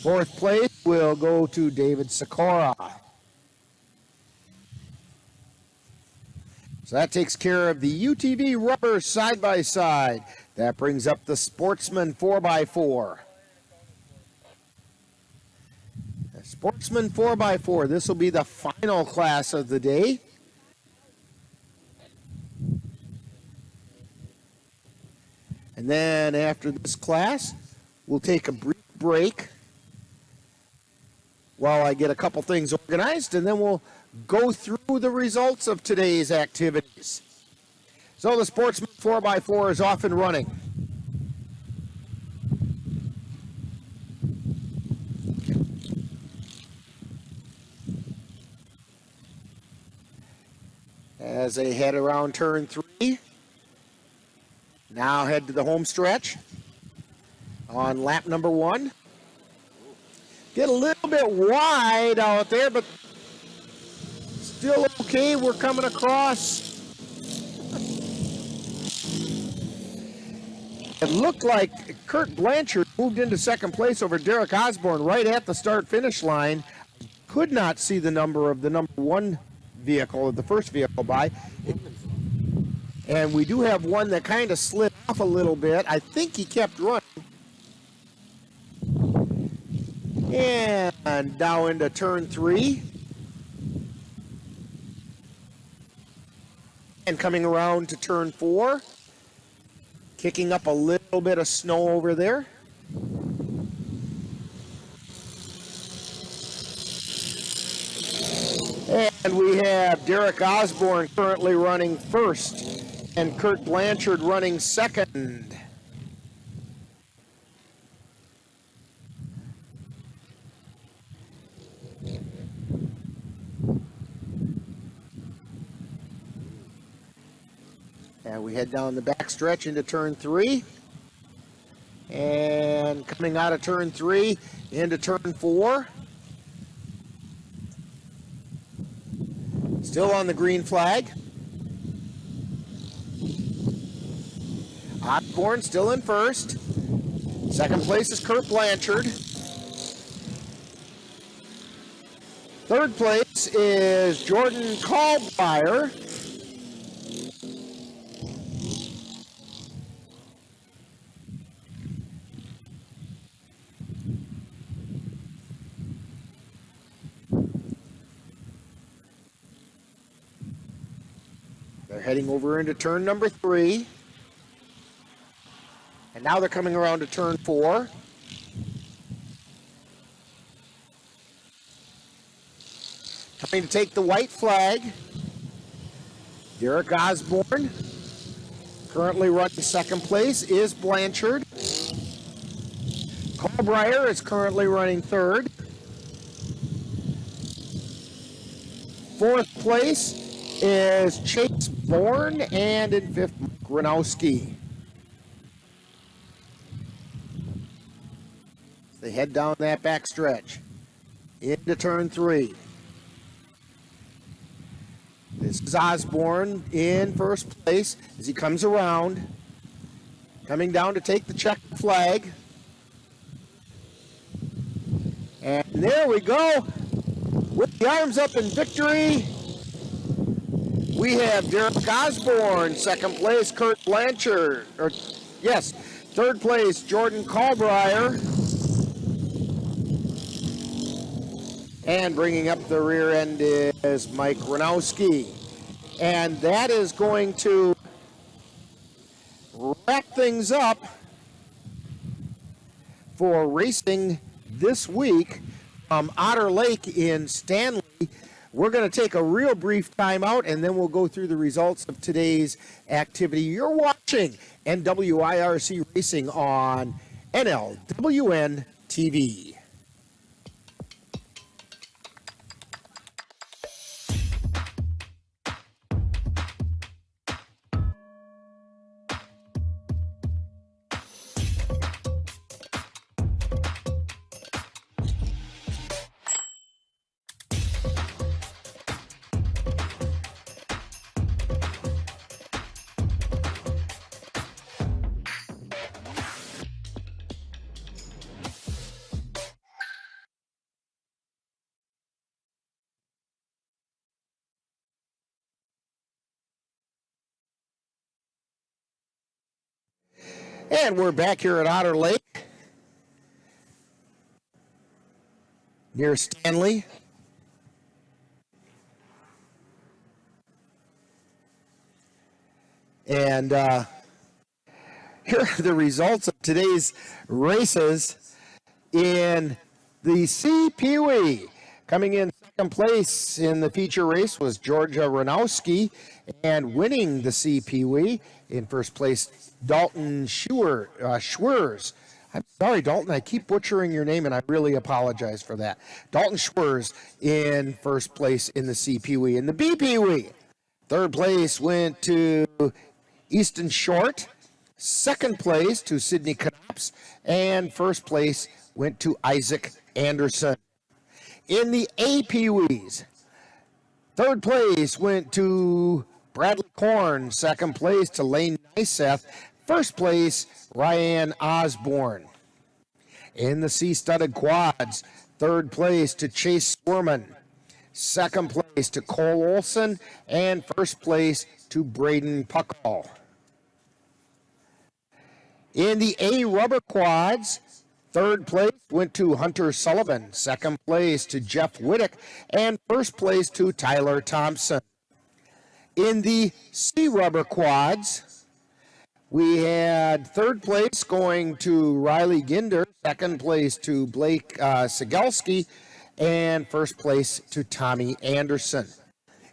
Fourth place will go to David Sikora. So that takes care of the UTV rubber side-by-side. That brings up the Sportsman 4x4. The Sportsman 4x4, this will be the final class of the day. And then after this class, we'll take a brief break while I get a couple things organized, and then we'll go through the results of today's activities. So the Sportsman 4x4 is off and running. As they head around turn 3, now head to the home stretch on lap number 1. Get a little bit wide out there, but still okay. We're coming across. It looked like Kurt Blanchard moved into second place over Derek Osborne right at the start-finish line. Could not see the number of the number 1 vehicle, or the first vehicle by. And we do have one that kind of slid off a little bit. I think he kept running. And now into turn 3. And coming around to turn 4. Kicking up a little bit of snow over there. And we have Derek Osborne currently running first and Kurt Blanchard running second. And we head down the back stretch into turn 3. And coming out of turn 3 into turn 4. Still on the green flag. Osborne still in first. Second place is Kurt Blanchard. Third place is Jordan Callbire. They're heading over into turn number 3. And now they're coming around to turn 4. Coming to take the white flag, Derek Osborne. Currently running second place is Blanchard. Callbrier is currently running third. Fourth place is Chase Bourne, and in fifth, Gronowski. They head down that back stretch into turn 3. This is Osborne in first place as he comes around, coming down to take the check flag. And there we go. With the arms up in victory, we have Derek Osborne, second place, Kurt Blanchard. Third place, Jordan Callbrier. And bringing up the rear end is Mike Gronowski. And that is going to wrap things up for racing this week from Otter Lake in Stanley. We're going to take a real brief timeout, and then we'll go through the results of today's activity. You're watching NWIRC Racing on NLWN-TV. And we're back here at Otter Lake near Stanley. And here are the results of today's races in the C Peewee. Coming in second place in the feature race was Georgia Ranowski, and winning the C Peewee in first place, Dalton Schwers. I'm sorry, Dalton, I keep butchering your name, and I really apologize for that. Dalton Schwers in first place in the C Peewee. In the B Peewee, third place went to Easton Short, second place to Sidney Knops, and first place went to Isaac Anderson. In the A Peewees, third place went to Bradley Korn, second place to Lane Nyseth, first place Ryan Osborne. In the C-studded quads, third place to Chase Swerman, second place to Cole Olson, and first place to Braden Puckall. In the A rubber quads, third place went to Hunter Sullivan, second place to Jeff Whittick, and first place to Tyler Thompson. In the C rubber quads, we had third place going to Riley Ginder, second place to Blake Sigelski, and first place to Tommy Anderson.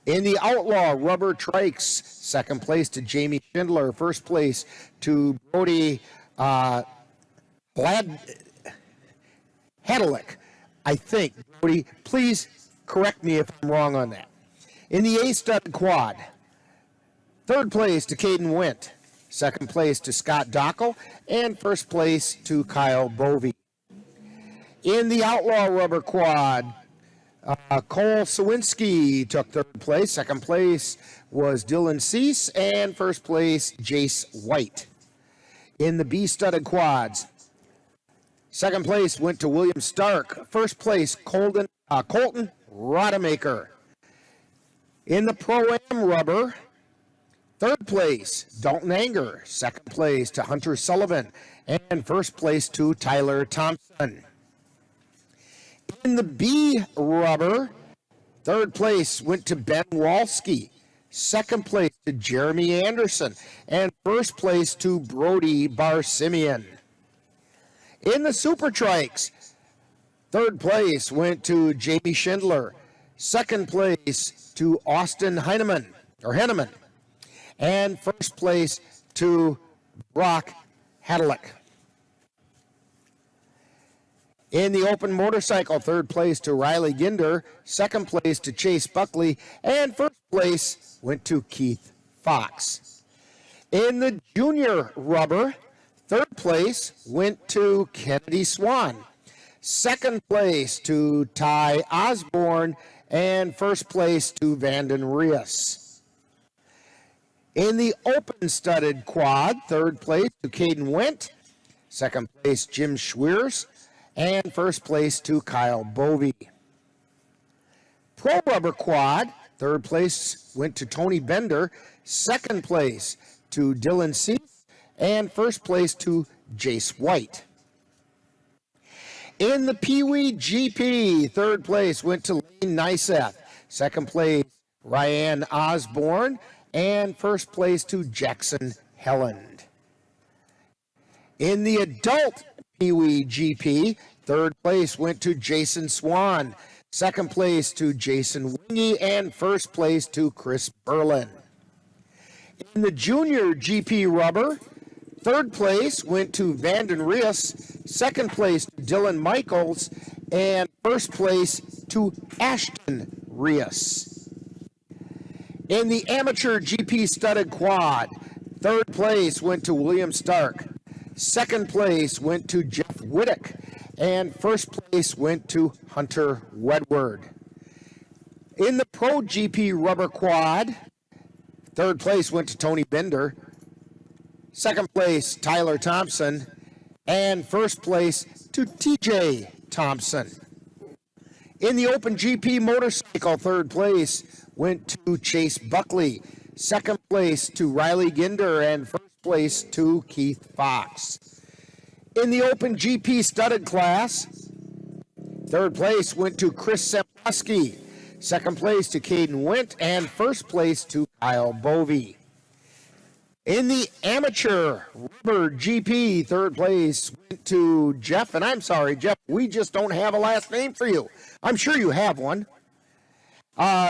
In the Outlaw rubber trikes, second place to Jamie Schindler, first place to Brody Hadelick, I think. Brody, please correct me if I'm wrong on that. In the A-stud quad, third place to Caden Went, second place to Scott Dockel, and first place to Kyle Bovey. In the Outlaw rubber quad, Cole Sawinski took third place, second place was Dylan Cease, and first place Jace White. In the B-studded quads, second place went to William Stark, first place Colton Rodemaker. In the Pro-Am rubber, third place, Dalton Anger. Second place to Hunter Sullivan. And first place to Tyler Thompson. In the B rubber, third place went to Ben Walski. Second place to Jeremy Anderson. And first place to Brody Bar-Simeon. In the Super Trikes, third place went to Jamie Schindler. Second place to Austin Henneman. And first place to Brock Hadelick. In the open motorcycle, third place to Riley Ginder, second place to Chase Buckley, and first place went to Keith Fox. In the junior rubber, third place went to Kennedy Swan, second place to Ty Osborne, and first place to Vanden Rios. In the open studded quad, third place to Caden Went, second place Jim Schweers, and first place to Kyle Bovey. Pro rubber quad, third place went to Tony Bender, second place to Dylan Cease, and first place to Jace White. In the Peewee GP, third place went to Lane Nyseth, second place Ryan Osborne, and first place to Jackson Helland. In the adult Peewee GP, third place went to Jason Swan, Second place to Jason Wingy, and first place to Chris Berlin. In the junior GP rubber, third place went to Vanden Ries, second place to Dylan Michaels, and first place to Ashton Ries. In the amateur GP studded quad, third place went to William Stark, second place went to Jeff Whittick, and first place went to Hunter Wedward. In the pro GP rubber quad, third place went to Tony Bender, second place Tyler Thompson, and first place to TJ Thompson. In the open GP motorcycle, third place went to Chase Buckley, second place to Riley Ginder, and first place to Keith Fox. In the open GP studded class, third place went to Chris Semplowski, second place to Caden Wint, and first place to Kyle Bovey. In the amateur rubber GP, third place went to Jeff, and I'm sorry, Jeff, we just don't have a last name for you. I'm sure you have one.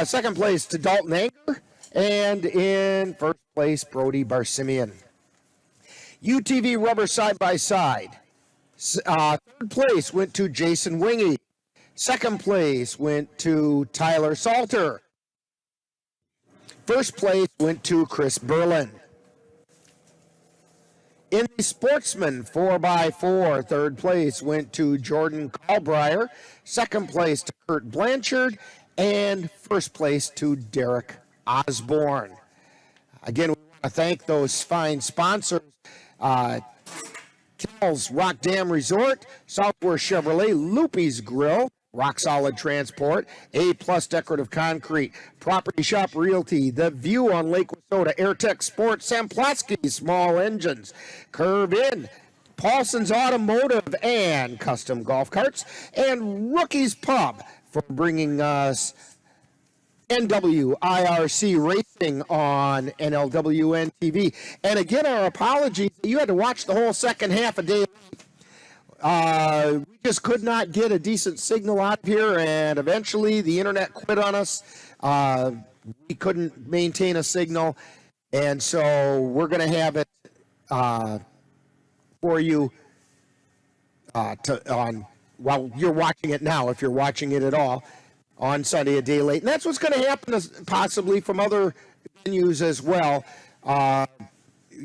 Second place to Dalton Anger, and in first place, Brody Barsimian. UTV rubber side-by-side. Third place went to Jason Wingy. Second place went to Tyler Salter. First place went to Chris Berlin. In the sportsman 4x4, third place went to Jordan Callbrier, second place to Kurt Blanchard, and first place to Derek Osborne. Again, we want to thank those fine sponsors, Cal's Rock Dam Resort, Southwest Chevrolet, Loopy's Grill, Rock Solid Transport, A-Plus Decorative Concrete, Property Shop Realty, The View on Lake Wissota, AirTech Sports, Samplowski Small Engines, Curve In, Paulson's Automotive and Custom Golf Carts, and Rookie's Pub for bringing us NWIRC Racing on NLWN-TV. And again, our apologies. You had to watch the whole second half a day. We just could not get a decent signal out of here, and eventually the internet quit on us. We couldn't maintain a signal, and so we're going to have it for you while you're watching it now, if you're watching it at all, on Sunday a day late. And that's what's going to happen possibly from other venues as well.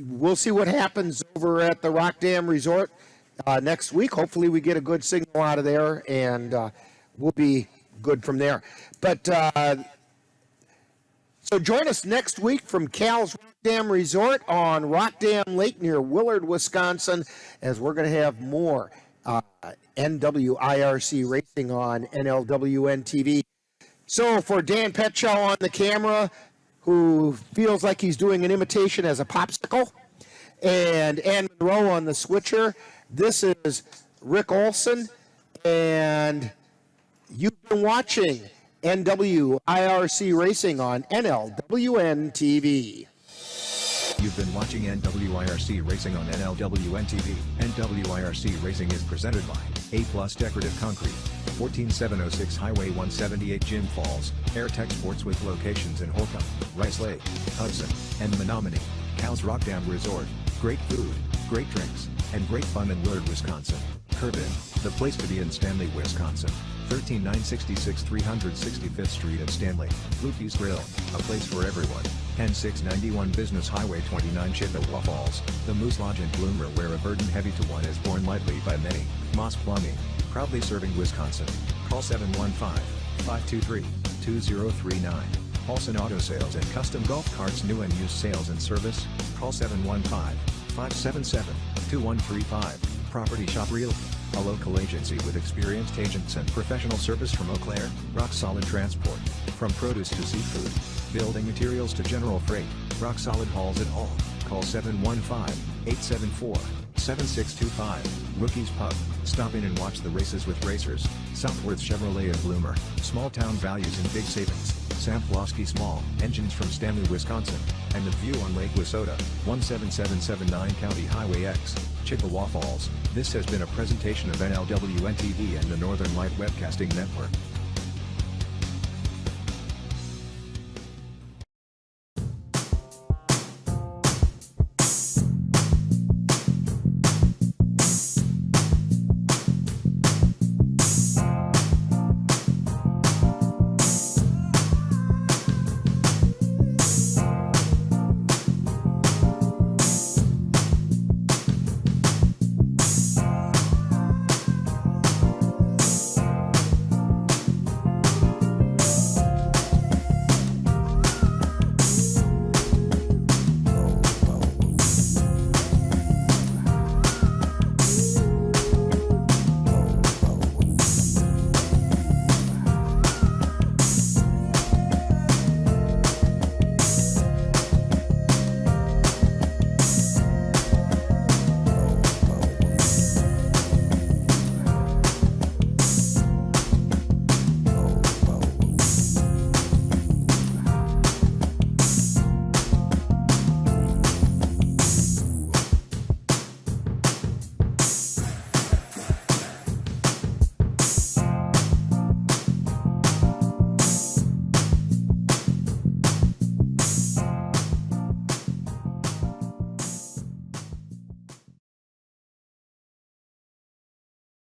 We'll see what happens over at the Rock Dam Resort next week. Hopefully we get a good signal out of there, and we'll be good from there. But so join us next week from Cal's Rock Dam Resort on Rock Dam Lake near Willard, Wisconsin, as we're going to have more NWIRC racing on NLWN-TV. So for Dan Petchow on the camera, who feels like he's doing an imitation as a popsicle, and Ann Monroe on the switcher, this is Rick Olson, and you've been watching NWIRC Racing on NLWN-TV. You've been watching NWIRC Racing on NLWN-TV. NWIRC Racing is presented by A-Plus Decorative Concrete, 14706 Highway 178 Jim Falls, AirTech Sports with locations in Holcomb, Rice Lake, Hudson, and Menominee, Cal's Rock Dam Resort, great food, great drinks, and great fun in Willard, Wisconsin. Curvin, the place to be in Stanley, Wisconsin. 13966 365th Street at Stanley. Loopy's Grill, a place for everyone. And 691 Business Highway 29 Chippewa Falls. The Moose Lodge in Bloomer, where a burden heavy to one is borne lightly by many. Moss Plumbing, proudly serving Wisconsin. Call 715-523-2039. Paulson Auto Sales and Custom Golf Carts New and Used Sales and Service. Call 715-577-2135. Property Shop Realty, a local agency with experienced agents and professional service from Eau Claire. Rock Solid Transport, from produce to seafood, building materials to general freight. Rock Solid hauls it all. Call 715-874-7625. Rookie's Pub, stop in and watch the races with racers. Southworth Chevrolet of Bloomer, small town values and big savings. Samplowski Small Engines from Stanley, Wisconsin, and The View on Lake Wissota, 17779 County Highway X, Chippewa Falls. This has been a presentation of NLWN-TV and the Northern Light Webcasting Network.